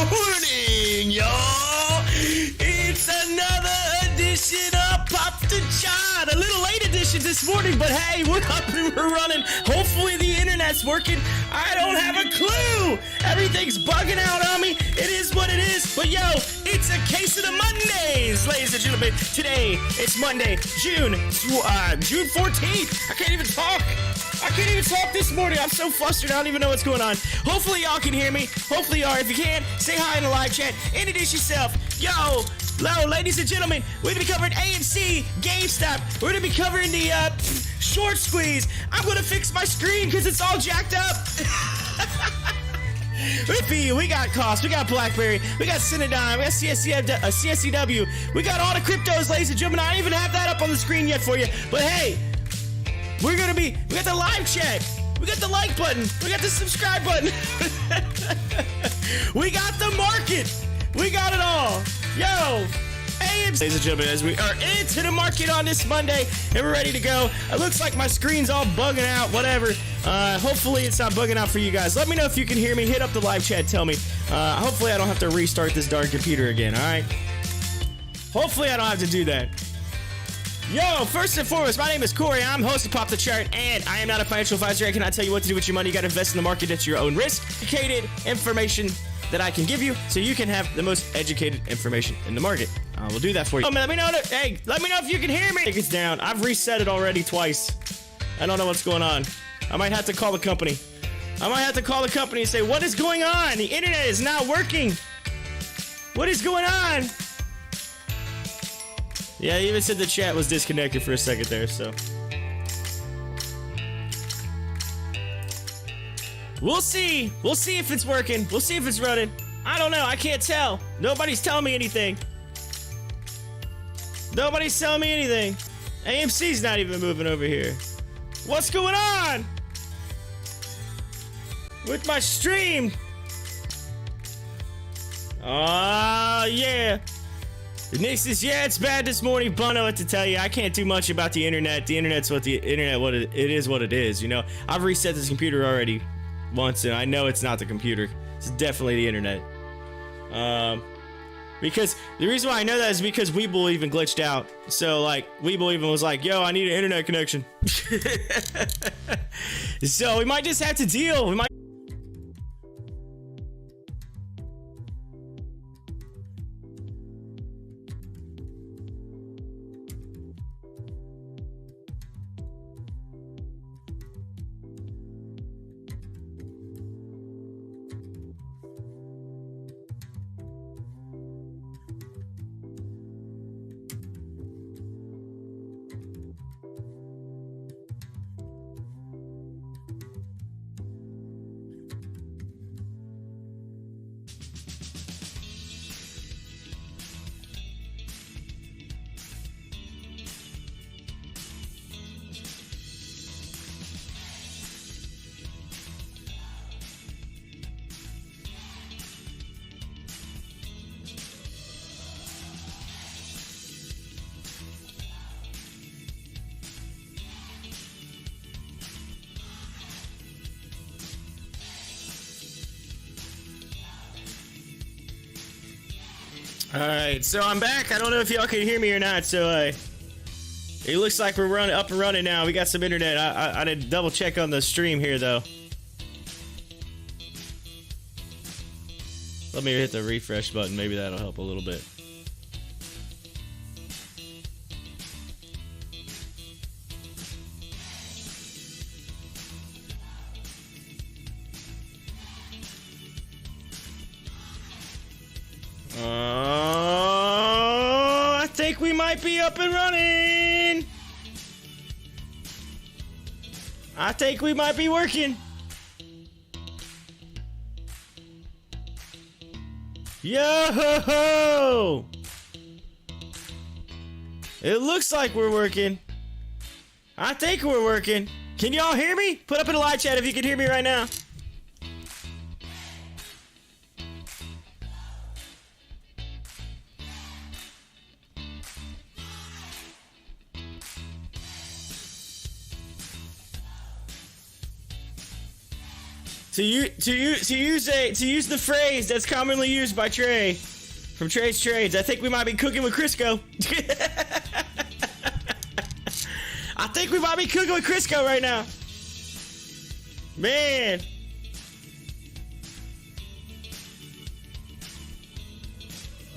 morning, y'all. It's another edition of Pop the Chart. A little late edition this morning, but hey, we're up and we're running. Hopefully the internet's working. I don't have a clue. Everything's bugging out on me. It is what it is. But yo, it's a case of the Mondays, ladies and gentlemen. Today, it's Monday, June 14th. I can't even talk. This morning. I'm so flustered. I don't even know what's going on. Hopefully y'all can hear me. Hopefully you are. If you can, say hi in the live chat. Introduce yourself. Yo, hello, ladies and gentlemen. We're going to be covering AMC GameStop. We're going to be covering the short squeeze. I'm going to fix my screen because it's all jacked up. We got Cost, we got BlackBerry, we got Cinedigm, we got CSCW, we got all the cryptos, ladies and gentlemen. I don't even have that up on the screen yet for you. But hey, we got the live chat, we got the like button, we got the subscribe button, we got the market, we got it all. Yo, AMC, ladies and gentlemen, as we are into the market on this Monday, and we're ready to go. It looks like my screen's all bugging out, whatever. Hopefully it's not bugging out for you guys. Let me know if you can hear me. Hit up the live chat, tell me. Hopefully I don't have to restart this darn computer again, alright? Hopefully I don't have to do that. Yo, first and foremost, my name is Corey. I'm host of Pop the Chart, and I am not a financial advisor. I cannot tell you what to do with your money. You got to invest in the market at your own risk. Educated information that I can give you so you can have the most educated information in the market. I will do that for you. Oh, man, let me know if you can hear me. It's down. I've reset it already twice. I don't know what's going on. I might have to call the company. And say, what is going on? The internet is not working. What is going on? Yeah, I even said the chat was disconnected for a second there, so. We'll see. We'll see if it's working. We'll see if it's running. I don't know. I can't tell. Nobody's telling me anything. AMC's not even moving over here. What's going on with my stream? Yeah. Nick says, yeah, it's bad this morning, but I don't know what to tell you. I can't do much about the internet. The internet's what it is what it is, you know. I've reset this computer already once, and I know it's not the computer. It's definitely the internet. Because the reason why I know that is because WEBULL even glitched out. So, like, WEBULL even was like, yo, I need an internet connection. So, we might just have to deal. Alright, so I'm back. I don't know if y'all can hear me or not, so it looks like we're up and running now. We got some internet. I did double check on the stream here, though. Let me hit the refresh button. Maybe that'll help a little bit. I think we might be up and running. I think we might be working. Yo! It looks like we're working. I think we're working. Can y'all hear me? Put up in the live chat if you can hear me right now. To use the phrase that's commonly used by Trey from Trey's Trades, I think we might be cooking with Crisco. I think we might be cooking with Crisco right now. Man.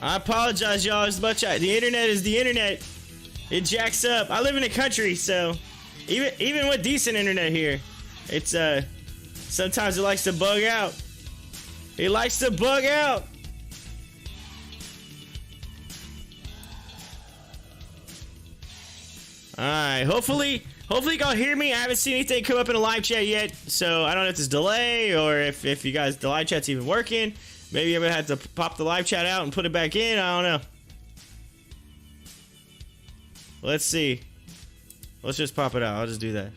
I apologize, y'all, as much. The internet is the internet. It jacks up. I live in the country, so even with decent internet here, it's sometimes it likes to bug out. It likes to bug out. Alright, hopefully y'all hear me. I haven't seen anything come up in the live chat yet, so I don't know if there's delay or if you guys, the live chat's even working. Maybe I'm gonna have to pop the live chat out and put it back in. I don't know. Let's see. Let's just pop it out. I'll just do that.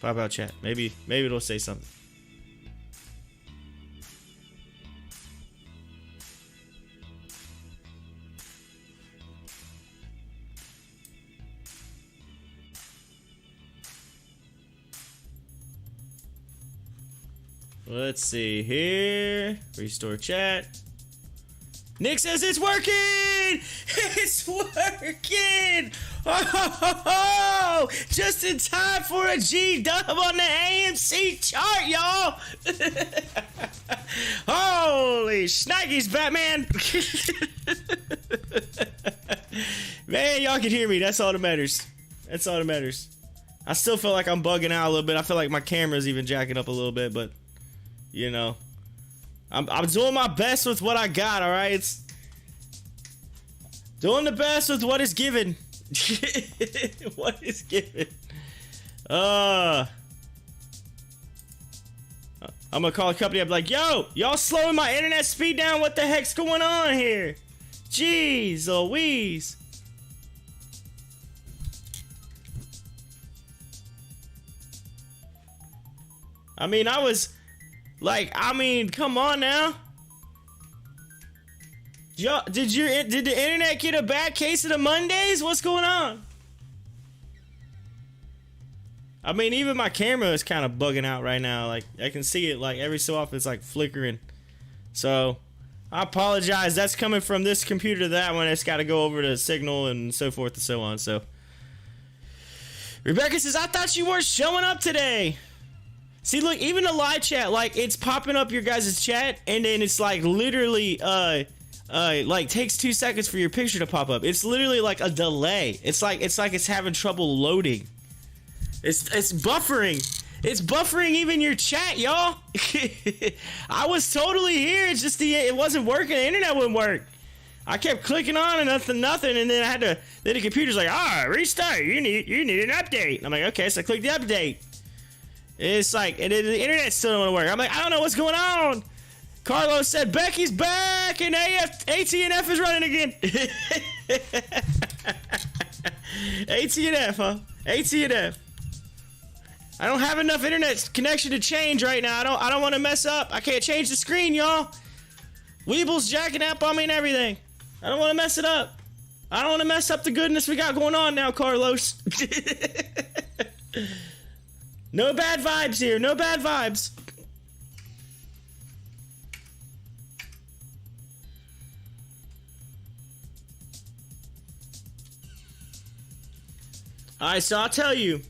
Pop out chat. Maybe it'll say something. Let's see here. Restore chat. Nick says it's working! It's working! Oh, just in time for a G-dub on the AMC chart, y'all! Holy shnikes, Batman! Man, y'all can hear me. That's all that matters. That's all that matters. I still feel like I'm bugging out a little bit. I feel like my camera's even jacking up a little bit, but you know, I'm doing my best with what I got, all right? It's doing the best with what is given. What is given. I'm gonna call a company. I'm like, yo, y'all slowing my internet speed down. What the heck's going on here? Jeez Louise. I mean, come on now. Did the internet get a bad case of the Mondays? What's going on? I mean, even my camera is kind of bugging out right now. Like, I can see it, like, every so often it's like flickering. So, I apologize. That's coming from this computer to that one. It's got to go over to Signal and so forth and so on. So, Rebecca says, I thought you weren't showing up today. See, look, even the live chat, like, it's popping up your guys' chat, and then it's, like, literally, like, takes 2 seconds for your picture to pop up. It's literally, like, a delay. It's like it's having trouble loading. It's buffering. It's buffering even your chat, y'all. I was totally here. It's just it wasn't working. The internet wouldn't work. I kept clicking on and nothing, and then then the computer's like, restart. You need an update. And I'm like, okay, so I click the update. It's like, and the internet still don't want to work. I'm like, I don't know what's going on. Carlos said, Becky's back, and AT&F is running again. AT&F, huh? AT&F. I don't have enough internet connection to change right now. I don't want to mess up. I can't change the screen, y'all. WEBULL's jacking up on me and everything. I don't want to mess it up. I don't want to mess up the goodness we got going on now, Carlos. No bad vibes here. No bad vibes. Alright, so I'll tell you.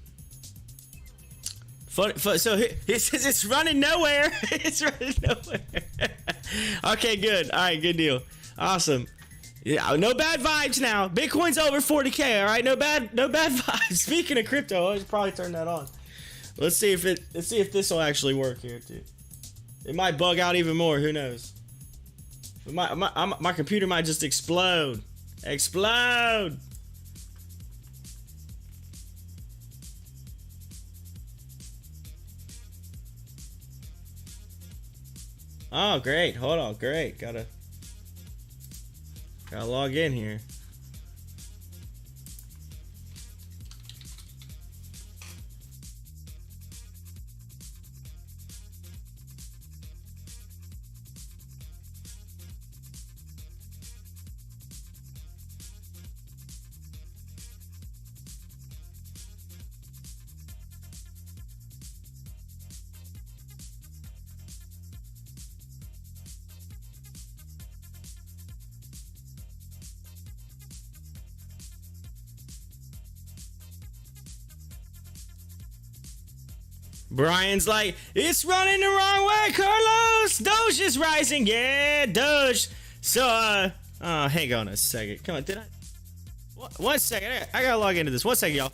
So it says it's running nowhere. It's running nowhere. Okay, good. Alright, good deal. Awesome. Yeah, no bad vibes now. Bitcoin's over 40K, alright? No bad vibes. Speaking of crypto, I should probably turn that on. Let's see if this will actually work here too. It might bug out even more. Who knows? My computer might just explode. Explode. Oh, great. Hold on. Great. Gotta log in here. Brian's like, it's running the wrong way, Carlos. Doge is rising. Yeah, Doge. So, hang on a second. Come on, did I? One second. I gotta log into this. One second, y'all.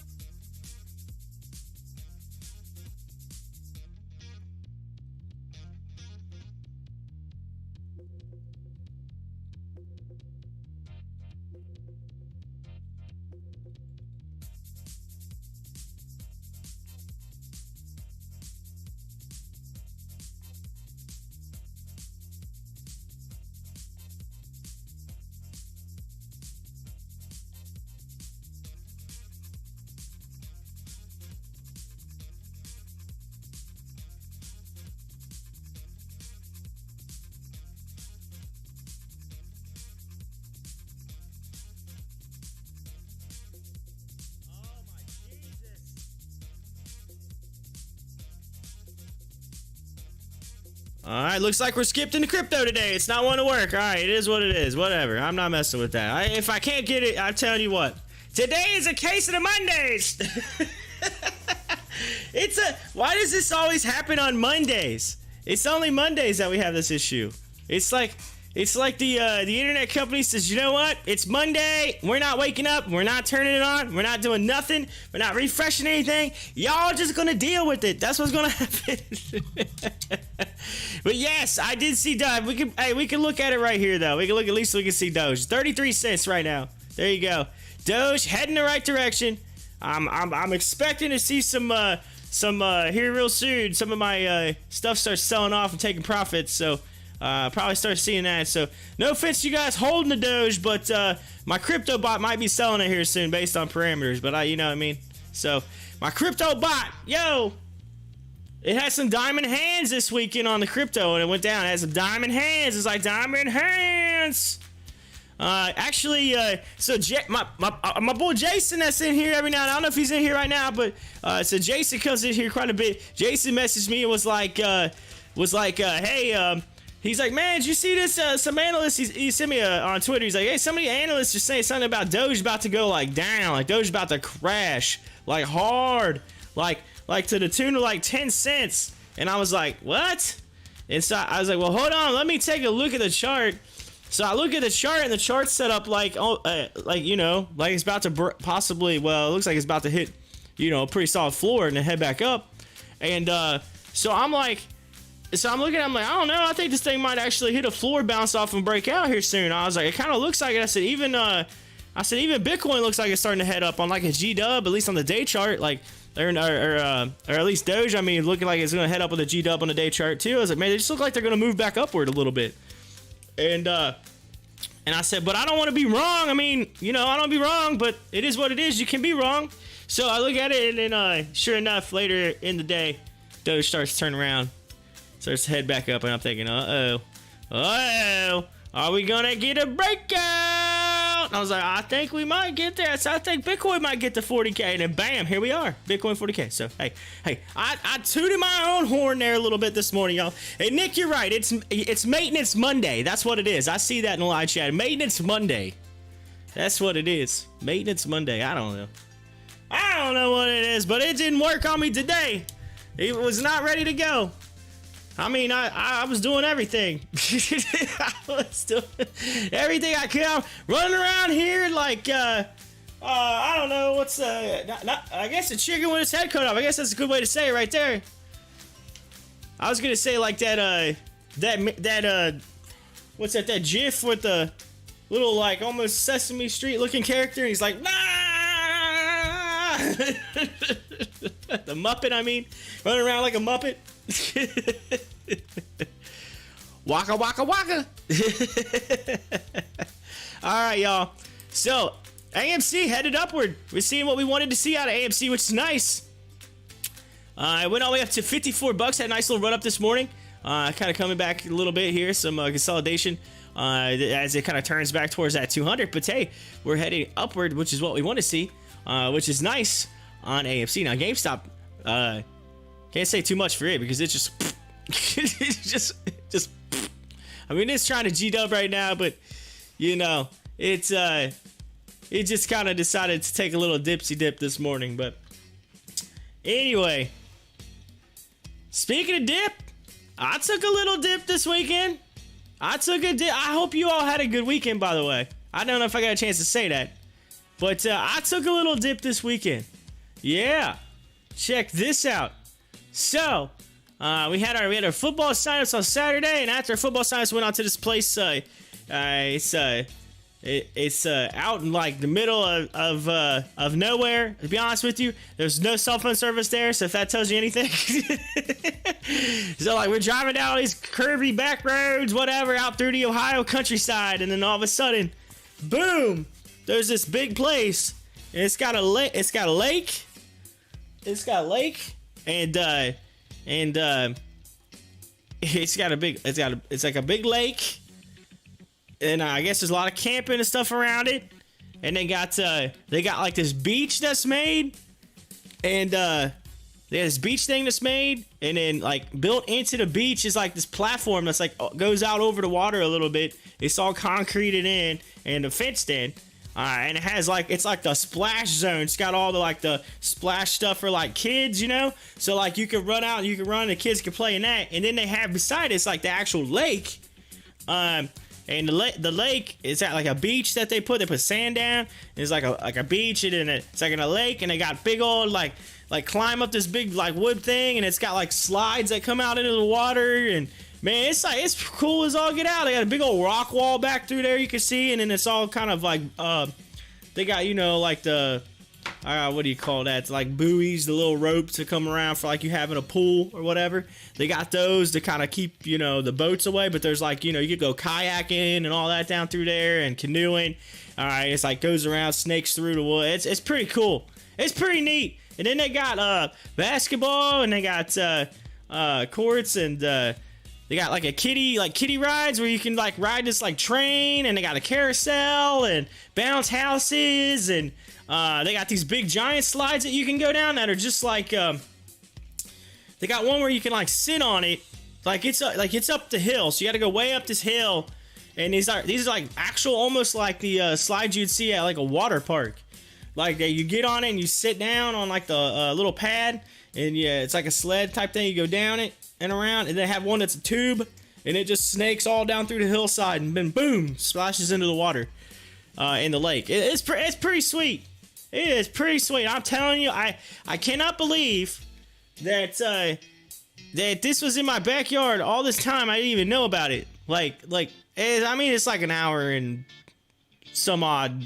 Alright, looks like we're skipped into crypto today. It's not one to work. Alright, it is what it is. Whatever. I'm not messing with that. If I can't get it, I'm telling you what. Today is a case of the Mondays. Why does this always happen on Mondays? It's only Mondays that we have this issue. It's like the internet company says, you know what? It's Monday. We're not waking up. We're not turning it on. We're not doing nothing. We're not refreshing anything. Y'all just gonna deal with it. That's what's gonna happen. But yes, I did see Doge. We can look at it right here though. We can look, at least we can see Doge. 33 cents right now. There you go. Doge heading the right direction. I'm expecting to see some here real soon. Some of my stuff starts selling off and taking profits. So. Probably start seeing that. So no offense to you guys holding the Doge, but my crypto bot might be selling it here soon based on parameters. But you know what I mean. So my crypto bot, yo, it had some diamond hands this weekend on the crypto, and it went down. It had some diamond hands. It's like diamond hands. Actually, so my boy Jason that's in here every now and then, I don't know if he's in here right now, but so Jason comes in here quite a bit. Jason messaged me and was like, hey. He's like, man, did you see this? Some analysts, he sent me on Twitter. He's like, hey, some of the analysts are saying something about Doge about to go like down, like Doge about to crash, like hard, like to the tune of like 10 cents. And I was like, what? And so I was like, well, hold on, let me take a look at the chart. So I look at the chart, and the chart's set up like, you know, like it's about to possibly, well, it looks like it's about to hit, you know, a pretty solid floor and then head back up. And so I'm like. So I'm looking, I'm like, I don't know, I think this thing might actually hit a floor, bounce off, and break out here soon. I was like, it kind of looks like it. I said, even Bitcoin looks like it's starting to head up on like a G-dub, at least on the day chart, like, or at least Doge, I mean, looking like it's going to head up with a G-dub on the day chart too. I was like, man, they just look like they're going to move back upward a little bit. And I said, but I don't want to be wrong. I mean, you know, I don't be wrong, but it is what it is. You can be wrong. So I look at it, and then sure enough, later in the day, Doge starts turning around. Starts to head back up, and I'm thinking, are we gonna get a breakout? And I was like, I think we might get there. So I think Bitcoin might get to 40K, and then bam, here we are, Bitcoin 40K. So hey, I tooted my own horn there a little bit this morning, y'all. Hey, Nick, you're right. It's Maintenance Monday. That's what it is. I see that in the live chat. Maintenance Monday. That's what it is. Maintenance Monday. I don't know what it is, but it didn't work on me today. It was not ready to go. I mean, I was doing everything. I was doing everything I could. I'm running around here like, I don't know, what's, I guess a chicken with its head cut off. I guess that's a good way to say it right there. I was gonna say like that what's that GIF with the little, like, almost Sesame Street looking character, and he's like, nah! The Muppet, I mean, running around like a Muppet. Waka waka waka. Alright, y'all. So AMC headed upward. We're seeing what we wanted to see out of AMC, which is nice. It went all the way up to 54 bucks. Had a nice little run up this morning. Kind of coming back a little bit here. Some consolidation as it kind of turns back towards that 200. But hey, we're heading upward, which is what we want to see, which is nice on AMC. Now GameStop, can't say too much for it because it's just just I mean, it's trying to G-dub right now, but you know, it just kind of decided to take a little dipsy dip this morning. But anyway, Speaking of dip, I took a little dip this weekend. I took a dip. I hope you all had a good weekend, by the way. I don't know if I got a chance to say that, but I took a little dip this weekend. Yeah, check this out. So, we had our football signups on Saturday, and after football signups, went out to this place. It's out in like the middle of nowhere. To be honest with you, there's no cell phone service there, so if that tells you anything. So like we're driving down all these curvy back roads, whatever, out through the Ohio countryside, and then all of a sudden, boom! There's this big place, and it's got a lake. It's got a lake, and it's like a big lake. And I guess there's a lot of camping and stuff around it. And they got like this beach that's made. And they have this beach thing that's made. And then like built into the beach is like this platform that's like goes out over the water a little bit. It's all concreted in and fenced in. And it has like, it's like the splash zone. It's got all the like the splash stuff for like kids, you know? So like you can run out and you can run, the kids can play in that. And then they have beside it's like the actual lake. And the lake is at like a beach that they put sand down. It's like a beach, and then it's like in a lake, and they got big old like climb up this big like wood thing, and it's got like slides that come out into the water, and man, it's cool as all get out. They got a big old rock wall back through there you can see, and then it's all kind of like they got, you know, like the what do you call that? It's like buoys, the little ropes to come around for like you having a pool or whatever. They got those to kind of keep, you know, the boats away, but there's like, you know, you could go kayaking and all that down through there and canoeing. All right, it's like goes around, snakes through the wood. It's pretty cool. It's pretty neat. And then they got basketball, and they got courts, and they got like kiddie rides where you can like ride this like train, and they got a carousel and bounce houses, and they got these big giant slides that you can go down that are just like they got one where you can like sit on it, like it's up the hill, so you got to go way up this hill, and these are like actual almost like the slides you'd see at like a water park. Like you get on it and you sit down on like the little pad, and yeah, it's like a sled type thing. You go down it and around, and they have one that's a tube, and it just snakes all down through the hillside, and then boom, splashes into the water in the lake. It's pretty sweet. It is pretty sweet. I'm telling you, I cannot believe that that this was in my backyard all this time. I didn't even know about it. It's like an hour and some odd,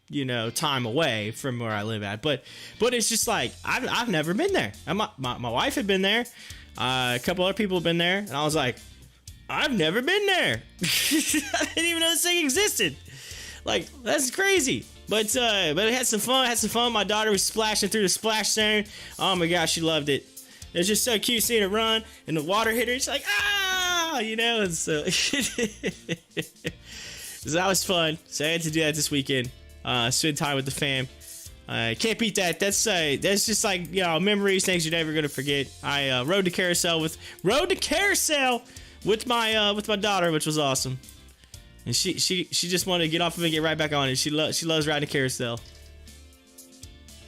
you know, time away from where I live at. But it's just like I've never been there. My wife had been there. A couple other people have been there, and I was like, I've never been there. I didn't even know this thing existed. Like, that's crazy. But it had some fun. My daughter was splashing through the splash zone. Oh my gosh, she loved it. It was just so cute seeing her run, and the water hit her. She's like, ah, you know. And so, so that was fun. So I had to do that this weekend. Spend time with the fam. Can't beat that. That's just like, you know, memories, things you're never gonna forget. I rode the carousel with my daughter, which was awesome. And she just wanted to get off of it and get right back on it. She loves riding a carousel.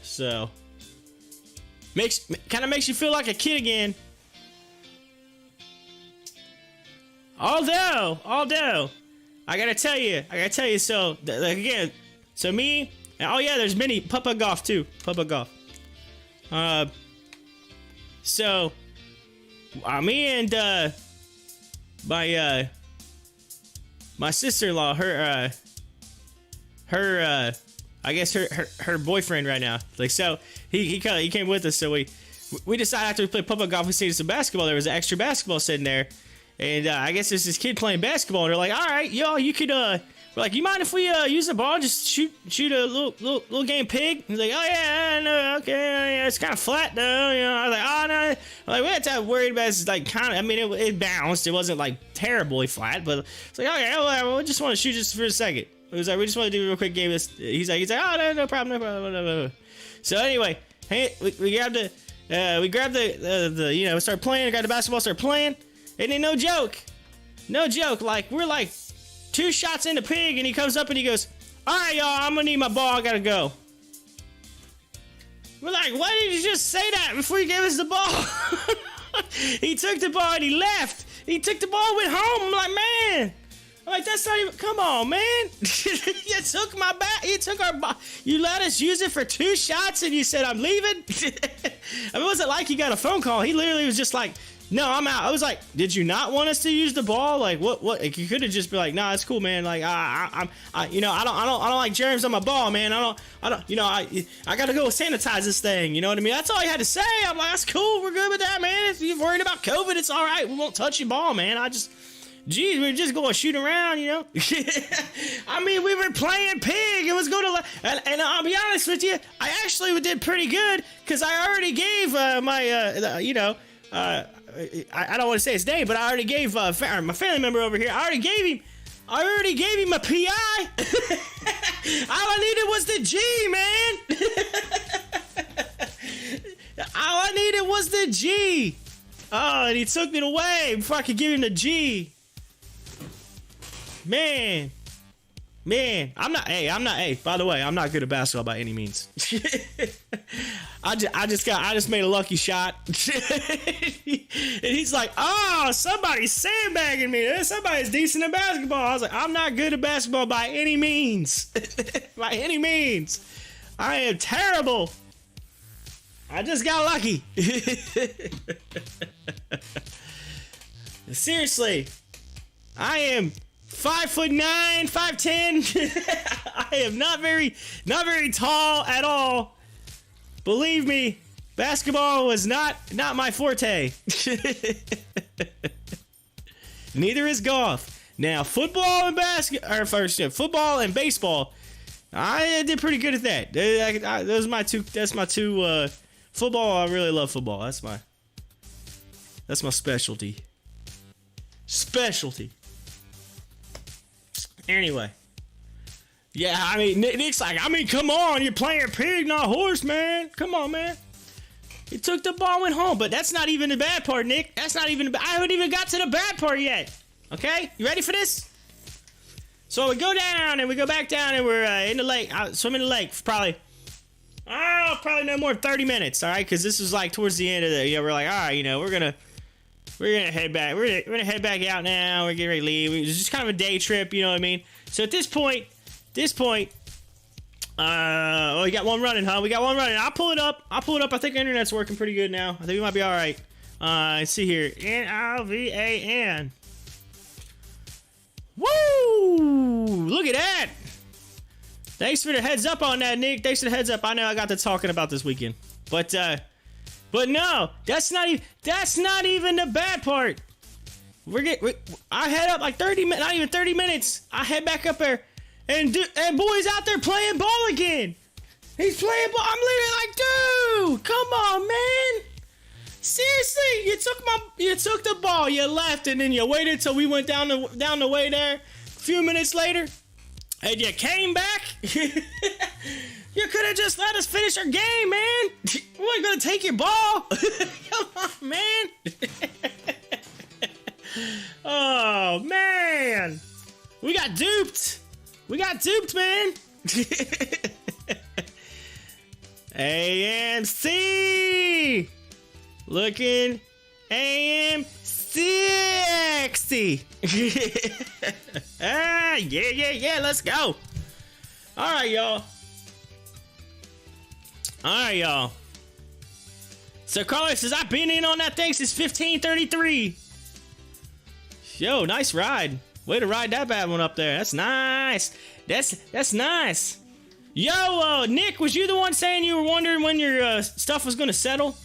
So kind of makes you feel like a kid again. Although I gotta tell you. So again, so me. Oh yeah, there's many Papa Golf too. Papa Golf. So me and my sister-in-law, her I guess her boyfriend right now. Like, so he came with us. So we decided after we played Papa Golf, we seen some basketball. There was an extra basketball sitting there, and I guess there's this kid playing basketball. And they're like, all right, yo, you could we're like, you mind if we use the ball, just shoot a little game pig? He's like, oh yeah, no, okay, yeah, it's kind of flat though, you know. I was like, oh no, I'm like, we had to worry about it's like kind of. I mean, it bounced. It wasn't like terribly flat, but it's like, okay, well, we just want to shoot just for a second. It was like, we just want to do a real quick game. He's like, oh no problem. So anyway, hey, we grabbed the you know, started playing. Got the basketball, started playing, and then no joke, like we're like 2 shots into pig, and he comes up and he goes, all right, y'all, I'm gonna need my ball. I gotta go. We're like, why did you just say that before you gave us the ball? He took the ball and he left. He took the ball, went home. I'm like, man. I'm like, that's not even, come on, man. You took my bat. You took our ball. You let us use it for 2 shots and you said, I'm leaving. I mean, it wasn't like he got a phone call. He literally was just like, no, I'm out. I was like, did you not want us to use the ball? Like, what? Like, you could have just been like, nah, it's cool, man. Like, I don't like germs on my ball, man. I gotta go sanitize this thing. You know what I mean? That's all he had to say. I'm like, that's cool. We're good with that, man. If you're worried about COVID, it's all right. We won't touch your ball, man. Geez, we were just going to shoot around, you know? I mean, we were playing pig. It was going to... And I'll be honest with you, I actually did pretty good because I already gave I don't want to say his name, but I already gave my family member over here, I already gave him a PI. All I needed was the G, man. All I needed was the G. Oh, and he took it away before I could give him the G. Man, by the way, I'm not good at basketball by any means. I just made a lucky shot. And he's like, oh, somebody's sandbagging me. Somebody's decent at basketball. I was like, I'm not good at basketball by any means. By any means. I am terrible. I just got lucky. Seriously, I am 5'9", 5'10". I am not very tall at all. Believe me, basketball was not my forte. Neither is golf. Now, football and football and baseball, I did pretty good at that. Those are my two. That's my two. Football, I really love football. That's my specialty. Anyway. Yeah, I mean, Nick's like, come on, you're playing pig, not horse, man. Come on, man. He took the ball and went home, but that's not even the bad part, Nick. I haven't even got to the bad part yet. Okay? You ready for this? So we go down, and we go back down, and we're in the lake. Swim in the lake for probably no more than 30 minutes, all right? Because this was like towards the end of the, we're like, all right, we're gonna head back. We're gonna head back out now. We're getting ready to leave. It was just kind of a day trip, you know what I mean? So at this point, we got one running, huh? We got one running. I'll pull it up. I think the internet's working pretty good now. I think we might be all right. Let's see here. NIVAN. Woo! Look at that. Thanks for the heads up on that, Nick. Thanks for the heads up. I know I got to talking about this weekend, but no, that's not even the bad part. I head up like 30 minutes, not even 30 minutes. I head back up there, and boy's out there playing ball again. He's playing ball. I'm literally like, dude, come on, man. Seriously, you took the ball, you left, and then you waited till we went down the way there. A few minutes later, and you came back. You could have just let us finish our game, man. We weren't gonna take your ball. Come on, man. Oh, man. We got duped. Man. AMC. Looking AMC. Yeah, let's go. All right, y'all. So Carlos says, I've been in on that thing since 1533. Yo, nice ride. Way to ride that bad one up there. That's nice. That's nice. Yo, Nick, was you the one saying you were wondering when your stuff was gonna settle?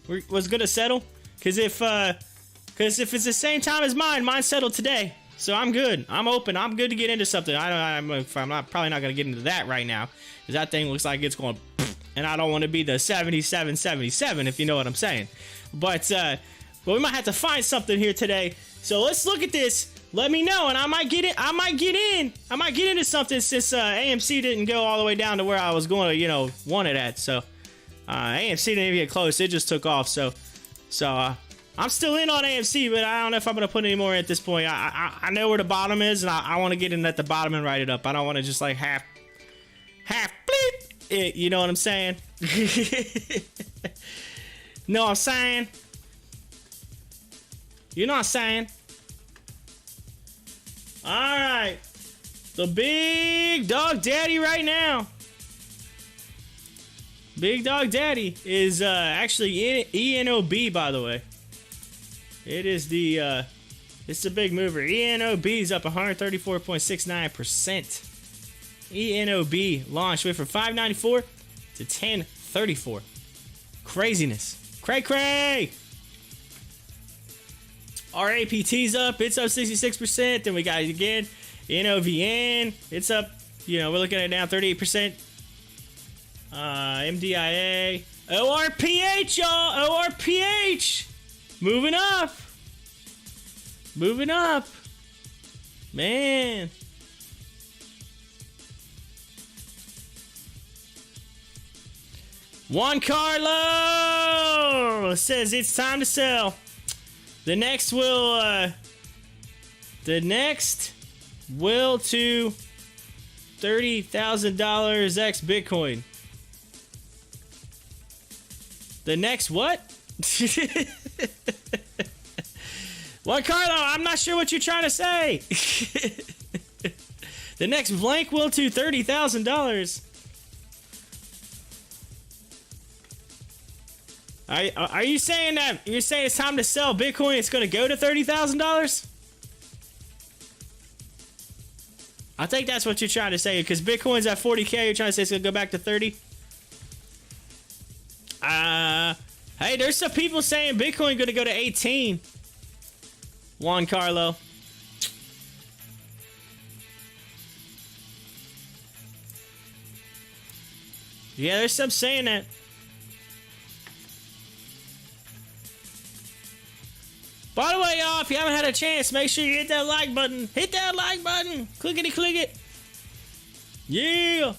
Because if it's the same time as mine settled today. So I'm good. I'm open. I'm good to get into something. I'm probably not gonna get into that right now, because that thing looks like it's going. And I don't want to be the 77, if you know what I'm saying. But we might have to find something here today. So let's look at this. Let me know, and I might get into something, since AMC didn't go all the way down to where I was going to, want it at. So AMC didn't even get close. It just took off. So I'm still in on AMC, but I don't know if I'm going to put any more at this point. I know where the bottom is, and I want to get in at the bottom and write it up. I don't want to just like half bleep it, you know what I'm saying? Know what I'm saying? You know what I'm saying? All right. The big dog daddy right now. Big dog daddy is actually ENOB, by the way. It is the it's the big mover. ENOB is up 134.69%. ENOB launched went from 594 to 1034. Craziness. Cray. Our APT's up. It's up 66%. Then we got it again. NOVN. It's up. You know, we're looking at now 38%. MDIA. ORPH, y'all. ORPH. Moving up. Moving up. Man. Juan Carlo says it's time to sell. The next will to $30,000 X Bitcoin. The next what? Juan Carlo, I'm not sure what you're trying to say. The next blank will to $30,000. Are you saying that you're saying it's time to sell Bitcoin? It's going to go to $30,000? I think that's what you're trying to say, because Bitcoin's at 40K. You're trying to say it's going to go back to 30? Hey, there's some people saying Bitcoin going to go to 18. Juan Carlo. Yeah, there's some saying that. By the way, y'all, if you haven't had a chance, make sure you hit that like button. Hit that like button. Clickety click it. Yeah.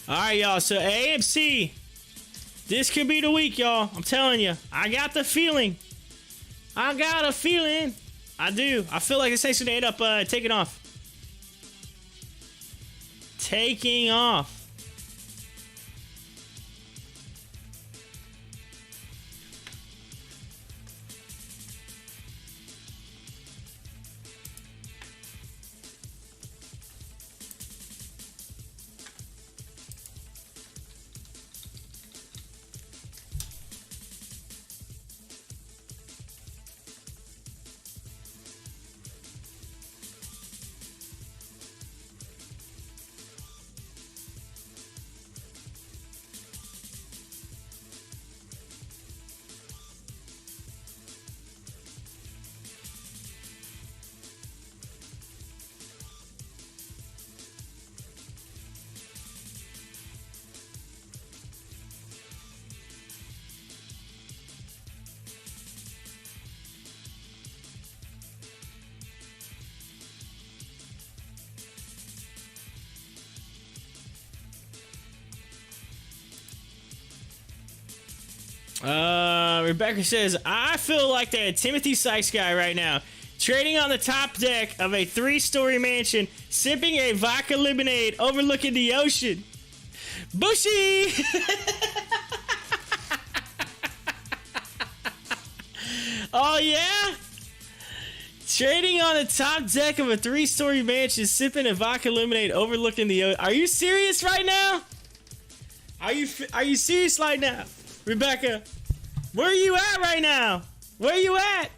All right, y'all. So AMC, this could be the week, y'all. I'm telling you. I got the feeling. I got a feeling. I do. I feel like this thing's gonna end up taking off. Taking off. Rebecca says, I feel like that Timothy Sykes guy right now, trading on the top deck of a 3-story mansion, sipping a vodka lemonade overlooking the ocean. Bushy! Oh, yeah? Trading on the top deck of a 3-story mansion, sipping a vodka lemonade overlooking the ocean. Are you serious right now? Are you serious right now? Rebecca, where are you at right now? Where are you at?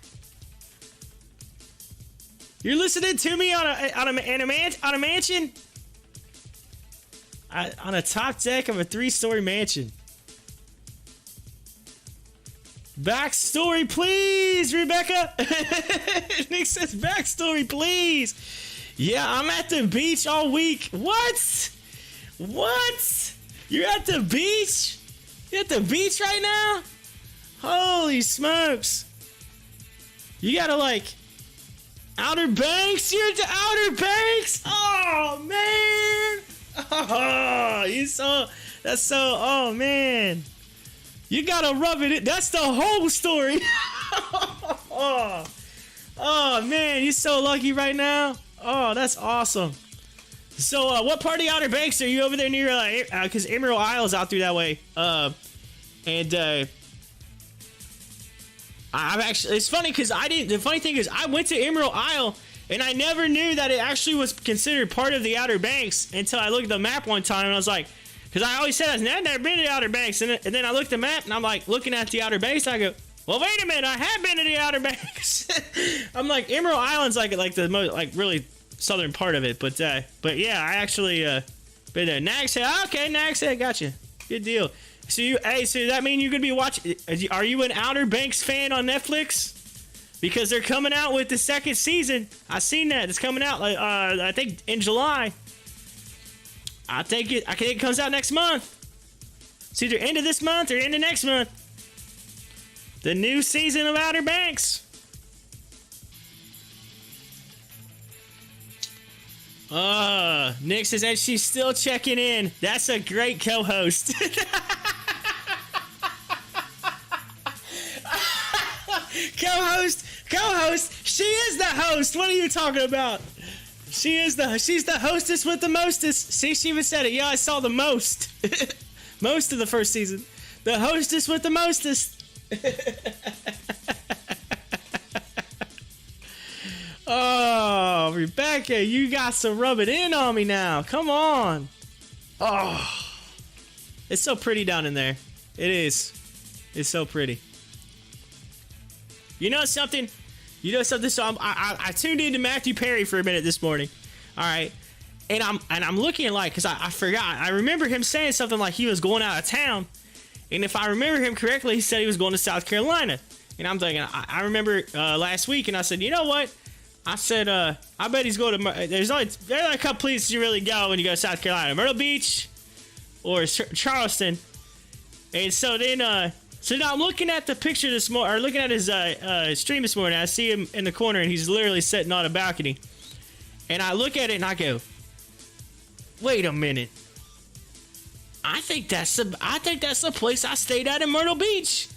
You're listening to me on a mansion? On a top deck of a 3-story mansion. Backstory, please, Rebecca. Nick says backstory, please. Yeah, I'm at the beach all week. What? What? You're at the beach? You're at the beach right now? Holy smokes. You gotta like Outer Banks? You're at the Outer Banks? Oh man. Oh, oh man. You gotta rub it in. That's the whole story. Oh man, you're so lucky right now. Oh, that's awesome. So what part of the Outer Banks are you over there near? Because Emerald Isle's out through that way. And I've actually, it's funny because the funny thing is I went to Emerald Isle and I never knew that it actually was considered part of the Outer Banks until I looked at the map one time and I was like, because I always said I've never been to the Outer Banks, and then I looked at the map and I'm like looking at the Outer Banks and I go, well, wait a minute, I have been to the Outer Banks. I'm like, Emerald Island's like the most, like, really southern part of it, but yeah, I actually been there. Nags Head, okay, Nags Head, gotcha, good deal. So so that mean you're gonna be watching? Are you an Outer Banks fan on Netflix? Because they're coming out with the second season. I seen that it's coming out like I think in July. I think it comes out next month. It's either end of this month or end of next month. The new season of Outer Banks. Nick says that she's still checking in. That's a great co-host. Co-host, she is the host. What are you talking about? She's the hostess with the mostest. See, she even said it. Yeah, I saw the most. Most of the first season. The hostess with the mostest. Oh, Rebecca, you got to rub it in on me now. Come on. Oh, it's so pretty down in there. It is. It's so pretty. You know something? So I tuned into Matthew Perry for a minute this morning. All right. And I'm looking like, because I forgot. I remember him saying something like he was going out of town. And if I remember him correctly, he said he was going to South Carolina. And I'm thinking, I remember last week, and I said, you know what? I said, I bet he's going to, there are a couple places you really go when you go to South Carolina. Myrtle Beach or Charleston. And so then, so now I'm looking at the picture this morning, or looking at his stream this morning. I see him in the corner, and he's literally sitting on a balcony. And I look at it, and I go, wait a minute. I think that's the place I stayed at in Myrtle Beach.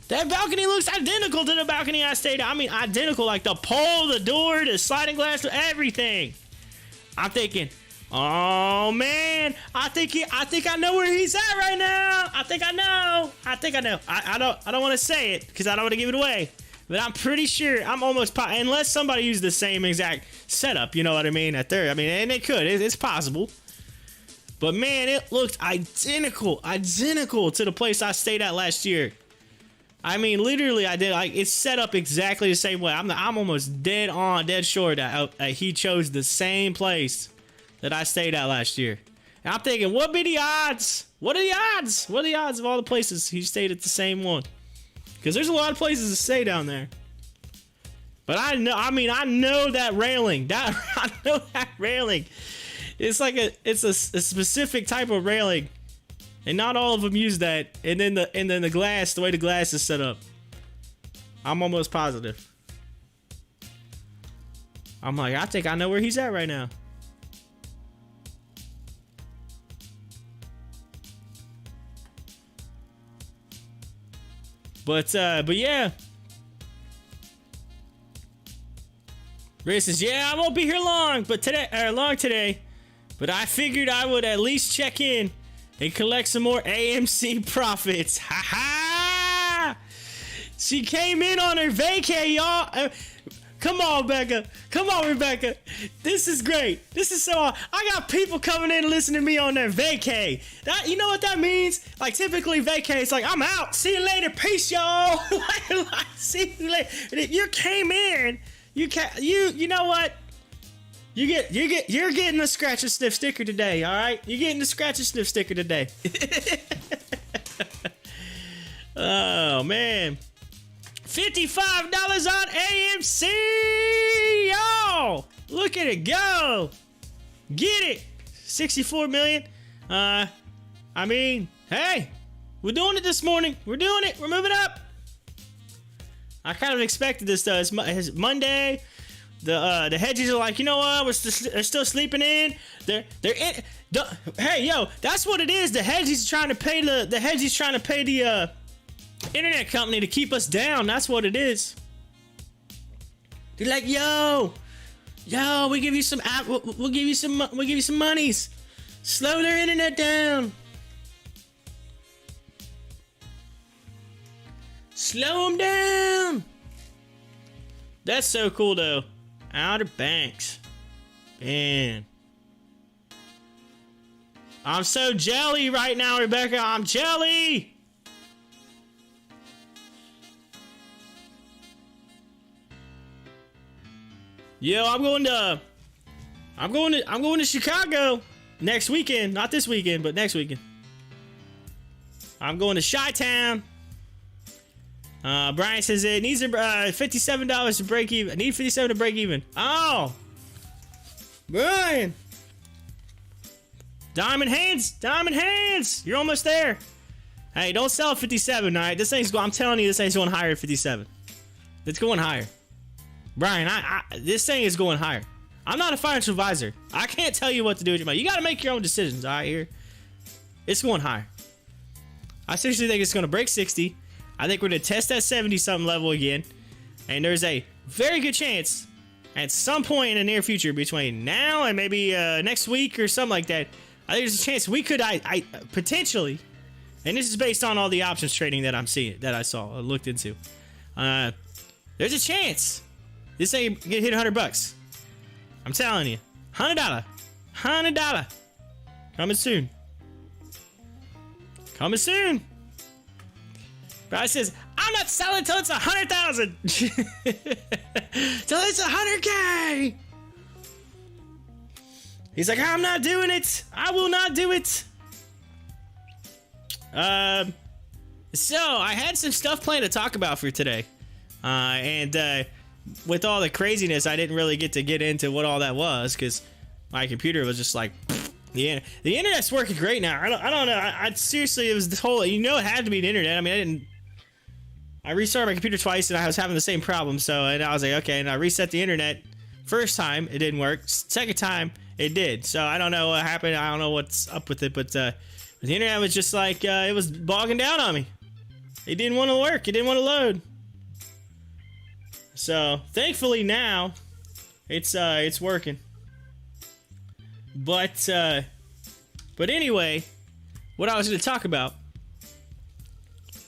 That balcony looks identical to the balcony I stayed at. I mean, identical, like the pole, the door, the sliding glass, everything. I'm thinking, oh man, I think I know where he's at right now. I think I know. I don't want to say it because I don't want to give it away. But I'm pretty sure, I'm almost unless somebody used the same exact setup, you know what I mean? And they could. It's possible. But man, it looked identical to the place I stayed at last year. I mean, literally, it's set up exactly the same way. I'm almost dead sure that he chose the same place that I stayed at last year. And I'm thinking, what be the odds? What are the odds? What are the odds of all the places he stayed at the same one? Because there's a lot of places to stay down there. But I know that railing. I know that railing. It's like it's a specific type of railing. And not all of them use that. And then the glass, the way the glass is set up. I'm almost positive. I'm like, I think I know where he's at right now. But yeah. Ray says, yeah, I won't be here long today. But I figured I would at least check in and collect some more AMC profits. Ha ha! She came in on her vacay, y'all. Come on, Becca. Come on, Rebecca. This is great. This is so. I got people coming in and listening to me on their vacay. You know what that means? Like typically vacay, it's like I'm out. See you later. Peace, y'all. like, see you later. You came in. You know what? You're getting the scratch and sniff sticker today, all right? You're getting the scratch and sniff sticker today. Oh man, $55 on AMC, y'all! Look at it go, get it. 64 million. I mean, hey, we're doing it this morning. We're doing it. We're moving up. I kind of expected this though. It's Monday. The hedges are like, you know what? They're still sleeping in. They're in. Hey, yo, that's what it is. The hedges trying to pay the internet company to keep us down. That's what it is. They're like, yo, we give you some we'll give you some monies. Slow their internet down. Slow them down. That's so cool, though. Outer Banks. Man. I'm so jelly right now, Rebecca. I'm jelly. Yo, I'm going to Chicago next weekend. Not this weekend, but next weekend. I'm going to Chi-Town. Brian says it needs $57 to break even. I need $57 to break even. Oh, Brian. Diamond hands. You're almost there. Hey, don't sell 57. All right, this thing's. I'm telling you, this thing's going higher at 57. It's going higher. Brian, this thing is going higher. I'm not a financial advisor. I can't tell you what to do with your money. You got to make your own decisions. All right, here. It's going higher. I seriously think it's going to break 60. I think we're going to test that 70-something level again. And there's a very good chance at some point in the near future between now and maybe next week or something like that, I think there's a chance we could, I potentially, and this is based on all the options trading that I'm seeing, that I looked into. There's a chance this thing get hit $100. I'm telling you. $100. Coming soon. Brian says, I'm not selling till it's 100,000. Till it's 100K. He's like, I'm not doing it. I will not do it. So I had some stuff planned to talk about for today. And with all the craziness, I didn't really get into what all that was because my computer was just like, yeah, the internet's working great now. I don't know. I seriously, it was the whole, it had to be the internet. I mean, I restarted my computer twice and I was having the same problem. So, and I was like, okay, and I reset the internet. First time, it didn't work. Second time, it did. So I don't know what happened. I don't know what's up with it, but the internet was just like, it was bogging down on me. It didn't want to work. It didn't want to load. So thankfully now, it's working. But anyway, what I was going to talk about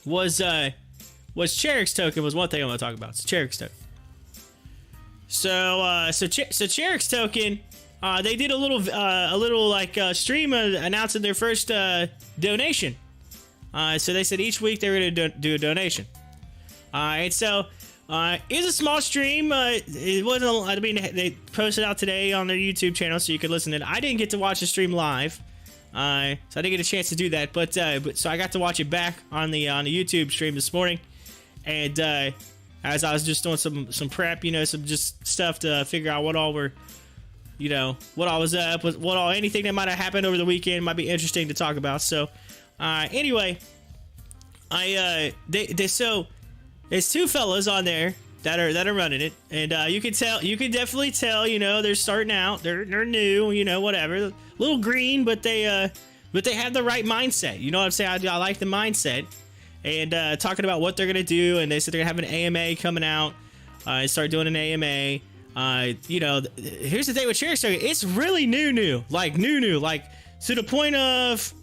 was Cherex token was one thing I want to talk about. It's Cherex token. So Cherex token, they did a little like stream announcing their first donation. So they said each week they were going to do a donation. And so it's a small stream. It wasn't. I mean, they posted out today on their YouTube channel, so you could listen to it. I didn't get to watch the stream live, so I didn't get a chance to do that. But so I got to watch it back on the YouTube stream this morning, and as I was just doing some prep, some just stuff to figure out what all were, what all was up, anything that might have happened over the weekend might be interesting to talk about. So anyway, so. There's two fellas on there that are running it, and you can definitely tell, they're starting out, they're new, whatever, a little green, but they have the right mindset. You know what I'm saying? I like the mindset, and talking about what they're gonna do, and they said they're gonna have an AMA coming out, and start doing an AMA. Here's the thing with Cherex token, it's really new, like to the point of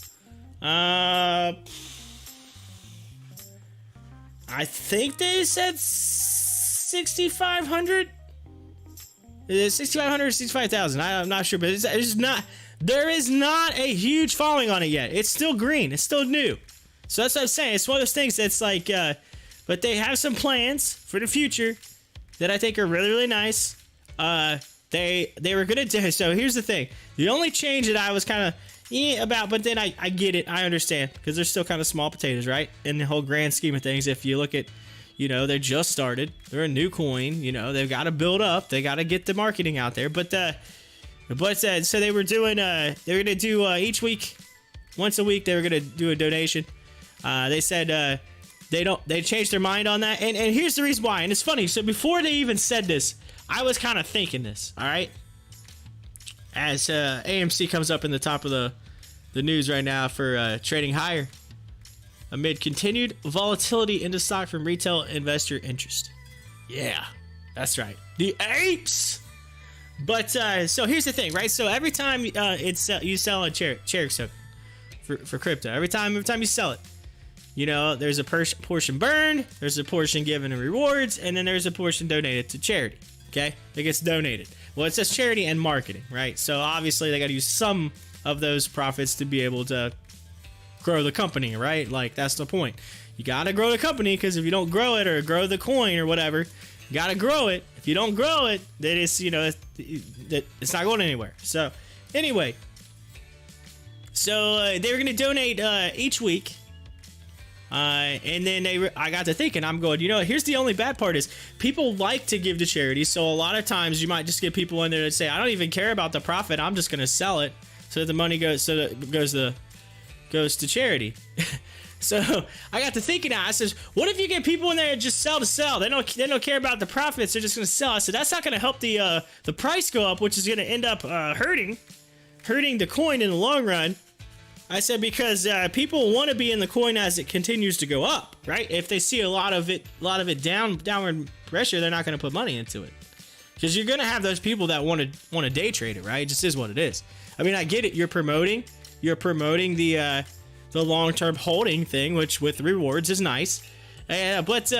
I think they said 6,500. 6,500 or 65,000. I'm not sure, but it's not. There is not a huge following on it yet. It's still green. It's still new. So that's what I'm saying. It's one of those things that's like, but they have some plans for the future that I think are really, really nice. They were gonna do. So here's the thing. The only change that I was kind of about, but then I get it. I understand, because they're still kind of small potatoes, right? In the whole grand scheme of things, if you look at, they just started. They're a new coin. They've got to build up. They got to get the marketing out there. But so they were doing. They're gonna do each week, once a week. They were gonna do a donation. They said they changed their mind on that. And here's the reason why. And it's funny. So before they even said this, I was kind of thinking this. All right. As AMC comes up in the top of the news right now for trading higher amid continued volatility in the stock from retail investor interest. Yeah, that's right. The apes! But, so here's the thing, right? So every time you sell a Cherex token for crypto, every time you sell it, You know, there's a portion burned, there's a portion given in rewards, and then there's a portion donated to charity. Okay, it gets donated. Well, it says charity and marketing, right? So obviously they got to use some of those profits to be able to grow the company, right? Like, that's the point. You got to grow the company, because if you don't grow it or grow the coin or whatever, you got to grow it. If you don't grow it, then it's, you know, it's not going anywhere. So anyway, so they were going to donate each week. And then I got to thinking, I'm going, you know, here's the only bad part is people like to give to charity. So a lot of times you might just get people in there that say, I don't even care about the profit. I'm just going to sell it so that the money goes to charity. So I got to thinking, I says, what if you get people in there that just sell to sell? They don't care about the profits. They're just going to sell. I said, that's not going to help the price go up, which is going to end up hurting the coin in the long run. I said, because people want to be in the coin as it continues to go up, right? If they see a lot of it downward pressure, they're not going to put money into it, because you're going to have those people that want to day trade it, right? It just is what it is. I mean, I get it. You're promoting the long-term holding thing, which with rewards is nice, but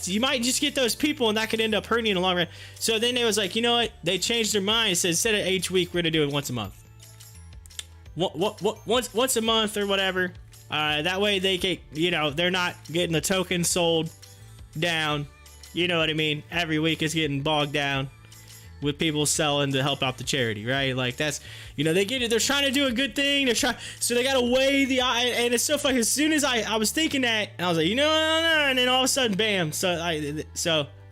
you might just get those people, and that could end up hurting in the long run. So then it was like, you know what? They changed their mind. Said instead of each week, we're going to do it once a month. Once a month or whatever. That way they get, you know, they're not getting the token sold down. You know what I mean? Every week it's getting bogged down with people selling to help out the charity, right? Like, that's, you know, they get it. They're trying to do a good thing. So they got to weigh the, and it's so funny. As soon as I was thinking that, and I was like, you know, no, and then all of a sudden, bam. So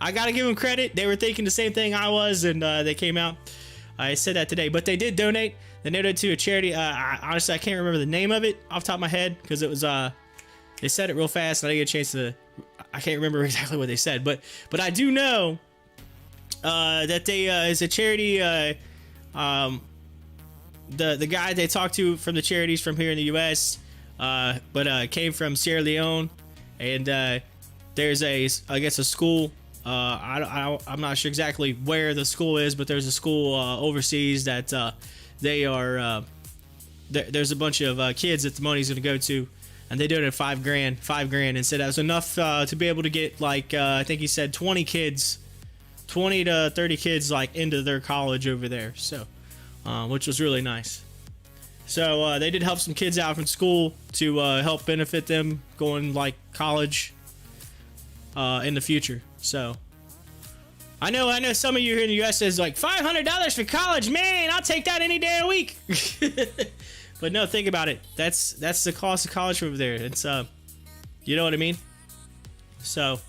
I got to give them credit. They were thinking the same thing I was, and they came out. I said that today, but they did donate. They donated to a charity. Honestly, I can't remember the name of it off the top of my head, because it was they said it real fast, and I didn't get a chance to. I can't remember exactly what they said, but I do know that they is a charity. The guy they talked to from the charities from here in the U.S., but came from Sierra Leone, and there's a school. I'm not sure exactly where the school is, but there's a school overseas that they are. There's a bunch of kids that the money's going to go to, and they donated $5,000, and said that was enough to be able to get, like, I think he said 20 to 30 kids like into their college over there. So, which was really nice. So they did help some kids out from school to help benefit them going like college in the future. So I know some of you here in the U.S. is like $500 for college, man. I'll take that any day of the week. But no, think about it. That's the cost of college over there. It's you know what I mean. So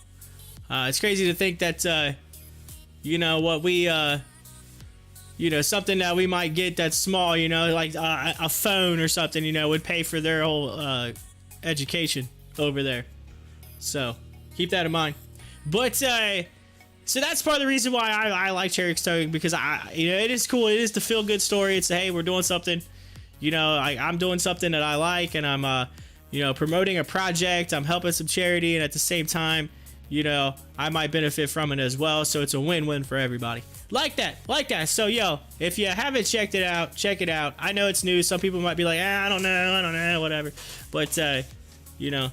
it's crazy to think that you know what we you know, something that we might get that's small, you know, like a phone or something, you know, would pay for their whole education over there. So keep that in mind. But so that's part of the reason why I like charity stocking, because you know, it is cool. It is the feel good story. It's hey, we're doing something, you know, I'm doing something that I like, and I'm you know, promoting a project. I'm helping some charity, and at the same time, you know, I might benefit from it as well. So it's a win-win for everybody. Like that. So yo, if you haven't checked it out, check it out. I know it's new. Some people might be like, I don't know, whatever. But you know,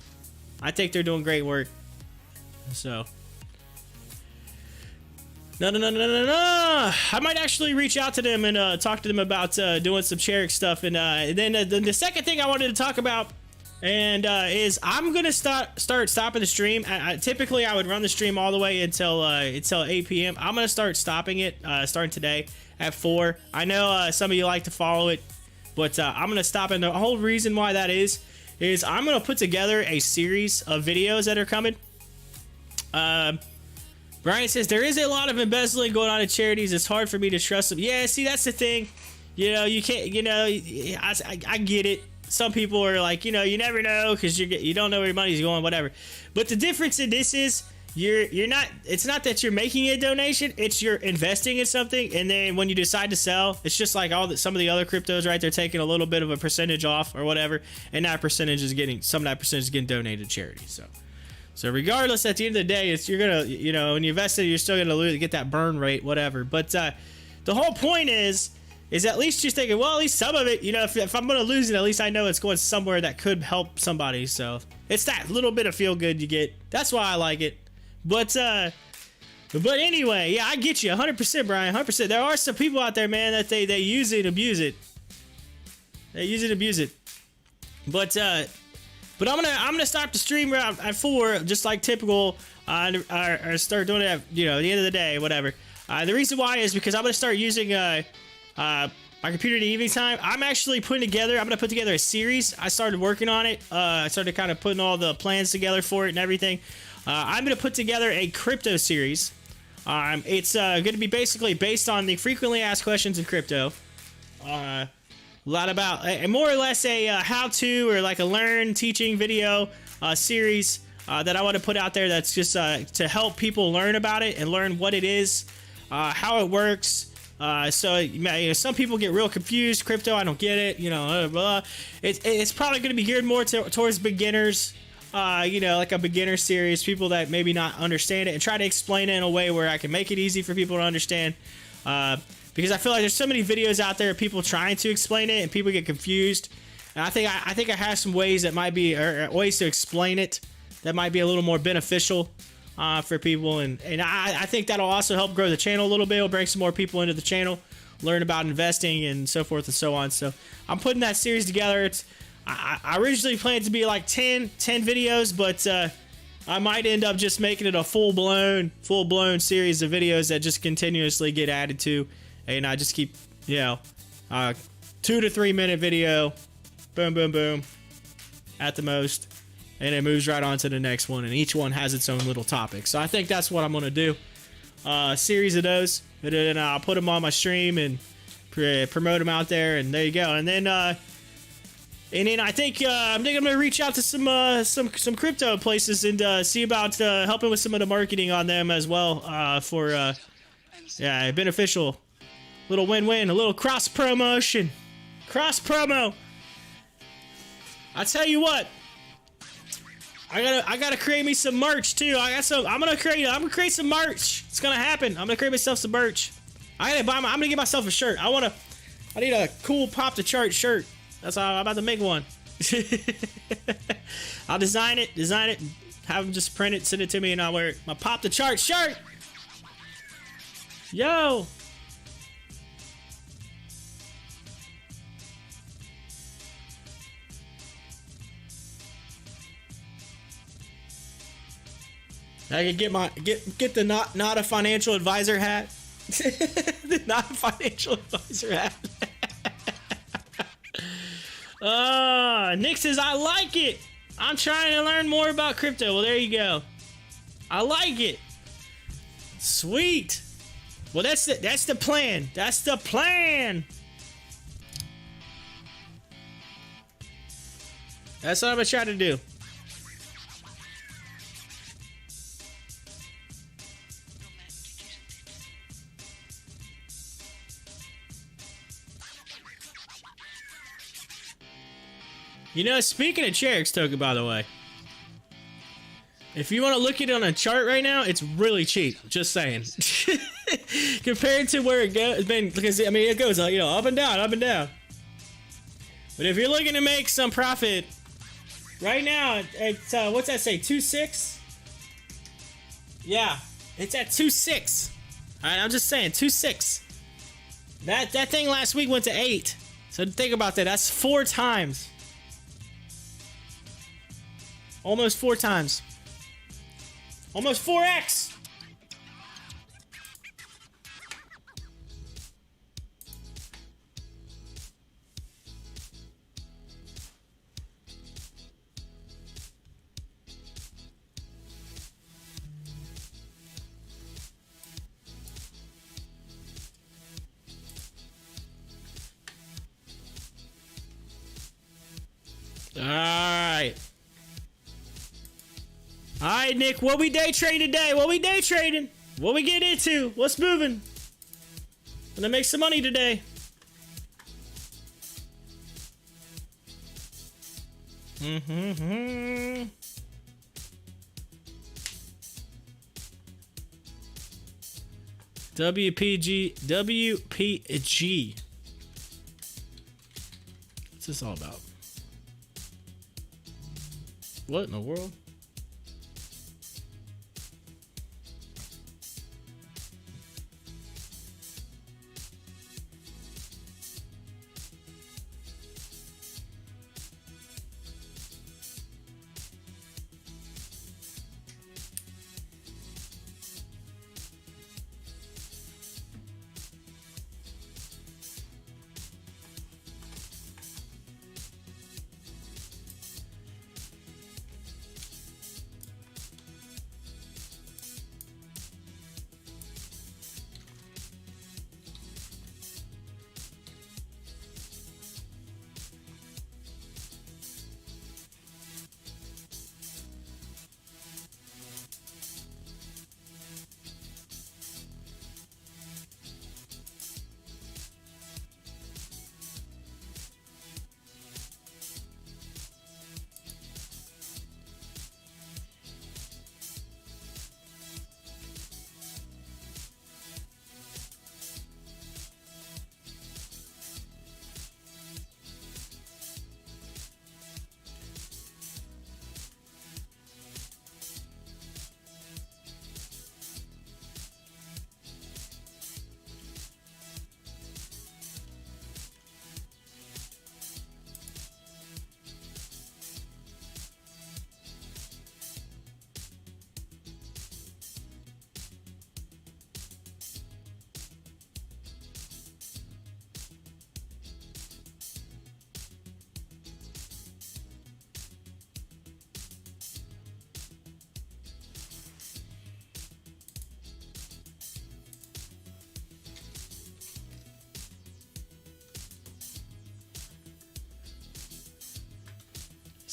I think they're doing great work. So no. I might actually reach out to them and talk to them about doing some charity stuff. And then the second thing I wanted to talk about and is I'm gonna start stopping the stream. Typically I would run the stream all the way until 8 p.m. I'm gonna start stopping it starting today at 4. I know some of you like to follow it, but I'm gonna stop. And the whole reason why that is I'm gonna put together a series of videos that are coming. Brian says there is a lot of embezzling going on in charities. It's hard for me to trust them. Yeah, see, that's the thing. You know, you can't. You know, I get it. Some people are like, you know, you never know because you don't know where your money's going, whatever. But the difference in this is you're not. It's not that you're making a donation. It's you're investing in something, and then when you decide to sell, it's just like some of the other cryptos, right? They're taking a little bit of a percentage off or whatever, and that percentage is getting donated to charity. So regardless, at the end of the day, you're gonna, you know, when you invest it, you're still gonna get that burn rate, whatever. But the whole point is is at least just thinking, well, at least some of it, you know, if I'm going to lose it, at least I know it's going somewhere that could help somebody. So it's that little bit of feel good you get. That's why I like it. But anyway, yeah, I get you 100%, Brian, 100%. There are some people out there, man, that they use it, abuse it. They use it, abuse it. But I'm gonna start the stream at 4, just like typical, or start doing it at, you know, the end of the day, whatever. The reason why is because I'm gonna start using my computer in the evening time. I'm actually I'm gonna put together a series. I started working on it. I started kind of putting all the plans together for it and everything. I'm gonna put together a crypto series. It's gonna be basically based on the frequently asked questions in crypto. A lot about, more or less a how-to or like a teaching video series that I want to put out there. That's just to help people learn about it and learn what it is, how it works. So you know, some people get real confused. Crypto, I don't get it. You know, blah. It's probably going to be geared more towards beginners. You know, like a beginner series, people that maybe not understand it, and try to explain it in a way where I can make it easy for people to understand. Because I feel like there's so many videos out there of people trying to explain it and people get confused. And I think I have some ways that might be, or ways to explain it that might be a little more beneficial for people. And I think that'll also help grow the channel a little bit. It'll bring some more people into the channel, learn about investing and so forth and so on. So I'm putting that series together. I originally planned to be like 10 videos, but I might end up just making it a full-blown series of videos that just continuously get added to. And I just keep, you know, 2 to 3 minute video, boom, boom, boom, at the most, and it moves right on to the next one, and each one has its own little topic. So I think that's what I'm gonna do, a series of those, and then I'll put them on my stream and promote them out there, and there you go. And then I think I'm gonna reach out to some crypto places and see about helping with some of the marketing on them as well, for yeah, beneficial. Little win-win, a little cross promotion, cross promo. I tell you what, I gotta create me some merch too. I'm gonna create some merch. It's gonna happen. I'm gonna create myself some merch. I'm gonna get myself a shirt. I need a cool pop the chart shirt. That's how I'm about to make one. I'll design it, have them just print it, send it to me, and I'll wear it. My pop the chart shirt. Yo. I can get the not a financial advisor hat. The not a financial advisor hat. Nick says, I like it. I'm trying to learn more about crypto. Well, there you go. I like it. Sweet. Well, that's the plan. That's the plan. That's what I'm gonna try to do. You know, speaking of Cherok's token, by the way, if you want to look at it on a chart right now, it's really cheap. Just saying. Compared to where it goes, because I mean, it goes, you know, up and down, up and down. But if you're looking to make some profit, right now, it's what's that say? 2.6? Yeah, it's at 2.6. All right, I'm just saying 2.6. That thing last week went to 8. So think about that. That's 4 times. Almost 4 times. Almost 4x. All right, Nick, what we day trading today? What we day trading? What we get into? What's moving? Gonna make some money today. WPG. What's this all about? What in the world?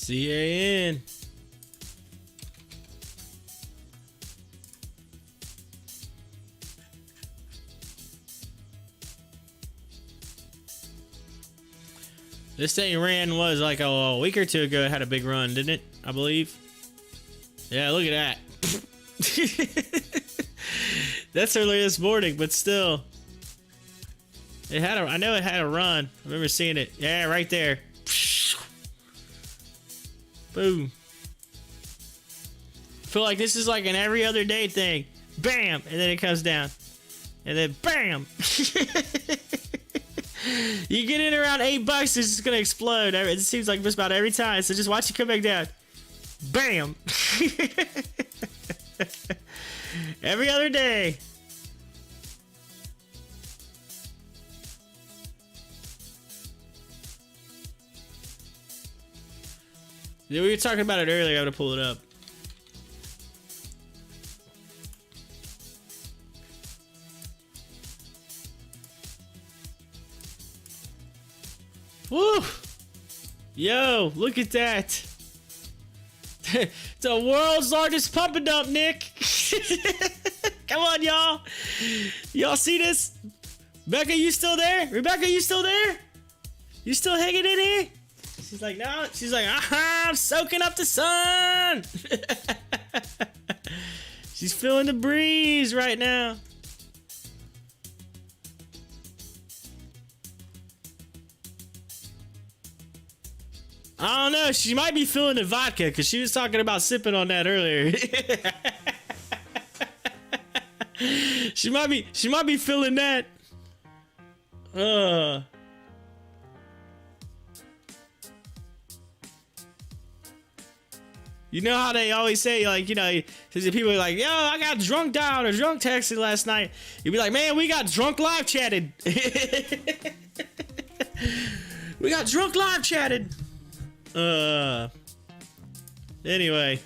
CAN. This thing ran was like a week or two ago. It had a big run, didn't it? I believe. Yeah, look at that. That's early this morning, but still. It had a, I know it had a run. I remember seeing it. Yeah, right there. Boom. I feel like this is like an every other day thing. Bam! And then it comes down. And then bam! You get in around $8, it's just gonna explode. It seems like just about every time. So just watch it come back down. Bam! Every other day. Yeah, we were talking about it earlier. I'm gonna pull it up. Woo! Yo, look at that. The world's largest pump and dump, Nick. Come on, y'all. Y'all see this? Becca, you still there? Rebecca, you still there? You still hanging in here? She's like, no. She's like, I'm soaking up the sun. She's feeling the breeze right now. I don't know. She might be feeling the vodka because she was talking about sipping on that earlier. She might be feeling that. You know how they always say, like, you know, people are like, yo, I got drunk down or drunk texted last night. You'd be like, man, we got drunk live chatted. We got drunk live chatted. Anyway.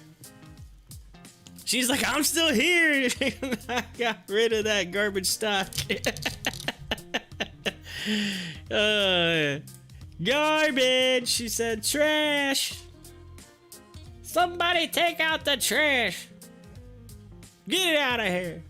She's like, I'm still here. I got rid of that garbage stock. Garbage. She said trash. Somebody take out the trash. Get it out of here.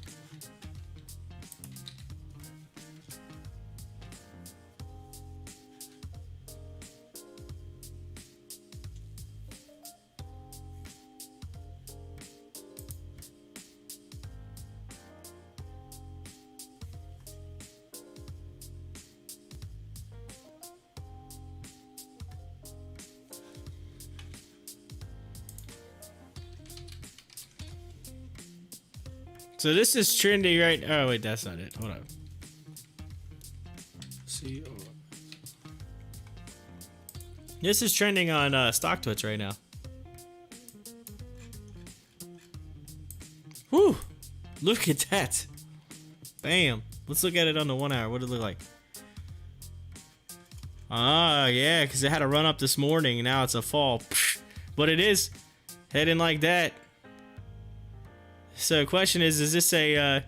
So this is trendy right. Oh wait, that's not it. Hold on. See. This is trending on Stocktwits right now. Whew! Look at that. Bam. Let's look at it on the 1 hour. What did it look like? Ah, yeah, because it had a run up this morning, and now it's a fall. But it is heading like that. So, question is this a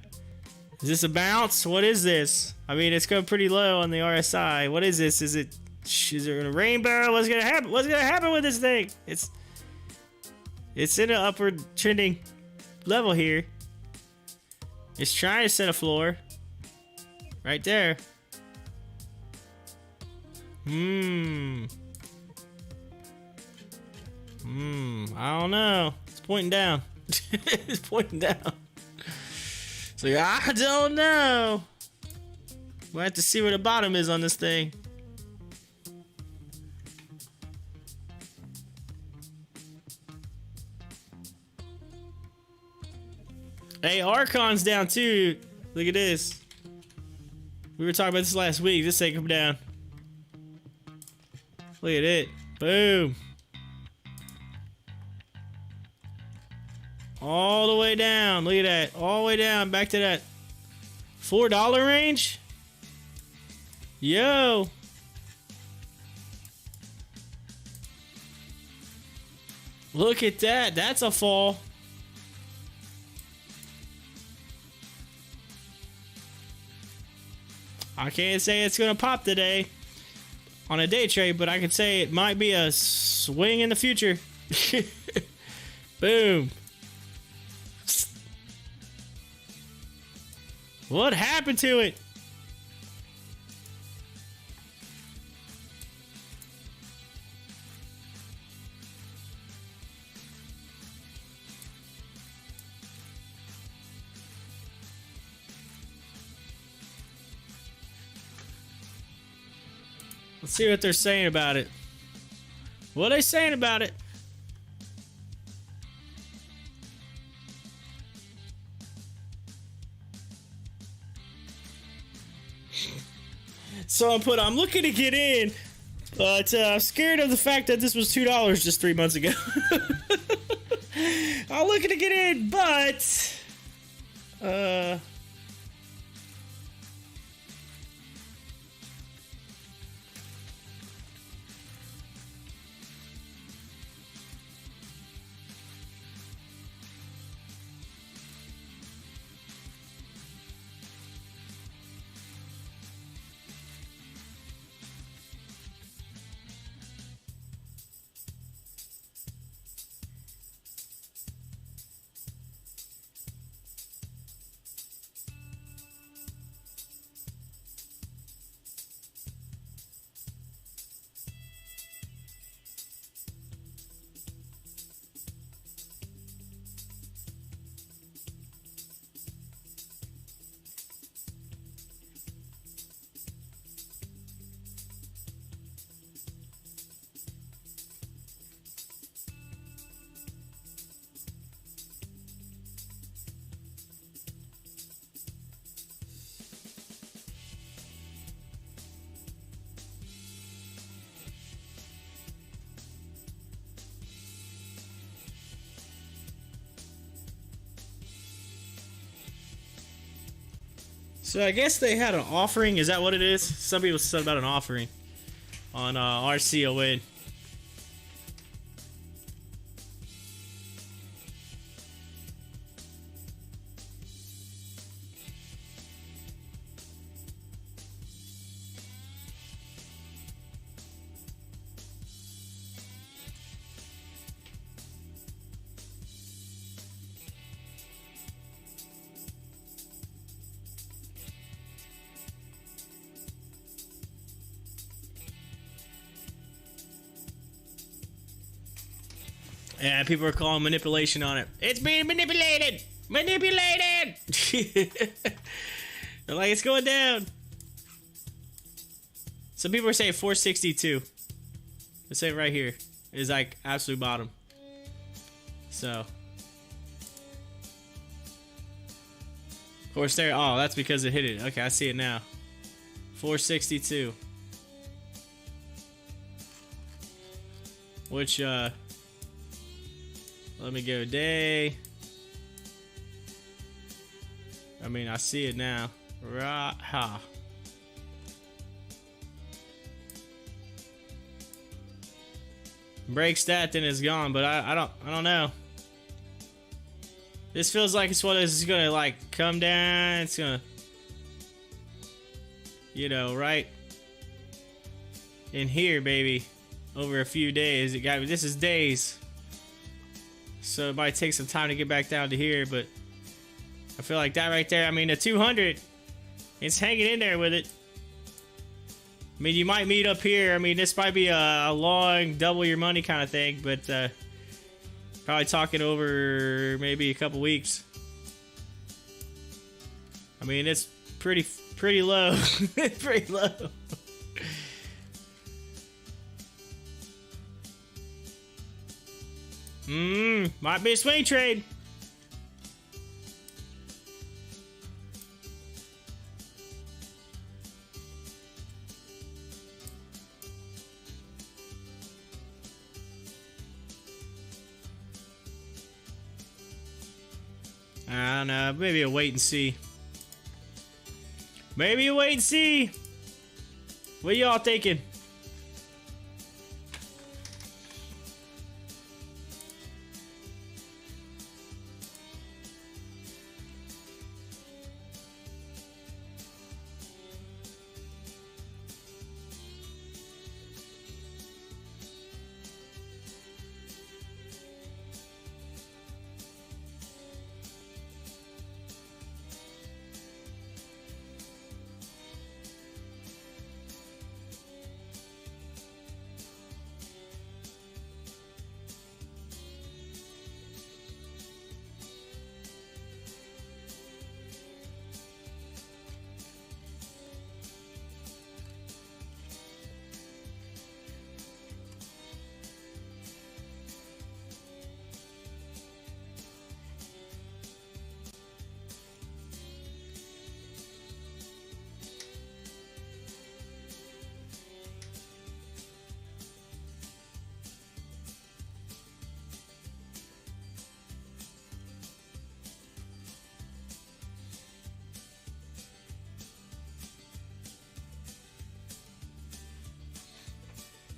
bounce? What is this? I mean, it's going pretty low on the RSI. What is this? Is there a rainbow? What's gonna happen? What's gonna happen with this thing? It's in an upward trending level here. It's trying to set a floor. Right there. I don't know. It's pointing down. It's pointing down. So I don't know. We'll have to see where the bottom is on this thing. Hey, Archon's down too. Look at this. We were talking about this last week. This ain't come down. Look at it. Boom. All the way down. Look at that. All the way down. Back to that $4 range. Yo. Look at that. That's a fall. I can't say it's going to pop today on a day trade, but I can say it might be a swing in the future. Boom. What happened to it? Let's see what they're saying about it. What are they saying about it? So I'm looking to get in, but I'm scared of the fact that this was $2 just 3 months ago. I'm looking to get in, but so I guess they had an offering. Is that what it is? Some people said about an offering on RCON. Yeah, people are calling manipulation on it. It's being manipulated! Manipulated! They're like, it's going down. Some people are saying 462. They're saying right here is like absolute bottom. So. course, there. Oh, that's because it hit it. Okay, I see it now. 462. Which, let me go day. I mean, I see it now. Right, ha. Breaks that, then it's gone. But I don't know. This feels like it's what is gonna like come down. It's gonna, you know, right in here, baby. Over a few days. This is days, so it might take some time to get back down to here. But I feel like that right there. I mean, the 200, it's hanging in there with it. I mean, you might meet up here. I mean, this might be a long double your money kind of thing, but probably talking over maybe a couple weeks. I mean, it's pretty low. Pretty low. Might be a swing trade. I don't know. Maybe a wait and see. Maybe a wait and see. What y'all thinking?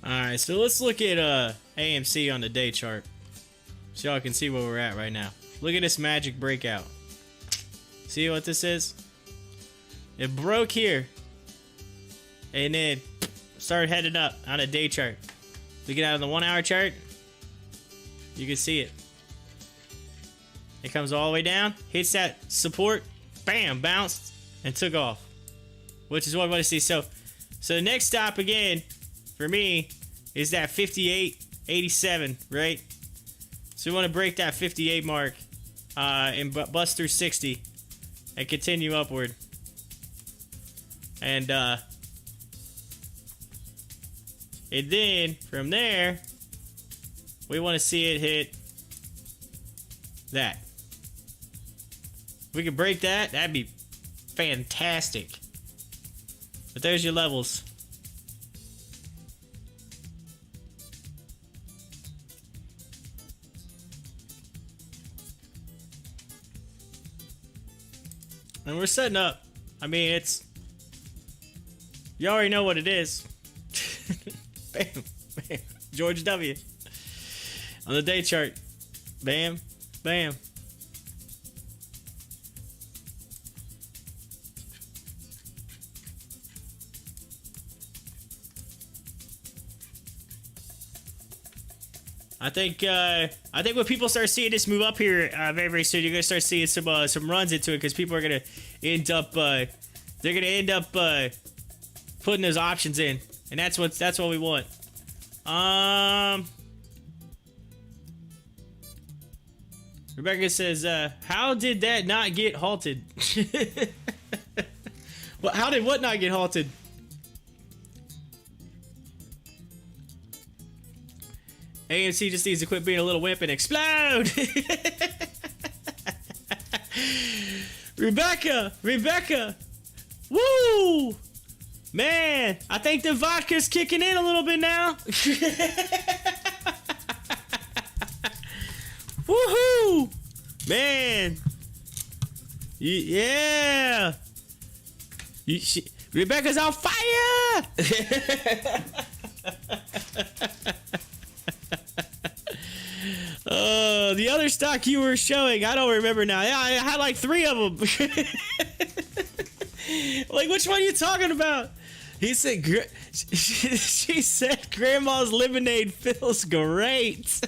Alright, so let's look at AMC on the day chart, so y'all can see where we're at right now. Look at this magic breakout. See what this is? It broke here and then started heading up on a day chart. Looking at it on the 1 hour chart, you can see it. It comes all the way down, hits that support, bam, bounced, and took off. Which is what I want to see. So the next stop again for me is that 58.87, right? So we want to break that 58 mark and bust through 60 and continue upward. And then from there, we want to see it hit that. If we could break that, that'd be fantastic. But there's your levels. And we're setting up. I mean, it's... You already know what it is. Bam, bam. George W. On the day chart. Bam, bam. I think when people start seeing this move up here very, very soon, you're gonna start seeing some runs into it, because people are gonna end up putting those options in, and that's what we want. Rebecca says, how did that not get halted? Well, how did what not get halted? AMC just needs to quit being a little wimp and explode. Rebecca. Woo! Man, I think the vodka's kicking in a little bit now. Woohoo! Man. Yeah. Rebecca's on fire! The other stock you were showing, I don't remember now. Yeah, I had like 3 of them. Like, which one are you talking about? He said, she said, Grandma's lemonade feels great.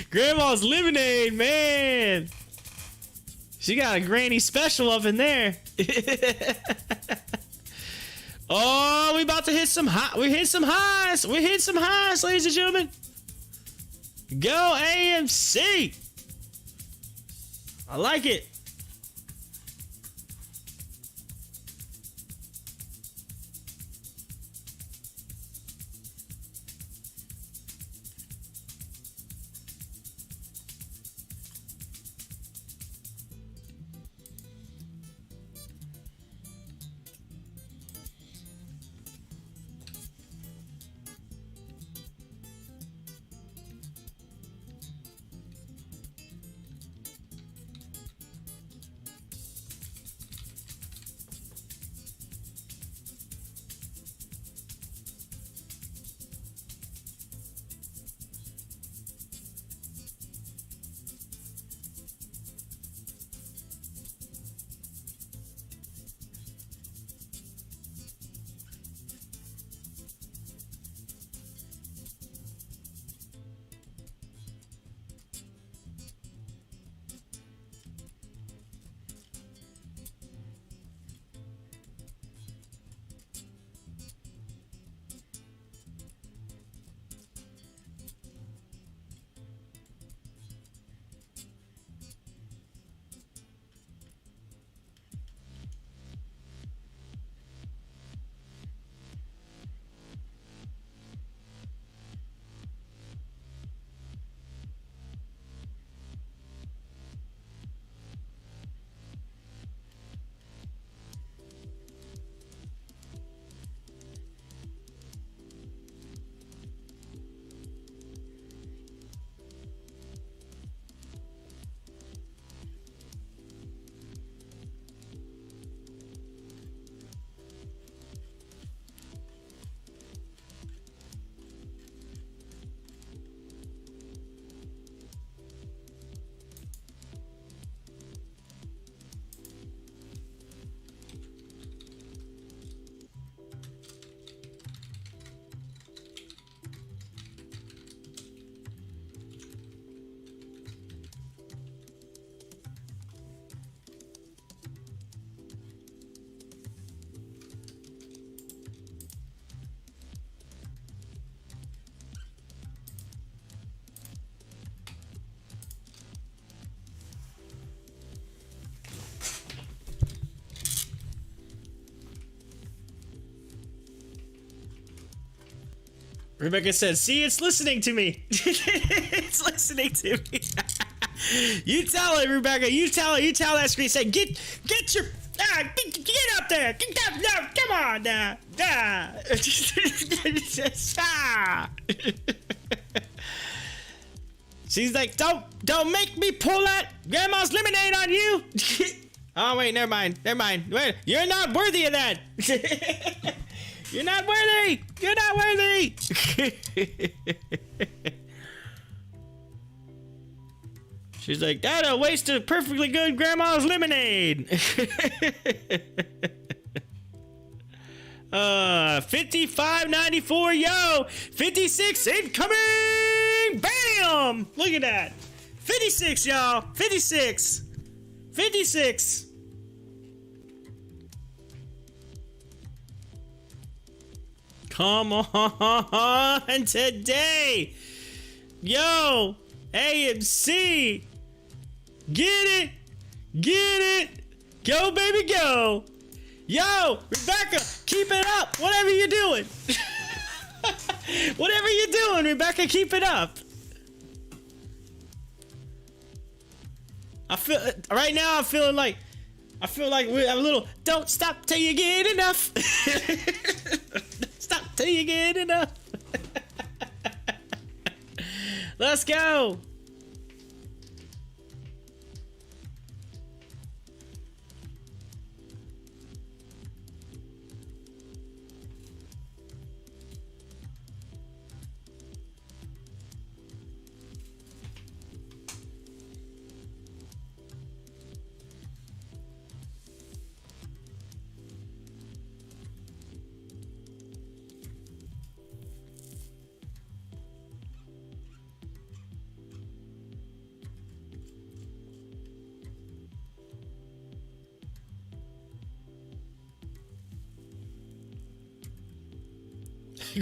Grandma's lemonade, man. She got a granny special up in there. Oh, we about to hit some high. We hit some highs. We hit some highs, ladies and gentlemen. Go AMC. I like it. Rebecca said, see, it's listening to me. It's listening to me. You tell it, Rebecca. You tell it. You tell that screen. Say, get your, get up there. Get up, no, come on now. She's like, don't make me pull that Grandma's lemonade on you. Oh, wait, never mind. Wait, you're not worthy of that. You're not worthy! You're not worthy! She's like, that's a waste of perfectly good Grandma's lemonade! 55.94, yo! 56 incoming! Bam! Look at that! 56, y'all! 56! 56! Come on today. Yo, AMC. Get it. Go, baby, go. Yo, Rebecca, keep it up. Whatever you're doing. Whatever you're doing, Rebecca, keep it up. I feel right now. I feel like we have a little. Don't stop till you get enough. Stop till you get enough. Let's go.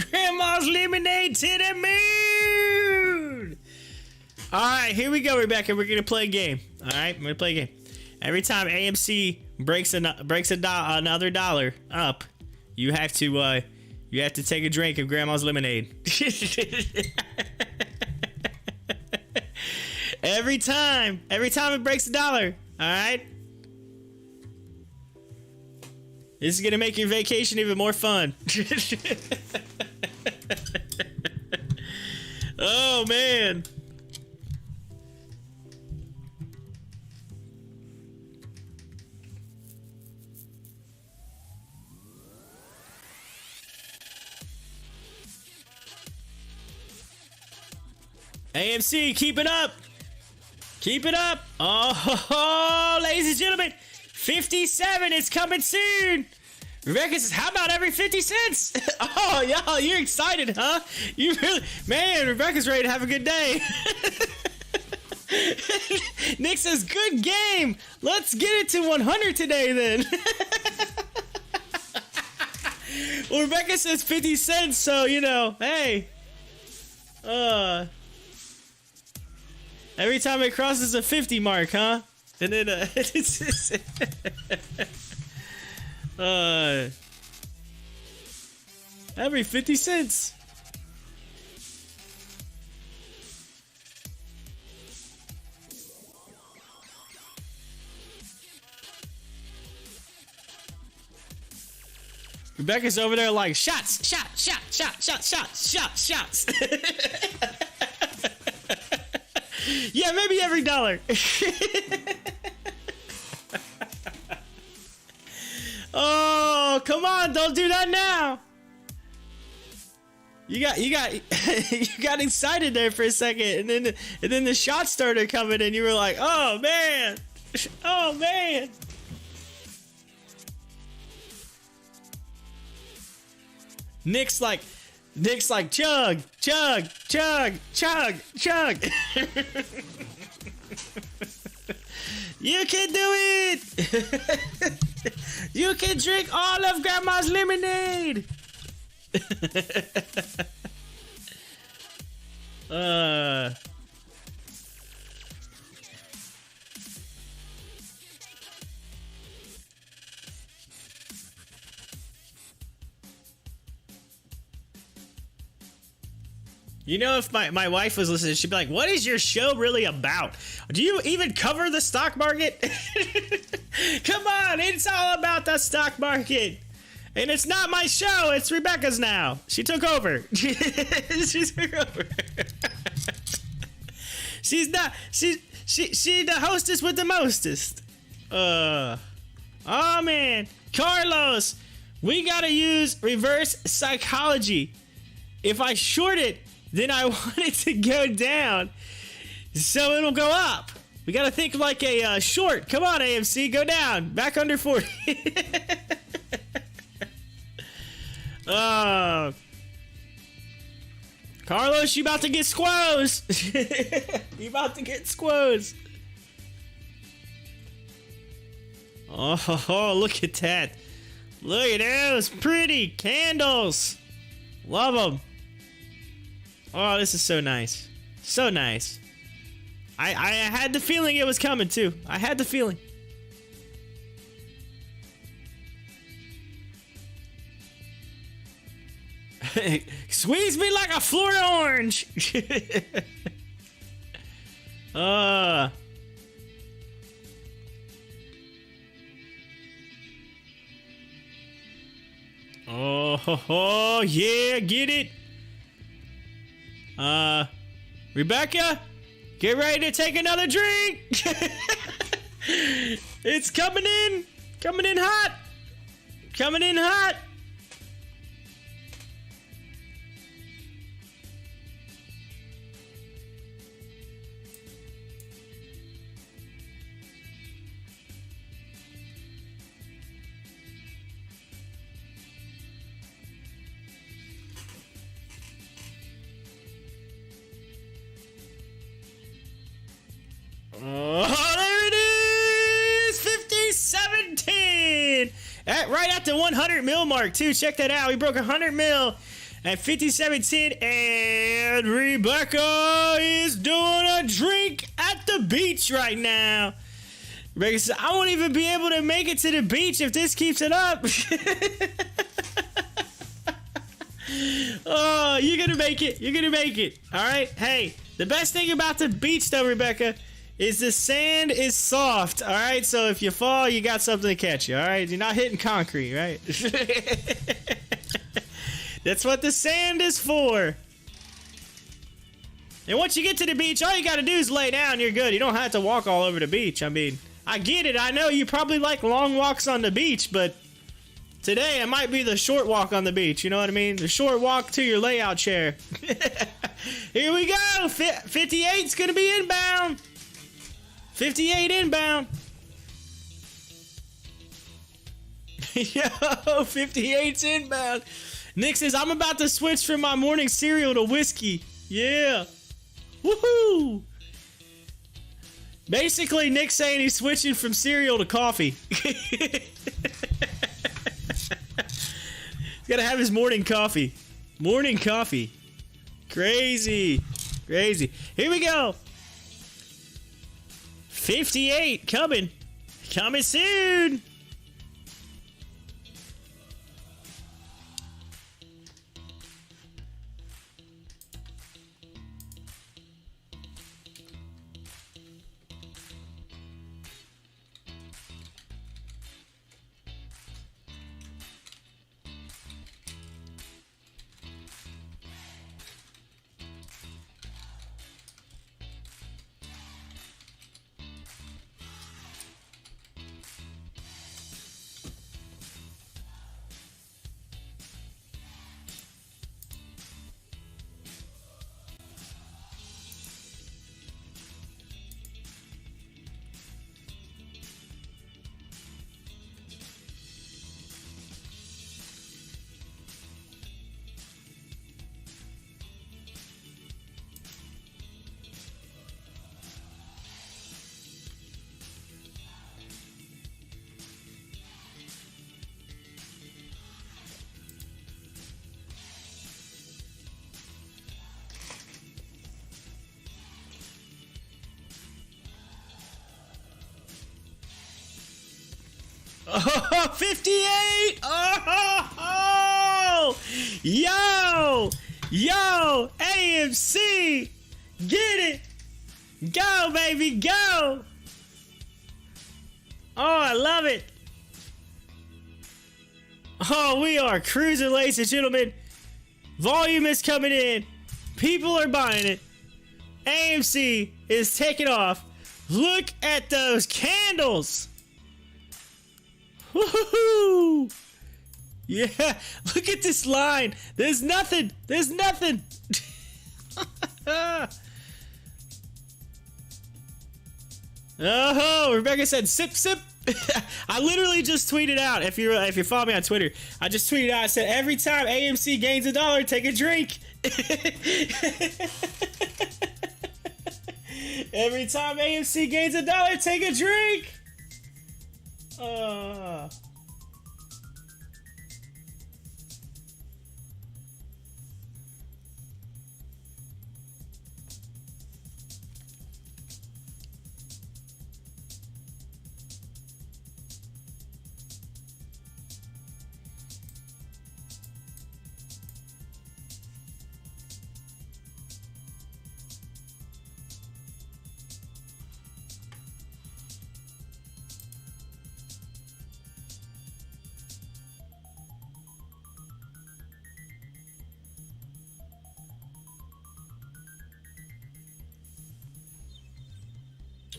Grandma's lemonade to the moon. All right, here we go, Rebecca. We're gonna play a game. All right, I'm gonna play a game. Every time AMC breaks another dollar up, you have to take a drink of Grandma's lemonade. every time it breaks a dollar. All right. This is gonna make your vacation even more fun. Oh man. AMC, keep it up. Keep it up. Oh, ladies and gentlemen, 57 is coming soon. Rebecca says, how about every 50 cents? Oh, y'all, you're excited, huh? You really, man, Rebecca's ready to have a good day. Nick says, good game. Let's get it to 100 today, then. Well, Rebecca says 50 cents, so, you know, hey. Every time it crosses a 50 mark, huh? And then, every 50 cents. Rebecca's over there like, shots. Yeah, maybe every dollar. Oh, come on, don't do that now. You got you got excited there for a second, and then the shots started coming, and you were like, oh man. Oh man. Nick's like chug. You can do it. You can drink all of Grandma's lemonade. You know, if my wife was listening, she'd be like, what is your show really about? Do you even cover the stock market? Come on, it's all about the stock market. And it's not my show, it's Rebecca's now. She took over. She took over. She's the hostess with the mostest. Oh man. Carlos, we gotta use reverse psychology. If I short it, then I want it to go down, so it'll go up. We gotta think like a short. Come on, AMC, go down, back under 40. Carlos, you about to get squoze. You about to get squoze. Oh, look at that. Look at those pretty candles. Love them. Oh, this is so nice. So nice. I had the feeling it was coming, too. I had the feeling. Squeeze me like a Florida orange. Oh, yeah, get it. Rebecca, get ready to take another drink. It's coming in hot. Coming in hot. Oh, there it is! 57.10! Right at the 100 mil mark, too. Check that out. We broke 100 mil at 57.10. And Rebecca is doing a drink at the beach right now. Rebecca says, I won't even be able to make it to the beach if this keeps it up. Oh, you're going to make it. You're going to make it. All right? Hey, the best thing about the beach, though, Rebecca, is the sand is soft, all right? So if you fall, you got something to catch you, all right? You're not hitting concrete, right? That's what the sand is for. And once you get to the beach, all you got to do is lay down. You're good. You don't have to walk all over the beach. I mean, I get it. I know you probably like long walks on the beach, but today it might be the short walk on the beach. You know what I mean? The short walk to your layout chair. Here we go. 58's going to be inbound. 58 inbound. Yo, 58's inbound. Nick says, I'm about to switch from my morning cereal to whiskey. Yeah. Woohoo. Basically, Nick's saying he's switching from cereal to coffee. Gotta have his morning coffee. Morning coffee. Crazy. Crazy. Here we go. 58 coming. Coming soon. Oh, 58! Oh, yo! Yo! AMC! Get it! Go, baby, go! Oh, I love it! Oh, we are cruising, ladies and gentlemen. Volume is coming in. People are buying it. AMC is taking off. Look at those candles! Woohoo! Yeah, look at this line. There's nothing. There's nothing. Oh, Rebecca said, sip, sip. I literally just tweeted out, if you follow me on Twitter, I just tweeted out, I said, every time AMC gains $1, take a drink. Every time AMC gains $1, take a drink.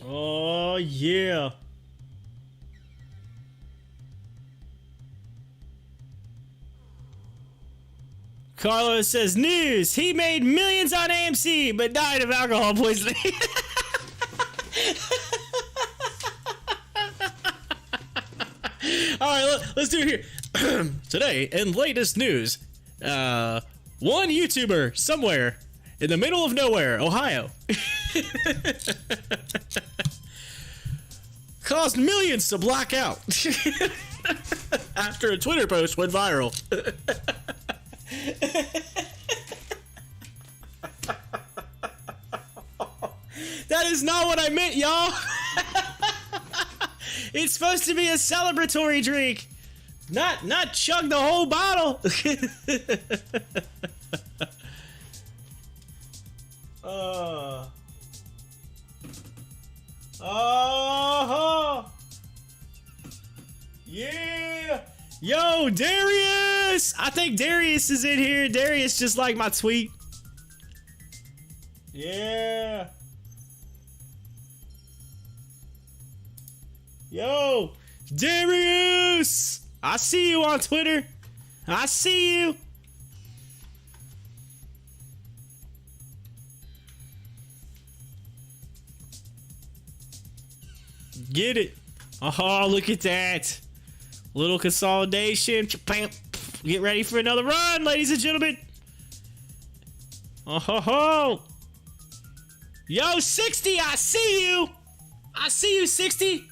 Oh, yeah. Carlos says, news. He made millions on AMC, but died of alcohol poisoning. All right, let's do it here. Today, in latest news, one YouTuber somewhere in the middle of nowhere, Ohio, caused millions to black out after a Twitter post went viral. That is not what I meant, y'all. It's supposed to be a celebratory drink, not chug the whole bottle. Yeah. Yo, Darius. I think Darius is in here. Darius just liked my tweet. Yeah. Yo, Darius! I see you on Twitter. I see you. Get it. Oh, look at that. Little consolidation. Get ready for another run, ladies and gentlemen. Oh, ho, ho. Yo, 60, I see you. I see you, 60.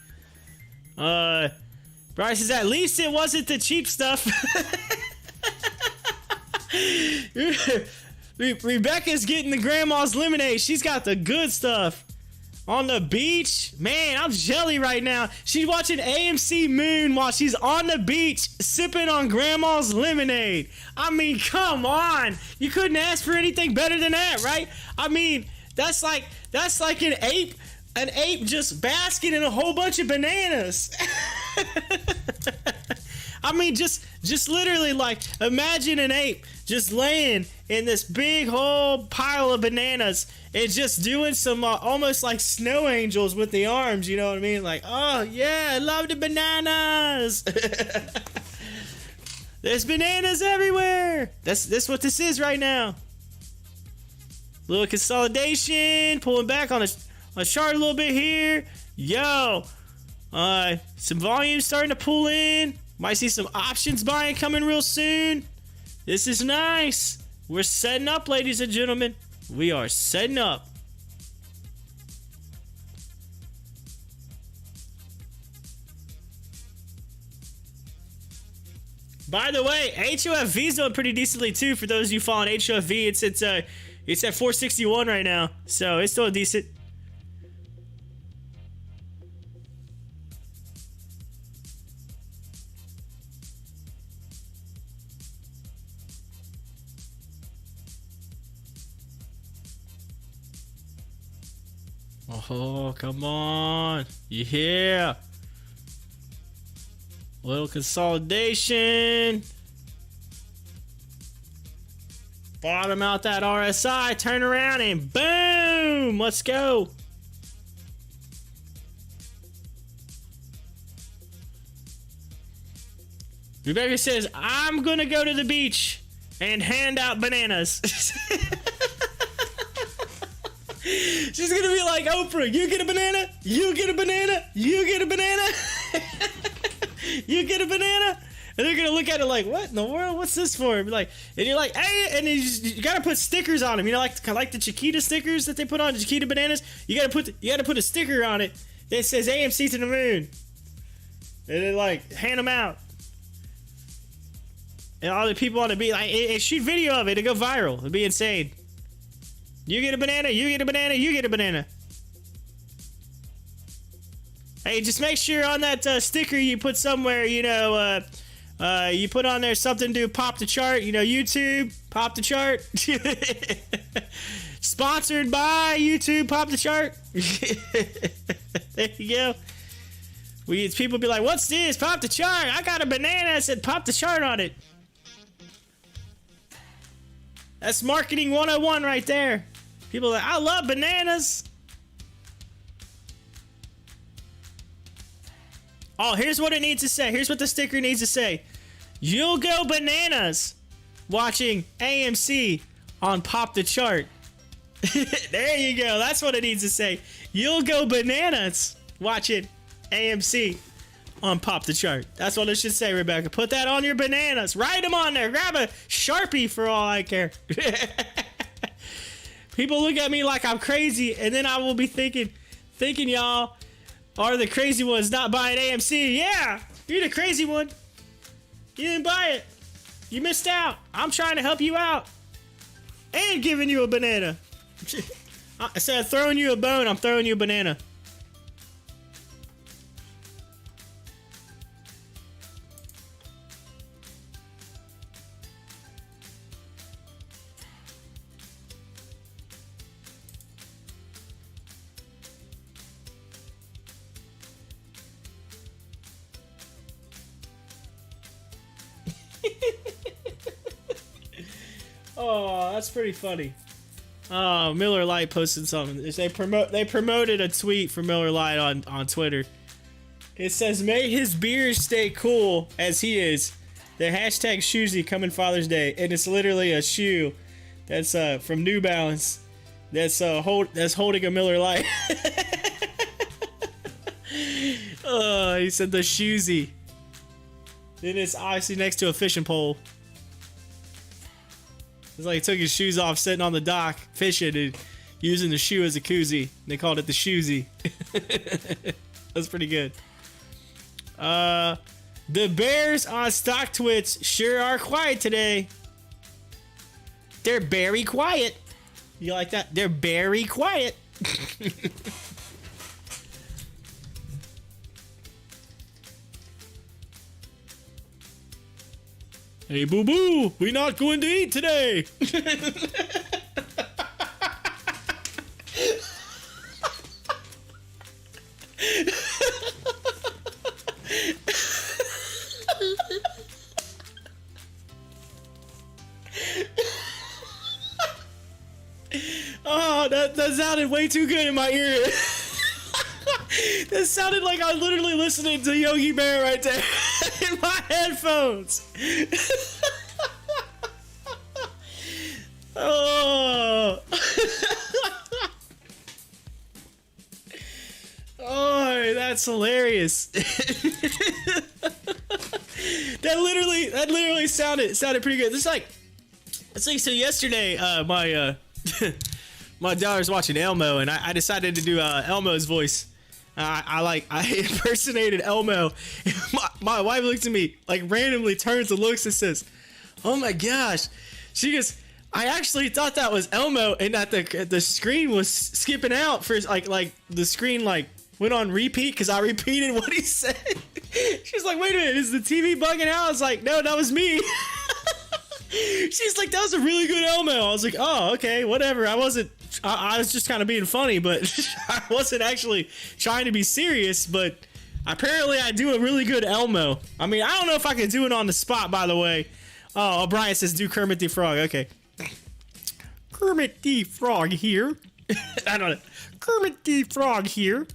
Bryce says, at least it wasn't the cheap stuff. Rebecca's getting the grandma's lemonade. She's got the good stuff. On the beach, man, I'm jelly right now. She's watching AMC Moon while she's on the beach sipping on grandma's lemonade. I mean, come on. You couldn't ask for anything better than that, right? I mean, that's like an ape just basking in a whole bunch of bananas. I mean, just literally, like, imagine an ape just laying in this big whole pile of bananas and just doing some almost like snow angels with the arms, you know what I mean? Like, oh yeah, I love the bananas. There's bananas everywhere. That's what this is right now. Little consolidation, pulling back on a chart a little bit here. Yo, some volume starting to pull in. Might see some options buying coming real soon. This is nice. We're setting up, ladies and gentlemen. We are setting up. By the way, HOFV's doing pretty decently too. For those of you following HOFV, it's at 461 right now, so it's still decent. Oh, come on. Yeah. Little consolidation. Bottom out that RSI. Turn around and boom. Let's go. Rebecca says, I'm going to go to the beach and hand out bananas. She's gonna be like Oprah. You get a banana. You get a banana. You get a banana. You get a banana. And they're gonna look at it like, what in the world? What's this for? Be like, and you're like, hey, and you gotta put stickers on them. You know, like the Chiquita stickers that they put on Chiquita bananas. You gotta put a sticker on it that says AMC to the moon. And then like hand them out. And all the people want to be like, shoot video of it. It'll go viral. It'll be insane. You get a banana, you get a banana, you get a banana. Hey, just make sure on that sticker you put somewhere, you know, you put on there something to pop the chart, you know, YouTube, pop the chart. Sponsored by YouTube, pop the chart. There you go. People be like, what's this? Pop the chart. I got a banana. I said, pop the chart on it. That's marketing 101 right there. People are like, I love bananas. Oh, here's what it needs to say. Here's what the sticker needs to say. You'll go bananas watching AMC on Pop the Chart. There you go. That's what it needs to say. You'll go bananas watching AMC on Pop the Chart. That's what it should say, Rebecca. Put that on your bananas. Write them on there. Grab a Sharpie for all I care. People look at me like I'm crazy, and then I will be thinking y'all are the crazy ones not buying AMC. Yeah, you're the crazy one. You didn't buy it. You missed out. I'm trying to help you out and giving you a banana. Instead of throwing you a bone, I'm throwing you a banana. Oh, that's pretty funny. Oh, Miller Lite posted something. They promoted a tweet for Miller Lite on Twitter. It says, "May his beers stay cool as he is." The hashtag Shoesy coming Father's Day, and it's literally a shoe that's from New Balance that's holding a Miller Lite. Oh, he said the Shoesy. Then it's obviously next to a fishing pole. It's like he took his shoes off sitting on the dock fishing and using the shoe as a koozie. They called it the Shoesy. That's pretty good. The Bears on Stocktwits sure are quiet today. They're very quiet. You like that? They're very quiet. Hey, boo boo, we not going to eat today. Oh, that sounded way too good in my ear. That sounded like I was literally listening to Yogi Bear right there in my headphones. Oh. Oh, that's hilarious. That literally sounded pretty good. It's like so yesterday my daughter's watching Elmo, and I decided to do Elmo's voice. I impersonated Elmo. My wife looks at me, like randomly turns and looks and says, "Oh my gosh." She goes, "I actually thought that was Elmo, and that the screen was skipping out for like the screen like went on repeat because I repeated what he said." She's like, "Wait a minute, is the TV bugging out?" I was like, "No, that was me." She's like, "That was a really good Elmo." I was like, "Oh, okay, whatever." I was just kind of being funny, but I wasn't actually trying to be serious. But apparently I do a really good Elmo. I mean, I don't know if I can do it on the spot, by the way. Oh, Brian says do Kermit the Frog. Okay. Kermit the Frog here. I don't know. Kermit the Frog here.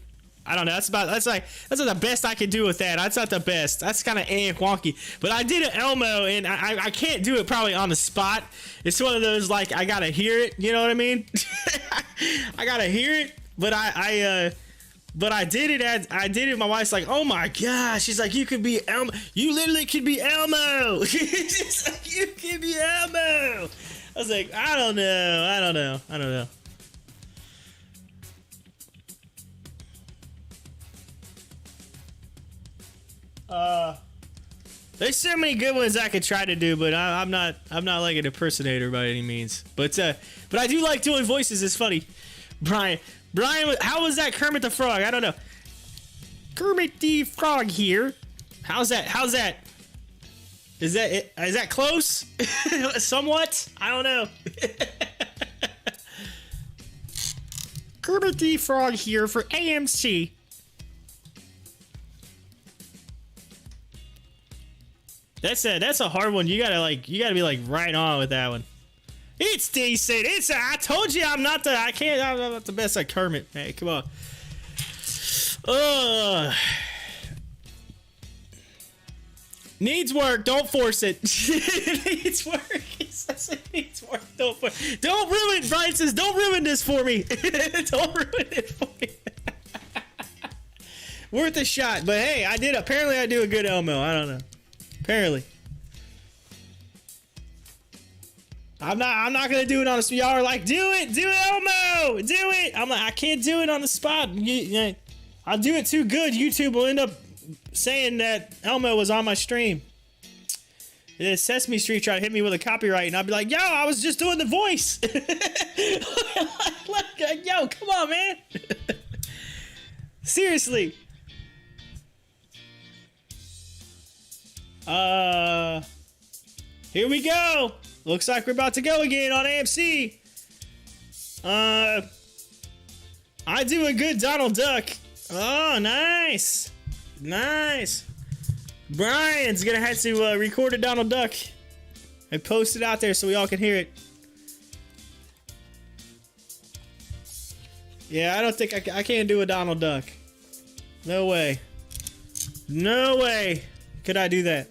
I don't know. That's not the best I can do with that. That's not the best. That's kind of wonky. But I did an Elmo, and I can't do it probably on the spot. It's one of those like I gotta hear it. You know what I mean? I gotta hear it. But I did it. I did it. My wife's like, "Oh my gosh!" She's like, "You could be Elmo. You literally could be Elmo." She's like, "You could be Elmo." I was like, I don't know. There's so many good ones I could try to do, but I'm not like an impersonator by any means. But I do like doing voices. It's funny. Brian, how was that Kermit the Frog? I don't know. Kermit the Frog here. How's that? Is that close? Somewhat? I don't know. Kermit the Frog here for AMC. That's a hard one. You gotta be like right on with that one. It's decent. I told you I'm not the best at Kermit. Hey, come on. Needs work. Don't force it. Needs work. It says it needs work. Don't force. Don't ruin. Brian says, "Don't ruin this for me. Don't ruin it for me." Worth a shot. But hey, I did. Apparently, I do a good Elmo. I don't know. Apparently. I'm not gonna do it on the spot. Y'all are like, do it, Elmo, do it. I'm like, I can't do it on the spot. I'll do it too good. YouTube will end up saying that Elmo was on my stream. Sesame Street tried to hit me with a copyright, and I'll be like, yo, I was just doing the voice. Yo, come on, man. Seriously. Here we go. Looks like we're about to go again on AMC. I do a good Donald Duck. Oh, nice. Nice. Brian's gonna have to record a Donald Duck and post it out there so we all can hear it. Yeah, I don't think I can't do a Donald Duck. No way. No way could I do that.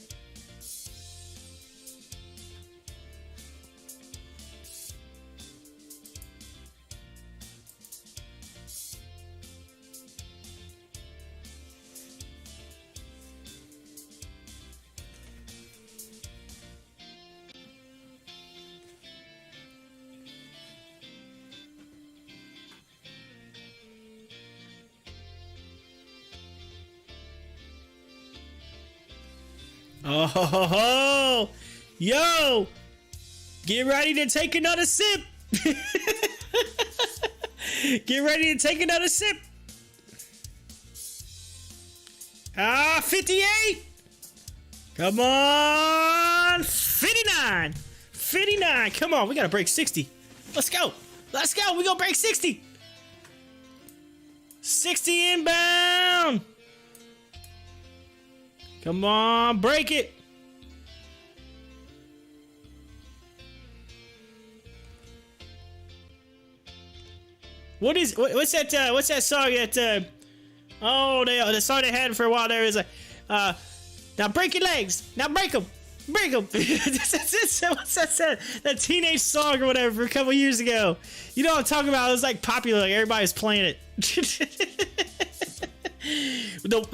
Oh, yo, get ready to take another sip. Get ready to take another sip. 58. Come on, 59. 59. Come on, we gotta break 60. Let's go. Let's go. We gonna break 60. 60 inbound. Come on, break it. What's that song that the song they had for a while there is like now break your legs. Now break them. Break them. What's that? That teenage song or whatever a couple years ago. You know what I'm talking about? It was like popular, like everybody's playing it.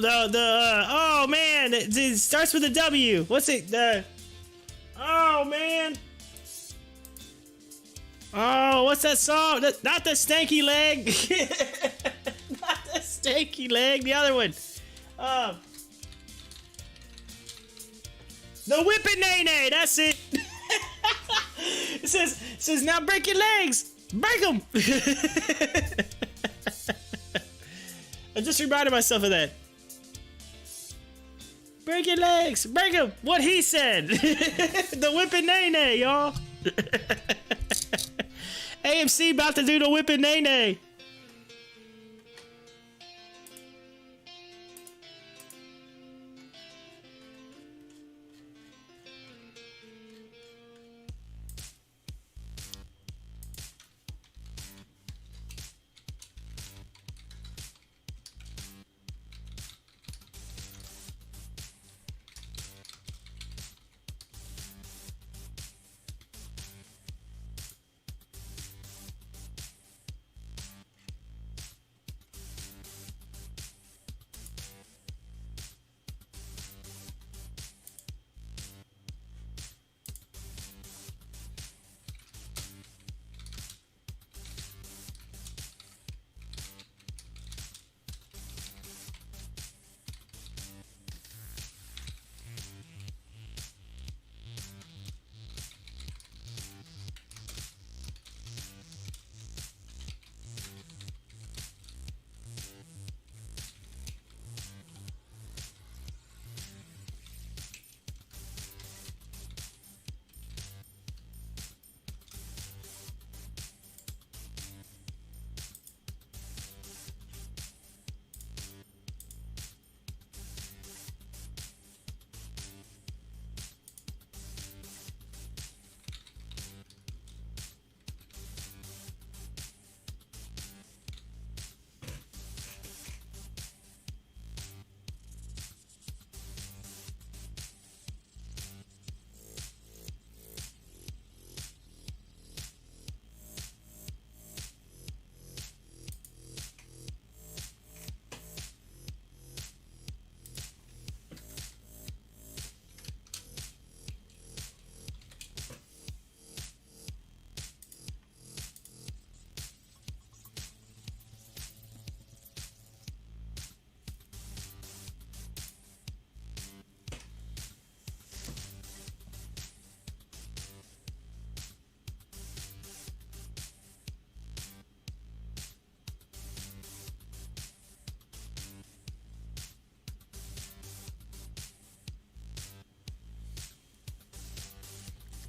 Oh man, it starts with a W. What's it? Oh man. Oh, what's that song? Not the stanky leg. Not the stanky leg. The other one. The whipping nay nay. That's it. It says now break your legs. Break them. I just reminded myself of that. Break your legs. Break them. What he said. The whipping nay nay, y'all. AMC about to do the whipping nay nay.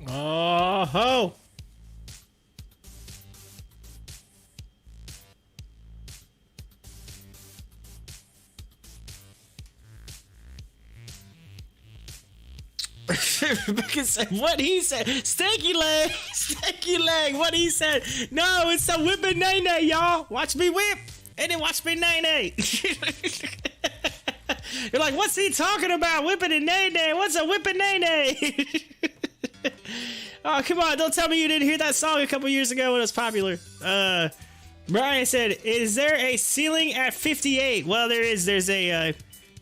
Oh ho! Rebecca said, what he said? Stanky leg! Stanky leg! What he said? No, it's a whipping nay-nay, y'all! Watch me whip! And then watch me nay-nay! You're like, what's he talking about? Whipping and nay-nay? What's a whipping nay-nay? Oh, come on, don't tell me you didn't hear that song a couple years ago when it was popular. Brian said, is there a ceiling at 58? Well, there is. There's a,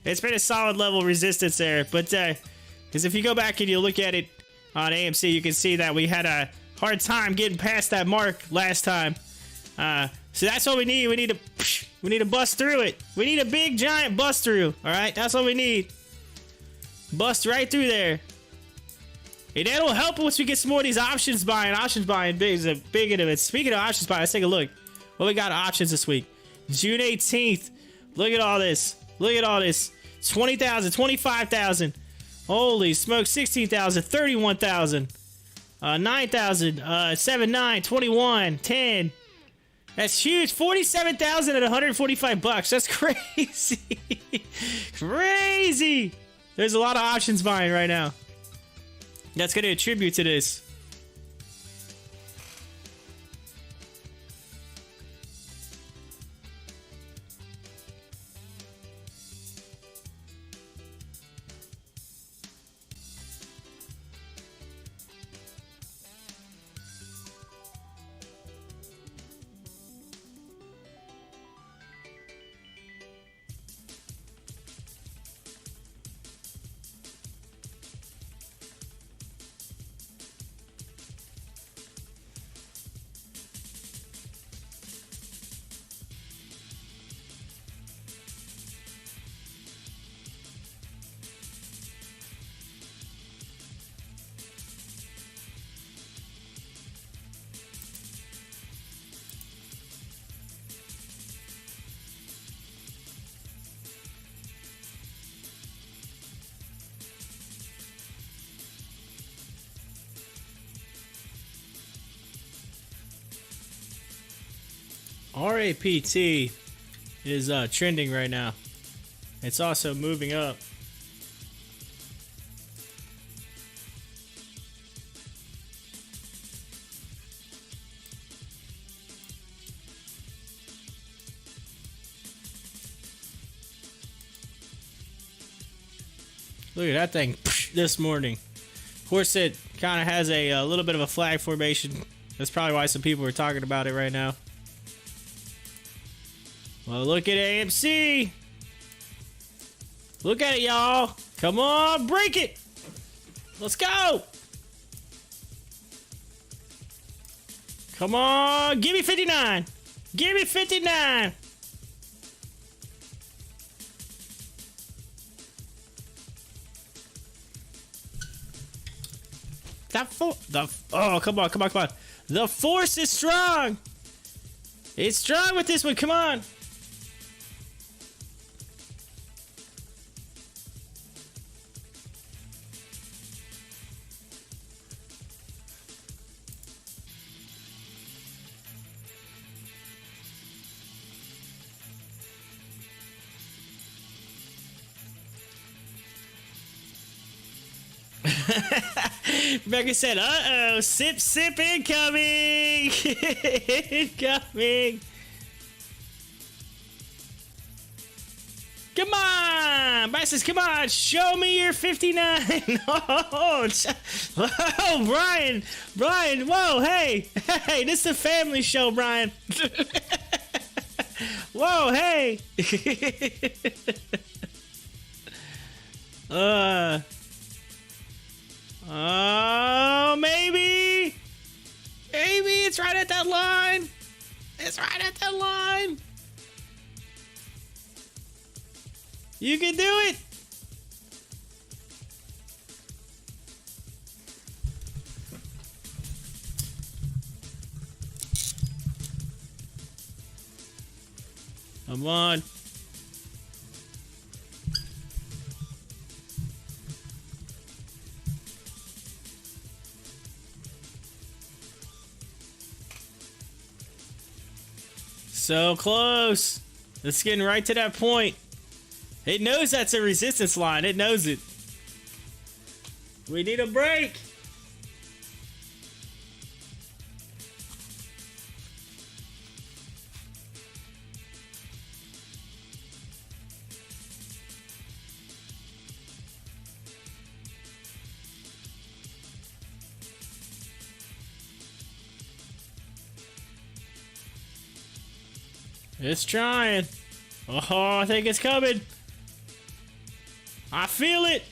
it's been a solid level resistance there, but, because if you go back and you look at it on AMC, you can see that we had a hard time getting past that mark last time. So that's what we need. We need to bust through it. We need a big giant bust through. All right, that's what we need. Bust right through there. And that'll help once we get some more of these options buying. Options buying is a big into it. Speaking of options buying, let's take a look. What we got options this week? June 18th. Look at all this. Look at all this. 20,000, 25,000. Holy smoke, 16,000, 31,000, 9,000, 7, 9, 21, 10. That's huge. 47,000 at 145 bucks. That's crazy. Crazy. There's a lot of options buying right now. That's going to attribute to this. RAPT is trending right now. It's also moving up. Look at that thing this morning. Of course, it kind of has a little bit of a flag formation. That's probably why some people are talking about it right now. Well, look at AMC. Look at it, y'all. Come on, break it. Let's go. Come on, give me 59. Give me 59. Oh, come on, come on, come on. The force is strong. It's strong with this one. Come on. Becca said, uh-oh, sip, sip, incoming! Incoming! Come on! Bryce says, come on, show me your 59! Oh, Brian! Brian, whoa, hey! Hey, this is a family show, Brian! Whoa, hey! Oh, maybe. Maybe it's right at that line. It's right at that line. You can do it. Come on. So close. It's getting right to that point. It knows that's a resistance line. It knows it. We need a break. It's trying. Oh, I think it's coming. I feel it.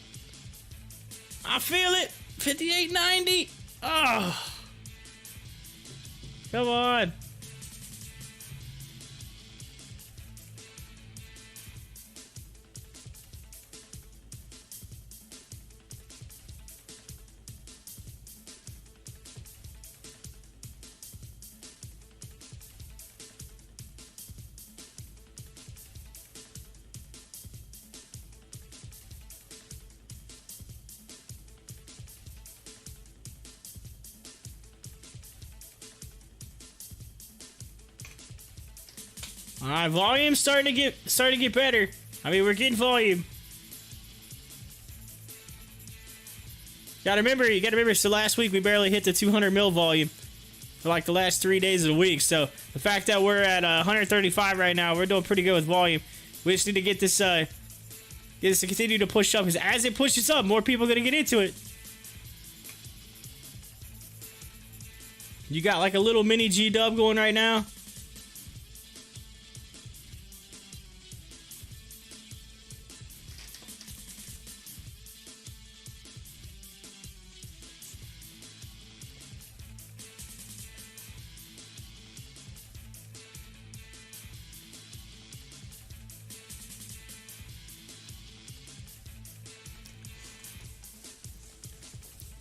I feel it. 58.90. Oh. Come on. All right, volume's starting to get better. I mean, we're getting volume. You gotta remember. So last week we barely hit the 200 mil volume for like the last 3 days of the week. So the fact that we're at 135 right now, we're doing pretty good with volume. We just need to get this to continue to push up, because as it pushes up, more people are gonna get into it. You got like a little mini G-dub going right now.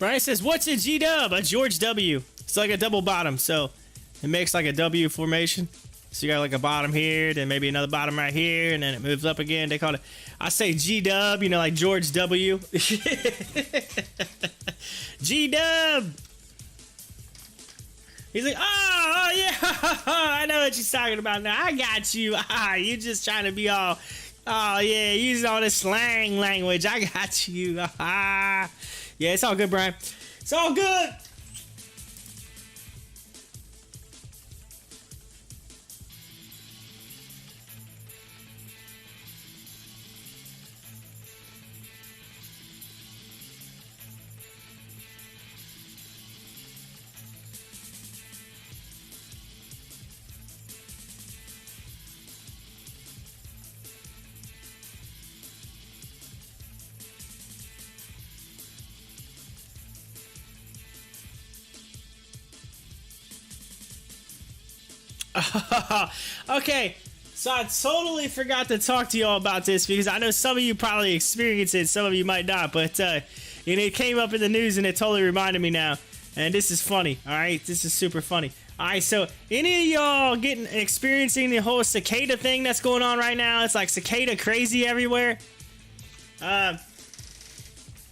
Brian says, what's a G-dub? A George W. It's like a double bottom, so it makes like a W formation. So you got like a bottom here, then maybe another bottom right here, and then it moves up again. They call it, I say G-dub, you know, like George W. G-dub. He's like, oh yeah, I know what you're talking about now. I got you. You just trying to be all, oh yeah, using all this slang language. I got you. Yeah, it's all good, Brian. It's all good. Okay, so I totally forgot to talk to y'all about this, because I know some of you probably experienced it, some of you might not, but it came up in the news and it totally reminded me now, and this is funny. All right, this is super funny. All right, so any of y'all experiencing the whole cicada thing that's going on right now? It's like cicada crazy everywhere.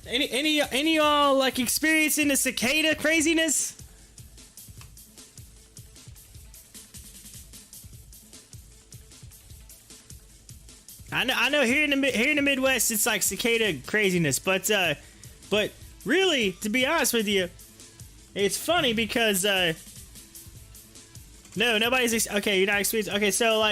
Any y'all like experiencing the cicada craziness? I know here in the Midwest it's like cicada craziness, but really, to be honest with you, it's funny because no, nobody's okay. You're not experiencing. Okay, so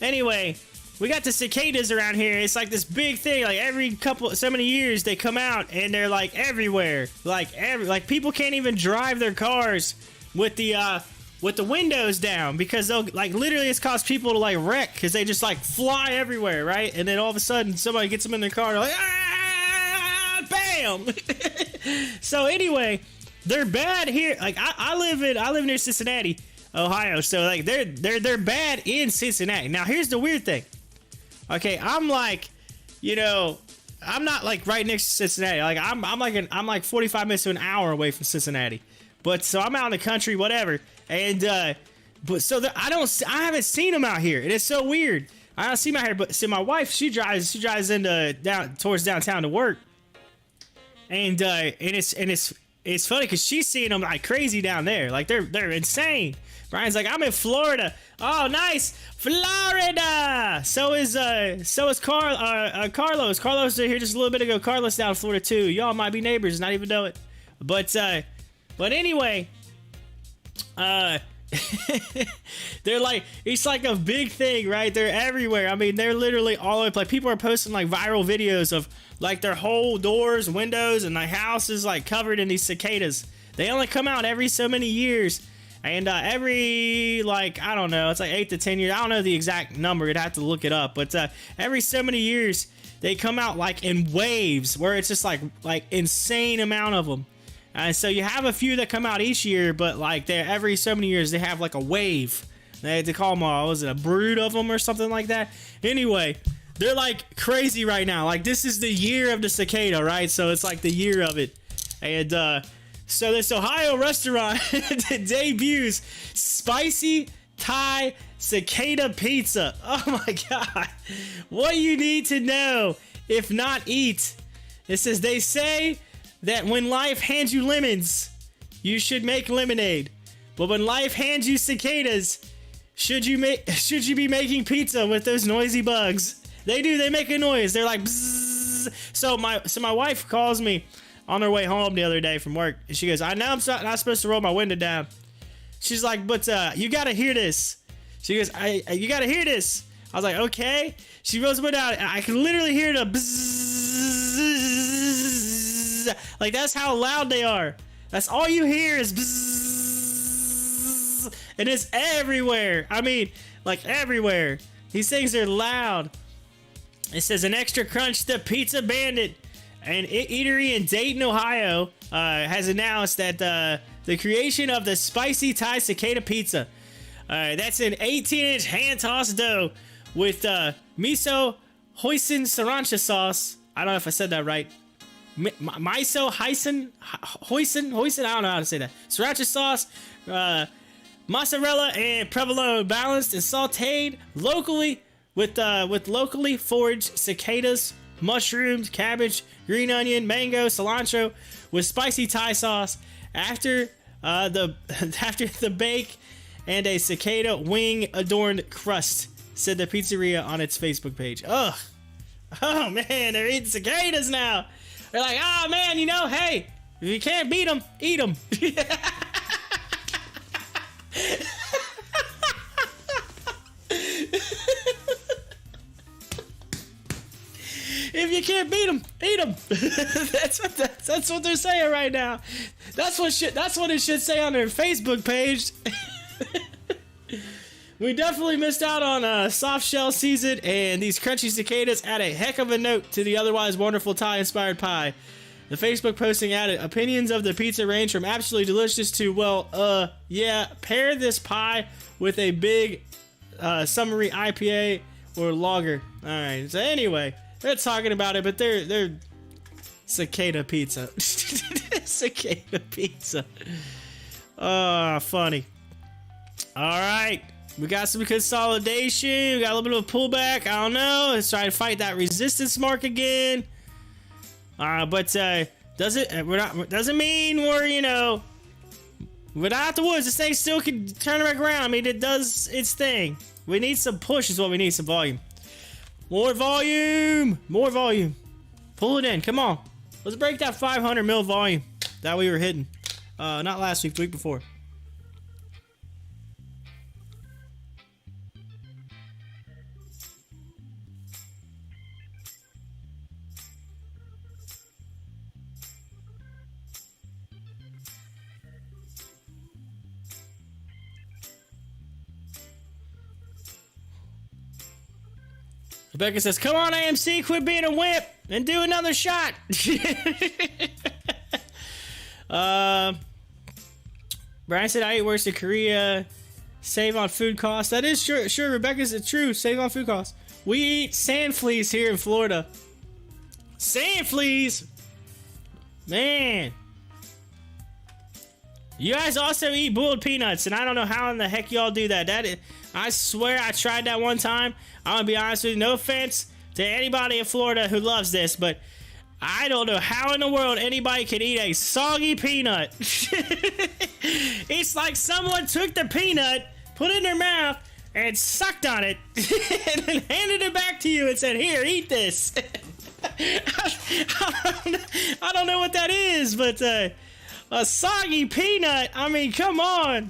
anyway, we got the cicadas around here. It's like this big thing. Like every so many years they come out and they're like everywhere. Like people can't even drive their cars with the windows down, because they'll like literally it's caused people to like wreck because they just like fly everywhere, right? And then all of a sudden somebody gets them in their car and they're like, ah, bam. So anyway, they're bad here. Like I live near Cincinnati, Ohio. So like they're bad in Cincinnati. Now here's the weird thing. Okay, I'm like, I'm not like right next to Cincinnati. Like I'm like 45 minutes to an hour away from Cincinnati. But so I'm out in the country, whatever. And but so I haven't seen them out here. It is so weird. I don't see them out here. But see, my wife, she drives towards downtown to work. And it's it's funny because she's seeing them like crazy down there. Like they're insane. Brian's like, I'm in Florida. Oh, nice, Florida. So is Carlos. Carlos was here just a little bit ago. Carlos down in Florida too. Y'all might be neighbors, not even know it. But anyway, they're like, it's like a big thing, right? They're everywhere. I mean, they're literally all over. Like people are posting like viral videos of like their whole doors, windows, and the house is like covered in these cicadas. They only come out every so many years. And every, like, I don't know, it's like 8 to 10 years. I don't know the exact number. You'd have to look it up. But every so many years, they come out, like, in waves where it's just, like insane amount of them. And so you have a few that come out each year, but, like, they're every so many years, they have, like, a wave. They had to call them, was it a brood of them or something like that? Anyway, they're, like, crazy right now. Like, this is the year of the cicada, right? So it's, like, the year of it. And, so this Ohio restaurant debuts spicy Thai cicada pizza. Oh my God. What you need to know, if not eat. It says, they say that when life hands you lemons, you should make lemonade. But when life hands you cicadas, should you be making pizza with those noisy bugs? They do, they make a noise. They're like, bzzz. So my wife calls me on her way home the other day from work, and she goes, I know I'm not supposed to roll my window down. She's like, but you gotta hear this. She goes, you gotta hear this. I was like, okay. She rolls the window down, and I can literally hear the bzzz. Like, that's how loud they are. That's all you hear is bzzz. And it's everywhere. I mean, like everywhere. These things are loud. It says, an extra crunch, the Pizza Bandit, an eatery in Dayton, Ohio, has announced that the creation of the spicy Thai cicada pizza. That's an 18-inch hand-tossed dough with miso, hoisin, sriracha sauce. I don't know if I said that right. Miso, hoisin, I don't know how to say that. Sriracha sauce, mozzarella, and provolone, balanced and sautéed locally with locally foraged cicadas, mushrooms, cabbage, green onion, mango, cilantro, with spicy Thai sauce. After the bake and a cicada wing adorned crust, said the pizzeria on its Facebook page. Ugh. Oh man, they're eating cicadas now. They're like, oh man, hey, if you can't beat them, eat them. If you can't beat them, eat them. That's what they're saying right now. That's what it should say on their Facebook page. We definitely missed out on soft shell season, and these crunchy cicadas add a heck of a note to the otherwise wonderful Thai-inspired pie. The Facebook posting added, opinions of the pizza range from absolutely delicious to, well, yeah, pair this pie with a big summery IPA or lager. All right, so anyway, they're talking about it, but they're cicada pizza. Cicada pizza. Oh, funny. All right. We got some consolidation. We got a little bit of a pullback. I don't know. Let's try to fight that resistance mark again. But doesn't mean we're we're not out the woods. This thing still can turn it back around. I mean, it does its thing. We need some push is what we need. Some volume. More volume. More volume. Pull it in. Come on. Let's break that 500 mil volume that we were hitting. Not last week, the week before. Rebecca says, come on, AMC, quit being a wimp and do another shot. Brian said, I eat worse in Korea. Save on food costs. That is true. Sure, Rebecca's true. Save on food costs. We eat sand fleas here in Florida. Sand fleas. Man. You guys also eat boiled peanuts, and I don't know how in the heck y'all do that. I swear I tried that one time. I'm gonna be honest with you, no offense to anybody in Florida who loves this, but I don't know how in the world anybody can eat a soggy peanut. It's like someone took the peanut, put it in their mouth, and sucked on it, and then handed it back to you and said, here, eat this. I don't know what that is, but a soggy peanut, I mean, come on.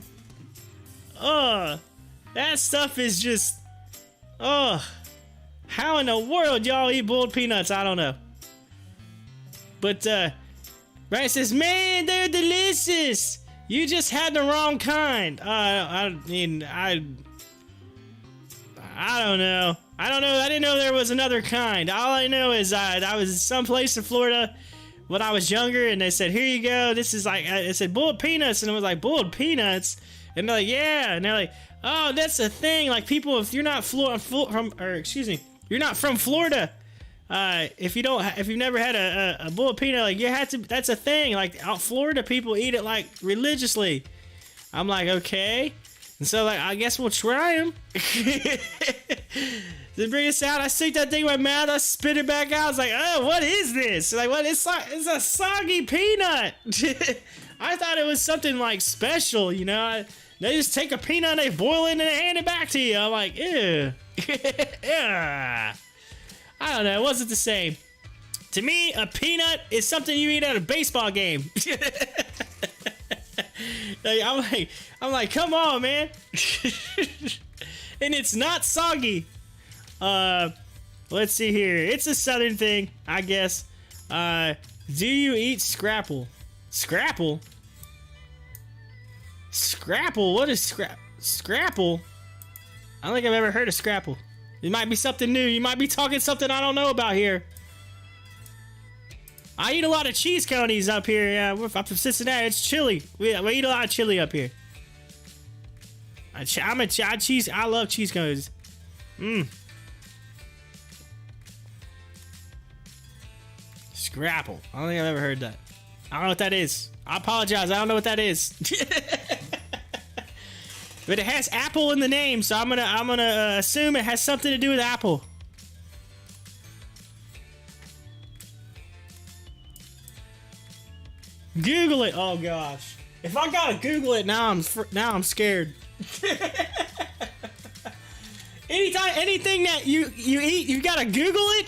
That stuff is just, how in the world y'all eat boiled peanuts? I don't know. But, Brian says, man, they're delicious. You just had the wrong kind. I mean, I don't know. I didn't know there was another kind. All I know is I was someplace in Florida when I was younger, and they said, here you go. This is like, it said boiled peanuts, and it was like, boiled peanuts? And they're like, yeah. And they're like, oh, that's a thing. Like, people, if you're not you're not from Florida, if you've never had a boiled peanut, like, you had to, that's a thing. Like, out Florida, people eat it, like, religiously. I'm like, okay. And so, like, I guess we'll try them. They bring us out. I stick that thing in my mouth. I spit it back out. I was like, oh, what is this? Like, what? It's a soggy peanut. I thought it was something, like, special, you know? They just take a peanut and they boil it and they hand it back to you. I'm like, ew. Yeah. I don't know. It wasn't the same. To me, a peanut is something you eat at a baseball game. Like, I'm like, come on, man. And it's not soggy. Let's see here. It's a southern thing, I guess. Do you eat scrapple? Scrapple? Scrapple? What is scrapple? I don't think I've ever heard of scrapple. It might be something new. You might be talking something I don't know about here. I eat a lot of cheese conies up here. Yeah, I'm from Cincinnati. It's chili. We eat a lot of chili up here. I love cheese conies. Scrapple. I don't think I've ever heard that. I don't know what that is. I apologize. I don't know what that is. But it has apple in the name, so I'm gonna assume it has something to do with apple. Google it. Oh gosh. If I gotta Google it now, I'm scared. Anything that you eat, you gotta Google it.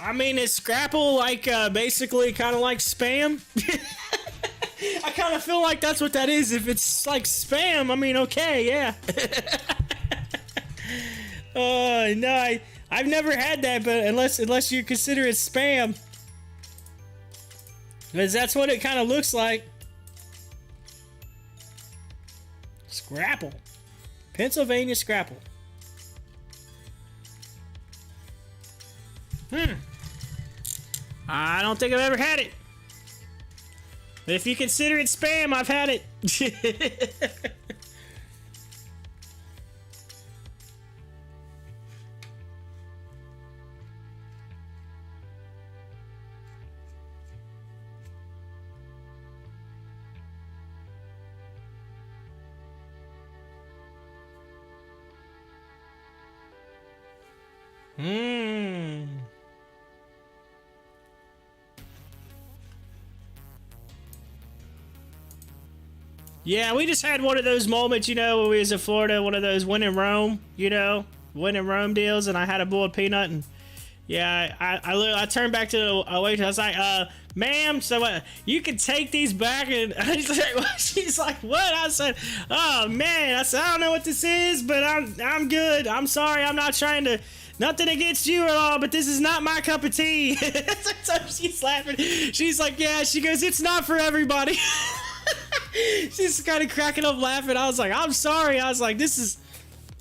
I mean, is Scrapple like basically kind of like Spam? I kind of feel like that's what that is. If it's like Spam, I mean, okay, yeah. No, I've never had that, but unless you consider it Spam, because that's what it kind of looks like. Scrapple, Pennsylvania Scrapple. I don't think I've ever had it. But if you consider it Spam, I've had it. Yeah, we just had one of those moments, you know, when we was in Florida, one of those win in Rome, you know, win in Rome deals, and I had a boiled peanut, and yeah, I turned back to the waitress. I was like, ma'am, so what, you can take these back, and she's like, what? I said, oh man, I said, I don't know what this is, but I'm good. I'm sorry, I'm not trying to, nothing against you at all, but this is not my cup of tea. So she's laughing. She's like, yeah, she goes, it's not for everybody. She's kind of cracking up laughing. I was like, I'm sorry. I was like, this is,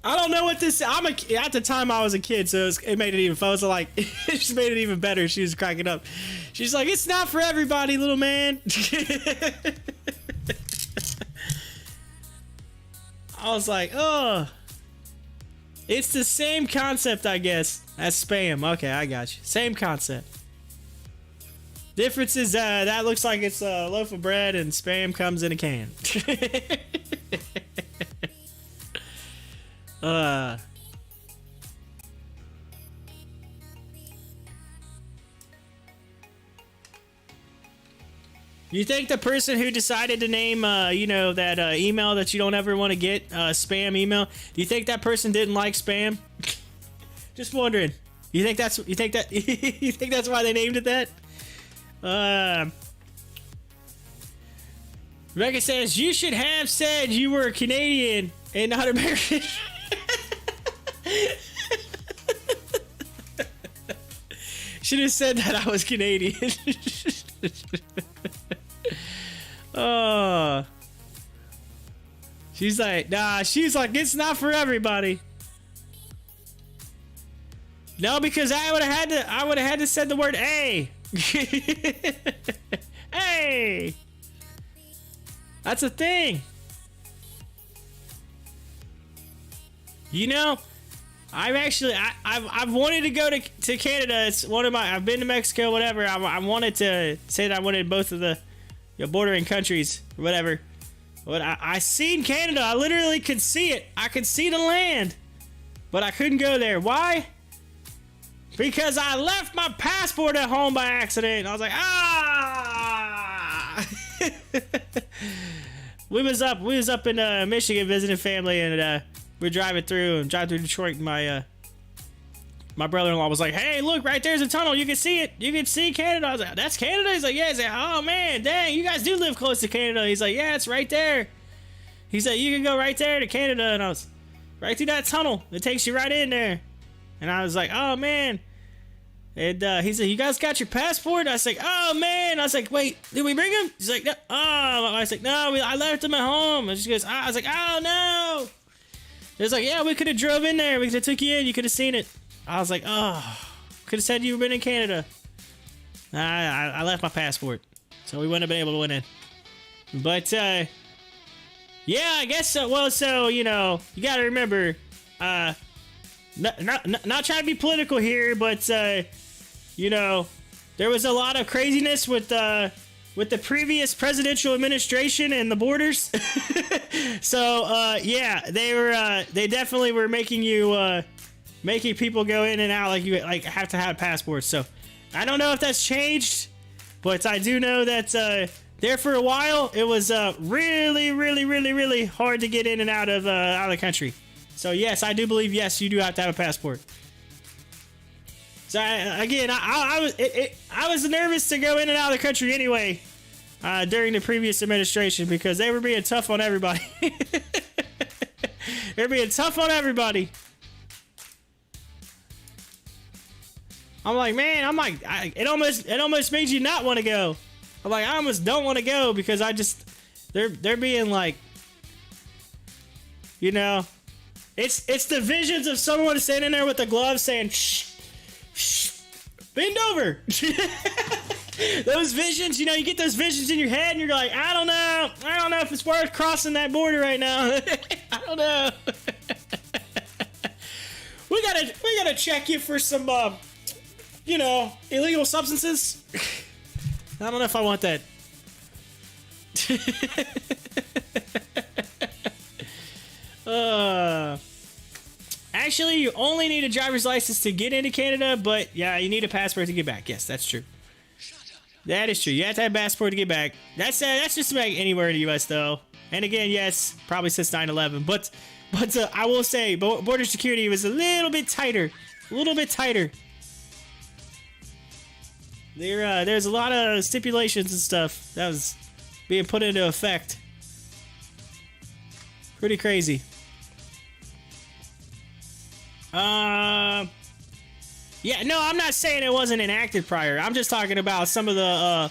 I don't know what this is. At the time I was a kid, so it made it even fun. I was like, it just made it even better. She was cracking up. She's like, it's not for everybody, little man. I was like, oh, it's the same concept, I guess, as spam. Okay, I got you. Same concept. Difference is that looks like it's a loaf of bread and spam comes in a can. You think the person who decided to name, you know, that email that you don't ever want to get, spam email, do you think that person didn't like spam? Just wondering. You think that's you think that's why they named it that? Rebecca says you should have said you were Canadian and not American. Should have said that I was Canadian. Oh, she's like, nah. She's like, it's not for everybody. No, because I would have had to said the word A. Hey, that's a thing. You know, I've wanted to go to Canada. It's one of my. I've been to Mexico, whatever. I wanted to say that I wanted both of the bordering countries, whatever. But I seen Canada. I literally could see it. I could see the land, but I couldn't go there. Why? Because I left my passport at home by accident. I was like, ah. we was up in Michigan visiting family, and we're driving through Detroit, and my brother-in-law was like, hey, look, right there's a tunnel. You can see it. You can see Canada. I was like, that's Canada? He's like, yeah. He's like, oh, man, dang, you guys do live close to Canada. He's like, yeah, it's right there. He said, you can go right there to Canada. And I was right through that tunnel. It takes you right in there. And I was like, oh, man. And he said, you guys got your passport? I was like, oh, man. I was like, wait, did we bring him? He's like, no. Oh, I was like, no, I left him at home. And she goes, I was like, oh, no. It was like, yeah, we could have drove in there. We could have took you in. You could have seen it. I was like, oh, could have said you've been in Canada. I left my passport, so we wouldn't have been able to win in. But, yeah, I guess so. Well, so, you know, you got to remember, not trying to be political here, but, you know, there was a lot of craziness with the previous presidential administration and the borders. So, yeah, they definitely were making people go in and out like you have to have passports. So I don't know if that's changed, but I do know that there for a while it was really hard to get in and out of the country. So yes, I do believe yes, you do have to have a passport. So I was nervous to go in and out of the country anyway during the previous administration because they were being tough on everybody. They're being tough on everybody. I'm like, man, it almost made you not want to go. I'm like, I almost don't want to go because they're being like, you know, it's the visions of someone standing there with the gloves saying, shh, bend over. Those visions, you know, you get those visions in your head and you're like, I don't know if it's worth crossing that border right now. I don't know. We gotta check you for some, you know, illegal substances. I don't know if I want that. Actually, you only need a driver's license to get into Canada, but yeah, you need a passport to get back. Yes, that's true. That is true. You have to have a passport to get back. That's just about anywhere in the U.S. though. And again, yes, probably since 9/11. But I will say, border security was a little bit tighter. A little bit tighter. There's a lot of stipulations and stuff that was being put into effect. Pretty crazy. Yeah, no, I'm not saying it wasn't enacted prior. I'm just talking about some of the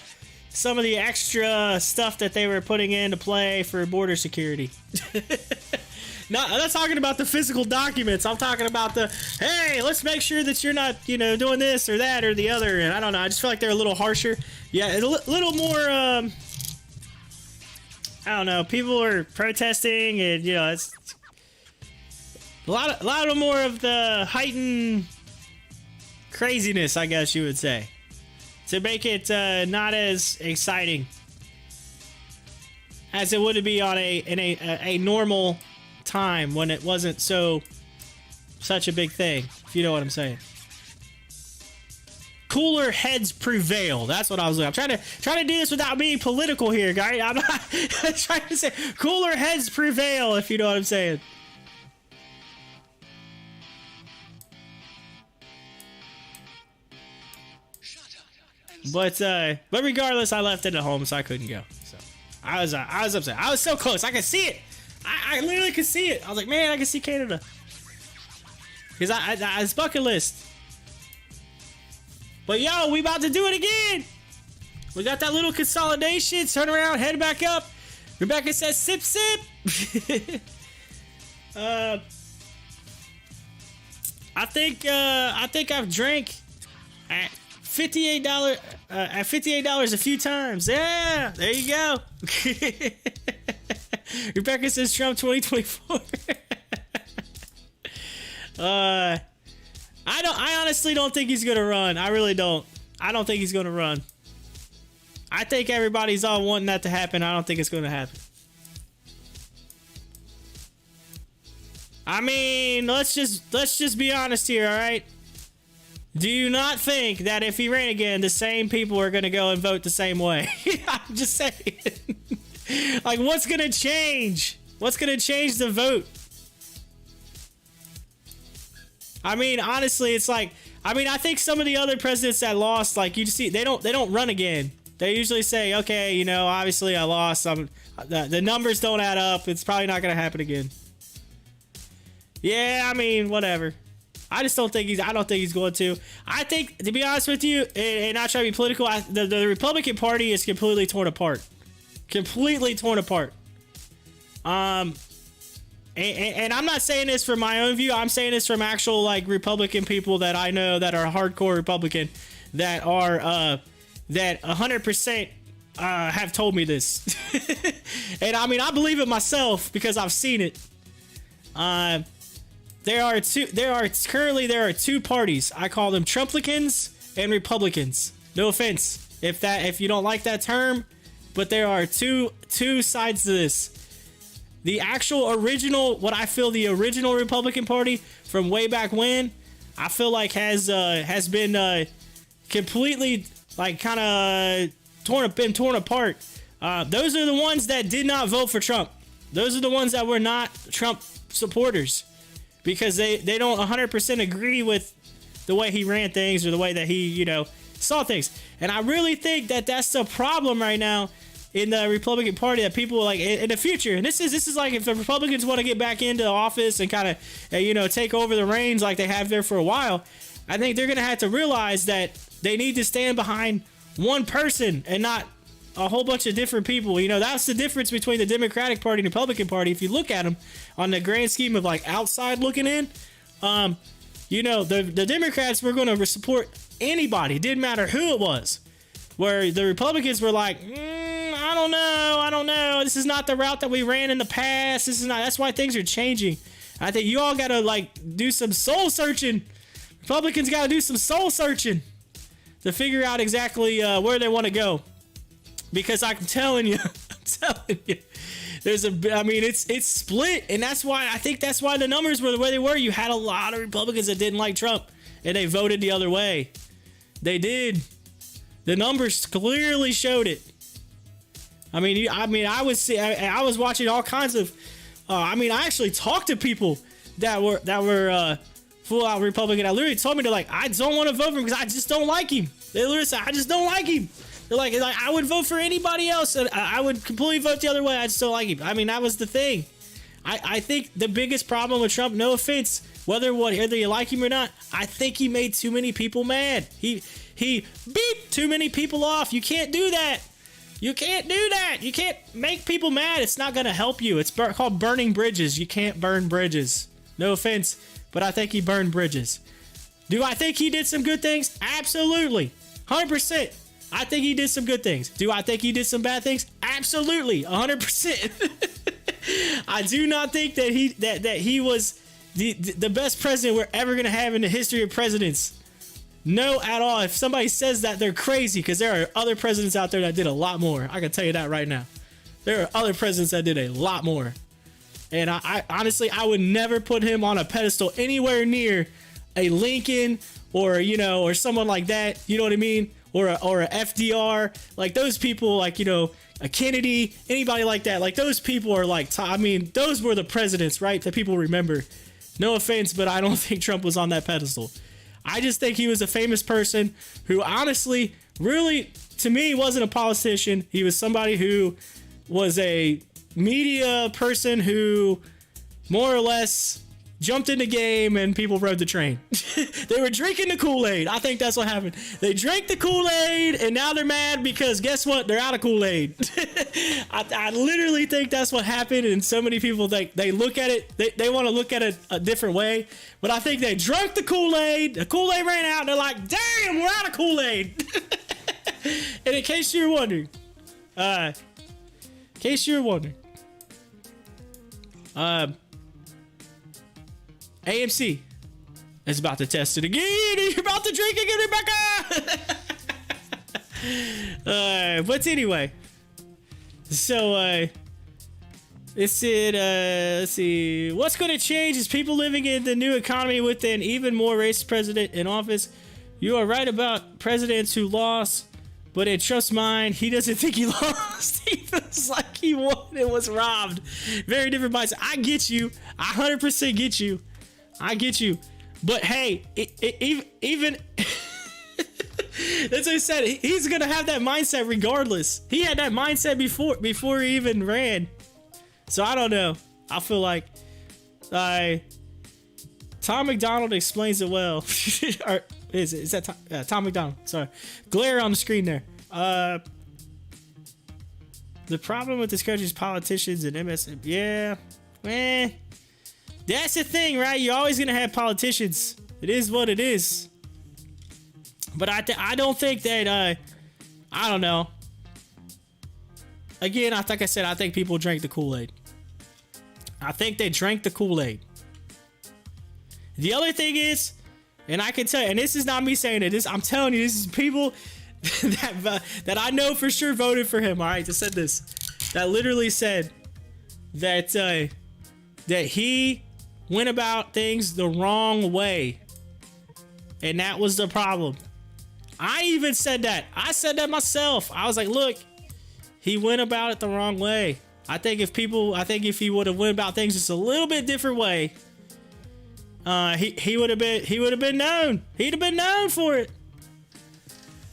extra stuff that they were putting into play for border security. I'm not talking about the physical documents. I'm talking about hey, let's make sure that you're not, you know, doing this or that or the other. And I don't know. I just feel like they're a little harsher. Yeah, a little more, I don't know. People are protesting and, you know, it's A lot of more of the heightened craziness, I guess you would say, to make it not as exciting as it would be on a normal time when it wasn't such a big thing, if you know what I'm saying. Cooler heads prevail. That's what I was doing. I'm trying to do this without being political here, guys. I'm not trying to say cooler heads prevail, if you know what I'm saying. But regardless, I left it at home, so I couldn't go. So I was upset. I was so close. I could see it. I literally could see it. I was like, man, I can see Canada. Because it's bucket list. But yo, we about to do it again. We got that little consolidation. Turn around, head back up. Rebecca says, sip, sip. I think I've drank at $58 a few times. Yeah, there you go. Rebecca says Trump 2024. I honestly don't think he's gonna run. I really don't. I don't think he's gonna run. I think everybody's all wanting that to happen. I don't think it's gonna happen. I mean, let's just be honest here, all right? Do you not think that if he ran again, the same people are gonna go and vote the same way? I'm just saying. Like, what's gonna change? What's gonna change the vote? I mean, honestly, it's like, I mean, I think some of the other presidents that lost, like, you see, they don't run again. They usually say, okay, you know, obviously I lost. The numbers don't add up. It's probably not going to happen again. Yeah, I mean, whatever. I don't think he's going to. I think, to be honest with you, and not trying to be political, the Republican Party is completely torn apart. Completely torn apart. And I'm not saying this from my own view. I'm saying this from actual, like, Republican people that I know that are hardcore Republican that are that 100% have told me this. And I mean, I believe it myself because I've seen it. There are two parties. I call them Trumplicans and Republicans. No offense if you don't like that term, but there are two sides to this. The actual original, what I feel the original Republican Party from way back when, I feel like has been completely, like, kind of been torn apart. Those are the ones that did not vote for Trump. Those are the ones that were not Trump supporters because they don't 100% agree with the way he ran things or the way that he, you know, saw things. And I really think that that's the problem right now in the Republican Party, that people, like, in the future, and this is like, if the Republicans want to get back into office and kind of, you know, take over the reins like they have there for a while, I think they're going to have to realize that they need to stand behind one person and not a whole bunch of different people. You know, that's the difference between the Democratic Party and the Republican Party. If you look at them on the grand scheme of, like, outside looking in, you know, the Democrats were going to support anybody. It didn't matter who it was. Where the Republicans were like, I don't know. This is not the route that we ran in the past. This is not. That's why things are changing. I think you all got to, like, do some soul searching. Republicans got to do some soul searching to figure out exactly where they want to go. Because I'm telling you, it's split, and that's why I think that's why the numbers were the way they were. You had a lot of Republicans that didn't like Trump, and they voted the other way. They did. The numbers clearly showed it. I was watching all kinds of. I actually talked to people that were full out Republican. I literally told me I don't want to vote for him because I just don't like him. They literally said, I just don't like him. They're like I would vote for anybody else, and I would completely vote the other way. I just don't like him. I mean, that was the thing. I think the biggest problem with Trump, no offense, whether you like him or not, I think he made too many people mad. He beat too many people off. You can't do that. You can't do that. You can't make people mad. It's not going to help you. It's called burning bridges. You can't burn bridges. No offense, but I think he burned bridges. Do I think he did some good things? Absolutely. 100%. I think he did some good things. Do I think he did some bad things? Absolutely. 100%. I do not think that he was the best president we're ever gonna have in the history of presidents. No, at all. If somebody says that, they're crazy, because there are other presidents out there that did a lot more. I can tell you that right now. There are other presidents that did a lot more. And I honestly, I would never put him on a pedestal anywhere near a Lincoln or, you know, or someone like that. You know what I mean? Or a FDR. Like those people, like, you know, a Kennedy, anybody like that. Like those people are like, I mean, those were the presidents, right? That people remember. No offense, but I don't think Trump was on that pedestal. I just think he was a famous person who honestly, really, to me, wasn't a politician. He was somebody who was a media person who more or less jumped in the game and people rode the train. They were drinking the Kool-Aid. I think that's what happened. They drank the Kool-Aid and now they're mad because guess what? They're out of Kool-Aid. I literally think that's what happened. And so many people, they look at it, they want to look at it a different way. But I think they drank the Kool-Aid. The Kool-Aid ran out and they're like, damn, we're out of Kool-Aid. And in case you're wondering, AMC is about to test it again. You're about to drink again, Rebecca. But anyway, so it said, let's see, what's going to change is people living in the new economy with an even more racist president in office. You are right about presidents who lost, but in Trump's mind, he doesn't think he lost. He feels like he won and was robbed. Very different mindset. I get you. I 100% get you. I get you. But hey, even that's what I said. He's going to have that mindset regardless. He had that mindset before he even ran. So I don't know. I feel like Tom McDonald explains it well. Or is that Tom McDonald? Sorry. Glare on the screen there. The problem with this country is politicians and MSM. Yeah. That's the thing, right? You're always going to have politicians. It is what it is. But I don't think that, I don't know. Again, like I said, I think people drank the Kool-Aid. I think they drank the Kool-Aid. The other thing is, and I can tell you, and this is not me saying it, I'm telling you, this is people that I know for sure voted for him, all right, that said this. That literally said that, that he went about things the wrong way. And that was the problem. I even said that. I said that myself. I was like, look, he went about it the wrong way. I think if he would have went about things just a little bit different way, he would have been known. He'd have been known for it.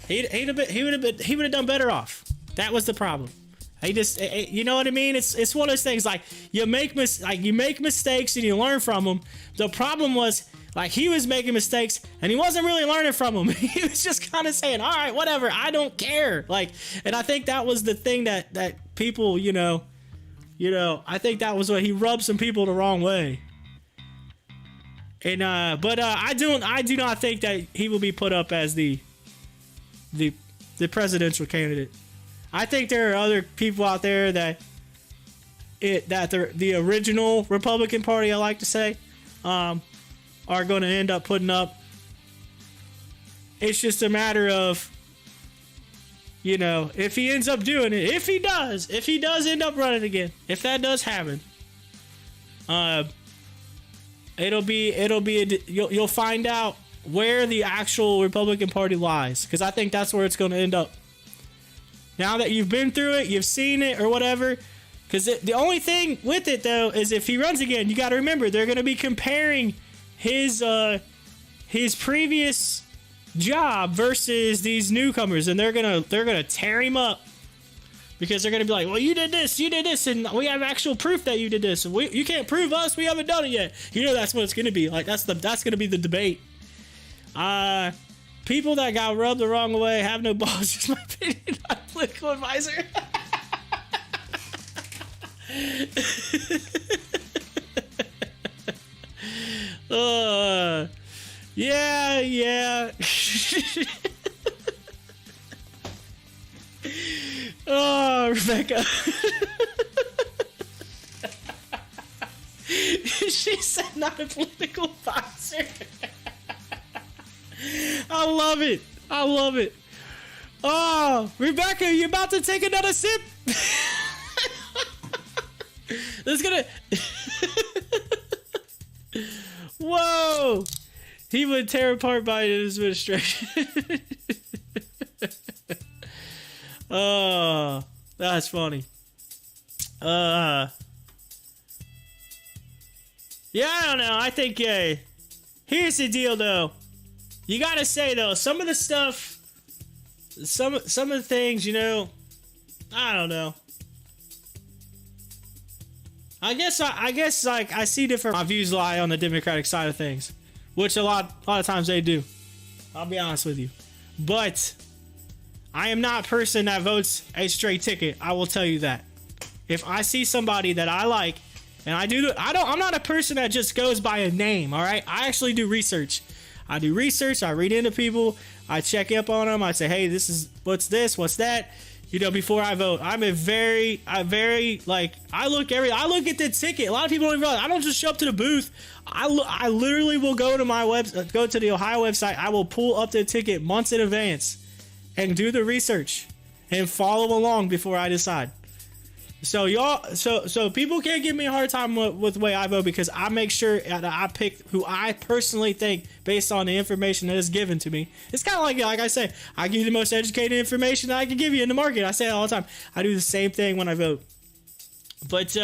He would have done better off. That was the problem. You know what I mean? It's one of those things, like you make mistakes and you learn from them. The problem was, like, he was making mistakes and he wasn't really learning from them. He was just kind of saying, all right, whatever, I don't care. Like, and I think that was the thing that people, you know, I think that was what he rubbed some people the wrong way. And but I do not think that he will be put up as the presidential candidate. I think there are other people out there that the original Republican Party, I like to say, are going to end up putting up. It's just a matter of, you know, if he ends up doing it, if he does end up running again, if that does happen, you'll find out where the actual Republican Party lies, because I think that's where it's going to end up. Now that you've been through it, you've seen it or whatever, because the only thing with it though is if he runs again, you got to remember they're going to be comparing his previous job versus these newcomers, and they're gonna tear him up, because they're gonna be like, well, you did this, and we have actual proof that you did this, and you can't prove us, we haven't done it yet. You know, that's what it's gonna be like. That's gonna be the debate. People that got rubbed the wrong way have no balls. Just my opinion. Not a political advisor. Yeah. Oh, Rebecca. She said not a political advisor. I love it. I love it. Oh, Rebecca, you about to take another sip? That's gonna. Whoa! He would tear apart Biden administration. Oh, that's funny. Yeah, I don't know. I think, here's the deal, though. You gotta say, though, some of the stuff, some of the things, you know, I don't know. I guess like I see different. My views lie on the Democratic side of things, which a lot of times they do. I'll be honest with you, but I am not a person that votes a straight ticket. I will tell you that. If I see somebody that I like, and I'm not a person that just goes by a name. All right, I actually do research. I do research. I read into people. I check up on them. I say, hey, what's this, what's that. You know, before I vote, I look at the ticket. A lot of people don't realize I don't just show up to the booth. I literally will go to go to the Ohio website. I will pull up the ticket months in advance and do the research and follow along before I decide. So so people can't give me a hard time with the way I vote, because I make sure that I pick who I personally think based on the information that is given to me. It's kind of like I say, I give you the most educated information that I can give you in the market. I say it all the time. I do the same thing when I vote. But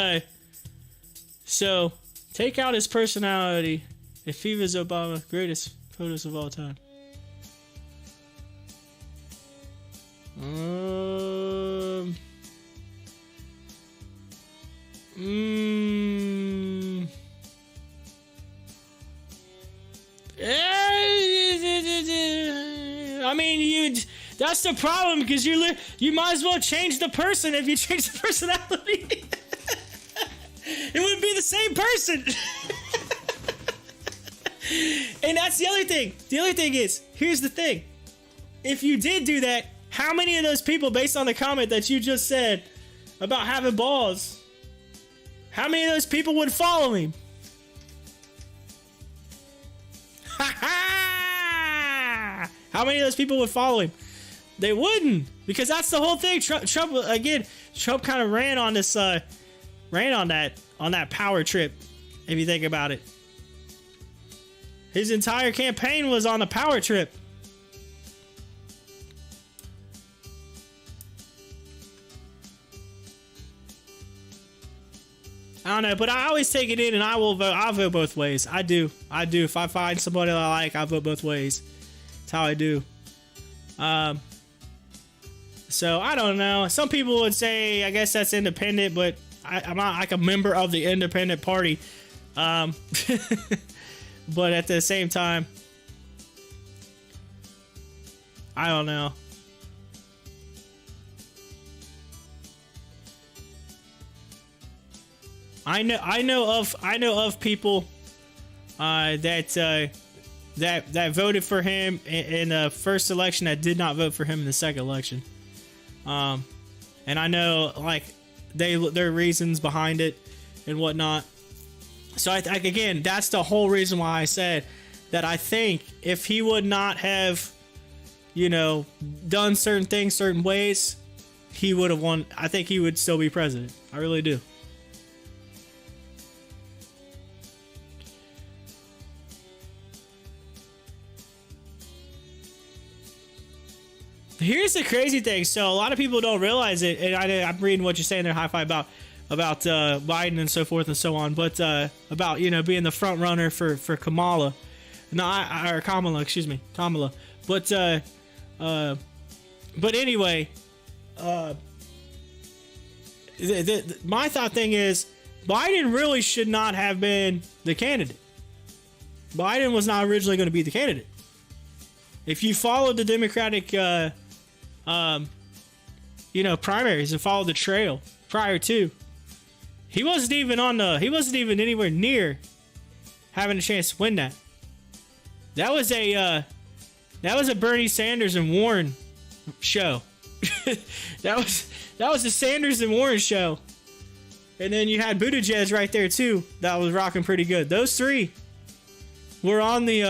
so take out his personality. If he was Obama, greatest photos of all time. I mean, that's the problem, because you might as well change the person. If you change the personality, it wouldn't be the same person. And that's the other thing. The other thing is, here's the thing. If you did do that, how many of those people, based on the comment that you just said about having balls, how many of those people would follow him? How many of those people would follow him? They wouldn't, because that's the whole thing. Trump kind of ran on this, on that power trip. If you think about it, his entire campaign was on the power trip. I don't know, but I always take it in, and I'll vote both ways. I do. If I find somebody that I like, I vote both ways. That's how I do. So I don't know. Some people would say, I guess that's independent, but I'm not like a member of the independent party. But at the same time, I don't know. I know of people that voted for him in the first election that did not vote for him in the second election. And I know like their reasons behind it and whatnot. So again, that's the whole reason why I said that I think if he would not have, you know, done certain things certain ways, he would have won. I think he would still be president. I really do. Here's the crazy thing. So a lot of people don't realize it, and I'm reading what you're saying there, Hi-Fi, about Biden and so forth and so on, but about, you know, being the front runner for Kamala. No, or Kamala, excuse me, Kamala. But anyway, my thought thing is Biden really should not have been the candidate. Biden was not originally going to be the candidate. If you followed the Democratic primaries and followed the trail prior to, he wasn't even anywhere near having a chance to win that. That was a Bernie Sanders and Warren show. that was the Sanders and Warren show. And then you had Buttigieg right there too. That was rocking pretty good. Those three were on the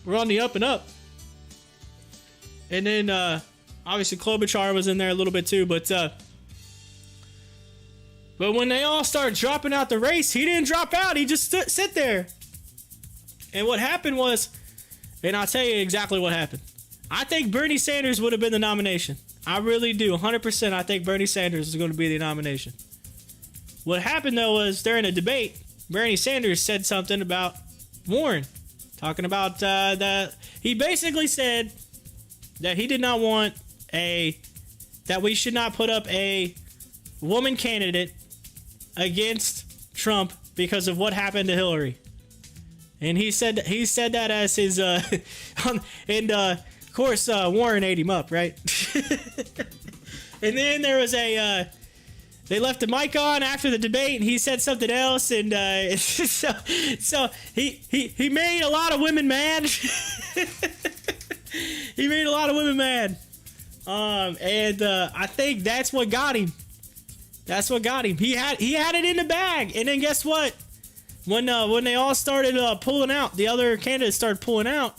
up and up. And then obviously Klobuchar was in there a little bit too, but when they all started dropping out the race, he didn't drop out. He just sit there. And what happened was, and I'll tell you exactly what happened. I think Bernie Sanders would have been the nomination. I really do. 100% I think Bernie Sanders is going to be the nomination. What happened, though, was during a debate, Bernie Sanders said something about Warren. Talking about that. He basically said that he did not want that we should not put up a woman candidate against Trump because of what happened to Hillary. And he said that as his and of course Warren ate him up, right? And then there was they left the mic on after the debate, and he said something else, and so he made a lot of women mad. He made a lot of women mad, and I think that's what got him. That's what got him. He had it in the bag, and then guess what? When they all started pulling out, the other candidates started pulling out.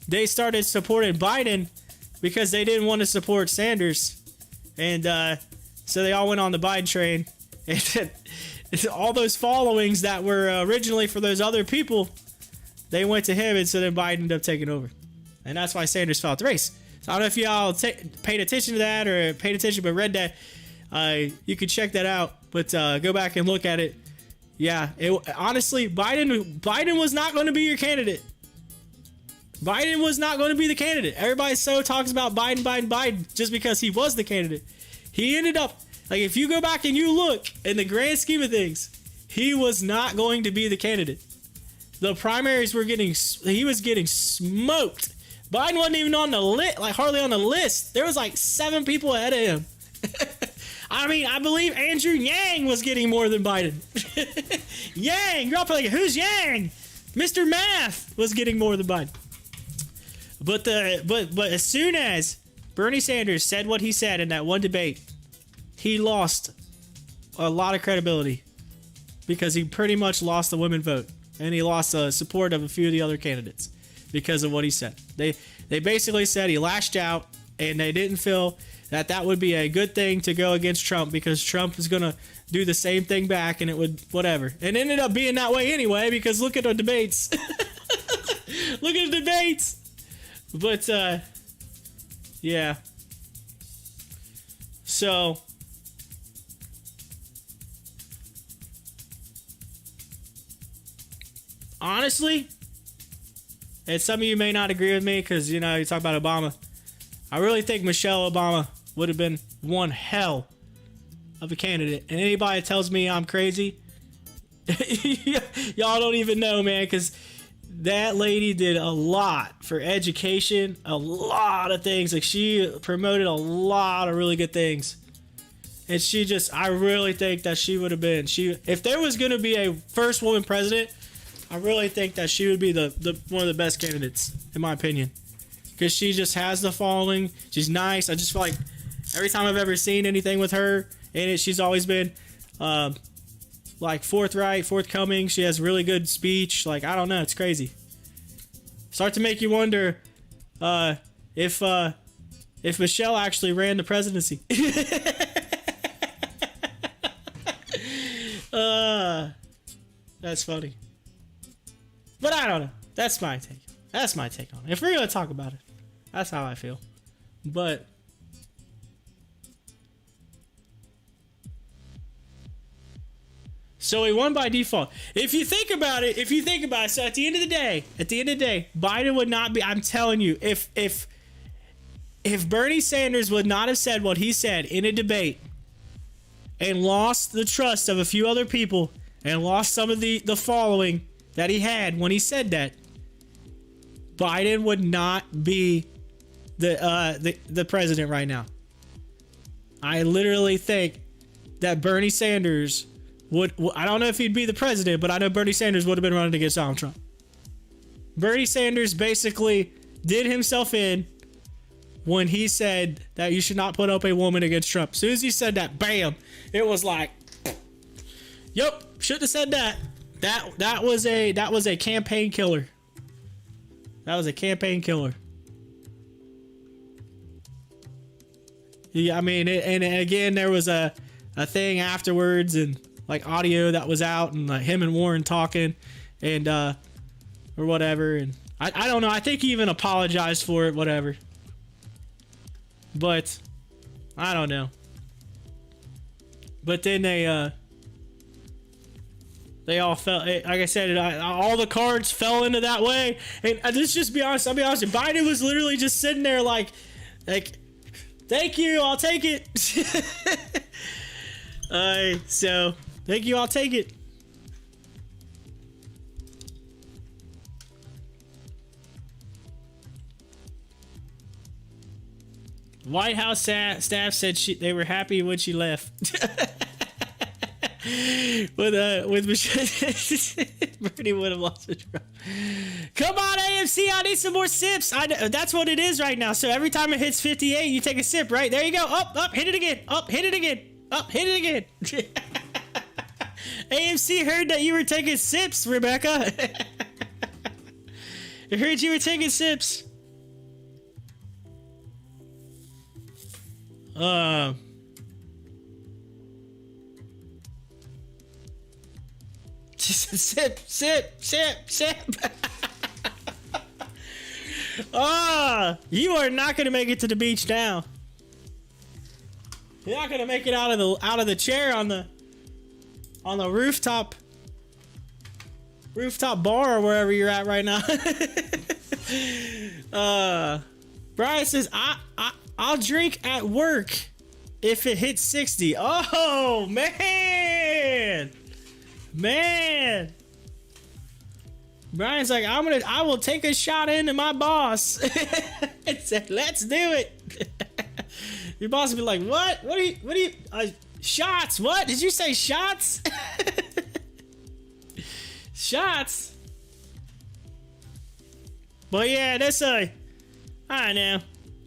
They started supporting Biden because they didn't want to support Sanders, and so they all went on the Biden train. And all those followings that were originally for those other people, they went to him, and so then Biden ended up taking over, and that's why Sanders fell out the race. So I don't know if y'all paid attention to that or paid attention but read that. You could check that out, but go back and look at it. Yeah, honestly, Biden was not going to be your candidate. Biden was not going to be the candidate. Everybody so talks about Biden just because he was the candidate. He ended up, like, if you go back and you look in the grand scheme of things, he was not going to be the candidate. The primaries were he was getting smoked. Biden wasn't even on the list, like hardly on the list. There was like 7 people ahead of him. I mean, I believe Andrew Yang was getting more than Biden. Yang, you're all probably like, who's Yang? Mr. Math was getting more than Biden. But as soon as Bernie Sanders said what he said in that one debate, he lost a lot of credibility because he pretty much lost the women vote, and he lost the support of a few of the other candidates because of what he said. They basically said he lashed out, and they didn't feel that would be a good thing to go against Trump because Trump is going to do the same thing back, and it would whatever. And it ended up being that way anyway because look at the debates. Look at the debates. But, yeah. So, honestly, and some of you may not agree with me because, you talk about Obama. I really think Michelle Obama would have been one hell of a candidate. And anybody that tells me I'm crazy, y'all don't even know, man, because that lady did a lot for education, a lot of things. Like, she promoted a lot of really good things. And I really think that she would have been, if there was going to be a first woman president, I really think that she would be the one of the best candidates, in my opinion. Because she just has the following. She's nice. I just feel like every time I've ever seen anything with her in it, she's always been like forthcoming. She has really good speech. Like, I don't know. It's crazy. Start to make you wonder if Michelle actually ran the presidency. That's funny. But I don't know. That's my take. That's my take on it. If we're going to talk about it, that's how I feel. But so he won by default. If you think about it, so at the end of the day, Biden would not be, I'm telling you, if Bernie Sanders would not have said what he said in a debate and lost the trust of a few other people and lost some of the following that he had when he said that, Biden would not be the president right now. I literally think that Bernie Sanders would, I don't know if he'd be the president, but I know Bernie Sanders would have been running against Donald Trump. Bernie Sanders basically did himself in when he said that you should not put up a woman against Trump. As soon as he said that, bam, it was like, Yep, should have said that. That was a campaign killer. That was a campaign killer. Yeah, I mean, and again, there was a thing afterwards, and like audio that was out, and like him and Warren talking, and or whatever, and I don't know. I think he even apologized for it, whatever. But I don't know. But then they all fell. Like I said, all the cards fell into that way. And let's just be honest. I'll be honest. Biden was literally just sitting there like, thank you, I'll take it. So thank you, I'll take it. White House staff said they were happy when she left. with Michelle, Bernie would have lost a job. Come on, AMC, I need some more sips. That's what it is right now. So every time it hits 58, you take a sip, right? There you go. Up, hit it again. Up, hit it again. Up, hit it again. AMC heard that you were taking sips, Rebecca. I heard you were taking sips. Sip. You are not gonna make it to the beach now. You're not gonna make it out of the chair on the rooftop bar or wherever you're at right now. Brian says I'll drink at work if it hits 60. Oh man. Brian's like, I will take a shot into my boss. And said, let's do it. Your boss will be like, what do you shots? What did you say? Shots? Shots. But yeah, that's I don't know.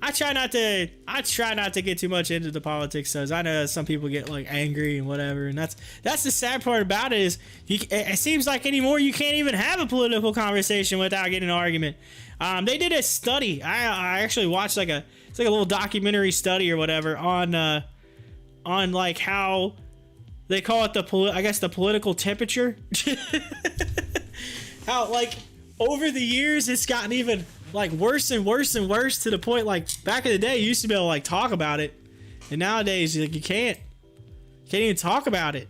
I try not to get too much into the politics, because I know some people get like angry and whatever, and that's the sad part about it is it seems like anymore you can't even have a political conversation without getting an argument. They did a study. I actually watched it's like a little documentary study or whatever on like how they call it the political temperature. How like over the years it's gotten even like worse and worse and worse, to the point like back in the day you used to be able to like talk about it, and nowadays like you can't even talk about it.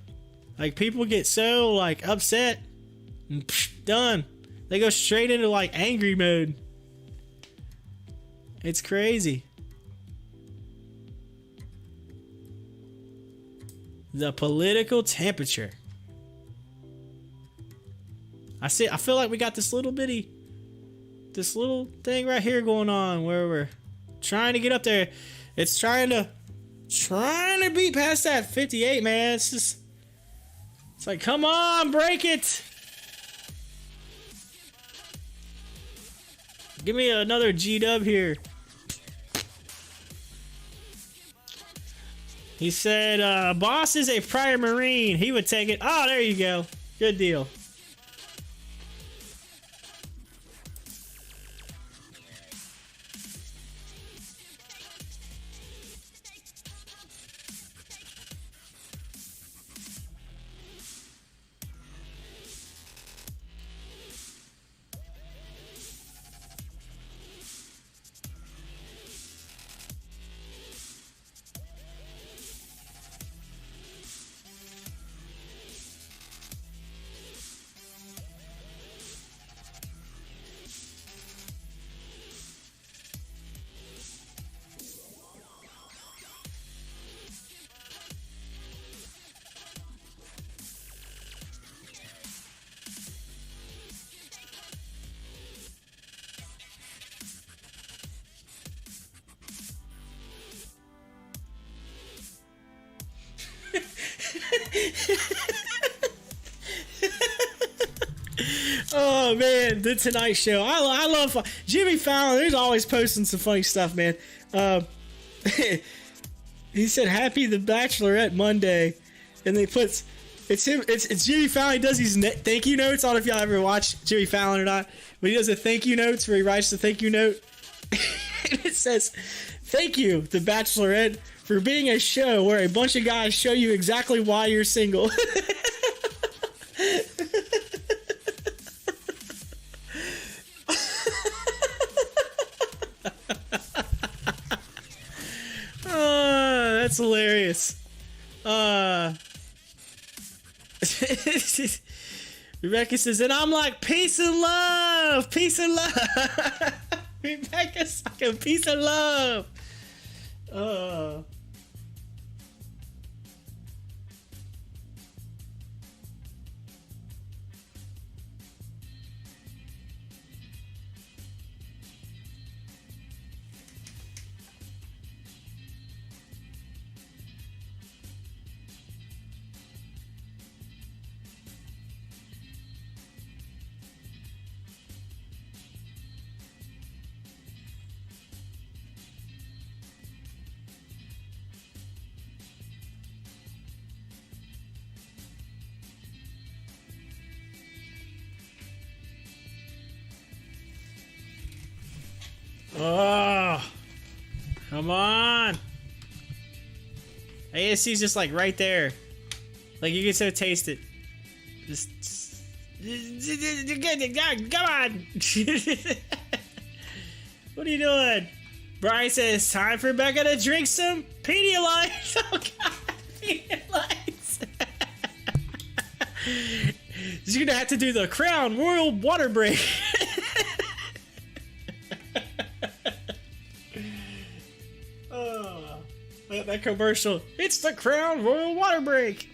Like people get so like upset and done. They go straight into like angry mode. It's crazy. The political temperature. I feel like we got this little thing right here going on where we're trying to get up there. It's trying to beat past that 58, man. It's like, come on, break it. Give me another G-dub here. He said, boss is a prior Marine. He would take it. Oh, there you go. Good deal. Oh man, the Tonight Show. I love Jimmy Fallon. There's always posting some funny stuff, man. He said, "Happy the Bachelorette Monday," and they puts It's him. It's Jimmy Fallon. He does these thank you notes. I don't know if y'all ever watched Jimmy Fallon or not, but he does a thank you notes where he writes the thank you note. And it says, "Thank you, The Bachelorette, for being a show where a bunch of guys show you exactly why you're single." That's hilarious. Rebecca says, and I'm like, peace and love, peace and love. Rebecca's like, peace and love. Oh, come on. ASC's just like right there. Like you can so taste it. Just come on. What are you doing? Brian says, time for Becca to drink some Pedialyte. Oh God, Pedialyte. You're gonna have to do the Crown Royal water break. That commercial. It's the Crown Royal water break.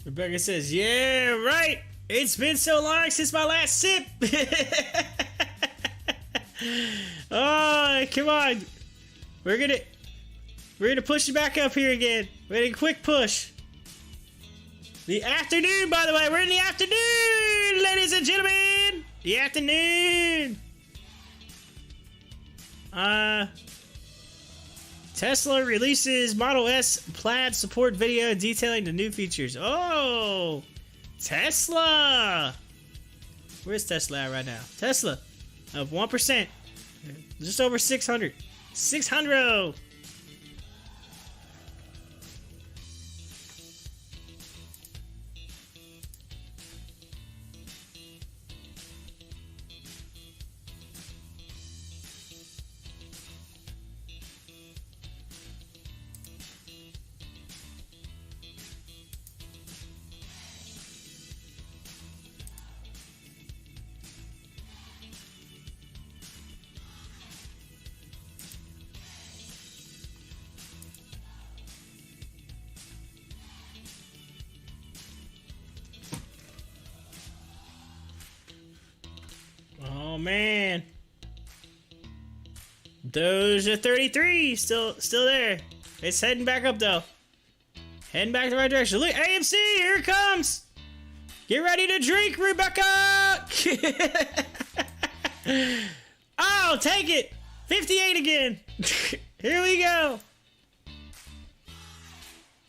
Rebecca says, yeah, right. It's been so long since my last sip. Oh, come on. We're gonna push it back up here again. We're gonna quick push. The afternoon, by the way. We're in the afternoon, ladies and gentlemen. The afternoon. Tesla releases Model S plaid support video detailing the new features. Oh, Tesla. Where's Tesla at right now? Tesla of 1%. Just over 600. 600. Oh man, DOGE 33 still there. It's heading back up though. Heading back the right direction. Look, AMC, here it comes. Get ready to drink, Rebecca. Oh, take it. 58 again. Here we go.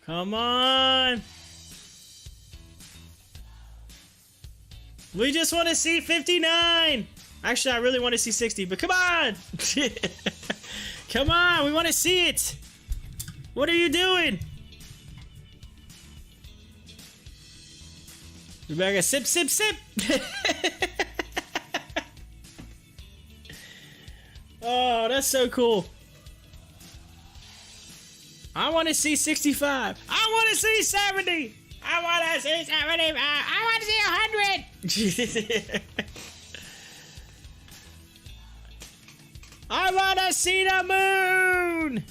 Come on. We just want to see 59. Actually, I really want to see 60, but come on. Come on, we want to see it. What are you doing? Rebecca, sip, sip, sip. Oh, that's so cool. I want to see 65. I want to see 70. I want to see 75. I want to see 100. I want to see the moon.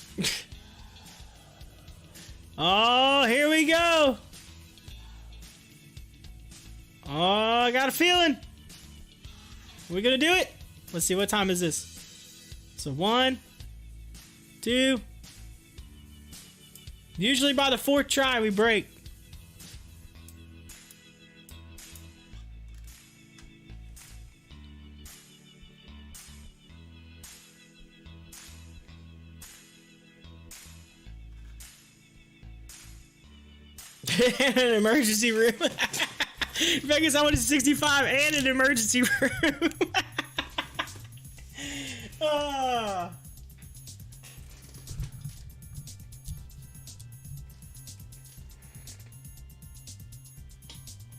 Oh, here we go. Oh, I got a feeling. Are we going to do it? Let's see. What time is this? So 1, 2. Usually by the 4th try, we break. An emergency room. Vegas, I wanted 65 and an emergency room. Oh.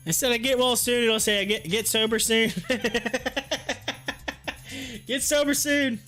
Instead of get well soon, it'll say get sober soon. Get sober soon.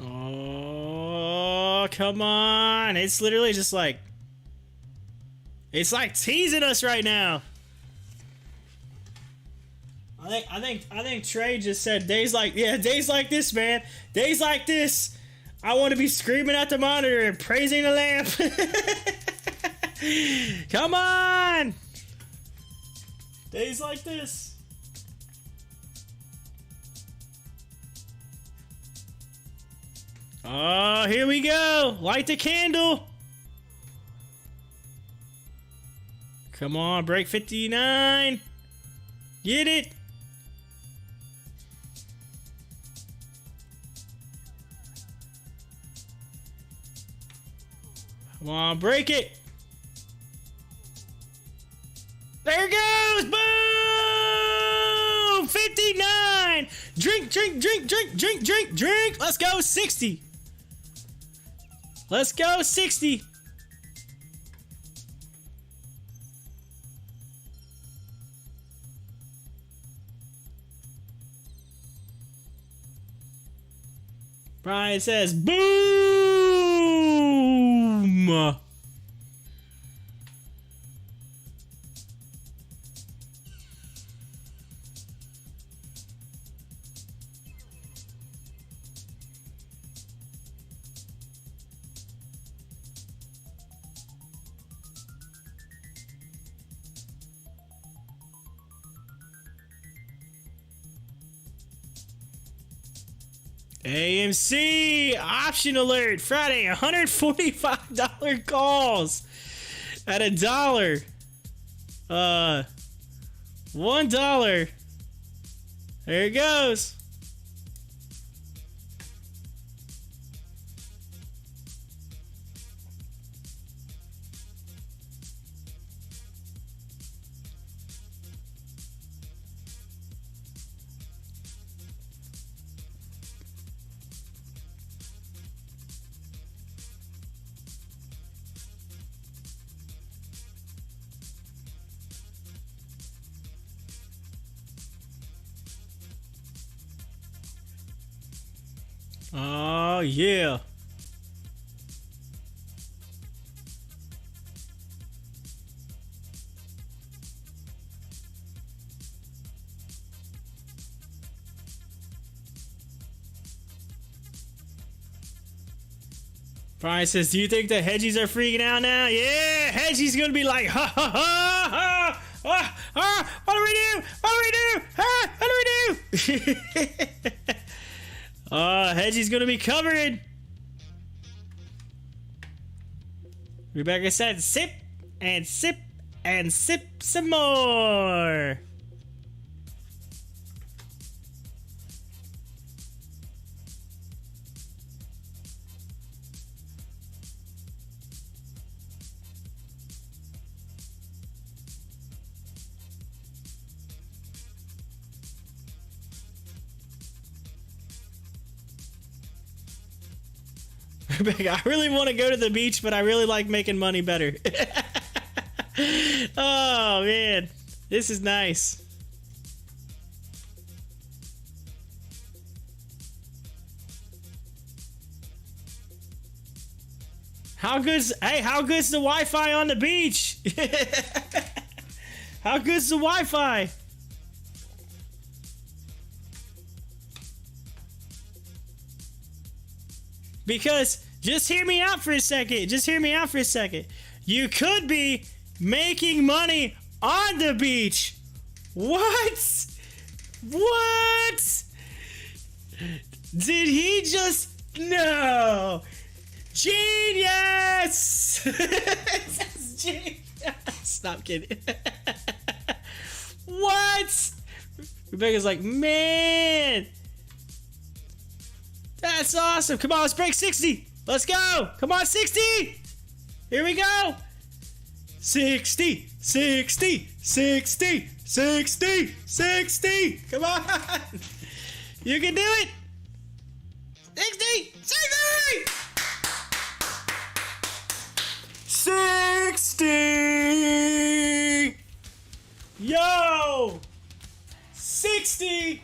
Oh, come on. It's literally just like... It's like teasing us right now. I think Trey just said days like this, man. Days like this. I want to be screaming at the monitor and praising the lamp. Come on. Days like this. Oh, here we go. Light the candle. Come on, break 59. Get it. Come on, break it. There it goes. Boom. 59. Drink, drink, drink, drink, drink, drink, drink. Let's go. 60. Let's go, 60. Brian says, boom. AMC option alert Friday, $145 calls at $1. $1. There it goes. Oh, yeah. Brian says, do you think the hedgies are freaking out now? Yeah, hedgies gonna be like, ha ha ha ha. What do we do? What do we do? What do we do? Hedgie's gonna be covered. Rebecca said, sip and sip and sip some more. I really want to go to the beach, but I really like making money better. Oh, man. This is nice. How good's the Wi-Fi on the beach? How good's the Wi-Fi? Because, just hear me out for a second. Just hear me out for a second. You could be making money on the beach. What? What? Did he just... No. Genius! Genius. Stop kidding. What? Rebecca's like, man... That's awesome. Come on, let's break 60. Let's go. Come on, 60. Here we go. 60, 60, 60, 60, 60. Come on. You can do it. 60, 60. 60. Yo. 60.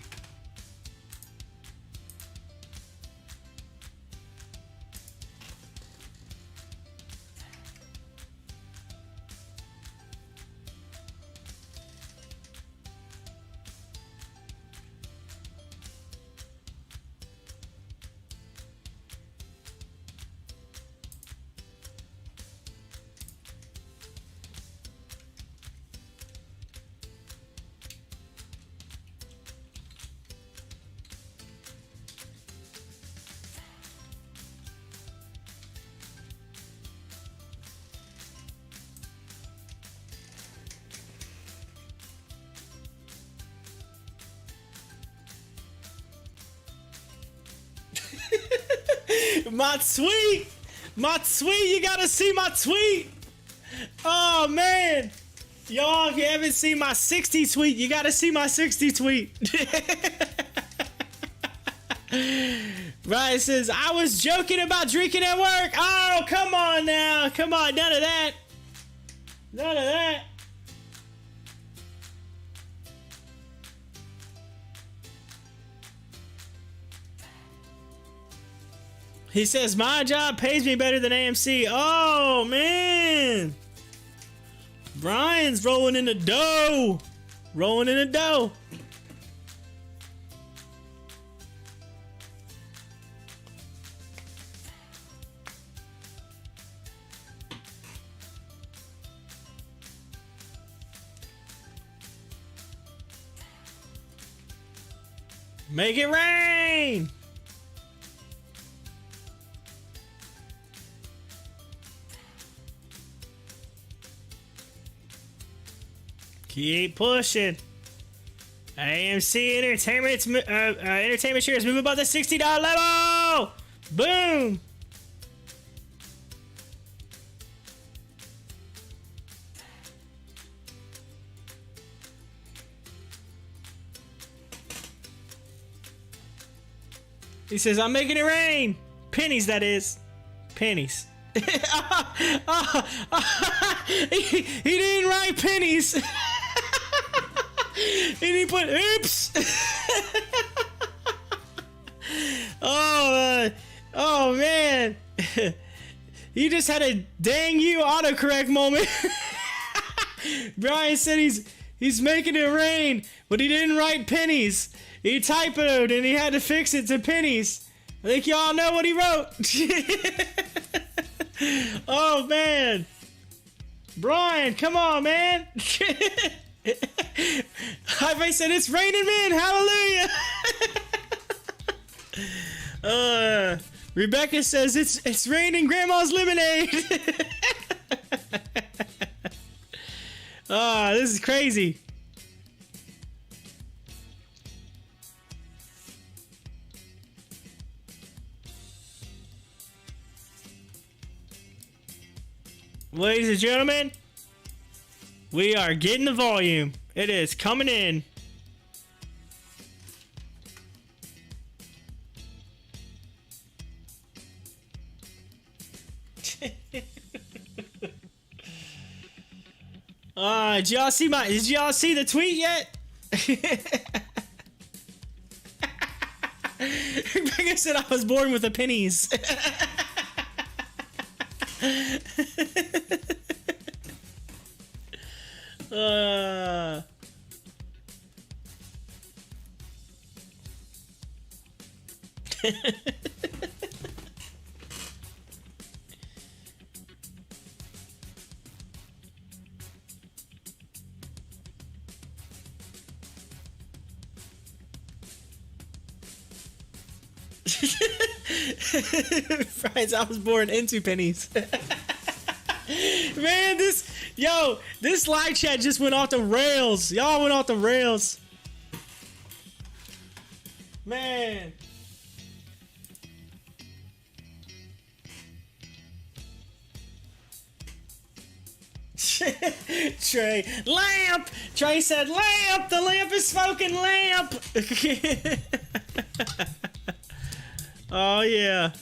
My tweet! My tweet! You gotta see my tweet! Oh, man! Y'all, if you haven't seen my 60 tweet, you gotta see my 60 tweet. Ryan says, I was joking about drinking at work. Oh, come on now. Come on, none of that. None of that. He says, my job pays me better than AMC. Oh, man. Brian's rolling in the dough. Rolling in the dough. Make it rain. Keep pushing. AMC entertainment shares move above the $60 level. Boom. He says, I'm making it rain. Pennies, that is. Pennies. He didn't write pennies. He didn't put oops. Oh man. He just had a dang you autocorrect moment. Brian said he's making it rain, but he didn't write pennies. He typoed and he had to fix it to pennies. I think y'all know what he wrote. Oh, man. Brian, come on, man. I said it's raining men. Hallelujah. Rebecca says it's raining grandma's lemonade. This is crazy. Ladies and gentlemen, we are getting the volume. It is coming in. Did y'all see the tweet yet? Rebecca said I was born with the pennies. Friends, I was born into pennies. Man, this live chat just went off the rails. Y'all went off the rails. Man. Trey, lamp! Trey said, lamp! The lamp is smoking lamp! Oh, yeah.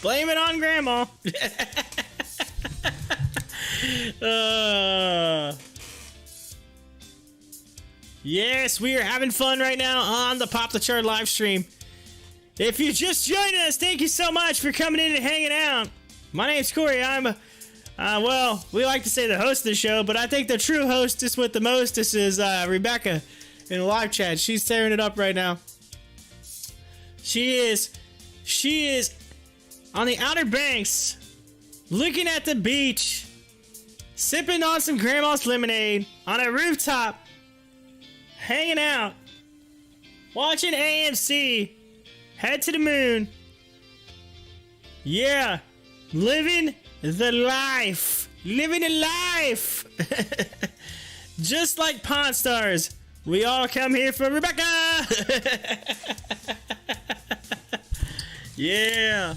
Blame it on grandma. Yes, we are having fun right now on the Pop the Chart live stream. If you're just joining us, thank you so much for coming in and hanging out. My name's Corey. I'm, well, we like to say the host of the show, but I think the true hostess with the mostest is Rebecca in the live chat. She's tearing it up right now. She is on the Outer Banks, looking at the beach, sipping on some grandma's lemonade on a rooftop, hanging out, watching AMC, head to the moon. Yeah, living the life. Just like Pawn Stars, we all come here for Rebecca. Yeah.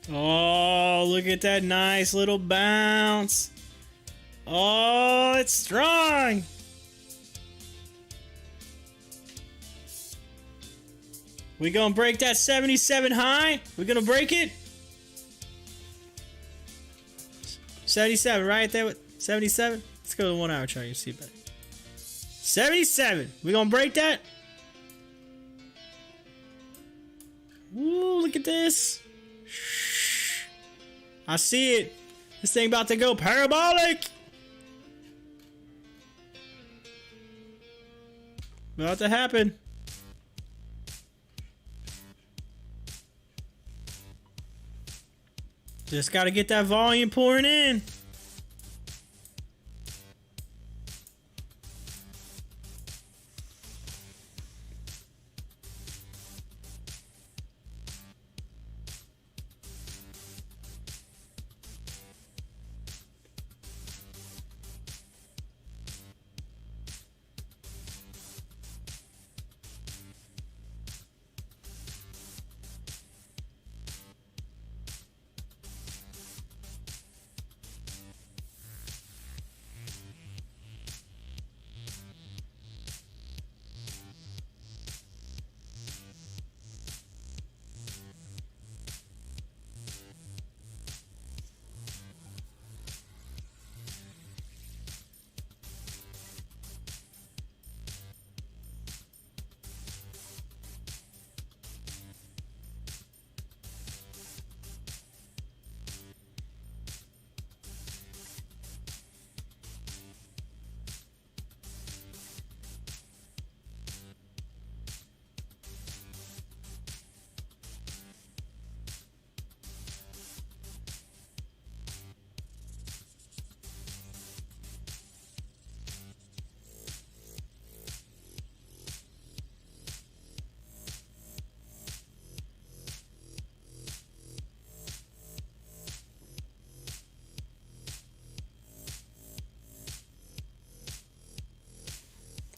Oh, look at that nice little bounce. Oh, it's strong. We gonna break that 77 high? We gonna break it? 77, right there with 77? Let's go to the 1 hour chart, you see better. 77. We gonna break that? Woo, look at this. I see it. This thing about to go parabolic. About to happen. Just got to get that volume pouring in.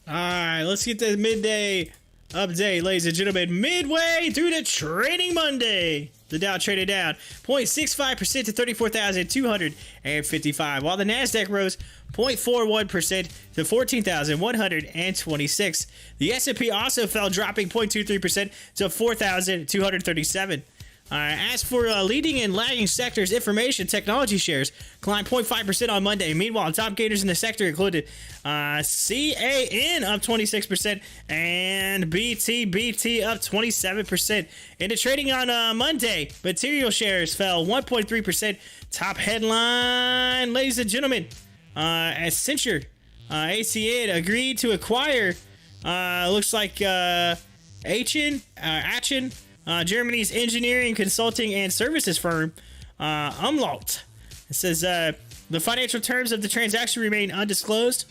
Alright, let's get the midday update, ladies and gentlemen. Midway through the trading Monday, the Dow traded down 0.65% to 34,255, while the Nasdaq rose 0.41% to 14,126. The S&P also fell, dropping 0.23% to 4,237. As for leading and lagging sectors, information technology shares climbed 0.5% on Monday. Meanwhile, top gainers in the sector included CAN up 26% and BT up 27%. In the trading on Monday, material shares fell 1.3%. Top headline, ladies and gentlemen, Accenture, ACN agreed to acquire, looks like Aachen, Germany's engineering, consulting, and services firm, Umlaut. It says the financial terms of the transaction remain undisclosed.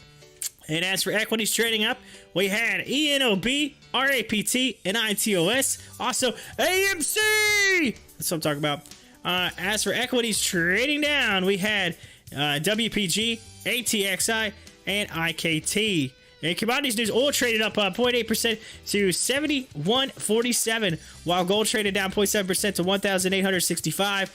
And as for equities trading up, we had ENOB, RAPT, and ITOS. Also, AMC! That's what I'm talking about. As for equities trading down, we had WPG, ATXI, and IKT. In commodities news, oil traded up 0.8% to 71.47, while gold traded down 0.7% to 1,865.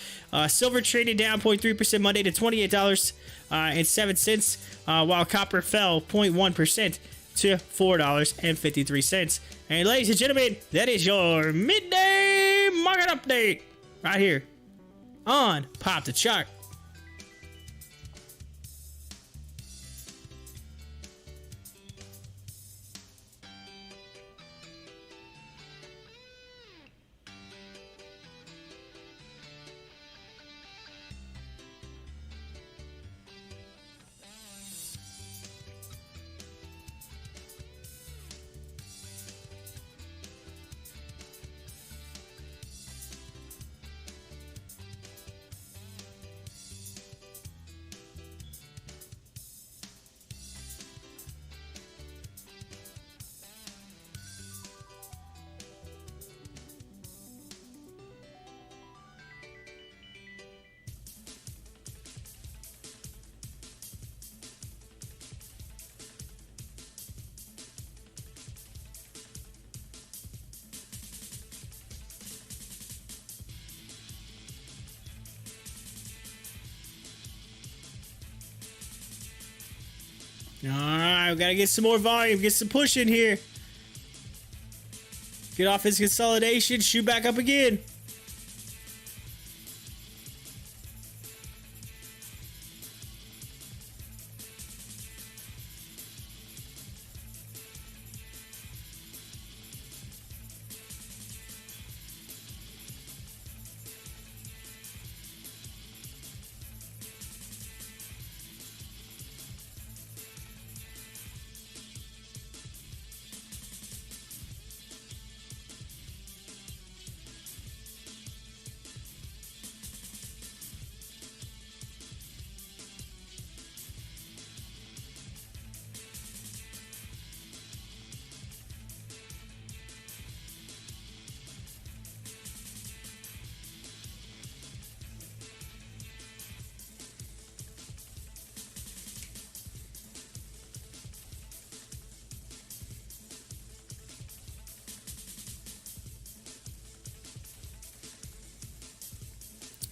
Silver traded down 0.3% Monday to $28.07, while copper fell 0.1% to $4.53. And ladies and gentlemen, that is your midday market update right here on Pop the Chart. Alright, we gotta get some more volume, get some push in here. Get off his consolidation, shoot back up again.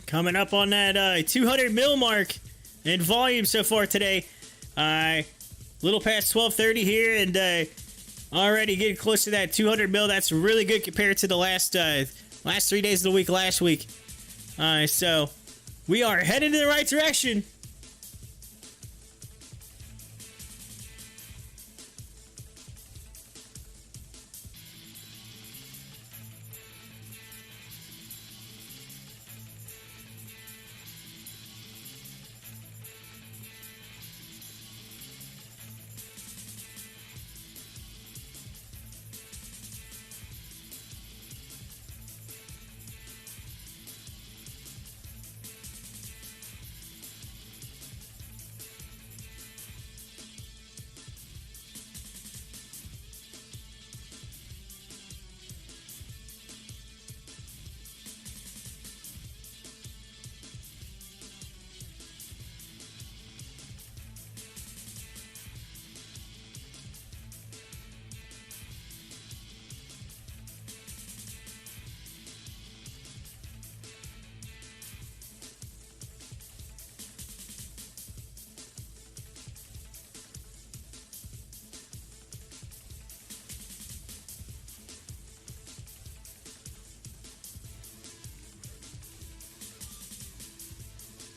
Coming up on that 200 mil mark in volume so far today. Little past 12:30 here, and already getting close to that 200 mil. That's really good compared to the last 3 days of the week last week. So we are headed in the right direction.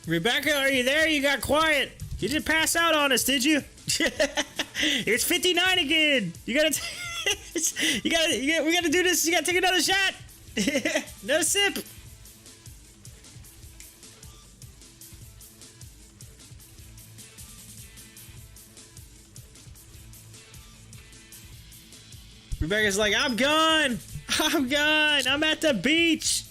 Rebecca, are you there? You got quiet. You didn't pass out on us, did you? It's 59 again. We gotta do this. You gotta take another shot. Another sip. Rebecca's like, I'm gone. I'm gone. I'm at the beach.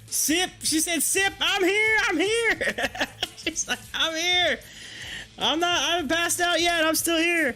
Sip. She said, sip. I'm here. I'm here. She's like, I'm here. I haven't passed out yet. I'm still here.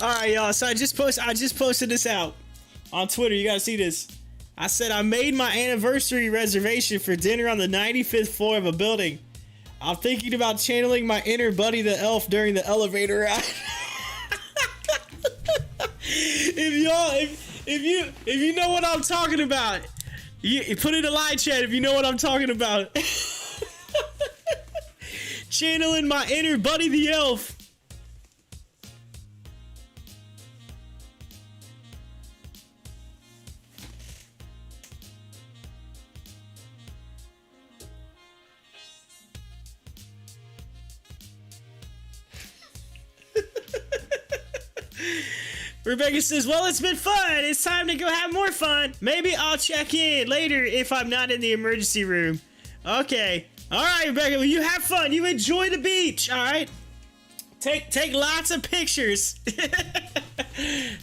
All right, y'all. So I just posted this out on Twitter. You gotta see this. I said I made my anniversary reservation for dinner on the 95th floor of a building. I'm thinking about channeling my inner Buddy the Elf during the elevator ride. If you know what I'm talking about, you put in a live chat if you know what I'm talking about. Channeling my inner Buddy the Elf. Rebecca says, well, it's been fun. It's time to go have more fun. Maybe I'll check in later if I'm not in the emergency room. Okay. All right, Rebecca. Well, you have fun. You enjoy the beach. All right. Take lots of pictures.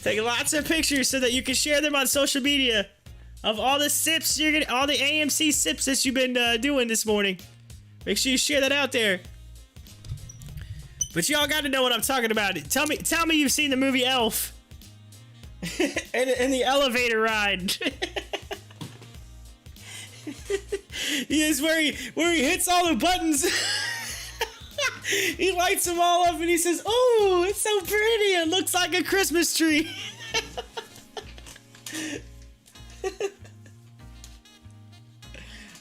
Take lots of pictures so that you can share them on social media of all the sips all the AMC sips that you've been doing this morning. Make sure you share that out there. But y'all got to know what I'm talking about. Tell me you've seen the movie Elf. and the elevator ride. Yes, where he hits all the buttons. He lights them all up and he says, "Oh, it's so pretty. It looks like a Christmas tree."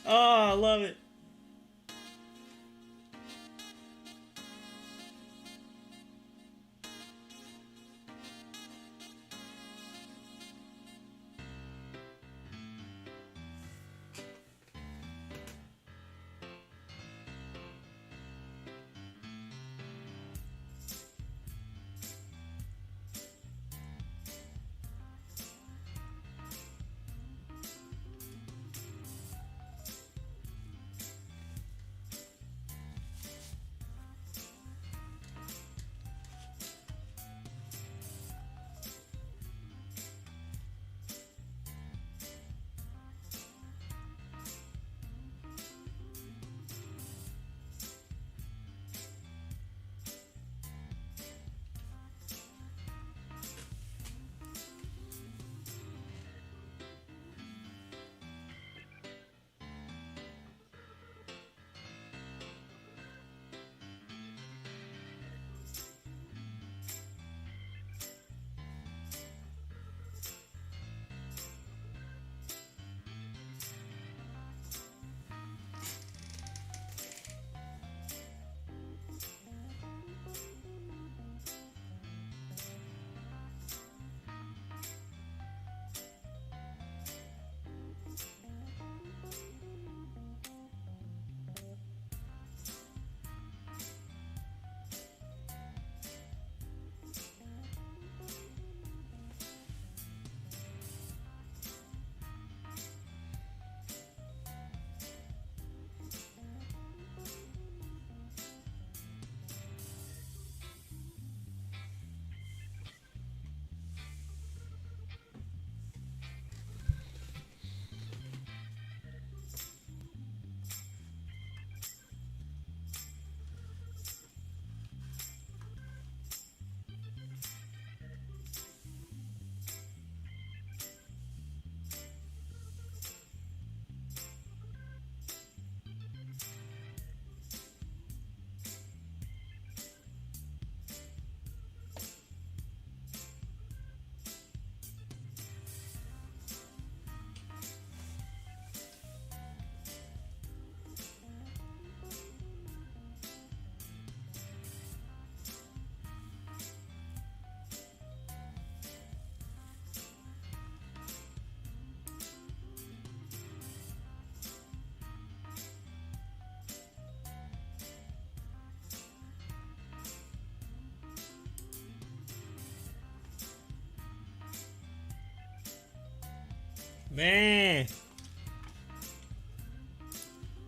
Oh, I love it. Man.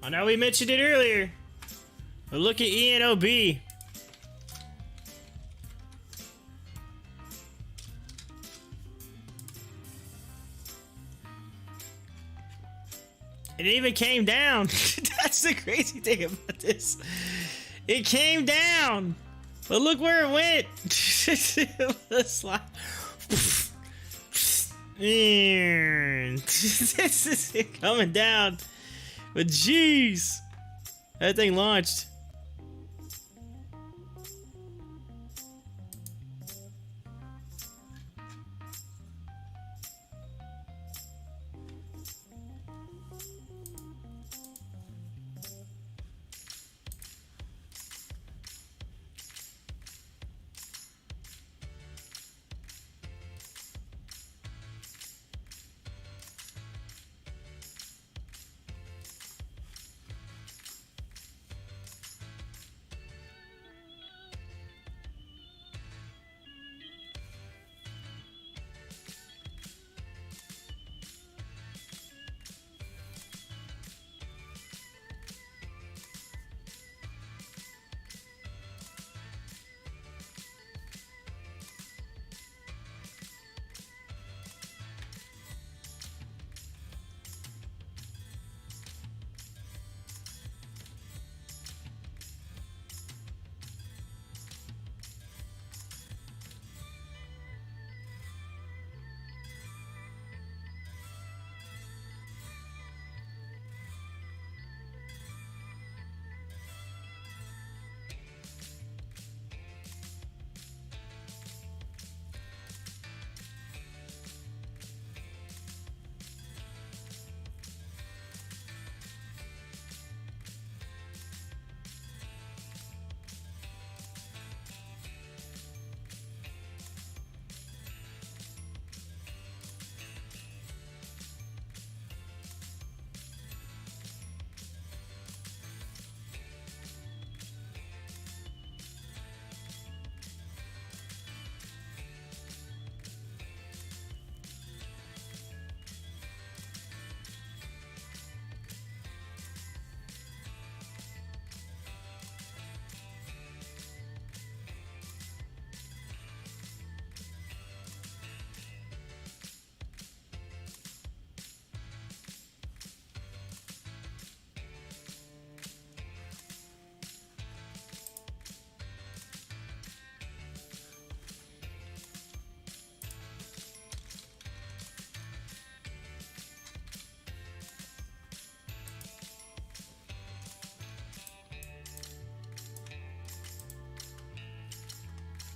I know we mentioned it earlier, but look at ENOB. It even came down. That's the crazy thing about this. It came down. But look where it went. It's like, this is coming down. But jeez, that thing launched.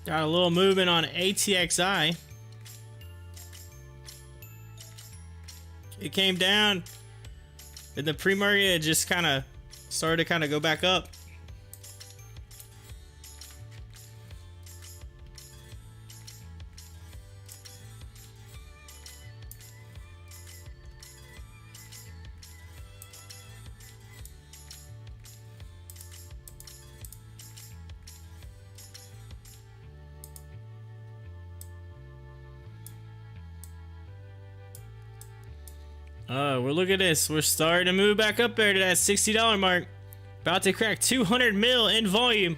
Got a little movement on ATXI. It came down, and the pre-market just kind of started to go back up. Well, look at this. We're starting to move back up there to that $60 mark. About to crack 200 mil in volume.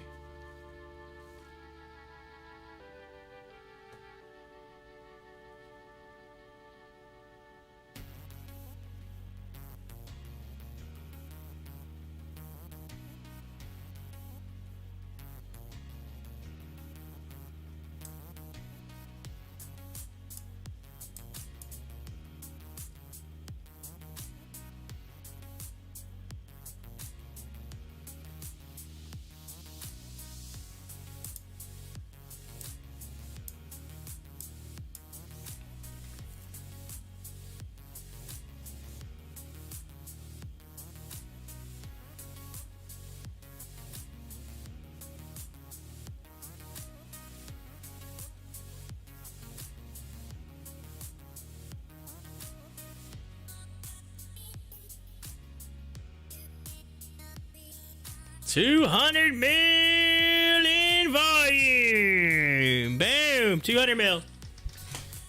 $200 million volume. Boom, 200 mil.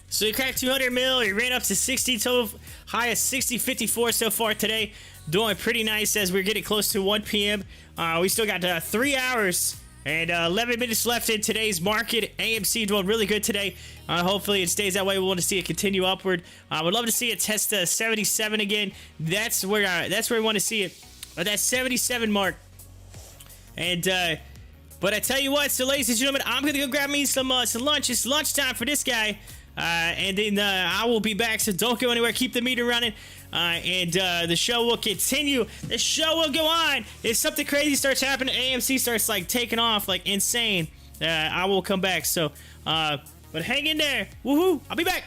So you cracked 200 mil. You ran up to 60, total high of 60.54 so far today. Doing pretty nice as we're getting close to 1 p.m. We still got 3 hours and 11 minutes left in today's market. AMC doing really good today. Hopefully it stays that way. We want to see it continue upward. I would love to see it test 77 again. That's where we want to see it. That 77 mark. And But I tell you what, so ladies and gentlemen, I'm gonna go grab me some lunch. It's lunchtime for this guy, and then I will be back. So don't go anywhere. Keep the meter running, and the show will continue. The show will go on. If something crazy starts happening, AMC starts like taking off like insane, I will come back. So, but hang in there. Woohoo! I'll be back.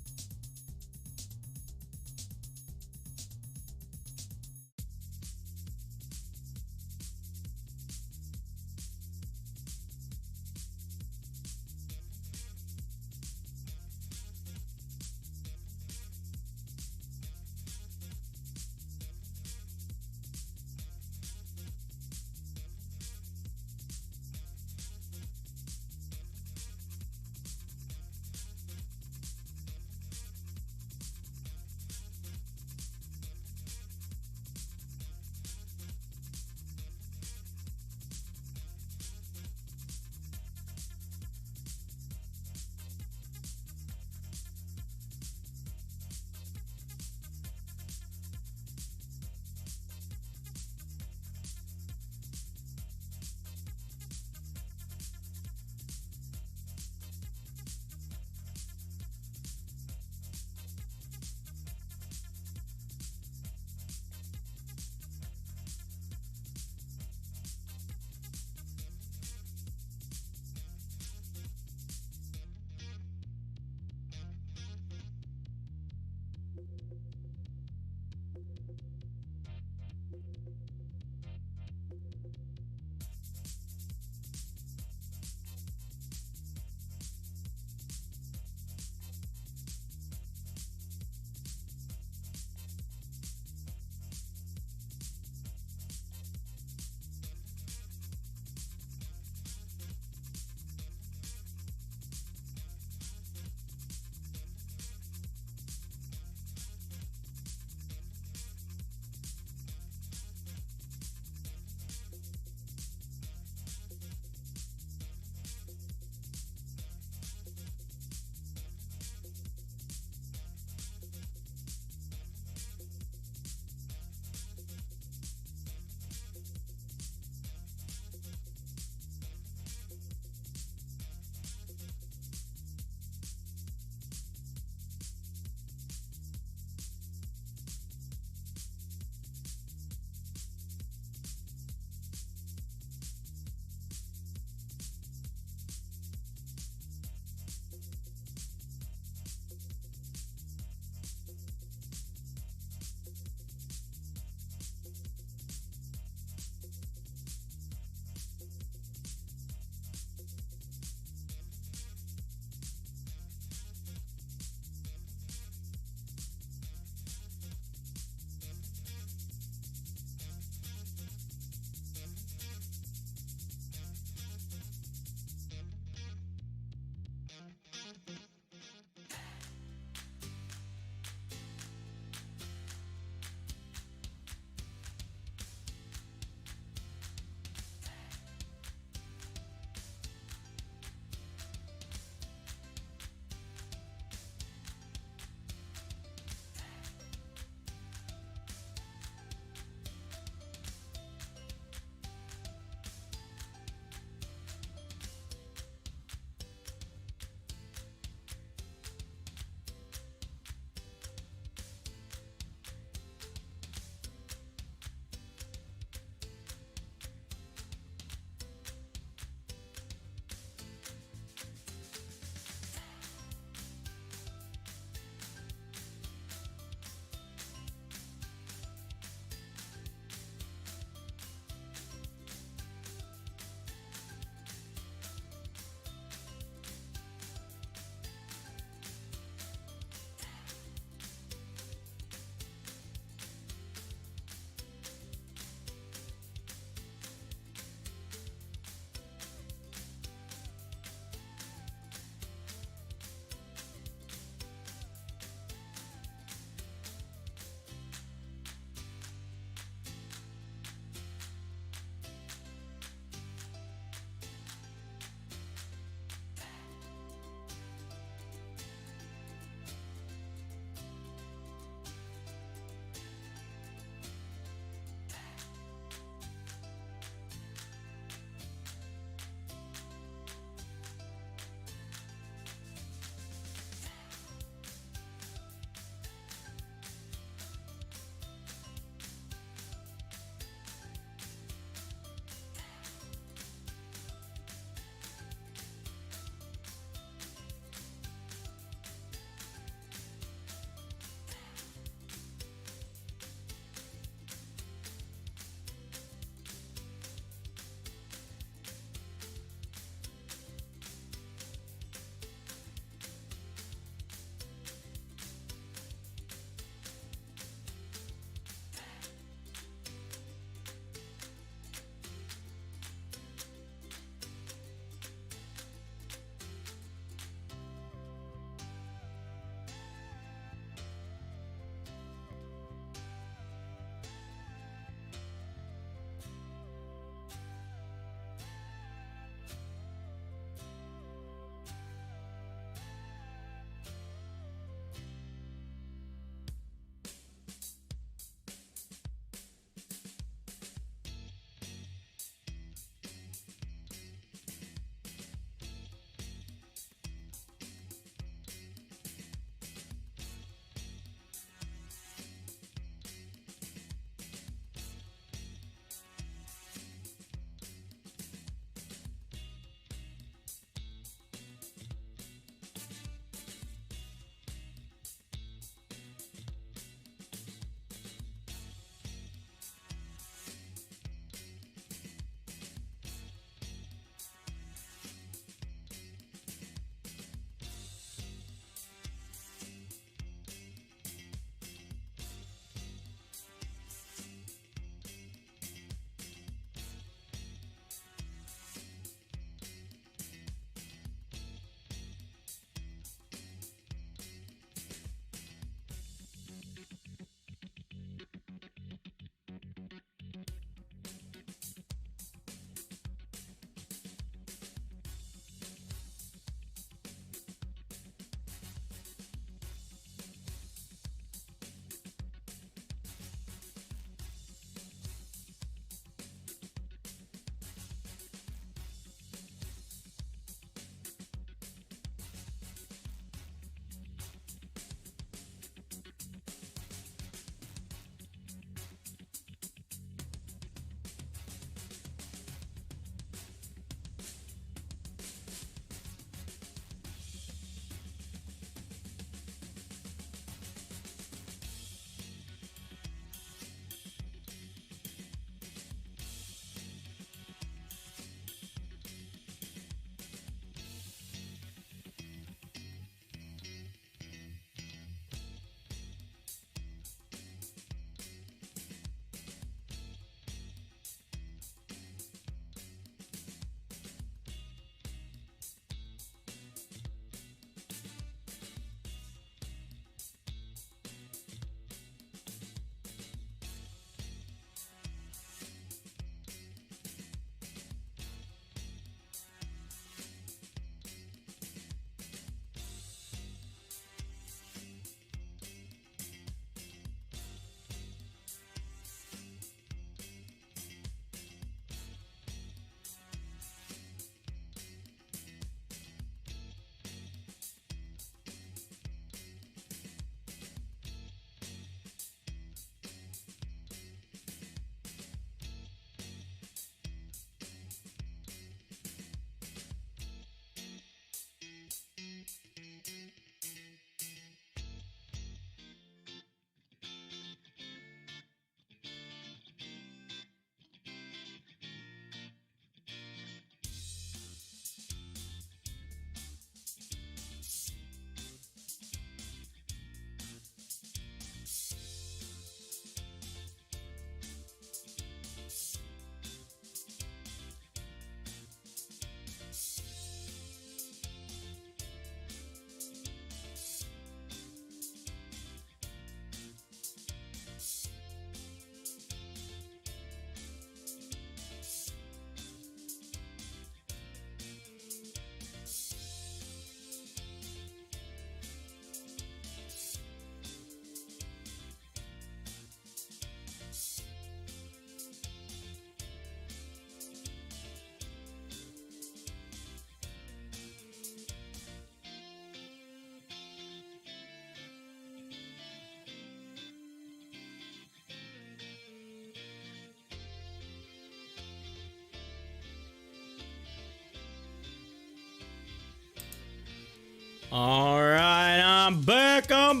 All right, I'm back. All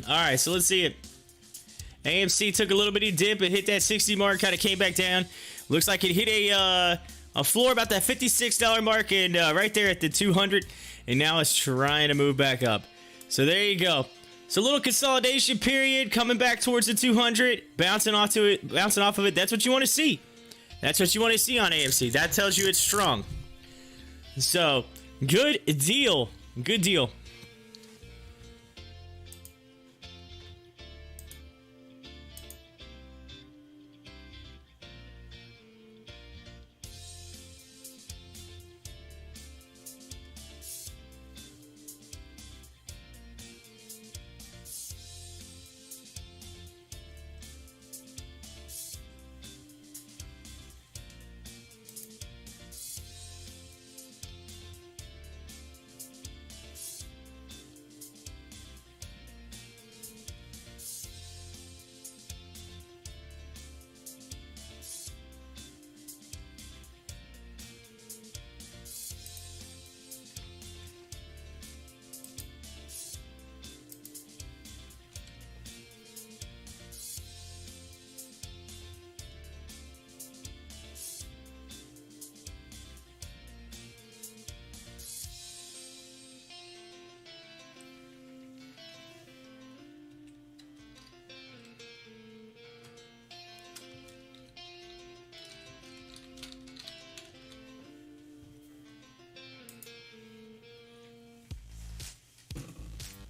right, so let's see it. AMC took a little bitty dip. It hit that 60 mark, kind of came back down. Looks like it hit a floor about that $56 mark, and right there at the 200, and now it's trying to move back up. So there you go. So a little consolidation period, coming back towards the 200, bouncing off of it. That's what you want to see. That's what you want to see on AMC. That tells you it's strong. So good deal. Good deal.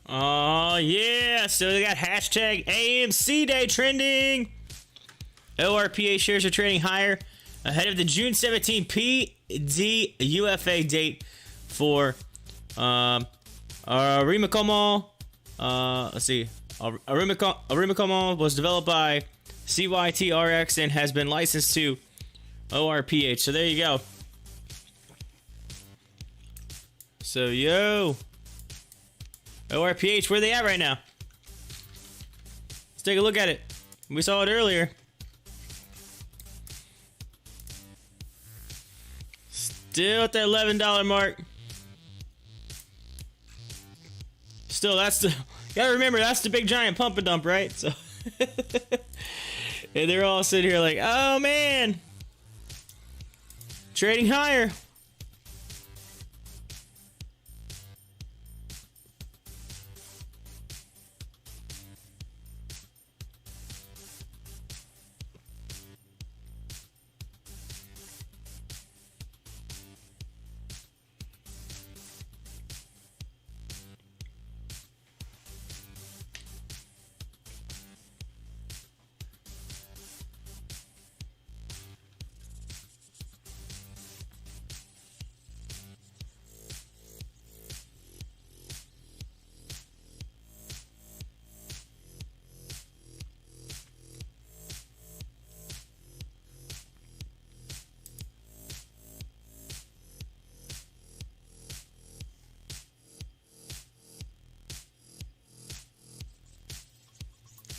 Oh, yeah. So they got hashtag AMC Day trending. ORPA shares are trading higher ahead of the June 17 PDUFA date for Arimicomo. Let's see. Arimicomo was developed by CYTRX and has been licensed to ORPH. So there you go. So, yo. ORPH, where they at right now? Let's take a look at it. We saw it earlier. Still at the $11 mark. Still, that's the... Gotta remember, that's the big giant pump and dump, right? So... and they're all sitting here like, oh man! Trading higher.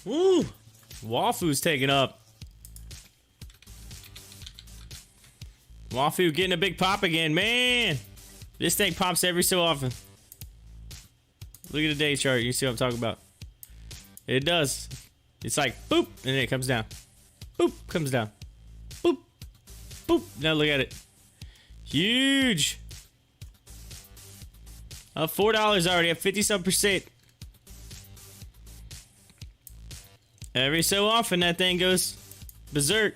Woo! Wafu's taking up. Wafu getting a big pop again. Man! This thing pops every so often. Look at the day chart. You see what I'm talking about. It does. It's like, boop! And then it comes down. Boop! Comes down. Boop! Boop! Now look at it. Huge! Up $4 already. Up 50-some%. Every so often, that thing goes berserk.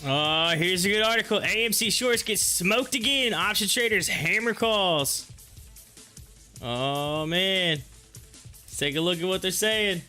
Here's a good article. AMC shorts get smoked again. Option traders hammer calls. Oh, man. Let's take a look at what they're saying.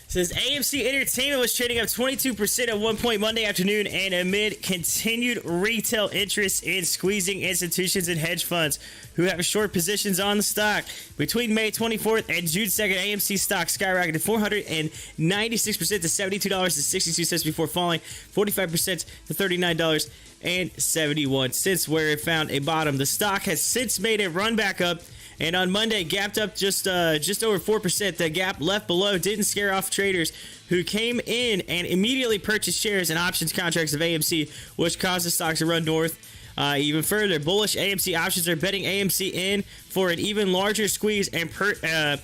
It says AMC Entertainment was trading up 22% at one point Monday afternoon, and amid continued retail interest in squeezing institutions and hedge funds who have short positions on the stock. Between May 24th and June 2nd, AMC stock skyrocketed 496% to $72.62 before falling 45% to $39.71, where it found a bottom. The stock has since made a run back up, and on Monday gapped up just over 4%. The gap left below didn't scare off traders who came in and immediately purchased shares and options contracts of AMC, which caused the stock to run north even further. Bullish AMC options are betting AMC in for an even larger squeeze and purchase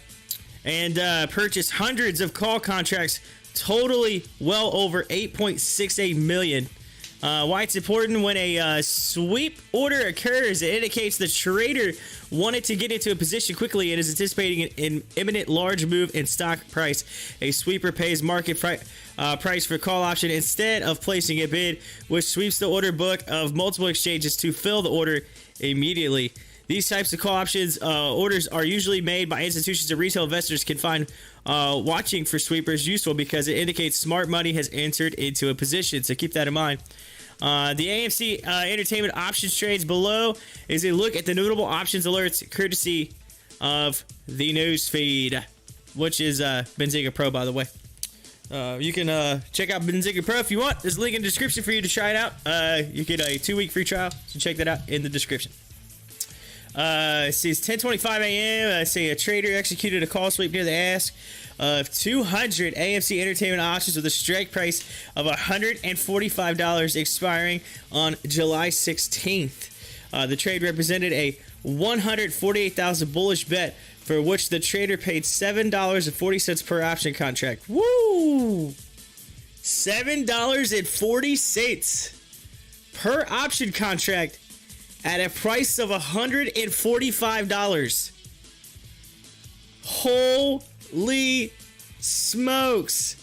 hundreds of call contracts, totally well over 8.68 million. Why it's important: when a sweep order occurs, it indicates the trader wanted to get into a position quickly and is anticipating an imminent large move in stock price. A sweeper pays market price for call option instead of placing a bid, which sweeps the order book of multiple exchanges to fill the order immediately. These types of call options orders are usually made by institutions and retail investors can find watching for sweepers useful because it indicates smart money has entered into a position. So keep that in mind. The AMC Entertainment options trades below is a look at the notable options alerts courtesy of the news feed, which is Benzinga Pro, by the way. You can check out Benzinga Pro if you want. There's a link in the description for you to try it out. You get a 2-week free trial, so check that out in the description. It says 10:25 a.m. Say a trader executed a call sweep near the ask of 200 AMC Entertainment options with a strike price of $145 expiring on July 16th. The trade represented a $148,000 bullish bet for which the trader paid $7.40 per option contract. Woo! $7.40 per option contract at a price of $145. Holy smokes.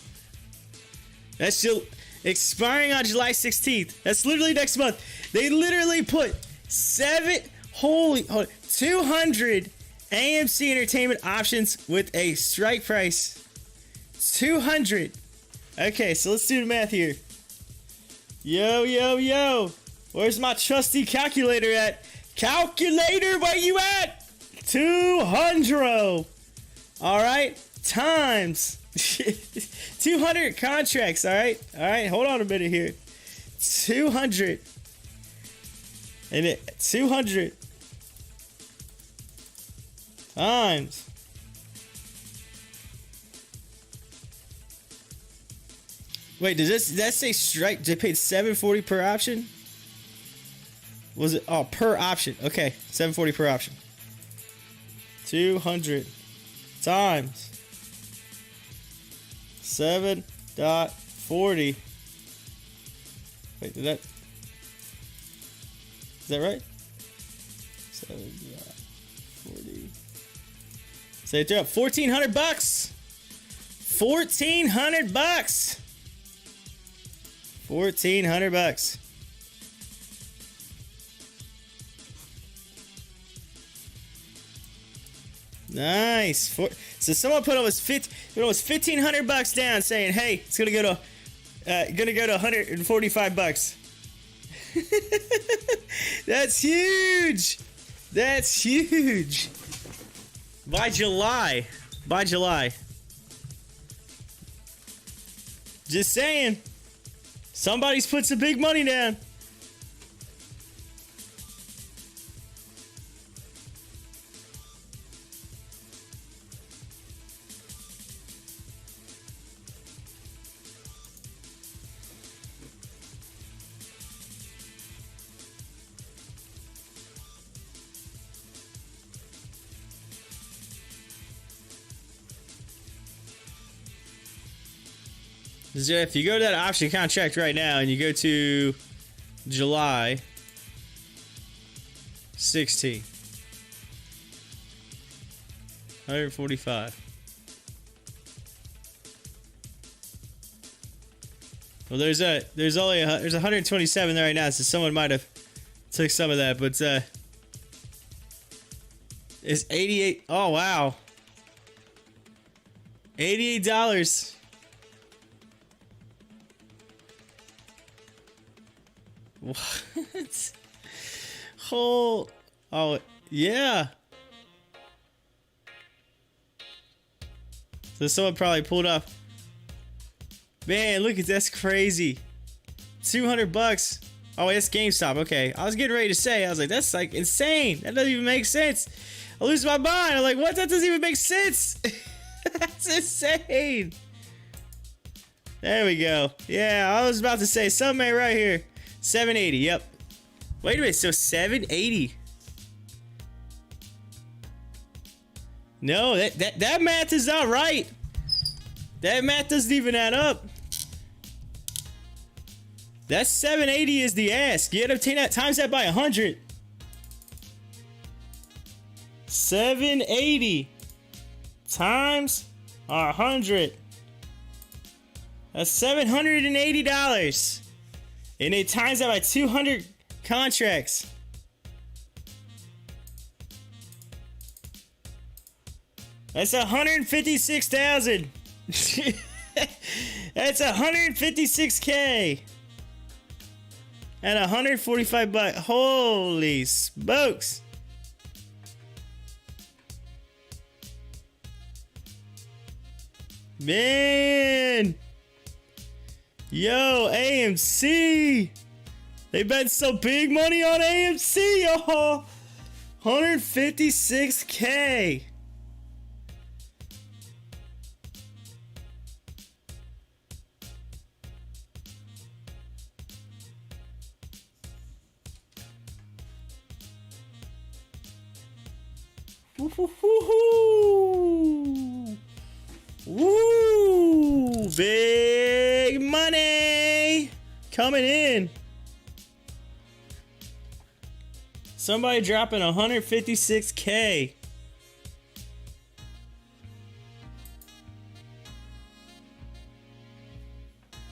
That's still expiring on July 16th. That's literally next month. They literally put 200 AMC Entertainment options with a strike price. 200. Okay, so let's do the math here. Yo. Where's my trusty calculator at? Calculator, where you at? 200. All right, times 200 contracts. All right, hold on a minute here. 200 and 200 times. Wait, does that say strike? They paid $7.40 per option? Was it? Oh, per option. Okay, $7.40 per option. 200 times 7.40. Wait, is that right? 7.40. Say it up. $1,400. $1,400. $1,400. Nice. So someone put almost $1,500 down, saying, "Hey, it's gonna go to $145." That's huge. That's huge. By July. Just saying. Somebody's put some big money down. If you go to that option contract right now and you go to July 16, 145. Well, there's 127 there right now, so someone might have took some of that, but it's 88. Oh wow, $88. What? Oh yeah. So someone probably pulled up. Man, look at that's crazy. $200. Oh, that's GameStop. Okay, I was getting ready to say, I was like, that's like insane. That doesn't even make sense. I lose my mind. I'm like, what? That doesn't even make sense. That's insane. There we go. Yeah, I was about to say something right here. 780. Yep. Wait a minute. So 780. No, that math is not right. That math doesn't even add up. That 780 is the ask. You had to obtain that times that by 100. 780 times 100. That's $780. And it times that by 200 contracts. That's 156,000. That's 156K. And 145 bucks. Holy smokes. Man. Yo, AMC. They bet some big money on AMC, y'all. 156K. Woo-hoo-hoo-hoo. Woo! Big money coming in. Somebody dropping 156K.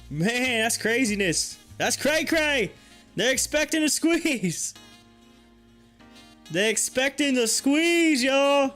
Man, that's craziness. That's cray-cray. They're expecting a squeeze. They're expecting the squeeze, y'all.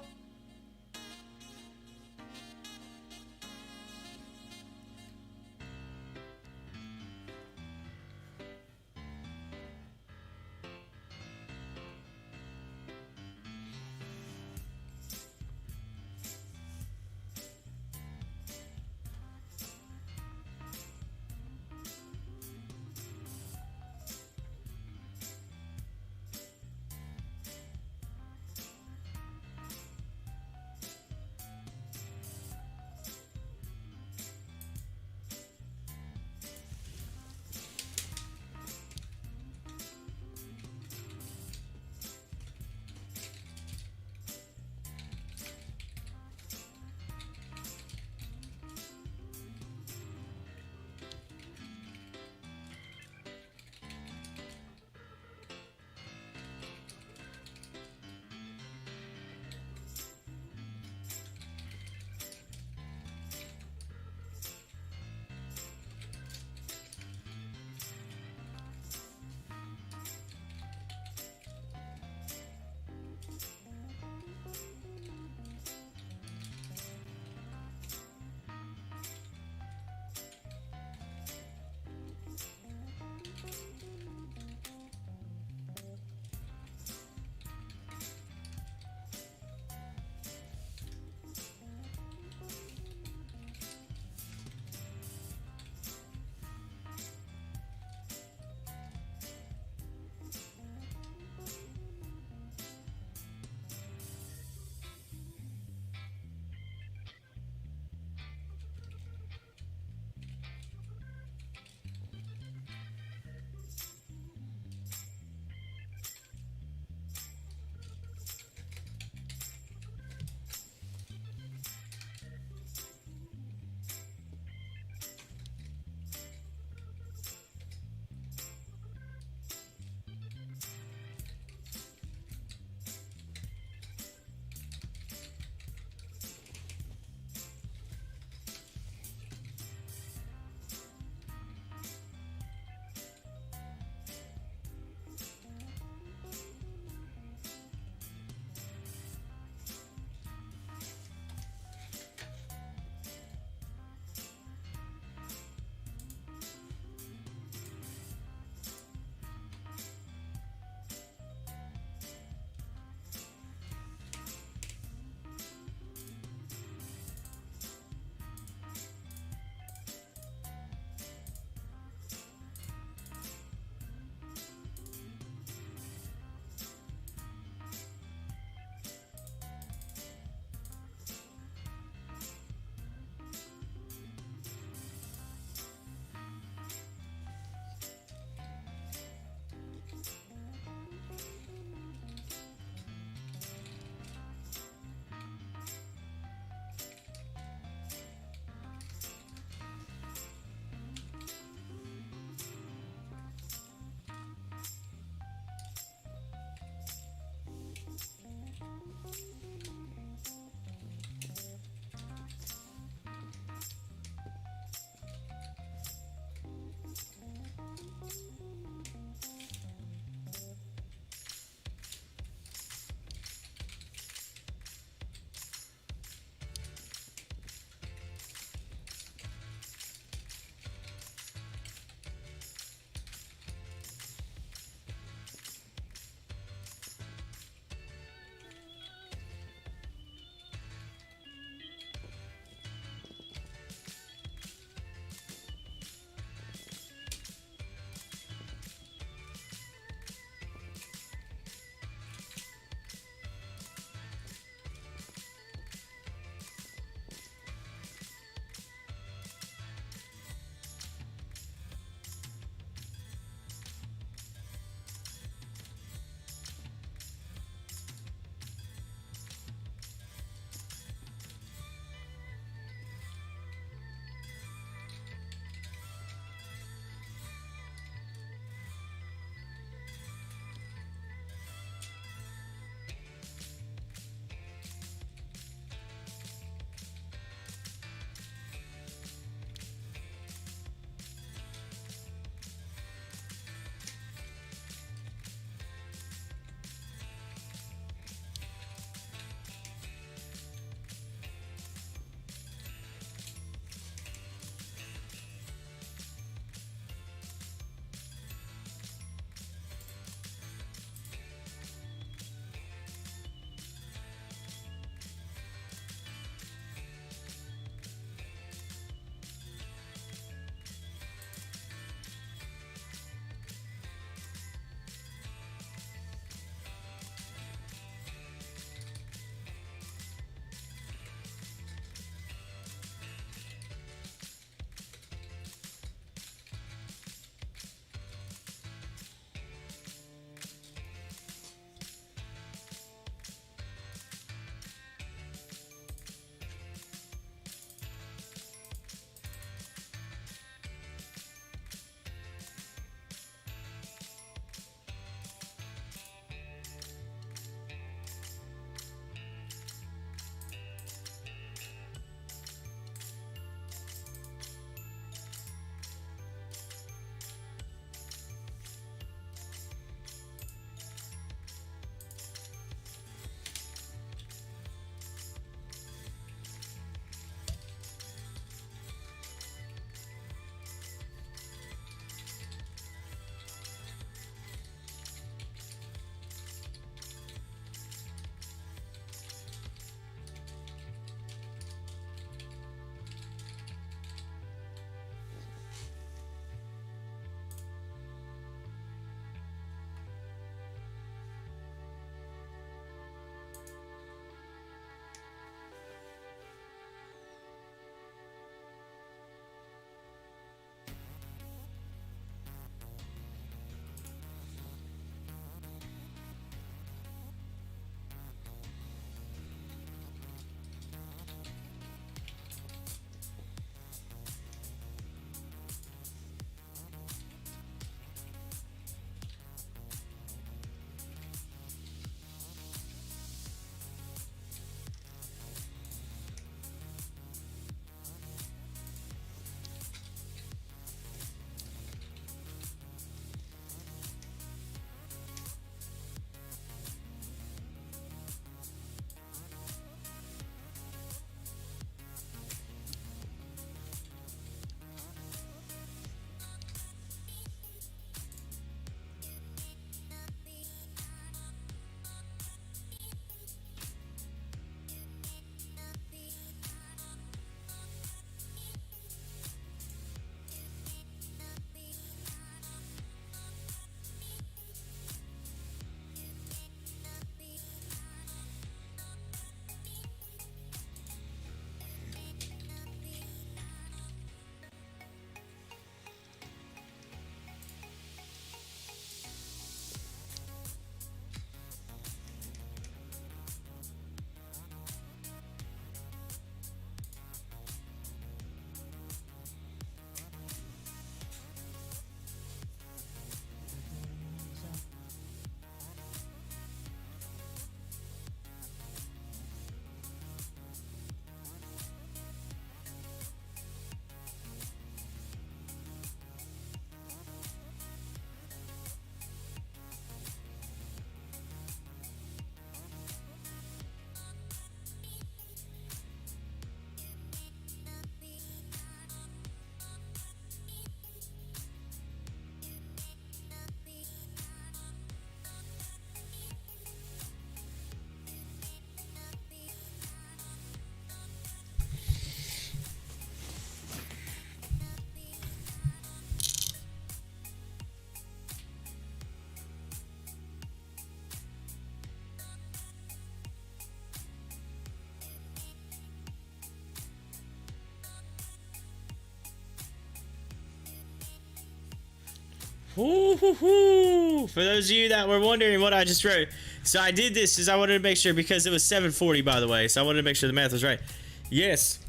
Ooh, for those of you that were wondering what I just wrote, so I did this because I wanted to make sure, because it was 740, by the way, so I wanted to make sure the math was right. Yes.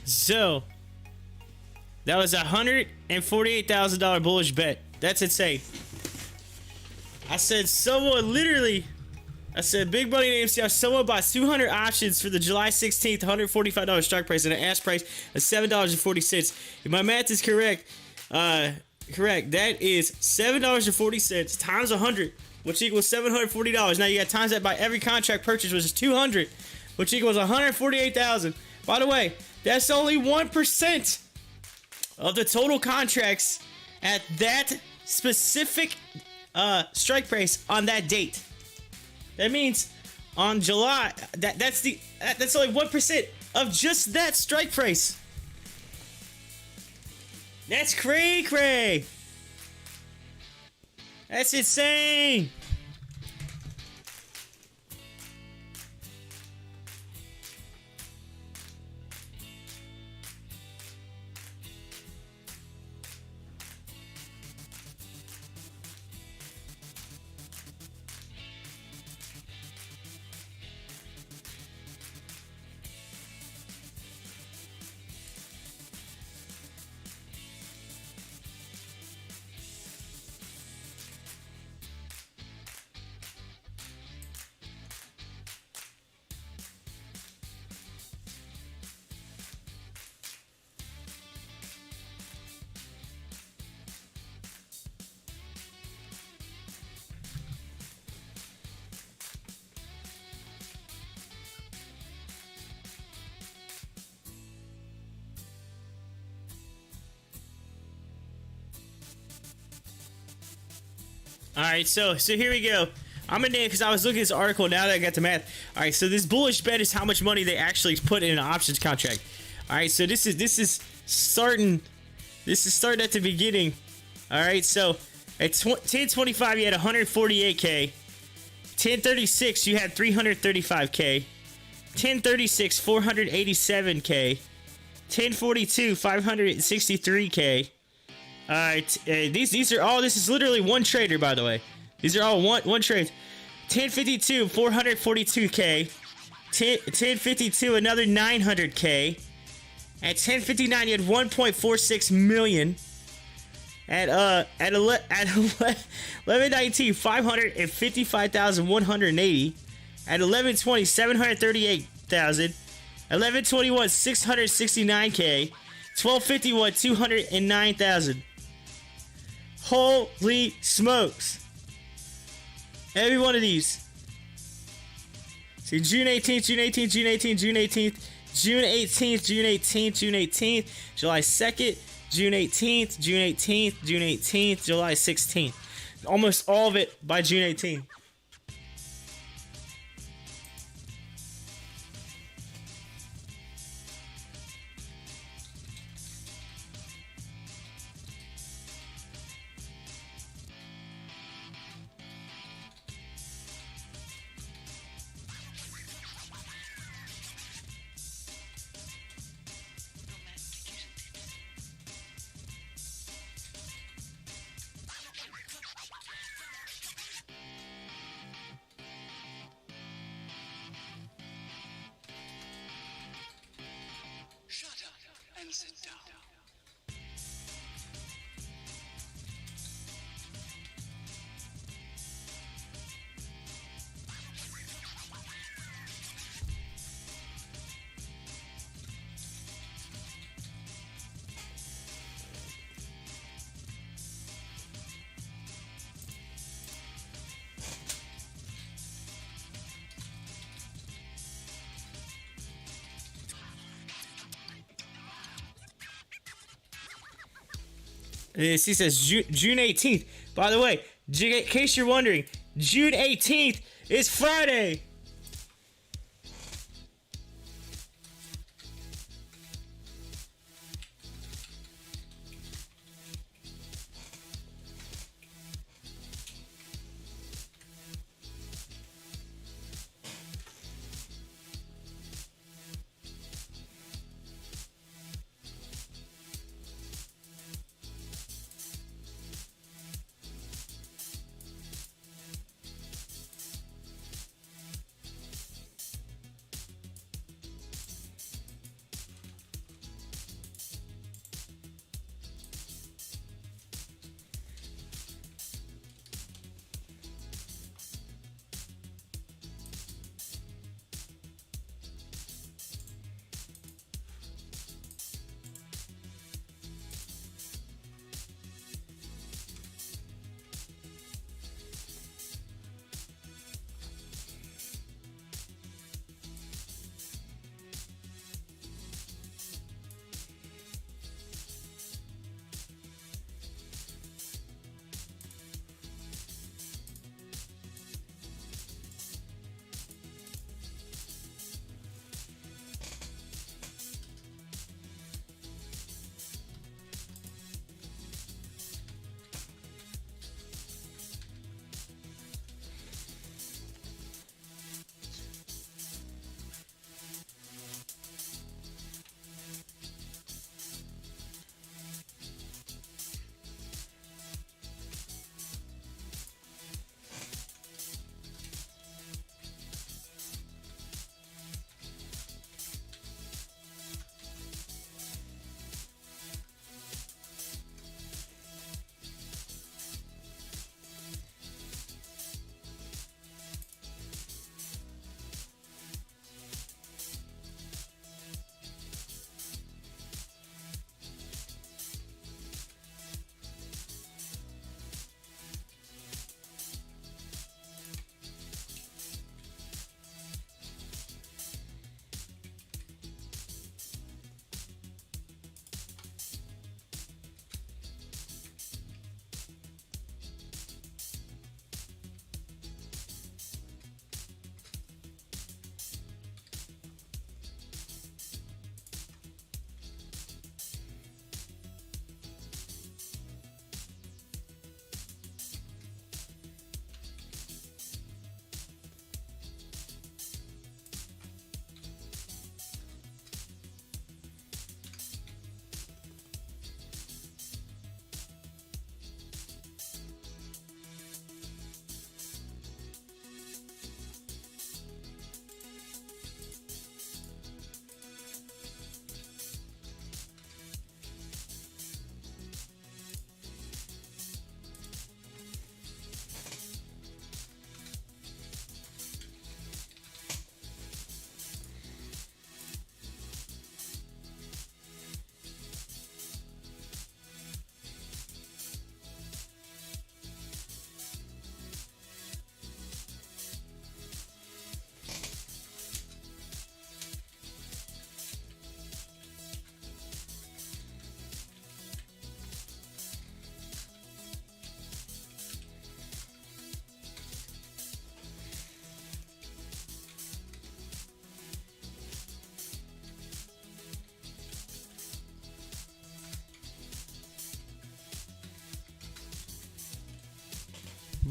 So that was $148,000 bullish bet. That's insane. I said big money in AMC. Someone bought 200 options for the July 16th $145 strike price and an ask price of $7.40. If my math is correct, that is $7.40 times 100, which equals $740. Now you got times that by every contract purchase, which is 200, which equals $148,000. By the way, that's only 1% of the total contracts at that specific strike price on that date. That means on July, that's only 1% of just that strike price. That's cray. That's insane. All right, so here we go. I'm gonna name, because I was looking at this article, now that I got the math. All right, so this bullish bet is how much money they actually put in an options contract. All right, so this is starting at the beginning. All right, so at 10:25 you had 148K. 10:36 you had 335K. 10:36 487K. 10:42 563K. Alright, these are all, this is literally one trader, by the way. These are all one trade. 10:52 442K. 10:52 another 900K. At 10:59 you had 1.46 million. At 11:19 555,180. At 11:20 738,000. 11:21 669K. 12:51 209,000. Holy smokes. Every one of these. See, June 18th, June 18th, June 18th, June 18th, June 18th, June 18th, June 18th, July 2nd, June 18th, June 18th, June 18th, July 16th. Almost all of it by June 18th. Sit down. He says June 18th. By the way, in case you're wondering, June 18th is Friday.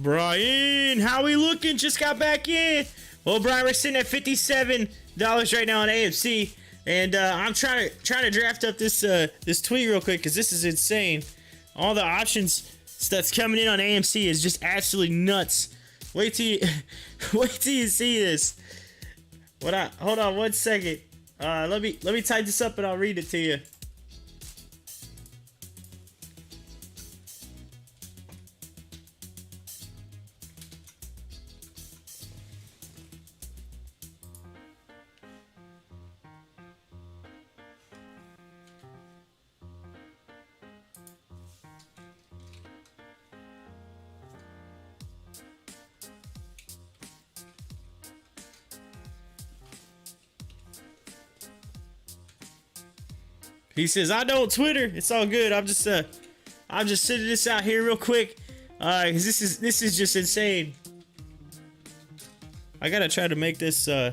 Brian, how we looking? Just got back in. Well, Brian, we're sitting at $57 right now on AMC, and I'm trying to draft up this this tweet real quick because this is insane. All the options that's coming in on AMC is just absolutely nuts. Wait till you see this. Hold on 1 second. Let me type this up and I'll read it to you. He says, I don't Twitter. It's all good. I'm just sending this out here real quick. Cause this is just insane. I gotta try to make this yeah,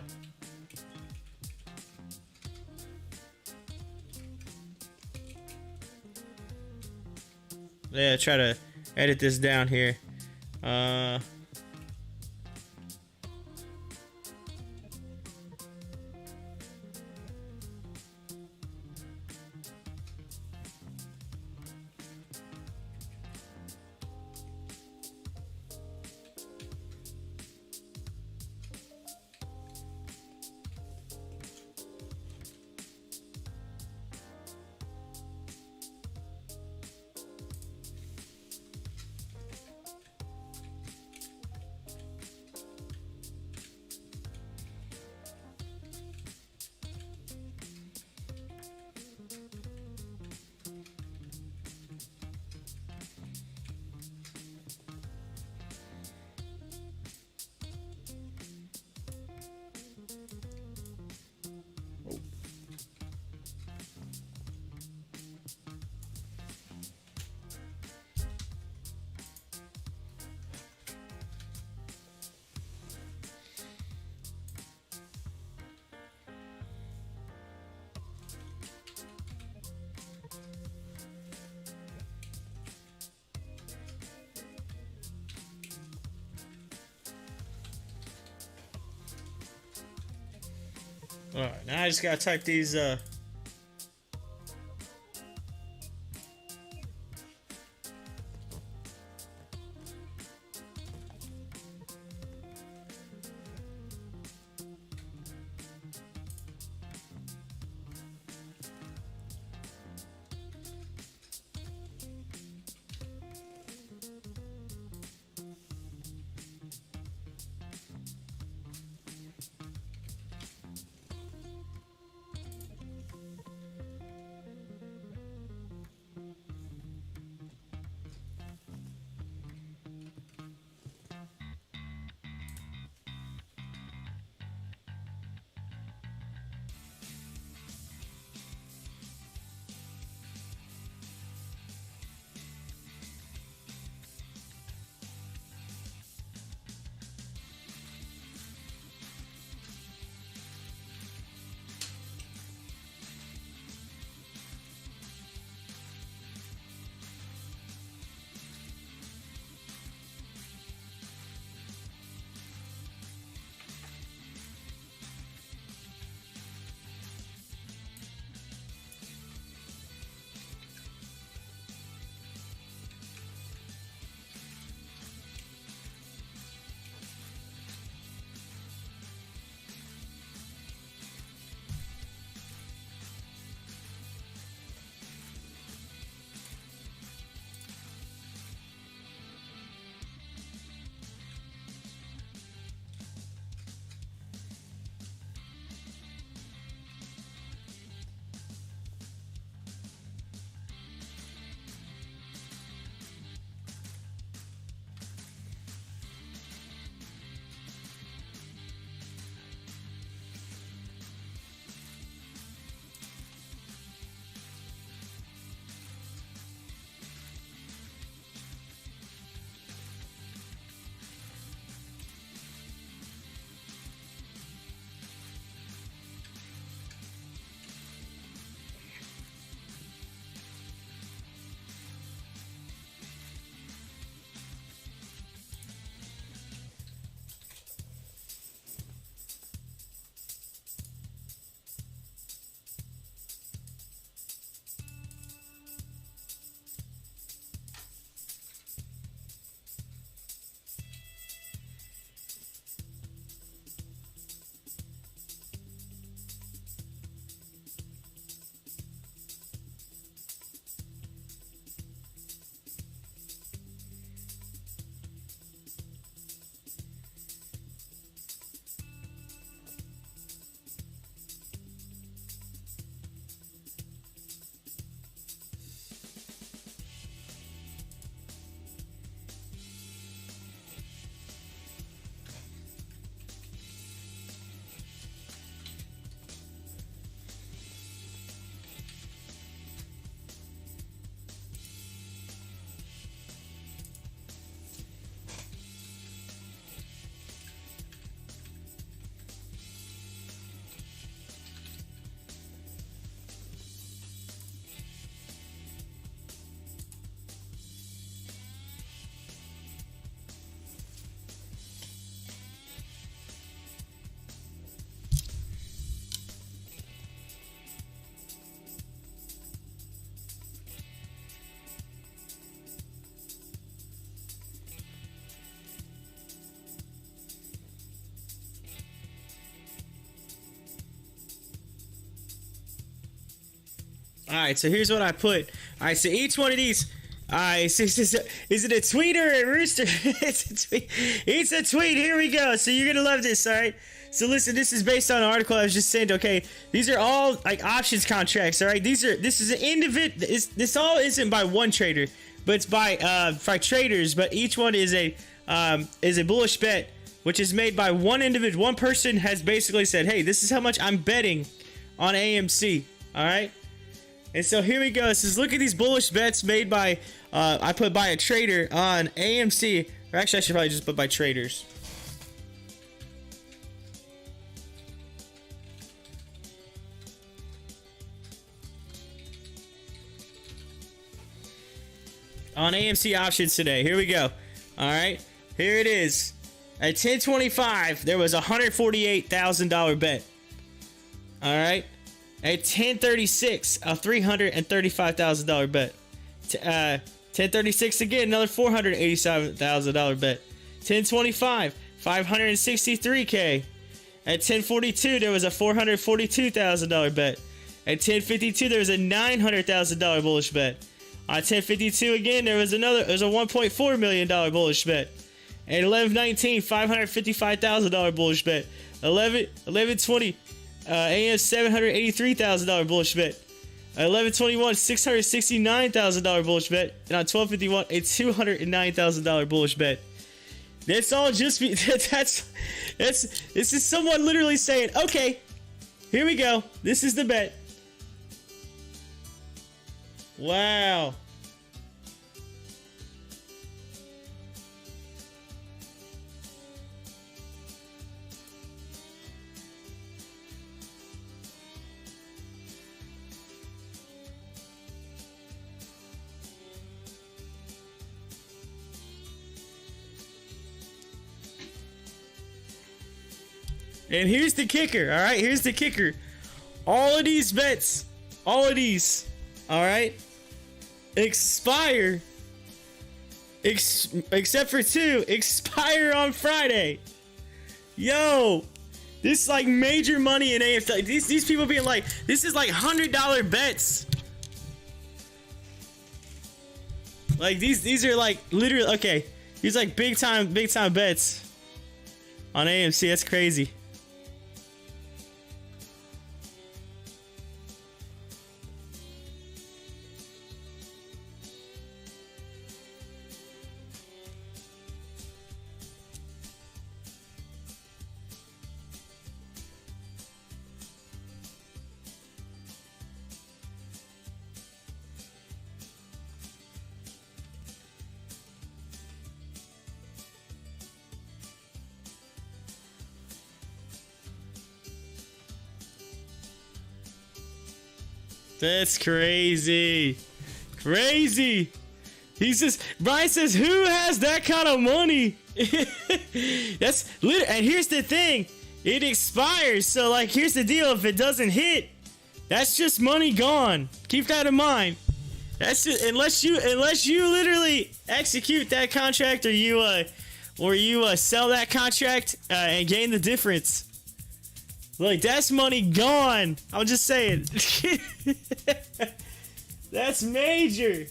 try to edit this down here. Alright, now I just gotta type these right, so here's what I put. All right, so each one of these, is it a tweet or a rooster? It's a tweet. It's a tweet. Here we go. So you're gonna love this, all right? So listen, this is based on an article I was just saying. Okay, these are all like options contracts, all right? This is an individual. This all isn't by one trader, but it's by traders. But each one is a bullish bet, which is made by one individual. One person has basically said, "Hey, this is how much I'm betting on AMC." All right. And so here we go. It says, look at these bullish bets made by, I put by a trader on AMC. Or actually, I should probably just put by traders. On AMC options today. Here we go. All right. Here it is. At 10:25, there was a $148,000 bet. All right. At 10:36, a $335,000 bet. 10:36 again, another $487,000 bet. 10:25, $563K. At 10:42, there was a $442,000 bet. At 10:52, there was a $900,000 bullish bet. On 10:52 again, there was a $1.4 million bullish bet. At 11:19, $555,000 bullish bet. 11:20. AM $783,000 bullish bet. 11:21, $669,000 bullish bet, and on 12:51, a $209,000 bullish bet. That's all just me. This is someone literally saying, "Okay, here we go. This is the bet." Wow. And here's the kicker, all right? Here's the kicker. All of these bets, all of these, all right, expire, except for two, expire on Friday. Yo, this is like major money in AFL. These people being like, this is like $100 bets. Like these are like literally, okay, these like big time bets on AMC. That's crazy. That's crazy. Crazy. He says, Brian says, who has that kind of money? That's literally, and here's the thing, it expires. So like, here's the deal. If it doesn't hit, that's just money gone. Keep that in mind. That's just, unless you literally execute that contract or you sell that contract and gain the difference. Like, that's money gone. I'm just saying. That's major.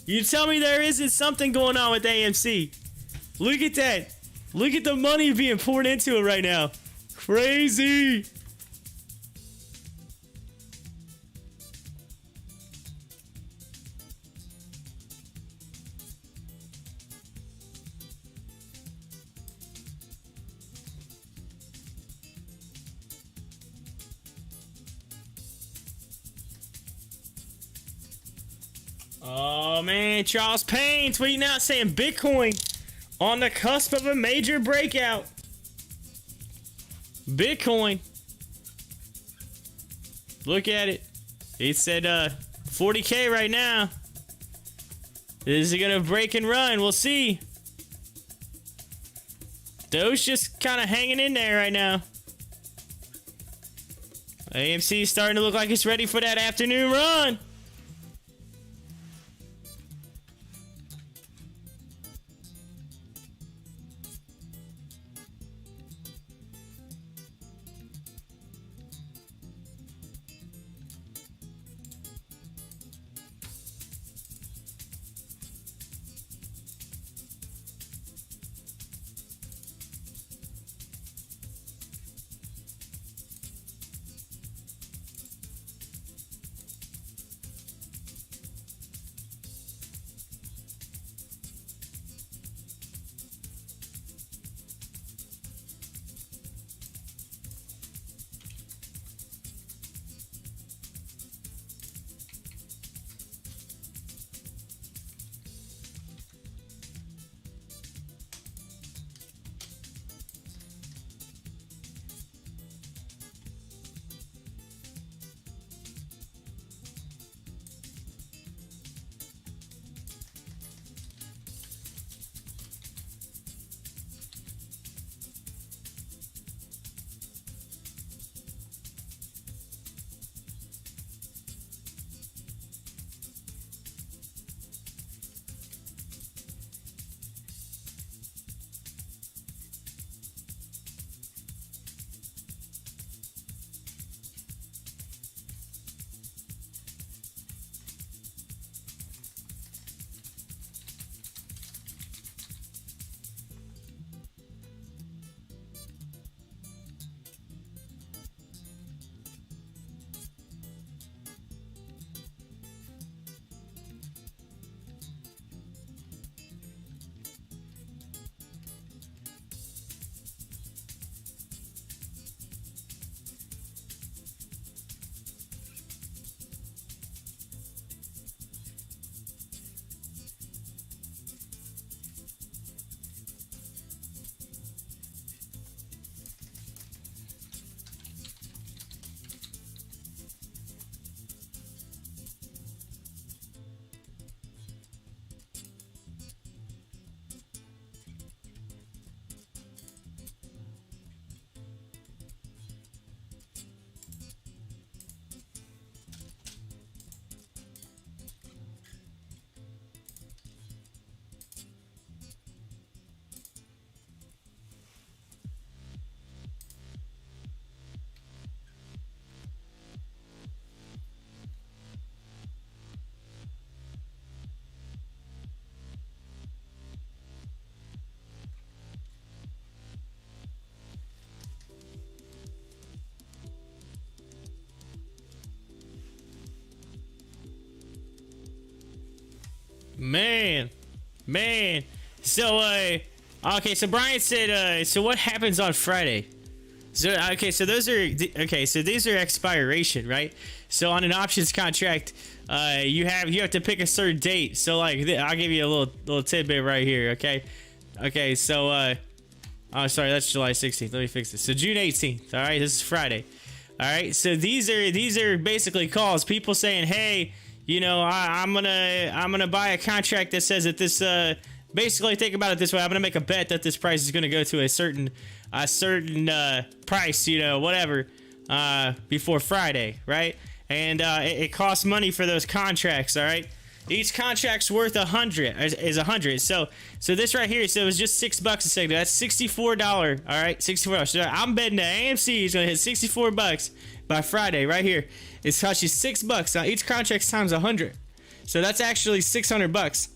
You tell me there isn't something going on with AMC. Look at that. Look at the money being poured into it right now. Crazy. Oh man, Charles Payne tweeting out saying Bitcoin on the cusp of a major breakout. Bitcoin. Look at it. He said 40K right now. Is it gonna break and run? We'll see. DOGE just kind of hanging in there right now. AMC is starting to look like it's ready for that afternoon run. Man. So, okay, so Brian said, so what happens on Friday? So, okay, so those are, okay, so these are expiration, right? So on an options contract, you have to pick a certain date. So like, I'll give you a little tidbit right here, okay? Okay, so, oh, sorry, that's July 16th. Let me fix this. So June 18th, all right? This is Friday. All right, so these are basically calls. People saying, hey, you know, I'm gonna buy a contract that says that this, basically think about it this way. I'm gonna make a bet that this price is gonna go to a certain price, you know, whatever, before Friday, right? And it costs money for those contracts, all right? Each contract's worth 100 is 100. So this right here, so it was just $6 a second. That's $64. All right, $64. So I'm betting that AMC is gonna hit $64 by Friday, right here. It's cost you $6. Now each contract's times 100, so that's actually $600.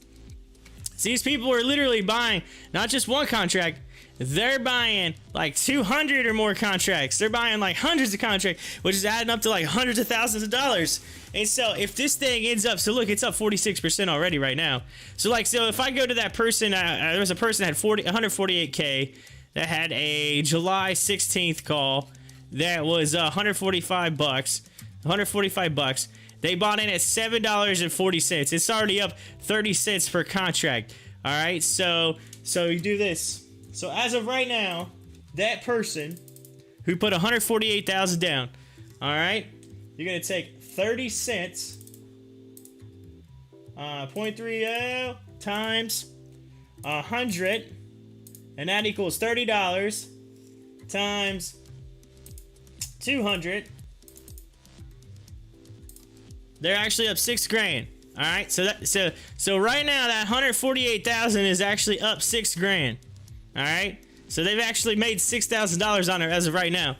So these people are literally buying not just one contract. They're buying like 200 or more contracts. They're buying like hundreds of contracts, which is adding up to like hundreds of thousands of dollars. And so if this thing ends up, so look, it's up 46% already right now. So like, so if I go to that person, there was a person that had 148K that had a July 16th call that was $145. $145. They bought in at $7.40. It's already up 30 cents per contract. All right, so you do this. So as of right now, that person who put 148,000 down, all right, you're gonna take 30 cents, 0.30 times 100, and that equals $30 times 200. They're actually up $6,000. All right, so right now that 148,000 is actually up $6,000. All right, so they've actually made $6,000 on it as of right now.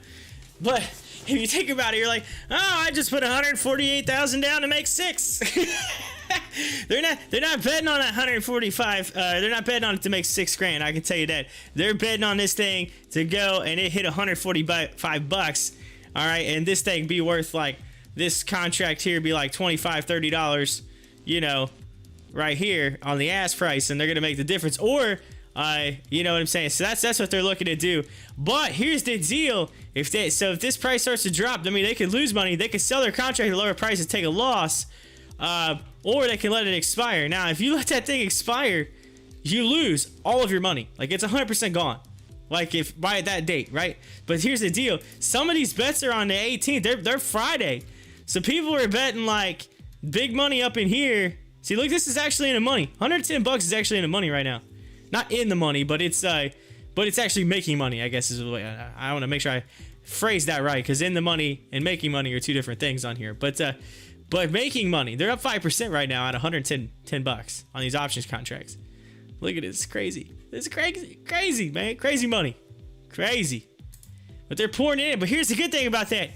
But if you think about it, you're like, oh, I just put 148,000 down to make $6. They're not betting on that 145. They're not betting on it to make $6,000. I can tell you that. They're betting on this thing to go and it hit $145. All right, and this thing be worth like, this contract here be like $25, $30, you know, right here on the ask price, and they're gonna make the difference. Or you know what I'm saying? So that's what they're looking to do. But here's the deal: if this price starts to drop, I mean, they could lose money. They could sell their contract at a lower price and take a loss, or they can let it expire. Now, if you let that thing expire, you lose all of your money. Like, it's 100% gone. Like, if by that date, right? But here's the deal: some of these bets are on the 18th. They're Friday, so people are betting like big money up in here. See, look, this is actually in the money. $110 is actually in the money right now. Not in the money, but it's actually making money, I guess is the way. I want to make sure I phrase that right, because in the money and making money are two different things on here. But making money, they're up 5% right now at $110 on these options contracts. Look at it, it's crazy. It's crazy, man, crazy money, crazy. But they're pouring it in. But here's the good thing about that.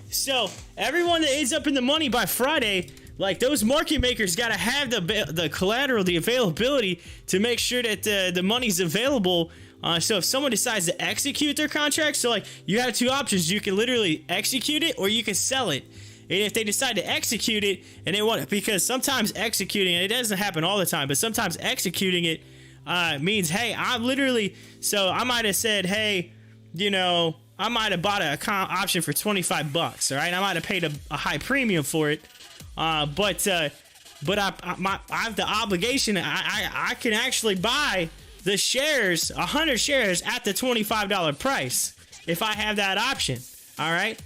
So everyone that ends up in the money by Friday, like, those market makers got to have the collateral, the availability to make sure that the money's available. So if someone decides to execute their contract, so like, you have two options: you can literally execute it or you can sell it. And if they decide to execute it, and they want, because sometimes executing it doesn't happen all the time, but sometimes executing it means, hey, I might have said, hey, you know, I might have bought an option for $25, all right? I might have paid a high premium for it. But I have the obligation. I can actually buy the shares, 100 shares at the $25 price if I have that option. All right,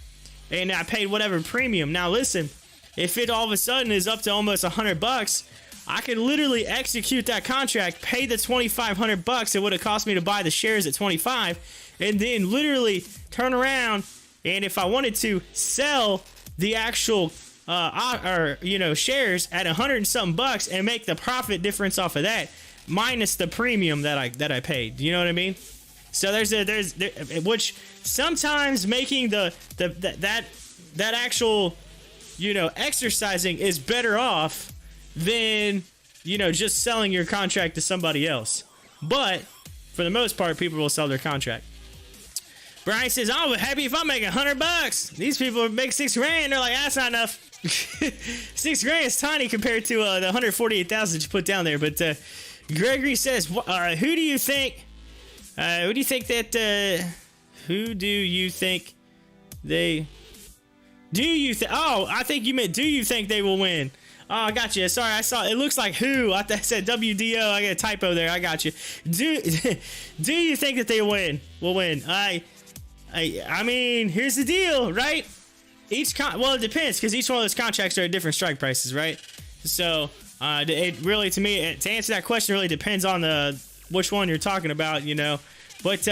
and I paid whatever premium. Now listen, if it all of a sudden is up to almost $100, I can literally execute that contract, pay the $2,500 it would have cost me to buy the shares at 25, and then literally turn around, and if I wanted to, sell the actual shares at $100 and something bucks and make the profit difference off of that, minus the premium that I paid. You know what I mean? So there's which sometimes making that actual, you know, exercising is better off than, you know, just selling your contract to somebody else. But for the most part, people will sell their contract. Brian says, "I'm happy if I make $100. These people make $6,000. They're like, that's not enough. $6,000 is tiny compared to the 148,000 you put down there." But Gregory says, "Who do you think? Who do you think that? Who do you think they? Do you think? Oh, I think you meant, do you think they will win?" Oh, I got you. Sorry, I saw it looks like who. I said WDO. I got a typo there. I got you. Do you think that they will win? I mean, here's the deal, right? Well, it depends, because each one of those contracts are at different strike prices, right? So it really, to me, to answer that question, really depends on which one you're talking about, you know. But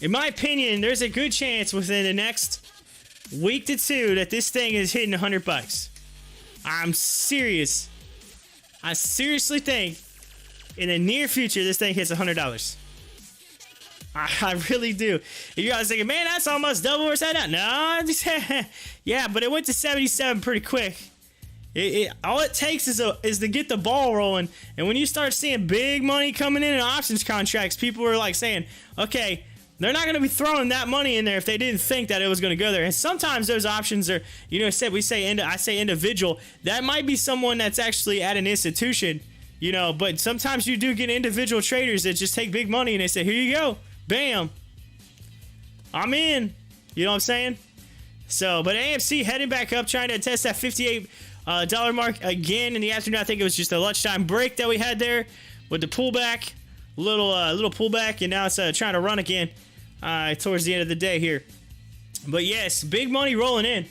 in my opinion, there's a good chance within the next week to two that this thing is hitting $100. I'm serious. I seriously think in the near future this thing hits $100. I really do. If you guys thinking, man, that's almost double or something. No, yeah, but it went to 77 pretty quick. All it takes is to get the ball rolling. And when you start seeing big money coming in options contracts, people are like saying, okay, they're not going to be throwing that money in there if they didn't think that it was going to go there. And sometimes those options are, you know, I say individual. That might be someone that's actually at an institution, you know, but sometimes you do get individual traders that just take big money and they say, here you go. Bam. I'm in. You know what I'm saying? So, but AMC heading back up, trying to test that $58 mark again in the afternoon. I think it was just a lunchtime break that we had there with the pullback, little pullback, and now it's trying to run again towards the end of the day here. But yes, big money rolling in.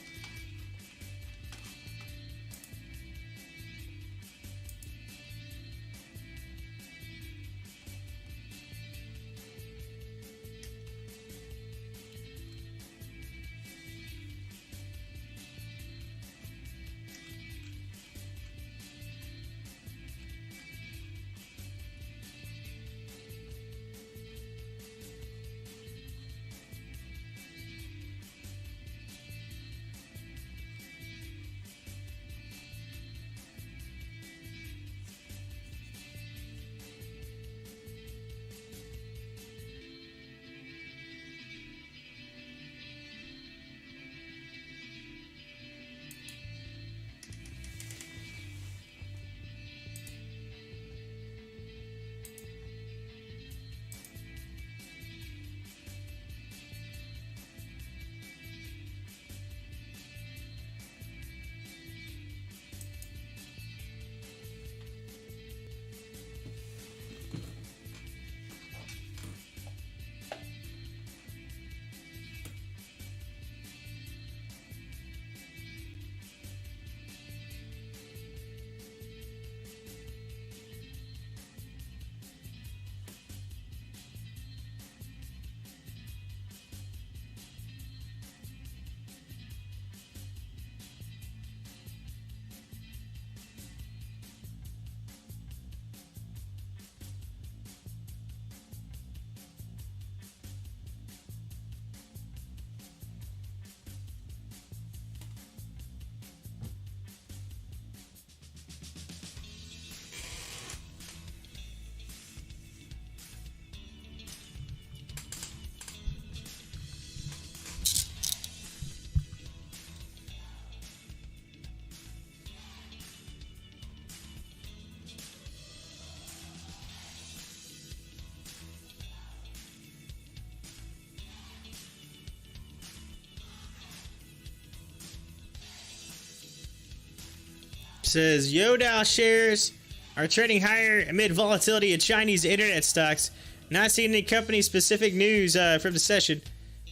Says Yodow shares are trading higher amid volatility in Chinese internet stocks. Not seeing any company specific news from the session,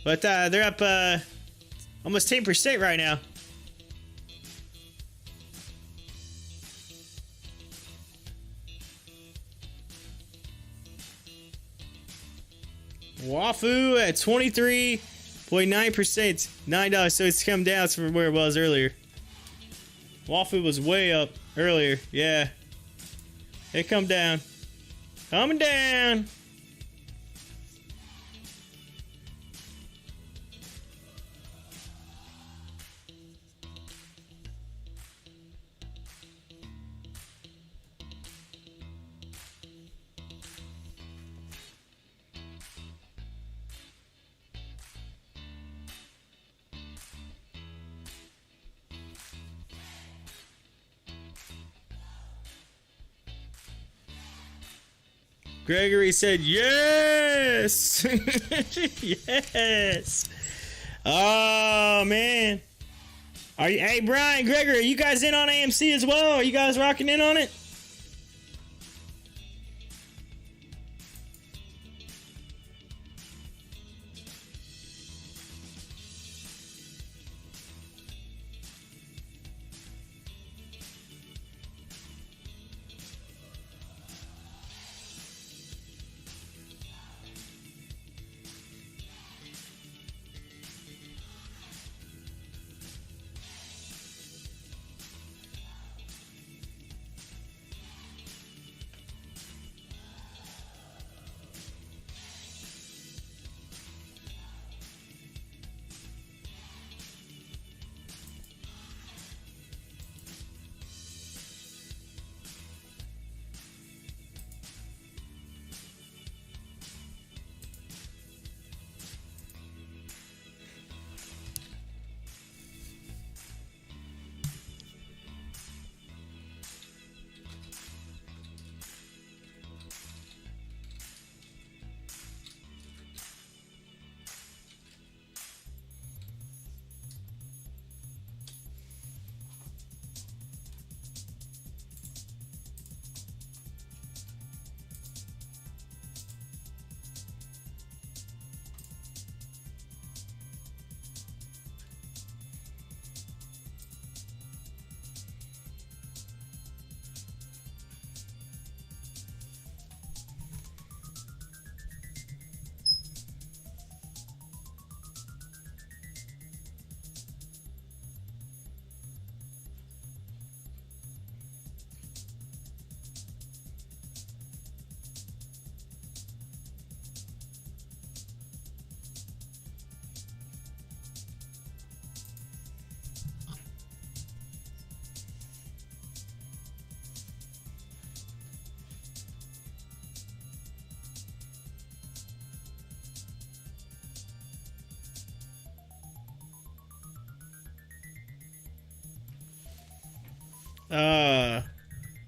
but they're up almost 10% right now. Wafu at 23.9%, $9. So it's come down from where it was earlier. Wafu was way up earlier. Yeah. It come down. Coming down. Gregory said yes. Yes. Oh man. Are you? Hey Brian, Gregory, are you guys in on AMC as well? Are you guys rocking in on it?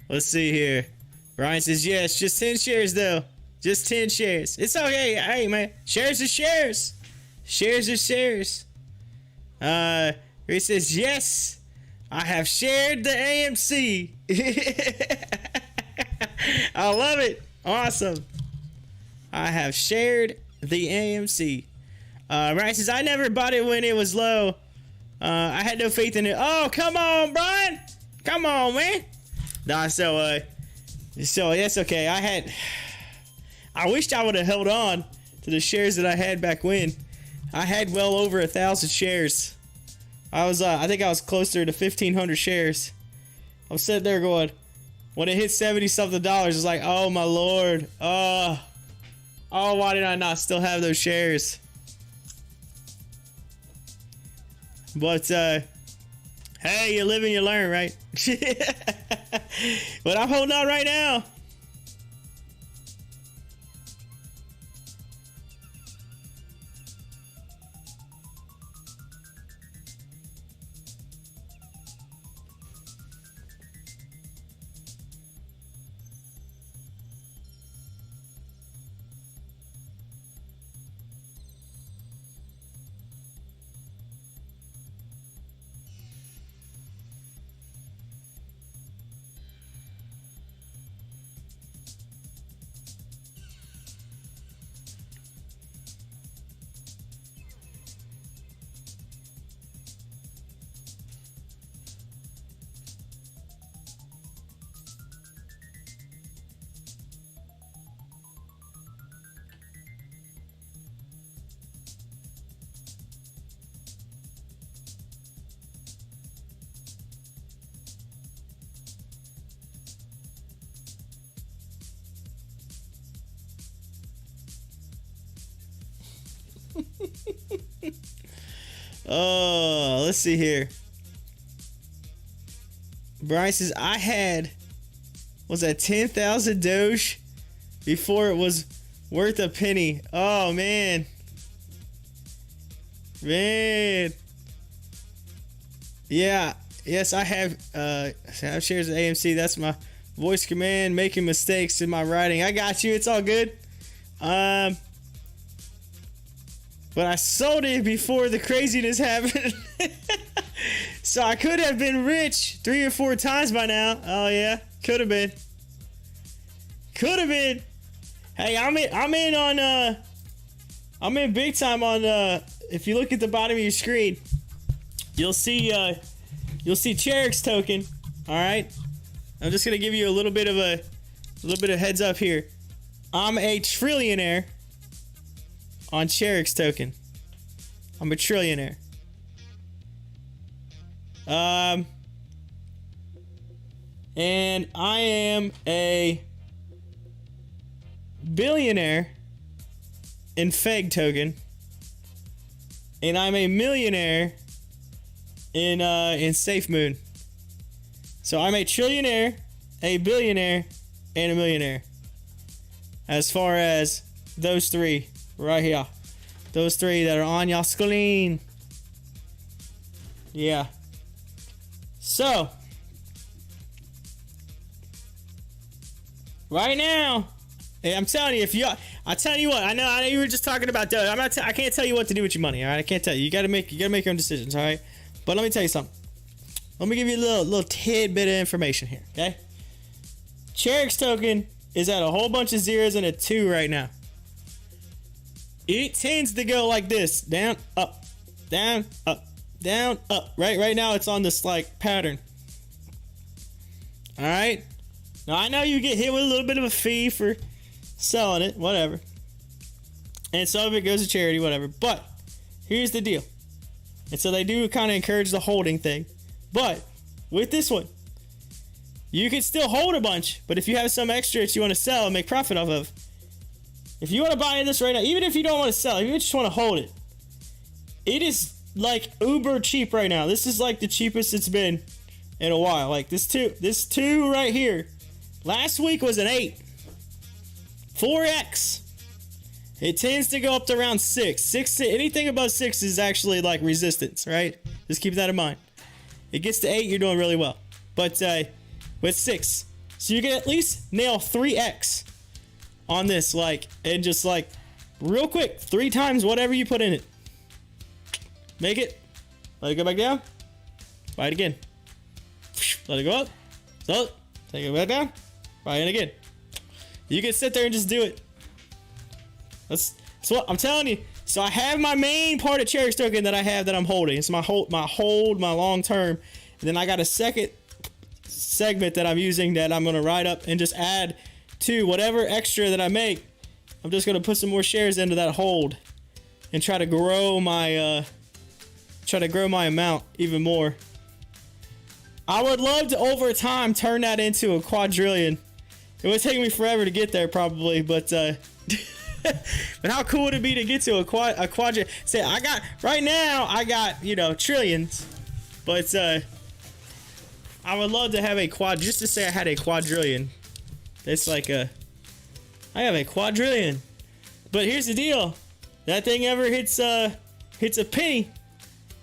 Let's see here. Ryan says yes, just 10 shares though. Just 10 shares. It's okay. Hey man, shares are shares. Shares are shares. He says yes, I have shared the AMC. I love it. Awesome. I have shared the AMC. Ryan says I never bought it when it was low. I had no faith in it. Oh, come on, Brian. Come on, man. Nah, so that's okay. I wished I would have held on to the shares that I had back when. I had well over 1,000 shares. I think I was closer to 1,500 shares. I was sitting there going, when it hit 70 something dollars, it's like, oh my lord. Oh, why did I not still have those shares? But, hey, you live and you learn, right? But I'm holding on right now. Oh, let's see here. Brian says, I had, was that 10,000 Doge before it was worth a penny. Oh, man. Man. Yeah. Yes, I have shares of AMC. That's my Voice command, making mistakes in my writing. I got you. It's all good. But I sold it before the craziness happened. So I could have been rich 3 or 4 times by now. Oh yeah, could have been. Could have been. Hey, I'm in big time on if you look at the bottom of your screen, you'll see Cherek's token. All right. I'm just gonna give you a little bit of heads up here. I'm a trillionaire on Cherek's token. I'm a trillionaire. And I am a billionaire in FEG token, and I'm a millionaire in SAFEMOON. So I'm a trillionaire, a billionaire, and a millionaire. As far as those 3 right here, those 3 that are on your screen. Yeah. So right now, I'm telling you, I tell you what, I know you were just talking about Doge. I can't tell you what to do with your money. All right, I can't tell you. You gotta make your own decisions. All right, but let me tell you something. Let me give you a little tidbit of information here. Okay, Cherek's token is at a whole bunch of zeros and a 2 right now. It tends to go like this: down, up, down, up, down, up. Right now it's on this like pattern. All right. Now I know you get hit with a little bit of a fee for selling it, whatever, and some of it goes to charity, whatever. But here's the deal, and so they do kind of encourage the holding thing. But with this one, you can still hold a bunch, but if you have some extra that you want to sell and make profit off of, if you want to buy this right now, even if you don't want to sell, if you just want to hold it, it is like uber cheap right now. This is like the cheapest it's been in a while. Like this two right here, last week was an 8, 4x. It tends to go up to around 6. Anything above 6 is actually like resistance, right? Just keep that in mind. It gets to 8, you're doing really well. But with 6, so you can at least nail 3x on this, like, and just like real quick, 3 times whatever you put in it. Make it. Let it go back down. Buy it again. Let it go up. So take it back down. Buy it again. You can sit there and just do it. That's what I'm telling you. So I have my main part of Cherek's token that I have that I'm holding. It's my long term. And then I got a second segment that I'm using that I'm gonna write up and just add to whatever extra that I make. I'm just gonna put some more shares into that hold and try to grow my amount even more. I would love to over time turn that into a quadrillion. It would take me forever to get there probably, but but how cool would it be to get to a quadrillion? Say I got trillions, but I would love to have a just to say I had a quadrillion. It's like I have a quadrillion. But here's the deal: that thing ever hits a penny,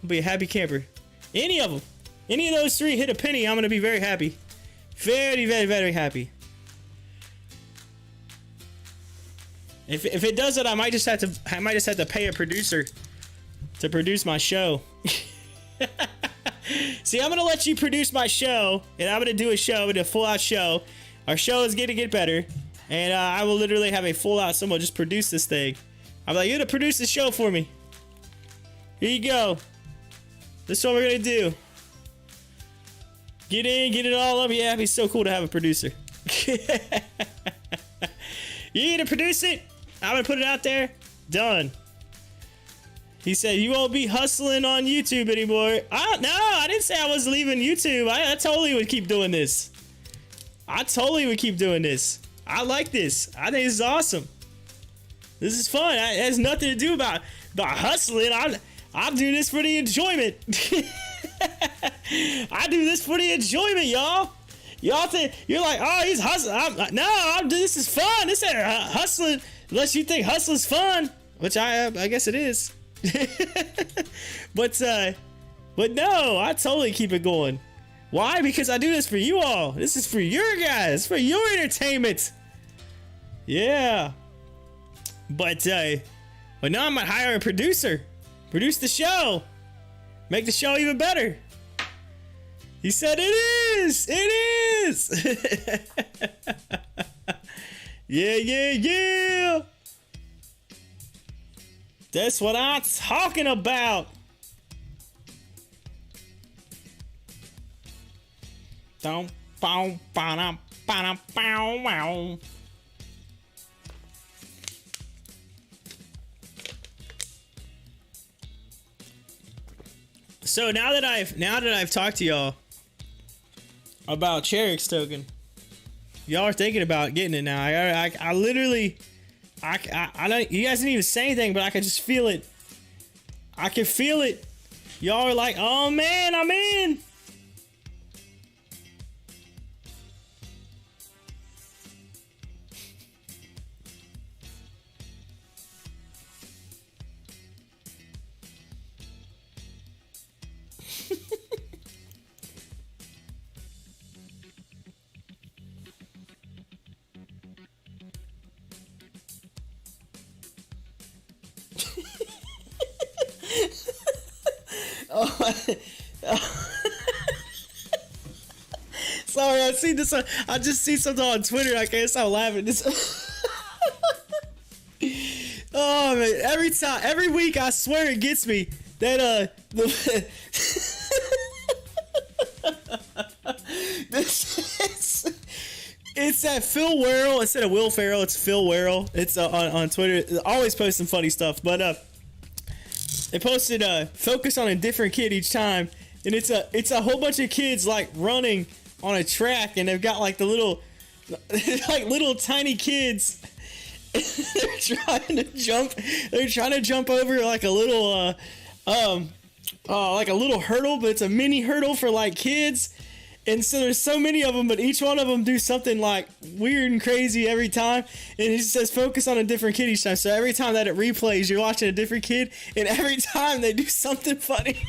I'll be a happy camper. Any of those 3 hit a penny, I'm gonna be very happy, very, very, very happy. If it does it, I might just have to pay a producer to produce my show. See, I'm gonna let you produce my show, and I'm gonna do a full-out show. Our show is gonna get better, and I will literally have a full-out someone just produce this thing. I'm like, you're gonna produce the show for me. Here you go. This is what we're gonna do. Get in, get it all up. Yeah, it'd be so cool to have a producer. You gonna produce it? I'm gonna put it out there. Done. He said, you won't be hustling on YouTube anymore. I didn't say I was leaving YouTube. I totally would keep doing this. I like this. I think this is awesome. This is fun. It has nothing to do about hustling. I do this for the enjoyment. I do this for the enjoyment, y'all. Y'all think you're like, oh, he's hustling. This is fun. This ain't hustling unless you think hustling's fun, which I guess it is. but no, I totally keep it going. Why? Because I do this for you all. This is for your guys, for your entertainment. Yeah. But now I might hire a producer. Produce the show. Make the show even better. He said it is. It is. Yeah. That's what I'm talking about. Don't bow, ba-dum, ba-dum, bow, wow. So now that I've talked to y'all about Cherrick's token, y'all are thinking about getting it now. I literally, I don't. You guys didn't even say anything, but I could just feel it. I can feel it. Y'all are like, oh man, I'm in. Sorry, I see this. I just see something on Twitter. I can't stop laughing. Oh man! Every week, I swear it gets me that it's that Phil Werrell instead of Will Ferrell. It's Phil Werrell. It's on Twitter. Always posting funny stuff, but they posted focus on a different kid each time, and it's a whole bunch of kids like running on a track, and they've got like the little tiny kids. They're trying to jump over like a little hurdle, but it's a mini hurdle for like kids. And so there's so many of them, but each one of them do something like weird and crazy every time. And it just says focus on a different kid each time. So every time that it replays, you're watching a different kid, and every time they do something funny.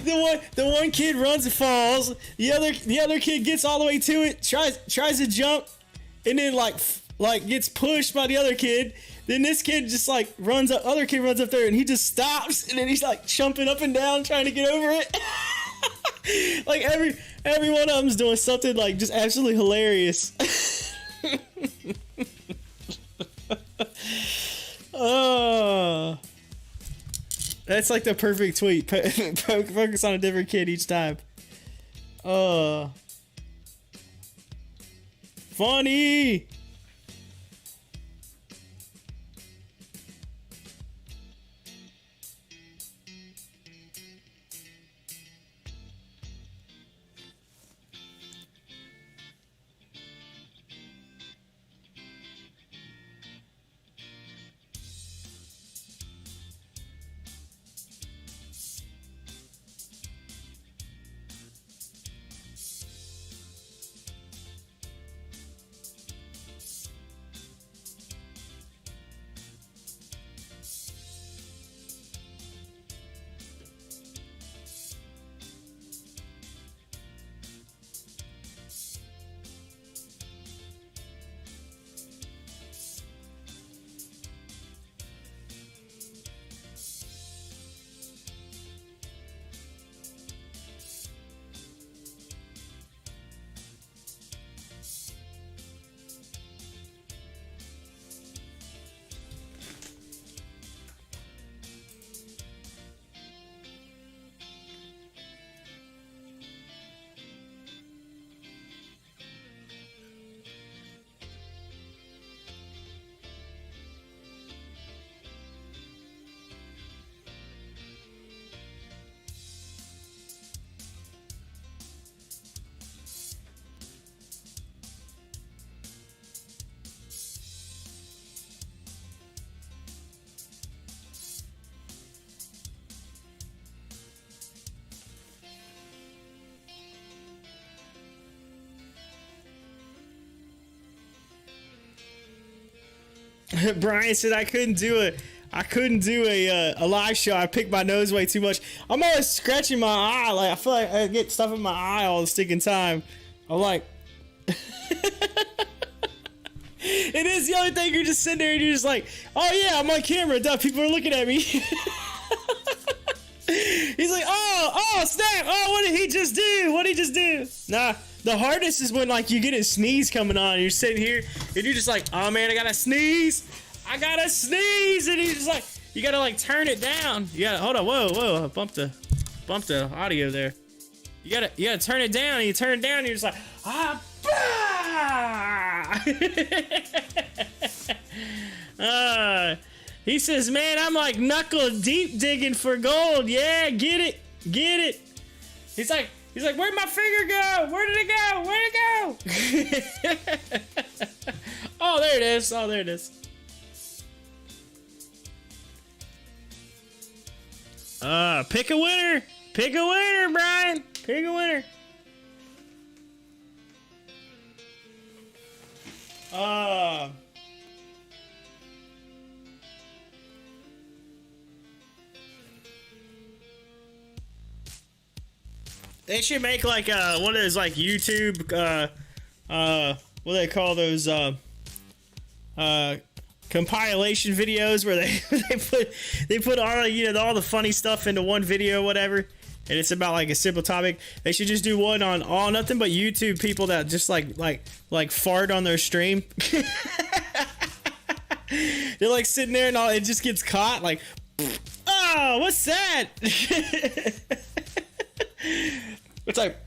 The one kid runs and falls. The other kid gets all the way to it, tries to jump, and then like gets pushed by the other kid. Then this kid just like other kid runs up there, and he just stops, and then he's like jumping up and down trying to get over it. Like every one of them's doing something like just absolutely hilarious. Oh, that's like the perfect tweet. Focus on a different kid each time. Funny. Brian said I couldn't do it. I couldn't do a live show. I picked my nose way too much. I'm always scratching my eye. Like I feel like I get stuff in my eye all the sticking time. I'm like, it is the only thing. You're just sitting there and you're just like, oh yeah, I'm on camera. Duh, people are looking at me. He's like, oh snap. Oh, what did he just do? What did he just do? Nah, the hardest is when like you get a sneeze coming on. And you're sitting here and you're just like, oh man, I gotta sneeze. I gotta sneeze, and he's just like, you gotta like turn it down. You gotta hold on, whoa, I bumped the audio there. You gotta turn it down, and you turn it down, and you're just like, he says, man, I'm like knuckle deep digging for gold. Yeah, get it. He's like, where'd my finger go? Where did it go? Oh, there it is. Pick a winner, Brian. Pick a winner. They should make like one of those like YouTube what do they call those compilation videos where they put all, you know, all the funny stuff into one video, whatever, and it's about like a simple topic. They should just do one on all nothing but YouTube people that just like fart on their stream. They're like sitting there and all, it just gets caught like, oh, what's that? It's like,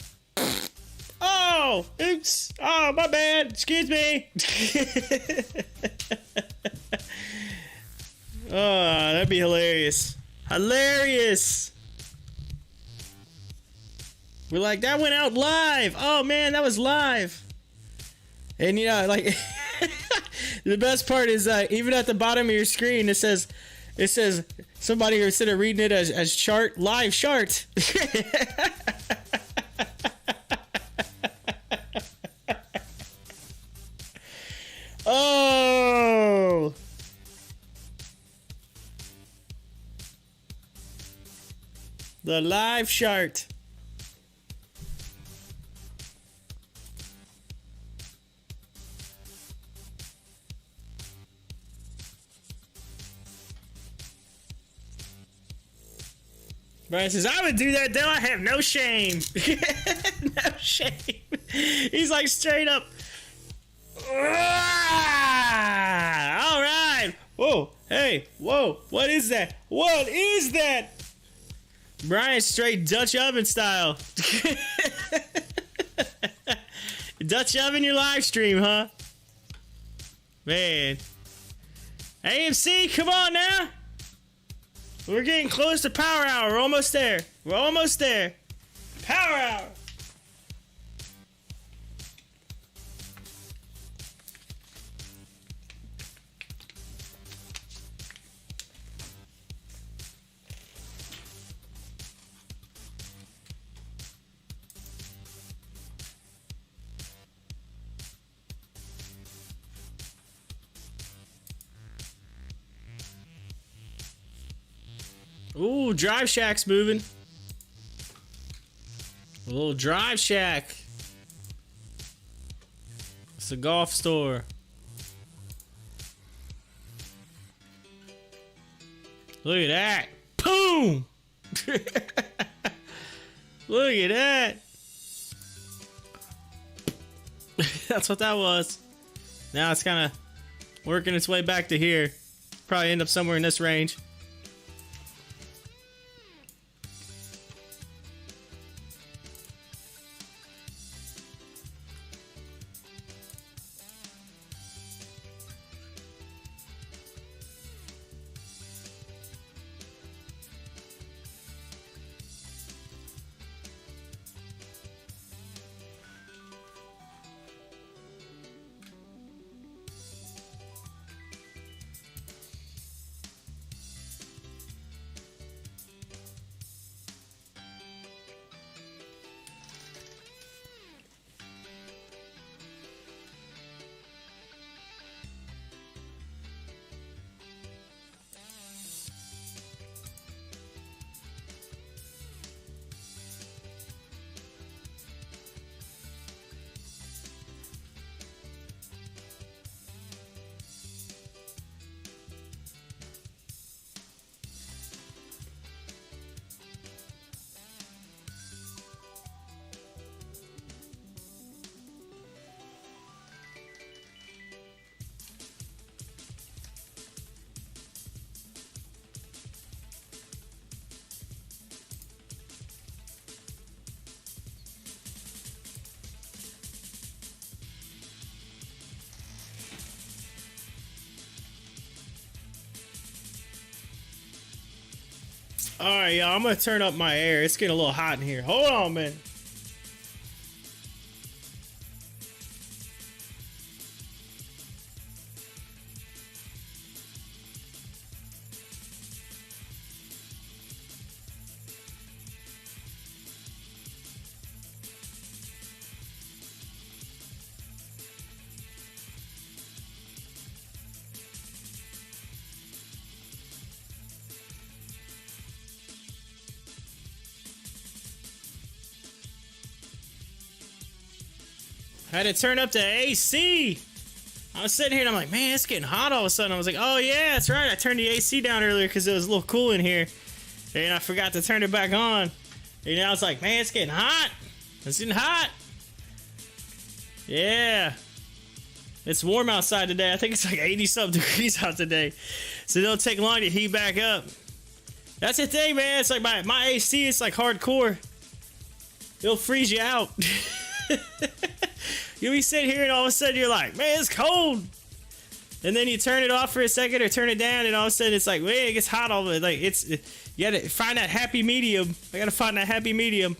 oh, oops, oh, my bad, excuse me. Oh, that'd be hilarious. We're like, that went out live. Oh man, that was live. And you know, like, the best part is even at the bottom of your screen, it says somebody, instead of reading it as chart, live chart. Oh. The live chart. Brian says, I would do that though. I have no shame. No shame. He's like straight up. All right. Whoa. Hey. Whoa. What is that? Brian, straight Dutch oven style. Dutch oven your live stream, huh? Man. AMC, come on now. We're getting close to power hour. We're almost there. Power hour. Ooh, Drive Shack's moving. A little Drive Shack. It's a golf store. Look at that. Boom! Look at that. That's what that was. Now it's kind of working its way back to here. Probably end up somewhere in this range. Alright, y'all, I'm gonna turn up my air. It's getting a little hot in here. Hold on, man. I had to turn up the AC. I was sitting here and I'm like, man, it's getting hot all of a sudden. I was like, oh yeah, that's right. I turned the AC down earlier because it was a little cool in here. And I forgot to turn it back on. And I was like, man, it's getting hot. It's getting hot. Yeah. It's warm outside today. I think it's like 80-something degrees out today. So it don't take long to heat back up. That's the thing, man. It's like my AC, it's like hardcore. It'll freeze you out. You'll be sitting here and all of a sudden you're like, man, it's cold. And then you turn it off for a second or turn it down and all of a sudden it's like, man, it gets hot all the way. Like you gotta find that happy medium. I gotta find that happy medium.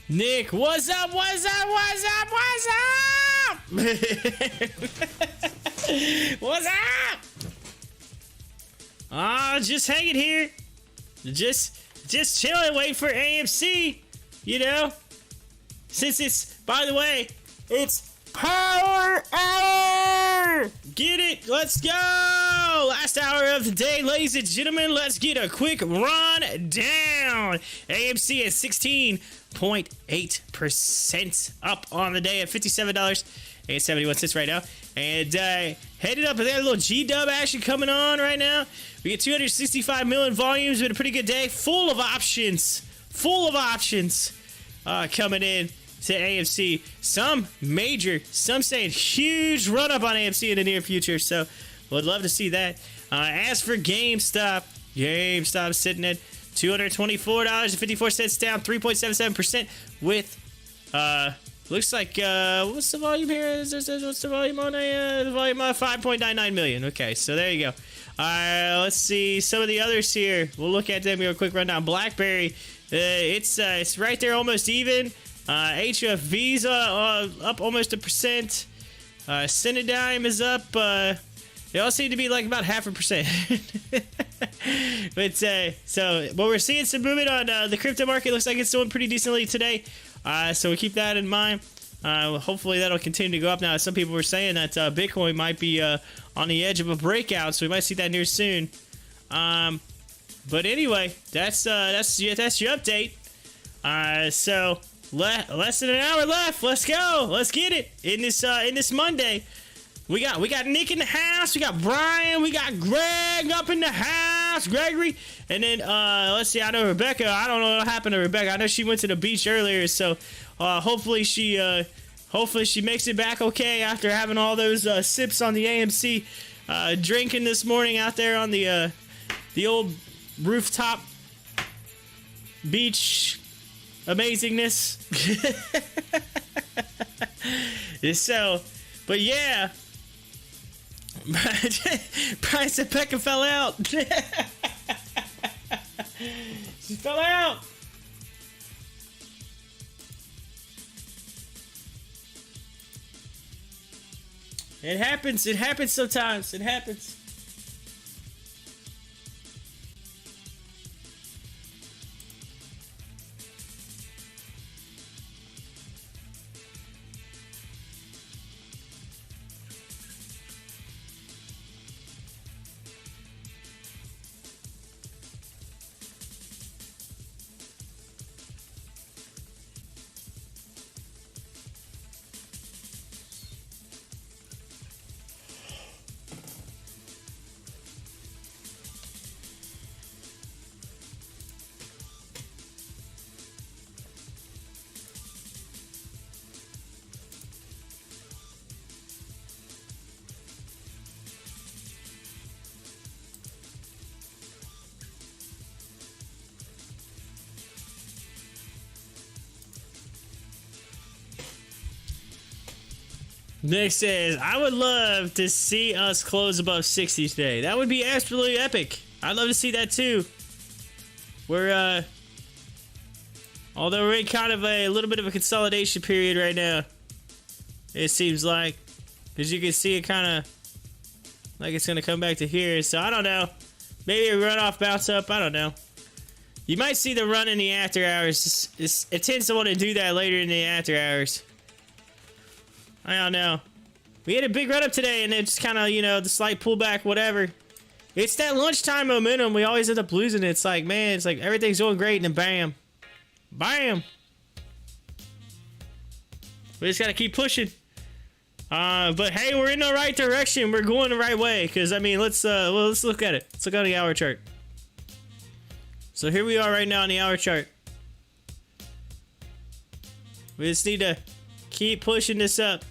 Nick, what's up? What's up? What's up? What's up? What's up? Just hanging here. Just chilling, waiting for AMC, you know? Since it's, by the way, it's Power Hour! Get it? Let's go! Last hour of the day, ladies and gentlemen. Let's get a quick run down. AMC at 16.8% up on the day at $57.71 right now. And headed up, we got a little G-dub action coming on right now. We get 265 million volumes, been a pretty good day. Full of options coming in to AMC. Some major, some saying huge run up on AMC in the near future. So would love to see that. As for GameStop sitting at $224.54, down 3.77% with looks like what's the volume here? What's the volume on the volume 5.99 million. Okay, so there you go. Let's see some of the others here. We'll look at them. Give a quick rundown. BlackBerry, it's right there, almost even. HOFV's up almost 1%. CIDM is up. They all seem to be like about 0.5%. But we're seeing some movement on the crypto market. Looks like it's doing pretty decently today. So we keep that in mind. Hopefully that'll continue to go up. Now, some people were saying that Bitcoin might be on the edge of a breakout, so we might see that near soon. But anyway, that's your update. So less than an hour left. Let's go. Let's get it in this Monday. We got Nick in the house. We got Brian. We got Greg up in the house. Gregory. And then let's see. I know Rebecca. I don't know what happened to Rebecca. I know she went to the beach earlier. So hopefully she makes it back okay after having all those sips on the AMC drinking this morning out there on the old rooftop beach amazingness. So, but yeah. Brian said Becca fell out. She fell out. It happens. It happens sometimes. It happens. Nick says, I would love to see us close above 60 today. That would be absolutely epic. I'd love to see that too. Although we're in kind of a little bit of a consolidation period right now. It seems like. Because you can see it kind of like it's going to come back to here. So I don't know. Maybe a runoff bounce up. I don't know. You might see the run in the after hours. It tends to want to do that later in the after hours. I don't know. We had a big run up today, and it's kind of, the slight pullback, whatever. It's that lunchtime momentum. We always end up losing it. It's like, man, it's like everything's going great, and then bam. Bam. We just got to keep pushing. But hey, we're in the right direction. We're going the right way. Because, I mean, let's look at it. Let's look at the hour chart. So here we are right now on the hour chart. We just need to keep pushing this up.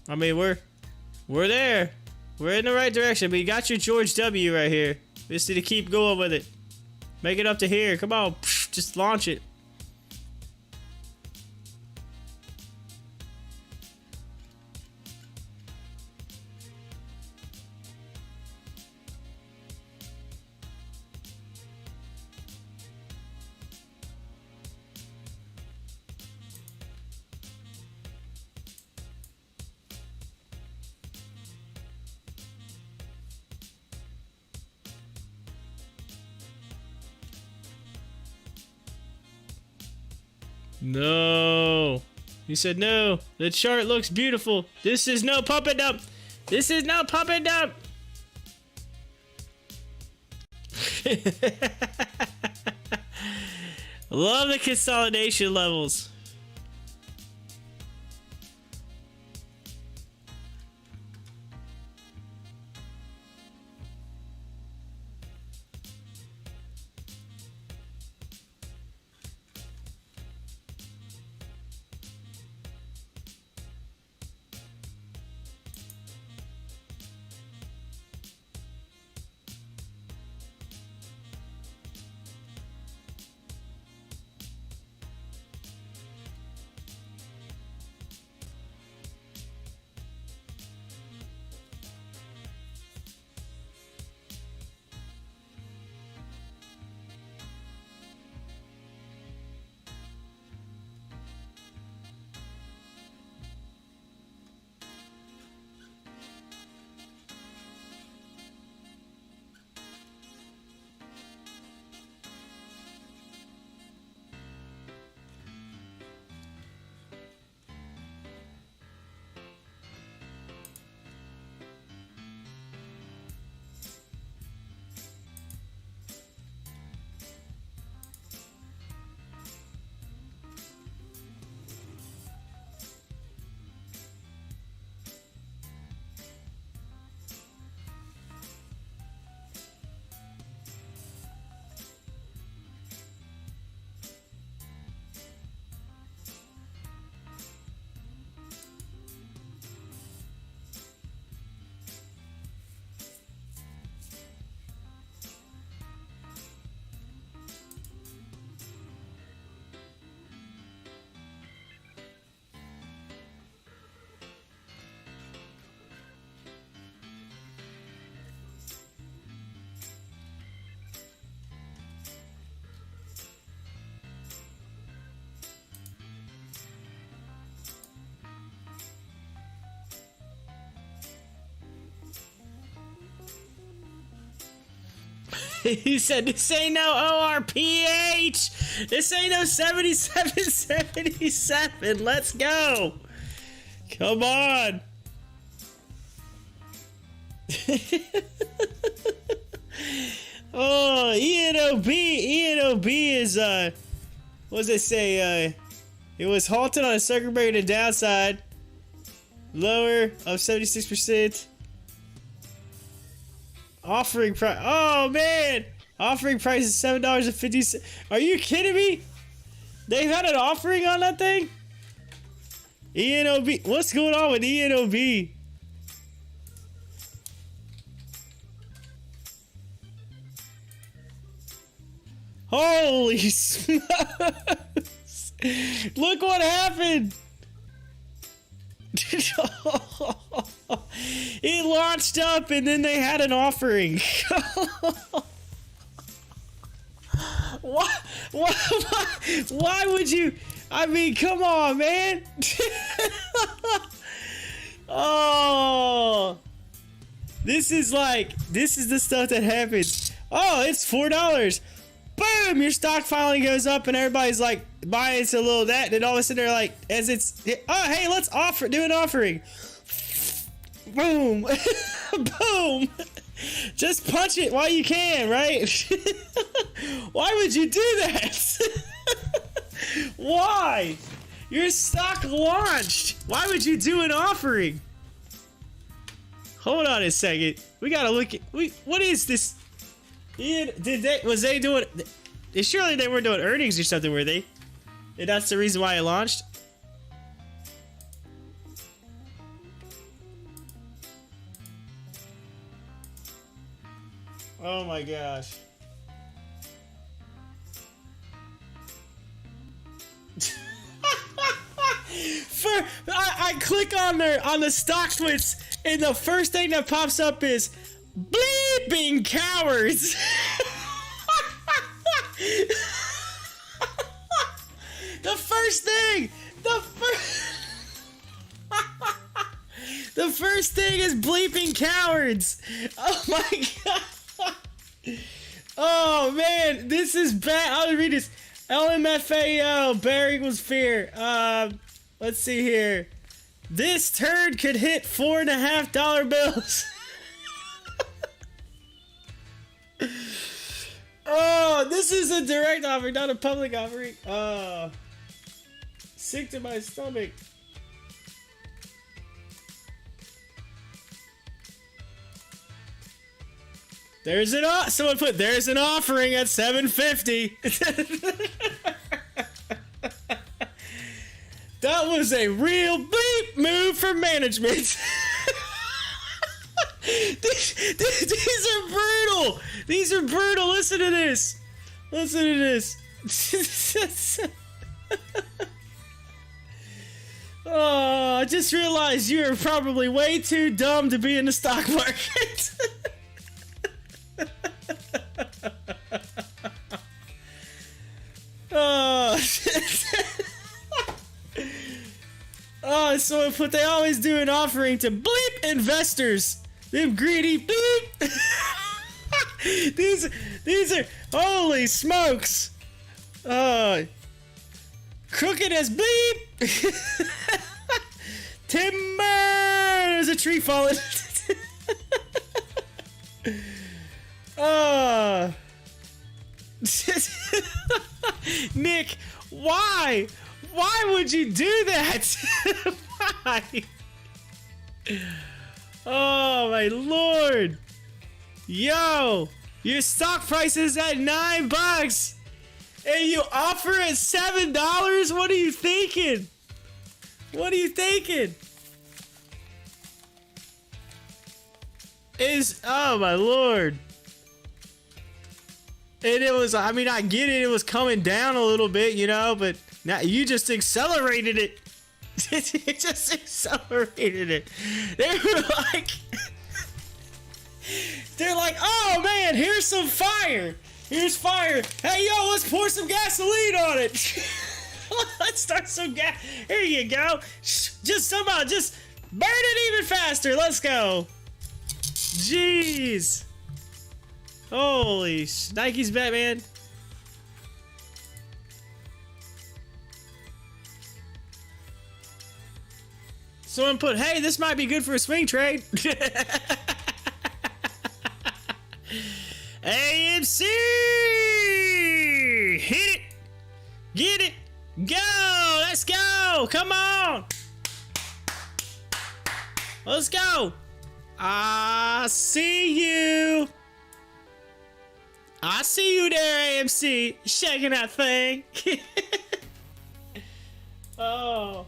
I mean, we're there. We're in the right direction. But you got your George W right here. We just need to keep going with it. Make it up to here. Come on. Just launch it. No. He said no. The chart looks beautiful. This is no pump and dump. This is no pump and dump. Love the consolidation levels. He said, this ain't no ORPH. This ain't no 7777. Let's go. Come on. Oh, ENOB is, what does it say? It was halted on a circuit breaker to the downside. Lower of 76%. Offering price. Oh, man. Offering price is $7.50. Are you kidding me? They've had an offering on that thing? ENOB. What's going on with ENOB? Holy smokes! Look what happened! It launched up and then they had an offering. Why would you? I mean, come on, man. Oh, this is the stuff that happens. Oh, it's $4. Boom! Your stock finally goes up, and everybody's like buying into a little that. And all of a sudden, they're like, oh, hey, let's do an offering. Boom! Boom! Just punch it while you can, right? Why would you do that? Why? Your stock launched. Why would you do an offering? Hold on a second. We gotta look at. What is this? Ian, was they doing? Surely they weren't doing earnings or something, were they? And that's the reason why it launched. Oh my gosh. I click on the Stocktwits, and the first thing that pops up is bleeping cowards. The first thing is bleeping cowards. Oh my god. Oh man, this is bad. I'll read this. LMFAO, bearing was fear. Let's see here. This turd could hit $4.50 bills. Oh, this is a direct offering, not a public offering. Sick to my stomach. Someone put there's an offering at $7.50. That was a real bleep move for management. These are brutal. These are brutal. Listen to this. Listen to this. Oh, I just realized you are probably way too dumb to be in the stock market. Oh, oh, so they always do an offering to bleep investors. Them greedy bleep. These are holy smokes. Crooked as bleep. Timber. There's a tree falling. Nick, why? Why would you do that? Why? Oh my lord. Yo, your stock price is at $9 and you offer at $7? What are you thinking? What are you thinking? Oh my lord. And it was, I mean, I get it, it was coming down a little bit, you know, but now you just accelerated it. You just accelerated it. They were like, they're like, oh man, here's some fire. Here's fire. Hey, yo, let's pour some gasoline on it. Let's start some gas. Here you go. Just somehow, just burn it even faster. Let's go. Jeez. Holy Nike's Batman. Someone put, hey, this might be good for a swing trade. AMC! Hit it! Get it! Go! Let's go! Come on! Let's go! I see you! I see you there, AMC! Shaking that thing! Oh.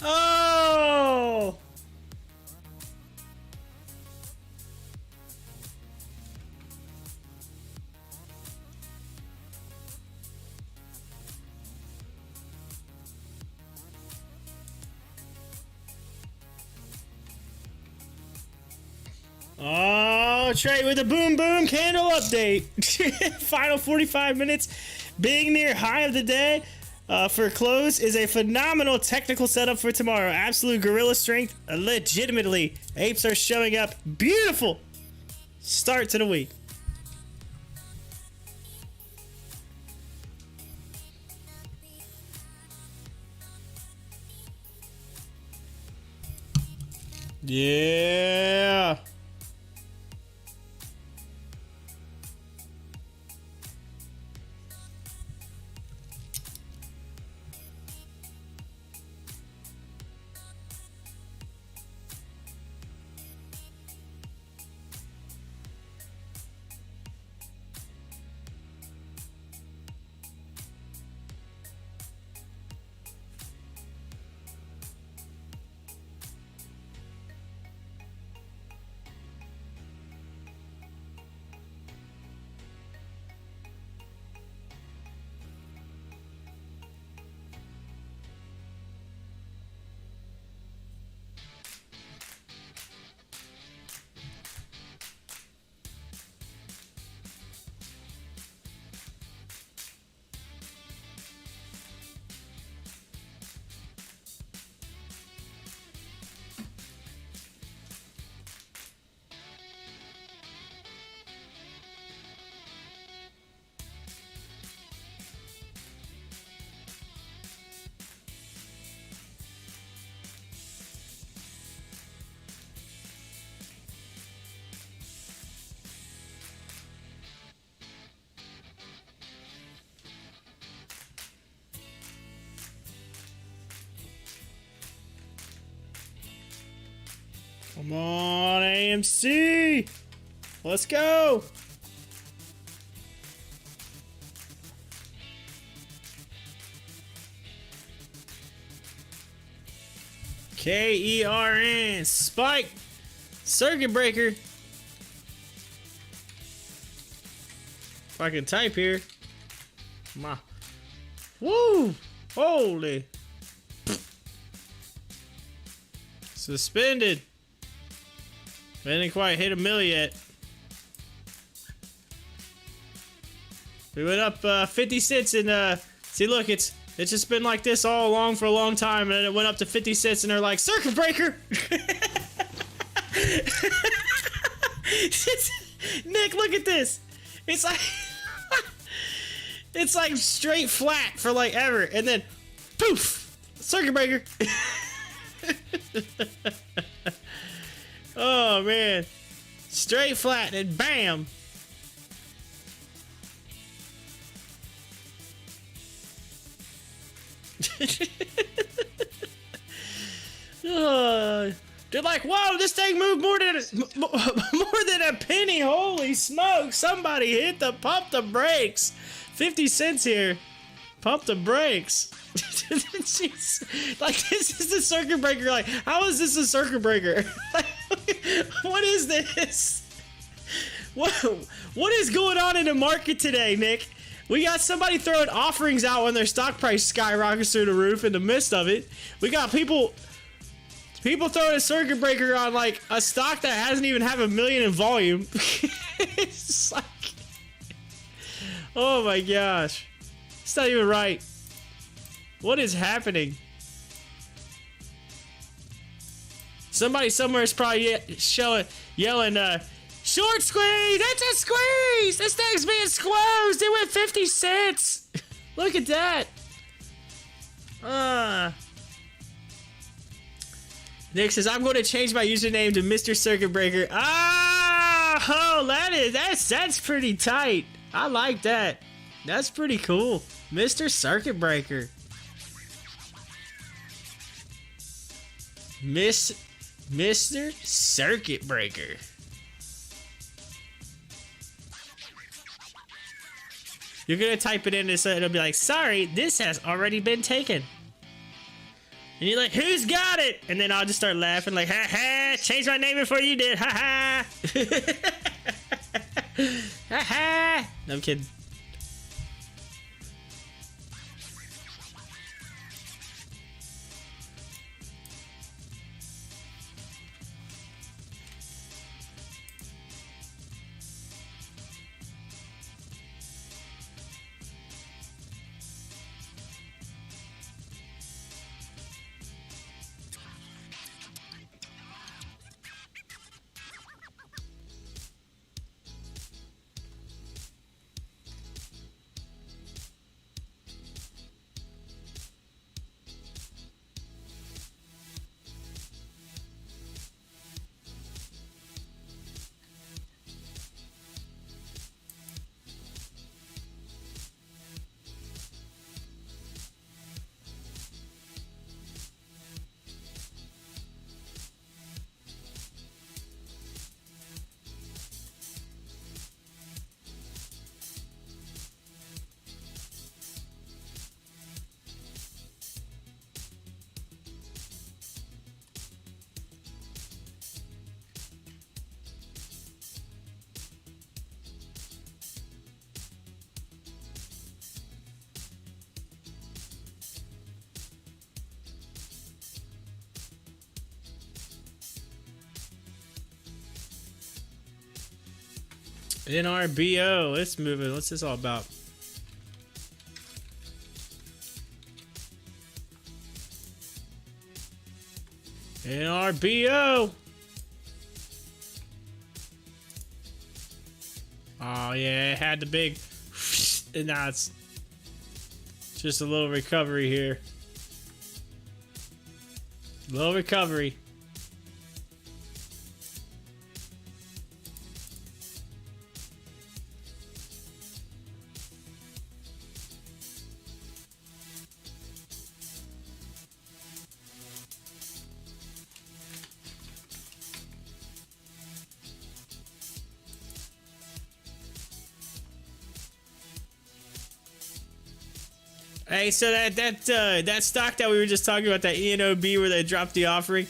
Oh! Oh, Trey with the boom boom candle update. Final 45 minutes, being near high of the day. For close is a phenomenal technical setup for tomorrow. Absolute gorilla strength. Legitimately, apes are showing up. Beautiful start to the week. Yeah. Come on, AMC. Let's go. KERN. Spike. Circuit breaker. If I can type here. Come on. Woo. Holy. Suspended. Didn't quite hit a mill yet. We went up 50 cents and see, look, it's It's just been like this all along for a long time, and then it went up to 50 cents, and they're like, circuit breaker! Nick, look at this. It's like... it's like straight flat for like ever, and then poof! Circuit breaker! Oh, man. Straight flat, and bam! They're like, whoa, this thing moved more than a penny. Holy smoke! Somebody pump the brakes. 50 cents here. Pump the brakes. Jeez. Like, this is the circuit breaker. Like, how is this a circuit breaker? Like, what is this? What is going on in the market today, Nick? We got somebody throwing offerings out when their stock price skyrockets through the roof in the midst of it. We got people throwing a circuit breaker on like a stock that hasn't even have 1 million in volume. It's like, oh my gosh, it's not even right. What is happening? Somebody somewhere is probably yelling, short squeeze! It's a squeeze! This thing's being squeezed! It went 50 cents! Look at that! Nick says, I'm going to change my username to Mr. Circuit Breaker. Oh, that's pretty tight. I like that. That's pretty cool. Mr. Circuit Breaker. Mr. Circuit Breaker. You're gonna type it in, so it'll be like, sorry, this has already been taken. And you're like, who's got it? And then I'll just start laughing like, ha ha, change my name before you did, ha ha. Ha ha. No, I'm kidding. NRBO, let's move it. What's this all about? NRBO. Oh yeah, it had the big, and now it's just a little recovery here. Little recovery. Hey, so that stock that we were just talking about, that ENOB where they dropped the offering,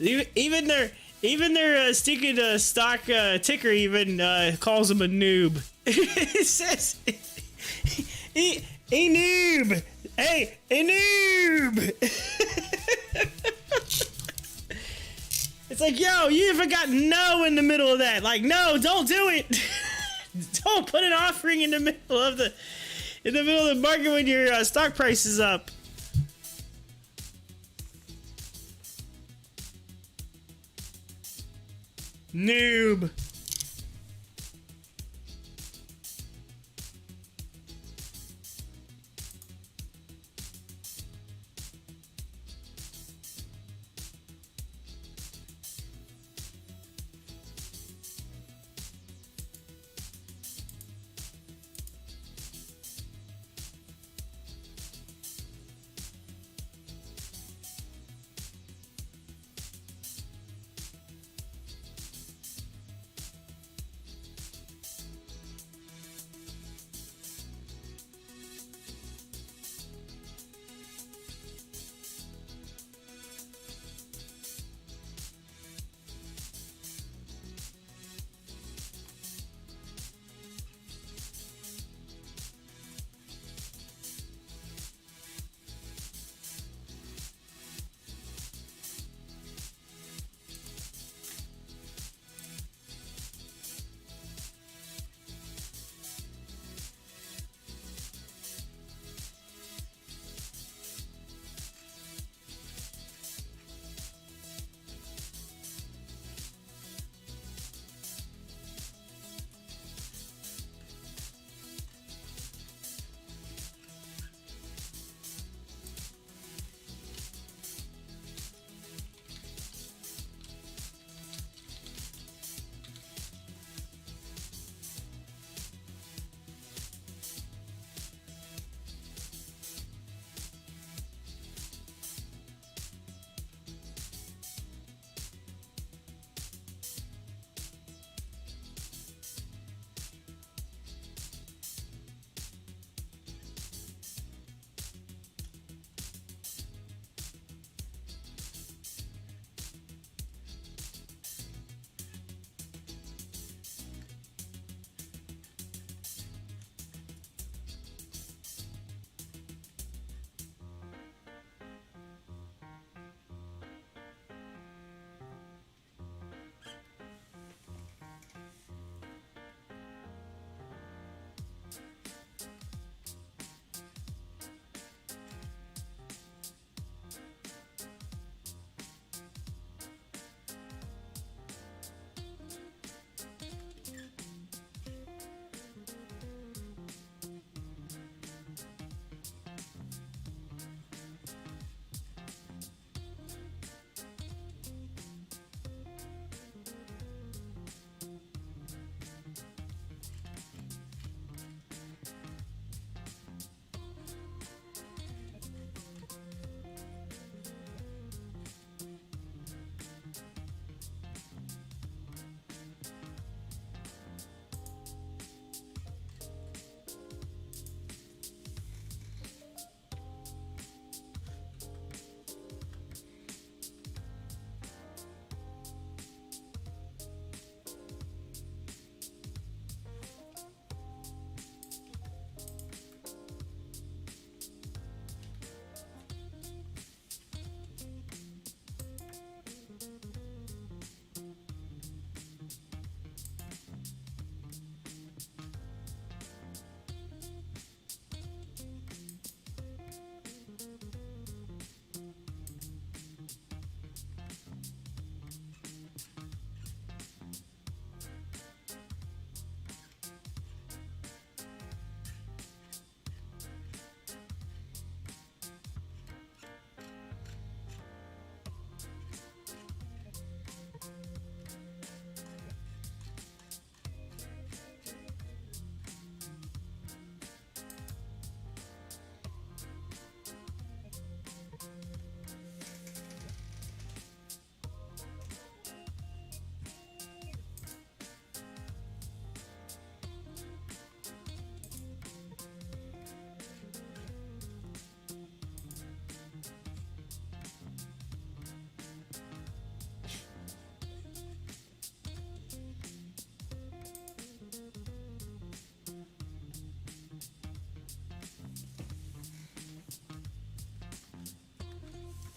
even their stinking stock ticker even calls them a noob. It says, a noob. Hey, a noob. It's like, yo, you even got no in the middle of that. Like, no, don't do it. Don't put an offering in the middle of the... in the middle of the market when your stock price is up. Noob.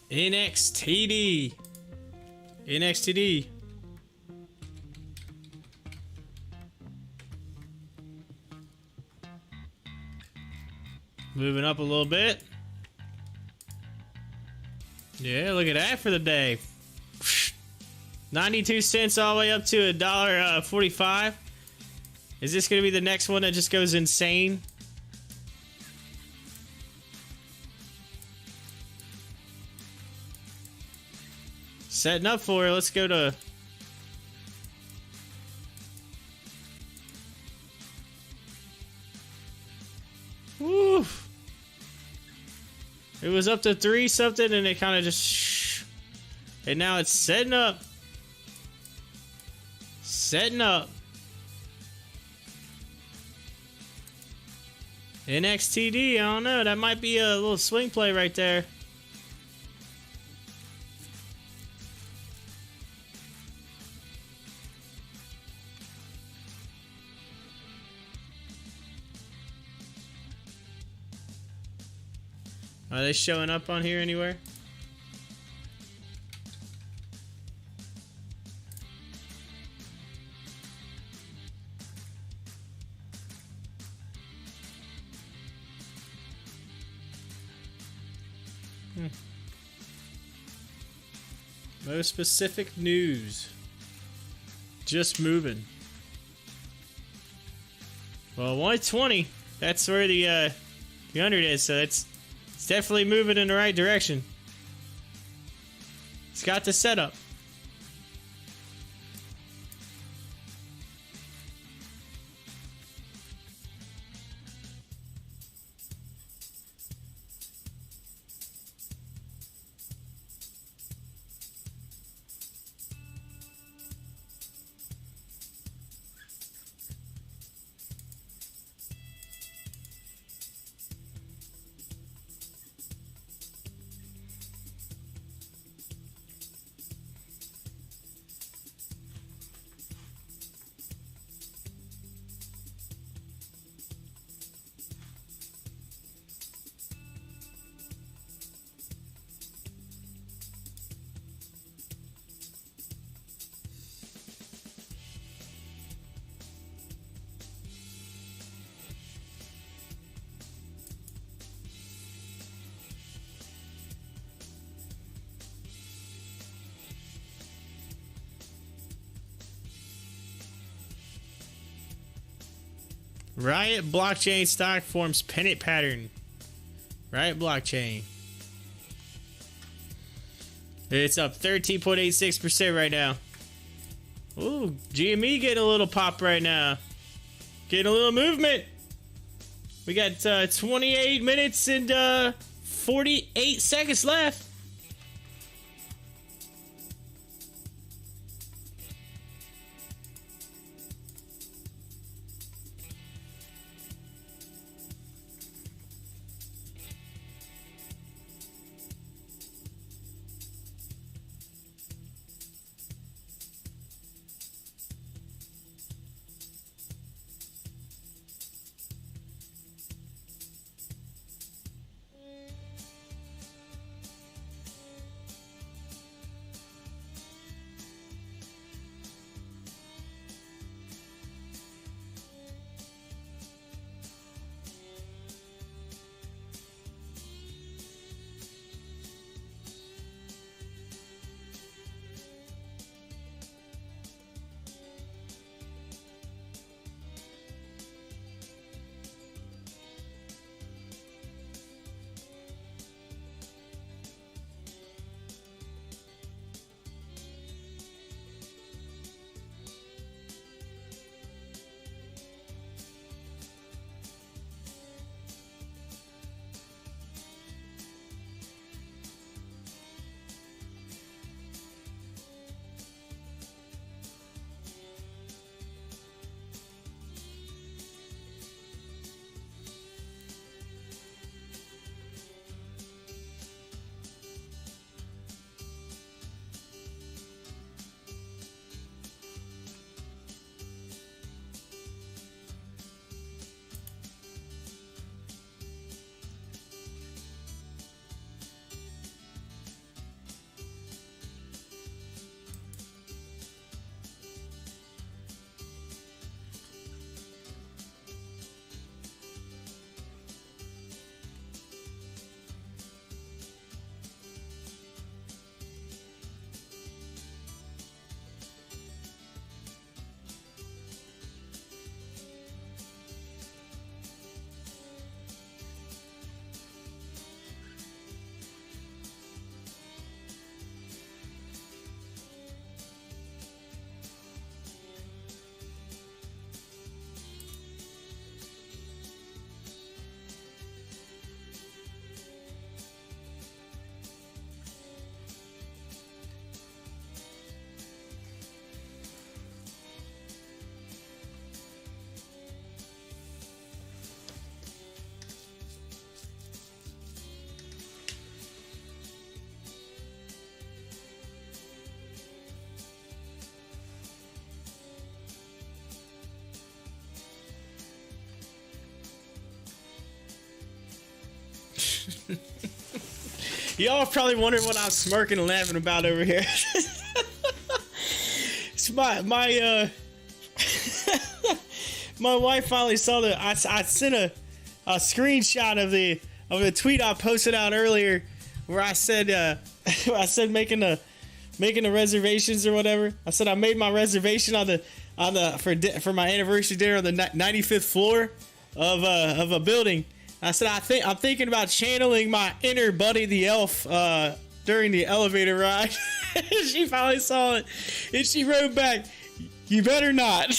NXTD. NXTD. Moving up a little bit. Yeah, look at that for the day. 92 cents all the way up to $1.45. Is this going to be the next one that just goes insane? Setting up for it. Let's go to... Woo! It was up to 3 something and it kind of just... And now it's setting up. Setting up. NXTD, I don't know. That might be a little swing play right there. Are they showing up on here anywhere? No specific news. Just moving. Well, 120. That's where the 100 is, so it's definitely moving in the right direction. It's got the setup. Riot blockchain stock forms pennant pattern. Riot blockchain. It's up 13.86% right now. Ooh, GME getting a little pop right now. Getting a little movement. We got 28 minutes and 48 seconds left. Y'all are probably wondering what I'm smirking and laughing about over here. It's my wife finally saw the. I sent a screenshot of the tweet I posted out earlier, where I said making the reservations or whatever. I said I made my reservation for my anniversary dinner on the 95th floor of a building. I said I'm thinking about channeling my inner Buddy the Elf during the elevator ride. She finally saw it, and she wrote back, "You better not."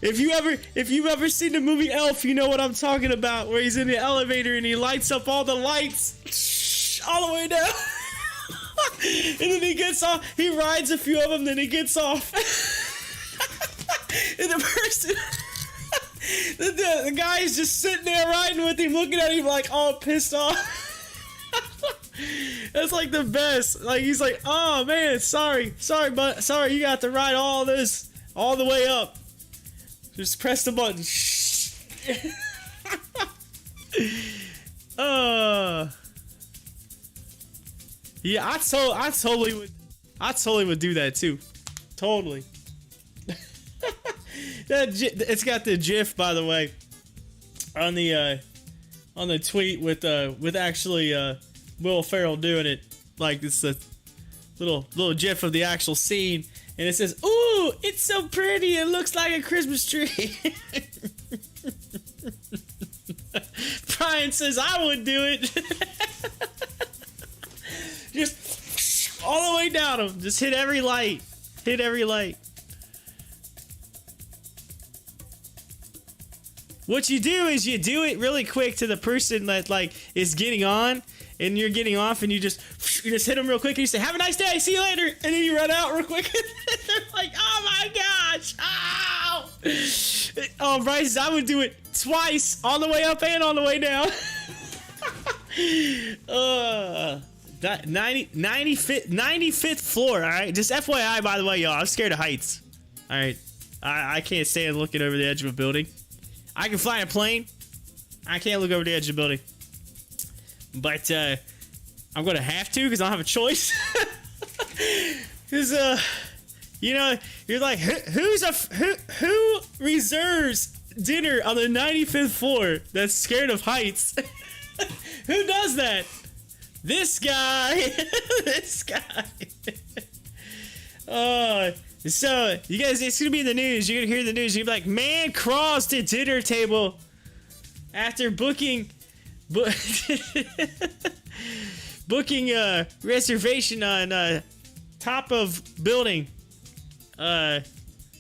If you've ever seen the movie Elf, you know what I'm talking about, where he's in the elevator and he lights up all the lights all the way down. And then he gets off, he rides a few of them, then he gets off. And the person, the guy is just sitting there riding with him, looking at him like all pissed off. That's like the best. Like, he's like, "Oh man, sorry, but you got to ride all this all the way up. Just press the button." Yeah, I totally would do that too. Totally. It's got the GIF, by the way, on the tweet with actually Will Ferrell doing it. Like, it's a little GIF of the actual scene, and it says, "Ooh, it's so pretty. It looks like a Christmas tree." Brian says, "I would do it." Just all the way down them. Just hit every light. Hit every light. What you do is you do it really quick to the person that like is getting on, and you're getting off, and you just hit them real quick, and you say, "Have a nice day, see you later," and then you run out real quick. They're like, "Oh my gosh, ow!" Oh, Bryce, I would do it twice, on the way up and on the way down. 95th floor. All right, just FYI, by the way, y'all, I'm scared of heights. All right, I can't stand looking over the edge of a building. I can fly a plane. I can't look over the edge of the building. But I'm gonna have to, because I don't have a choice. Because you know, you're like, who reserves dinner on the 95th floor that's scared of heights? Who does that? This guy. This guy. So you guys, it's gonna be in the news. You're gonna hear the news. You're like, "Man crawls to dinner table after booking reservation on top of building."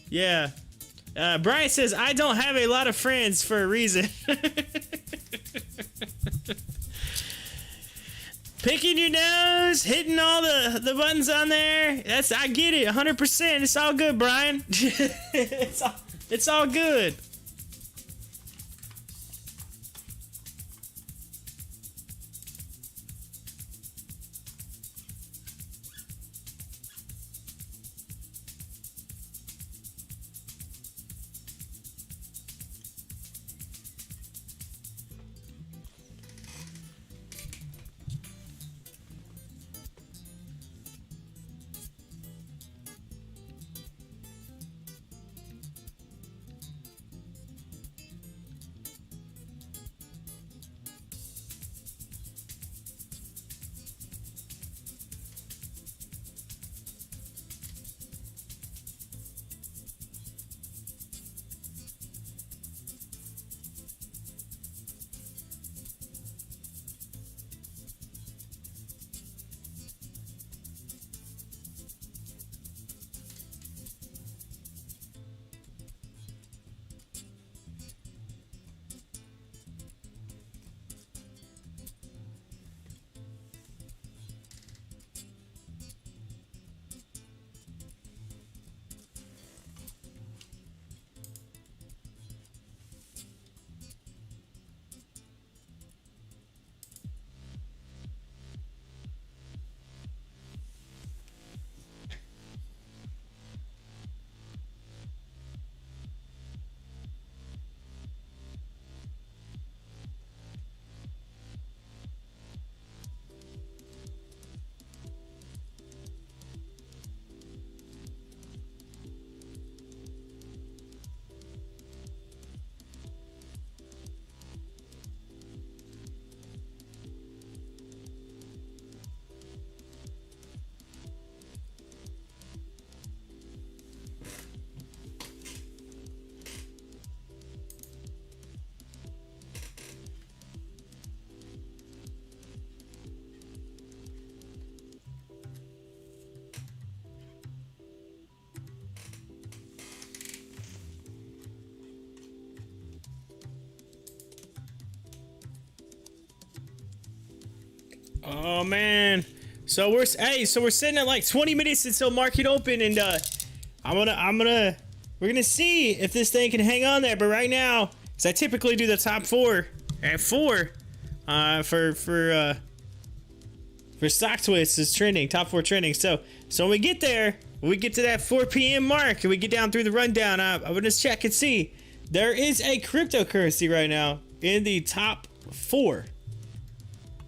Yeah. Brian says, "I don't have a lot of friends for a reason." Picking your nose, hitting all the buttons on there. I get it, 100%. It's all good, Brian. It's all good. Oh man. So we're sitting at like 20 minutes until market open, and we're gonna see if this thing can hang on there. But right now, because I typically do the top 4 at 4 for Stocktwits is trending, top 4 trending. So when we get there, when we get to that 4 p.m. mark and we get down through the rundown, I'm gonna check and see. There is a cryptocurrency right now in the top 4.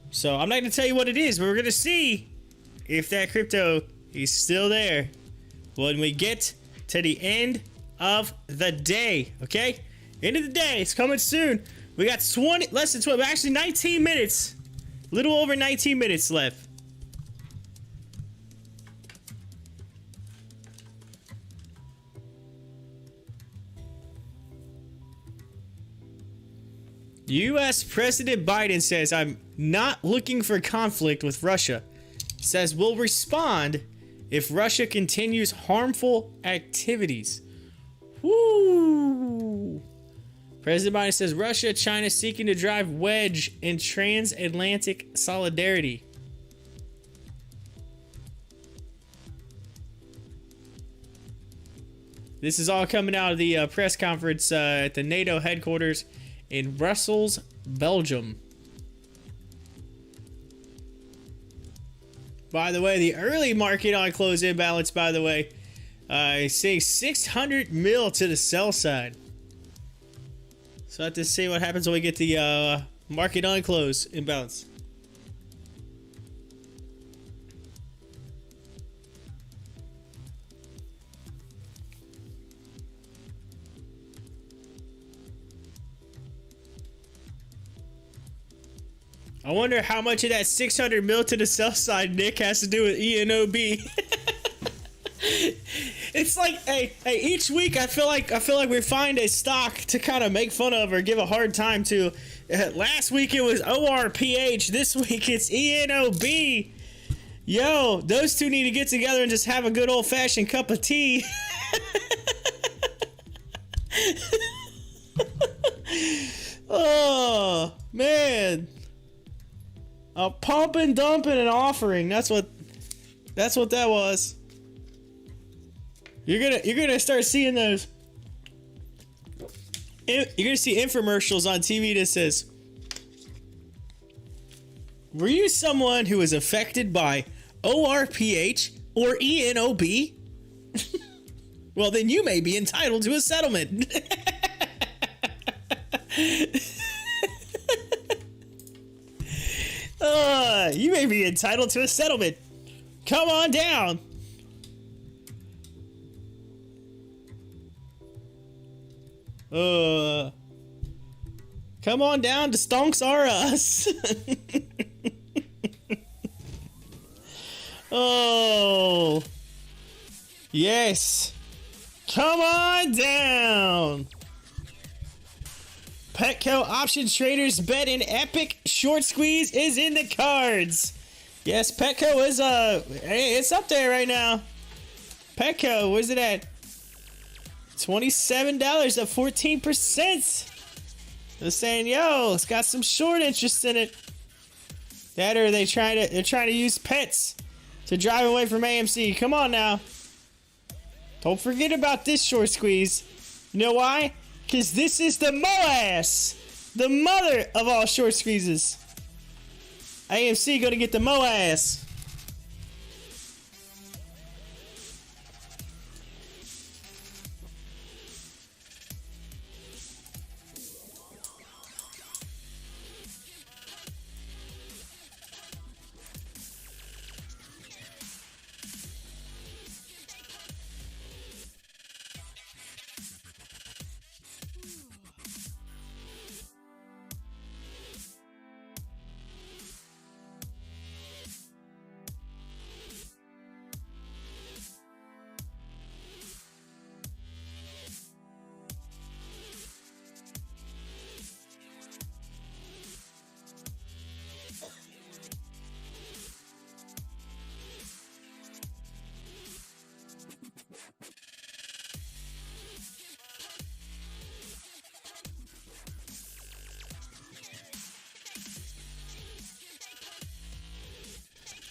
So I'm not gonna tell you what it is, but we're gonna see if that crypto is still there when we get to the end of the day. Okay, end of the day, it's coming soon. We got less than 12, actually 19 minutes, little over 19 minutes left. U.S. President Biden says, "I'm not looking for conflict with Russia." Says we'll respond if Russia continues harmful activities. Woo! President Biden says Russia, China seeking to drive wedge in transatlantic solidarity. This is all coming out of the press conference at the NATO headquarters in Brussels, Belgium. By the way, the early market on close imbalance, by the way, saying 600 mil to the sell side. So I have to see what happens when we get the market on close imbalance. I wonder how much of that 600 mil to the sell side, Nick, has to do with ENOB. It's like, hey, each week I feel like we find a stock to kind of make fun of or give a hard time to. Last week it was ORPH. This week it's ENOB. Yo, those two need to get together and just have a good old fashioned cup of tea. Oh man. A pump and dump and an offering. That's what that was. You're gonna start seeing those. You're gonna see infomercials on TV that says, "Were you someone who was affected by ORPH or ENOB? Well, then you may be entitled to a settlement." You may be entitled to a settlement. Come on down. Come on down to Stonks R Us. Oh, yes. Come on down. Petco option traders bet an epic short squeeze is in the cards. Yes, Petco is hey, it's up there right now. Petco, where's it at? $27, up 14%. They're saying, yo, it's got some short interest in it. That or they're trying to use pets to drive away from AMC. Come on now. Don't forget about this short squeeze. You know why? Because this is the MOAS, the mother of all short squeezes. AMC gonna get the MOAS.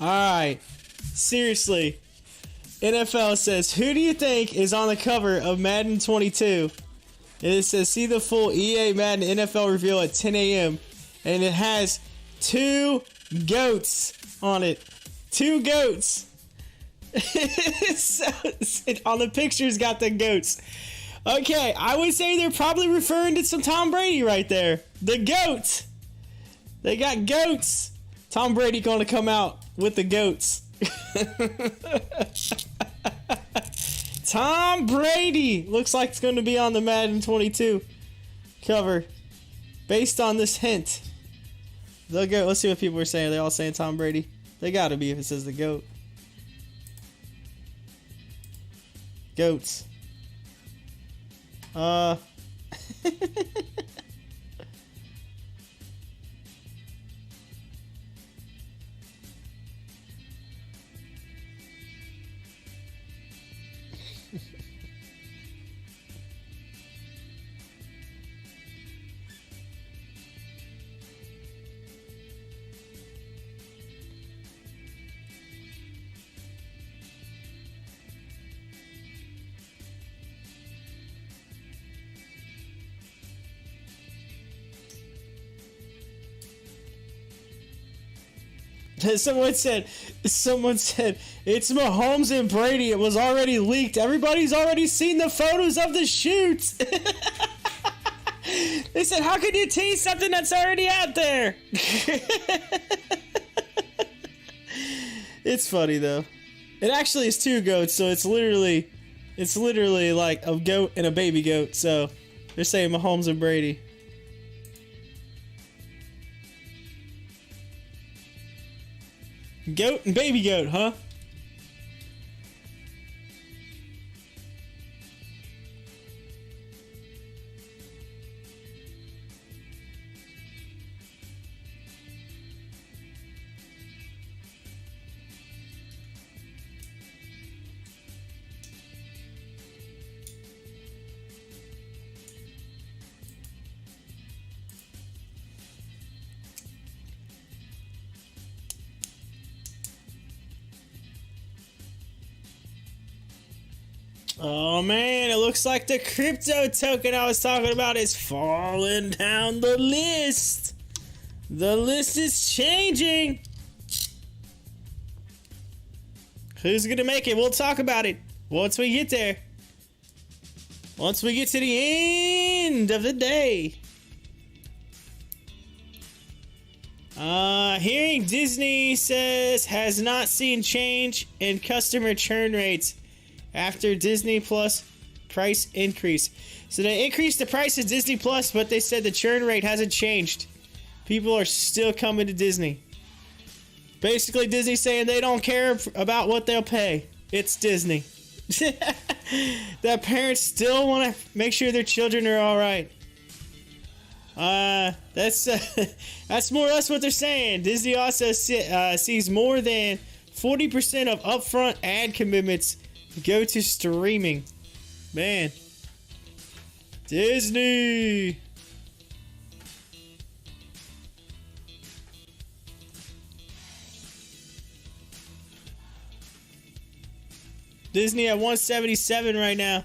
Alright. Seriously. NFL says, who do you think is on the cover of Madden 22? And it says, see the full EA Madden NFL reveal at 10 a.m. And it has 2 goats on it. 2 goats. So, on the pictures got the goats. Okay, I would say they're probably referring to some Tom Brady right there. The goat. They got goats. Tom Brady going to come out with the goats. Tom Brady looks like it's going to be on the Madden 22 cover based on this hint. They'll go. Let's see what people are saying. Are they all saying Tom Brady? They got to be if it says the GOAT. Goats. Someone said, it's Mahomes and Brady. It was already leaked. Everybody's already seen the photos of the shoots. They said, how could you tease something that's already out there? It's funny though. It actually is 2 goats, so it's literally like a goat and a baby goat. So they're saying Mahomes and Brady. Goat and baby goat, huh? Oh man, it looks like the crypto token I was talking about is falling down the list. The list is changing. Who's gonna make it? We'll talk about it once we get there. Once we get to the end of the day. Hearing Disney says has not seen change in customer churn rates after Disney Plus price increase. So they increased the price of Disney Plus, but they said the churn rate hasn't changed. People are still coming to Disney. Basically, Disney's saying they don't care about what they'll pay. It's Disney. That parents still want to make sure their children are all right. That's more or less what they're saying. Disney also sees more than 40% of upfront ad commitments go to streaming. Man. Disney. Disney at 177 right now.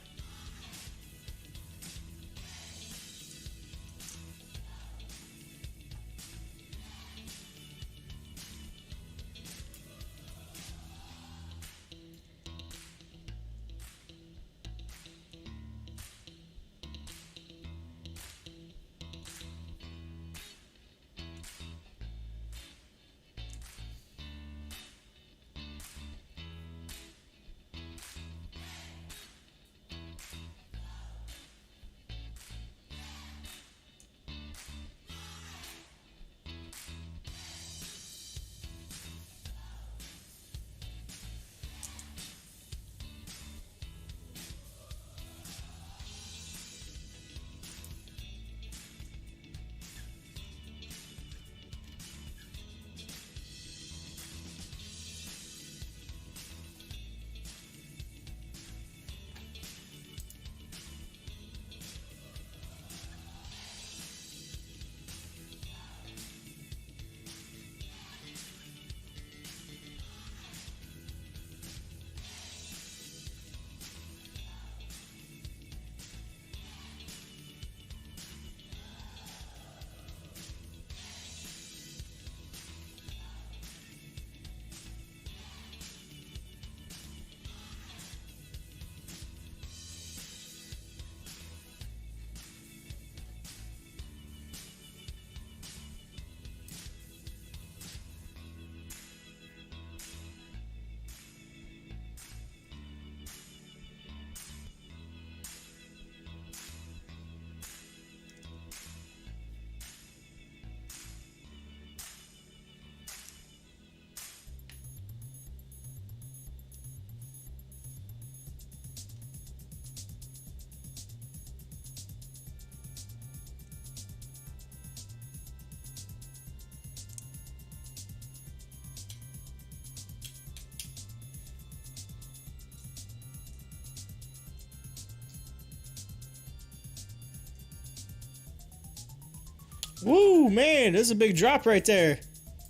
Woo, man, there's a big drop right there.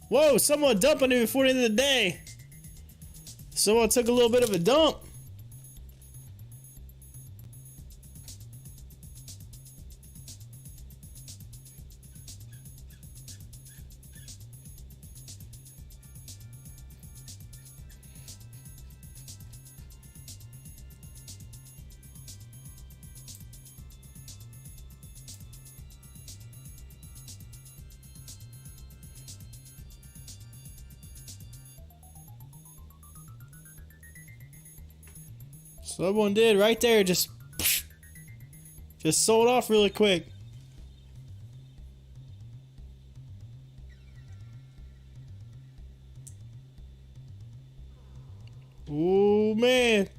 Whoa, someone dumping it before the end of the day. Someone took a little bit of a dump. Someone did right there, just sold off really quick. Ooh, man.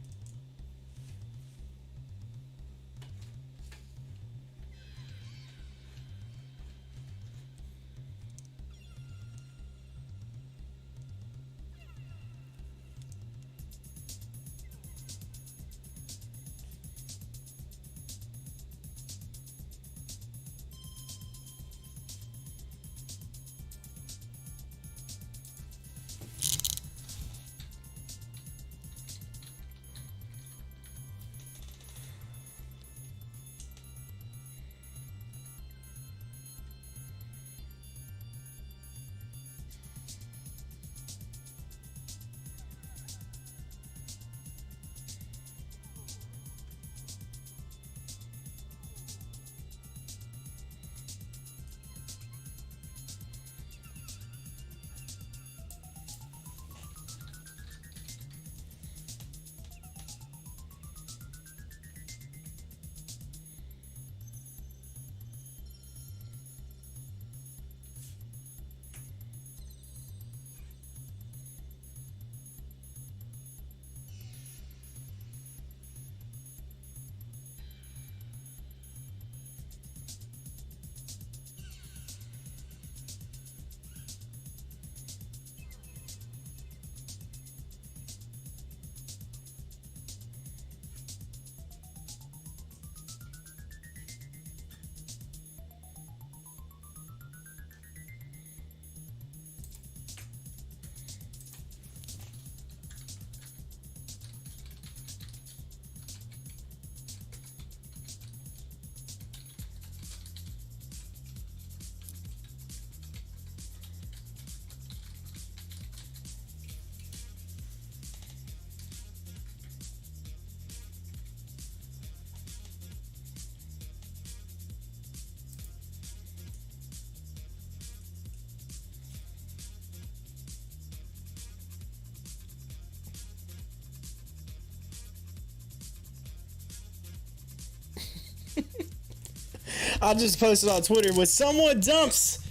I just posted on Twitter, when someone dumps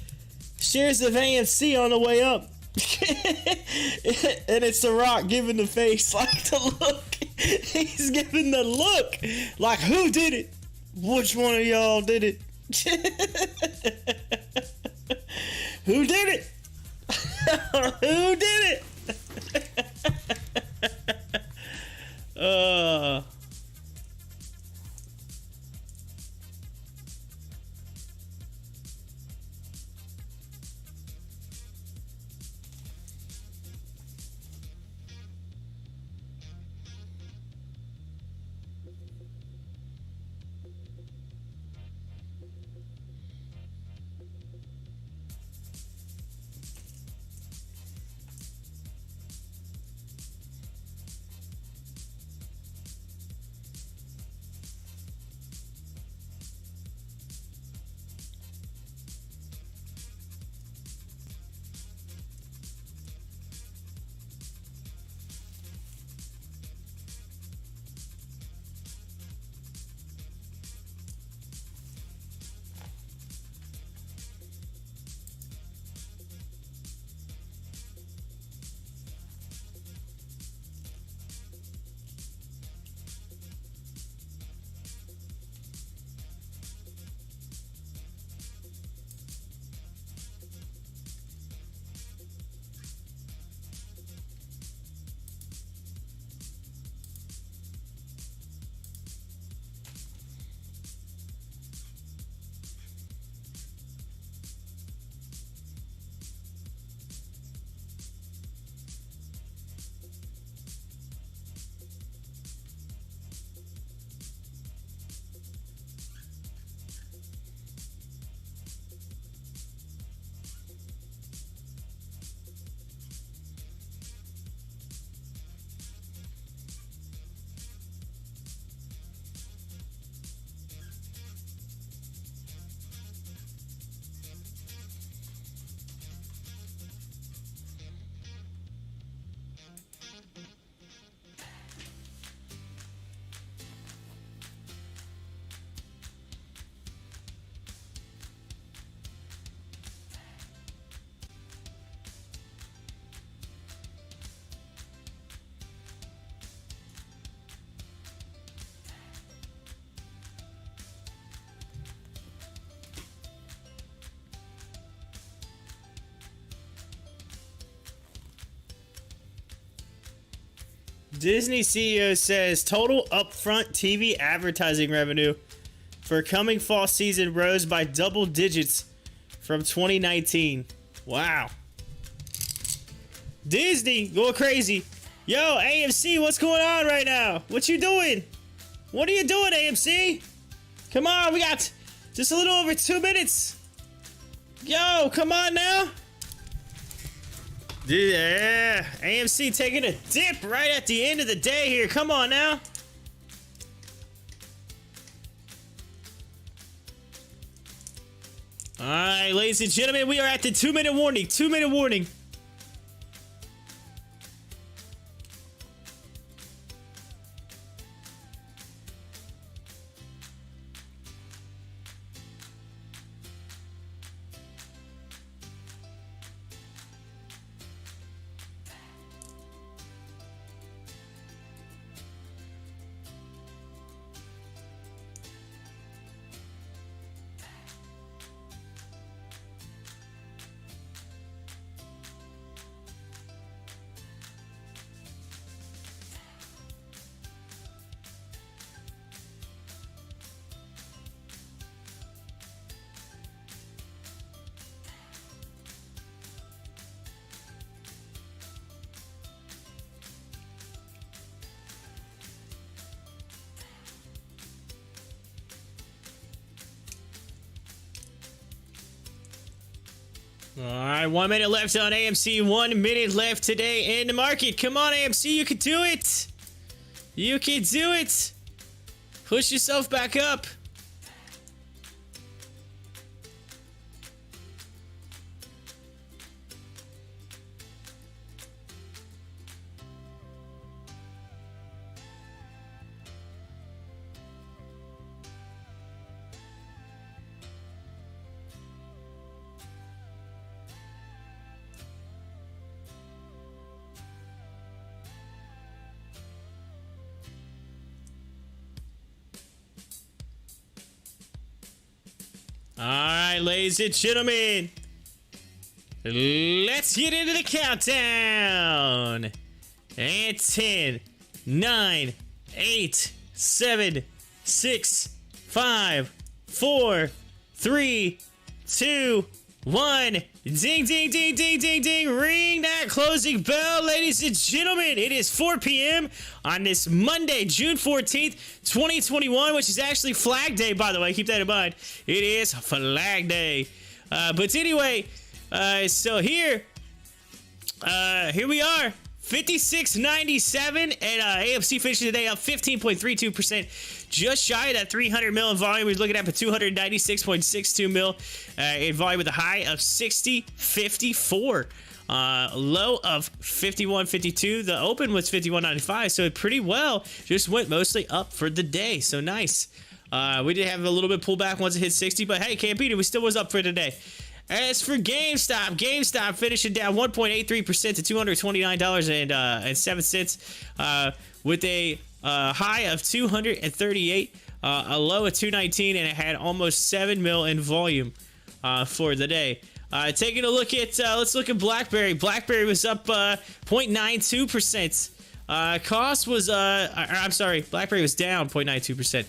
shares of AMC on the way up. And it's The Rock giving the face, like the look. He's giving the look. Like, who did it? Which one of y'all did it? Who did it? Who did it? Disney CEO says total upfront TV advertising revenue for coming fall season rose by double digits from 2019. Wow. Disney going crazy. Yo, AMC, what's going on right now? What you doing? What are you doing, AMC? Come on, we got just a little over 2 minutes. Yo, come on now. Dude, yeah, AMC taking a dip right at the end of the day here. Come on now. All right, ladies and gentlemen, we are at the 2-minute warning. 2-minute warning. All right, 1 minute left on AMC. 1 minute left today in the market. Come on, AMC, you can do it. You can do it. Push yourself back up. All right, ladies and gentlemen, let's get into the countdown. And 10, 9, 8, 7, 6, 5, 4, 3, 2, 1. Ding, ding, ding, ding, ding, ding. Ring that closing bell, ladies and gentlemen. It is 4 p.m. on this Monday, June 14th, 2021, which is actually Flag Day, by the way. Keep that in mind. It is Flag Day. But anyway, so here we are. 56.97, and AMC finishing today up 15.32%, just shy of that 300 mil in volume. We're looking at 296.62 mil in volume with a high of 60.54, low of 51.52. The open was 51.95, so it pretty well just went mostly up for the day. So nice. We did have a little bit pullback once it hit 60, but hey, KMPH, we still was up for today. As for GameStop finishing down 1.83% to $229.07 with a high of 238, a low of 219, and it had almost 7 mil in volume for the day. Taking a look at, let's look at BlackBerry. BlackBerry was up 0.92%. Cost was, I'm sorry, BlackBerry was down 0.92%.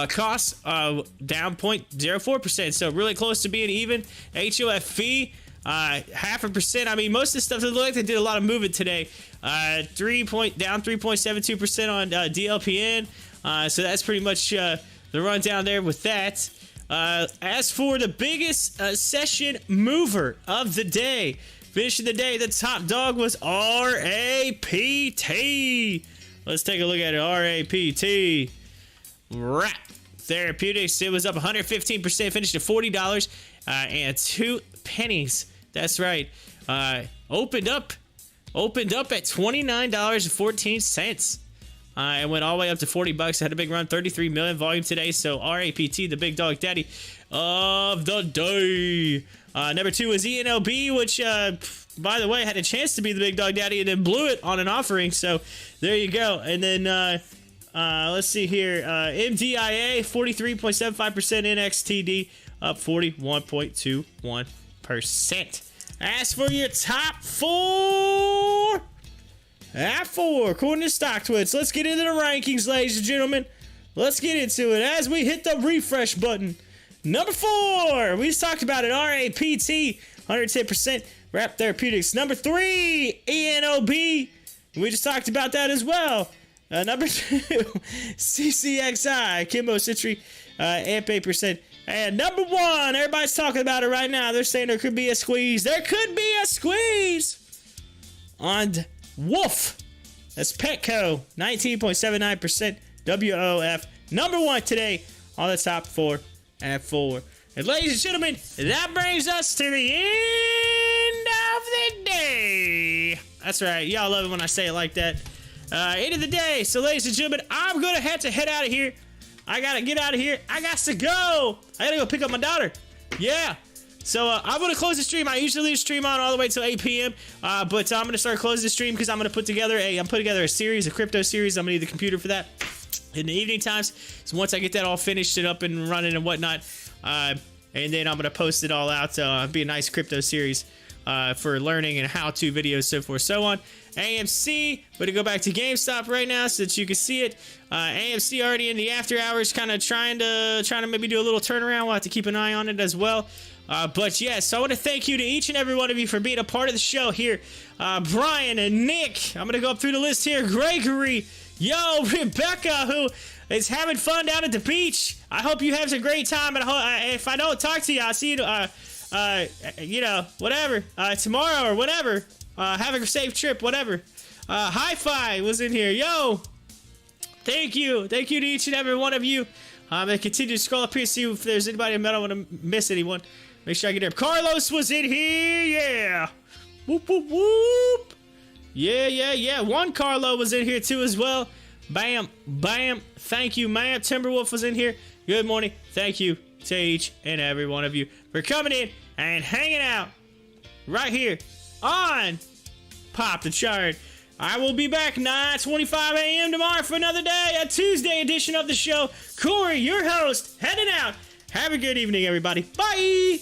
Costs down 0.04%, so really close to being even. HOFV, 0.5%. I mean, most of the stuff looked like they did a lot of movement today. Down 3.72% on DLPN. So that's pretty much the rundown there with that. As for the biggest session mover of the day, finishing the day, the top dog was RAPT. Let's take a look at it. RAPT. Wrap Therapeutics. It was up 115%, finished at $40 and 2 pennies. That's right. Opened up at $29.14. It went all the way up to $40. Had a big run, 33 million volume today. So RAPT, the big dog daddy of the day. Number 2 was ENLB, which, by the way, had a chance to be the big dog daddy and then blew it on an offering. So there you go. And then let's see here. MDIA, 43.75%. NXTD, up 41.21%. As for your top 4, At 4, according to Stocktwits. Let's get into the rankings, ladies and gentlemen. Let's get into it as we hit the refresh button. Number 4, we just talked about it. RAPT, 110% Rap Therapeutics. Number 3, ENOB. We just talked about that as well. Number 2, CCXI, Kimbo Citrus, AMP 8%. And number 1, everybody's talking about it right now. They're saying there could be a squeeze. There could be a squeeze on Wolf. That's Petco, 19.79%. WOF. Number 1 today on the top 4 at 4. And ladies and gentlemen, that brings us to the end of the day. That's right. Y'all love it when I say it like that. End of the day. So ladies and gentlemen, I'm going to have to head out of here. I got to get out of here. I got to go. I got to go pick up my daughter. Yeah. So I'm going to close the stream. I usually leave the stream on all the way till 8 p.m. But I'm going to start closing the stream because I'm going to put together a series, a crypto series. I'm going to need the computer for that in the evening times. So once I get that all finished and up and running and whatnot, and then I'm going to post it all out. It'll be a nice crypto series for learning and how-to videos, so forth, so on. AMC, we're going to go back to GameStop right now so that you can see it. AMC already in the after hours, kind of trying to maybe do a little turnaround. We'll have to keep an eye on it as well. But yes, so I want to thank you to each and every one of you for being a part of the show here. Brian and Nick, I'm going to go up through the list here. Gregory, yo, Rebecca, who is having fun down at the beach. I hope you have a great time. And if I don't talk to you, I'll see you, whatever, tomorrow or whatever. Have a safe trip, whatever. Hi-Fi was in here. Yo, thank you. Thank you to each and every one of you. I'm going to continue to scroll up here, see if there's anybody I don't want to miss anyone. Make sure I get there. Carlos was in here. Yeah. Whoop, whoop, whoop. Yeah. One Carlo was in here too as well. Bam, bam. Thank you, man. Timberwolf was in here. Good morning. Thank you to each and every one of you for coming in and hanging out right here on Pop the Chart. I will be back 9:25 a.m. tomorrow for another day, a Tuesday edition of the show. Corey, your host, heading out. Have a good evening, everybody. Bye.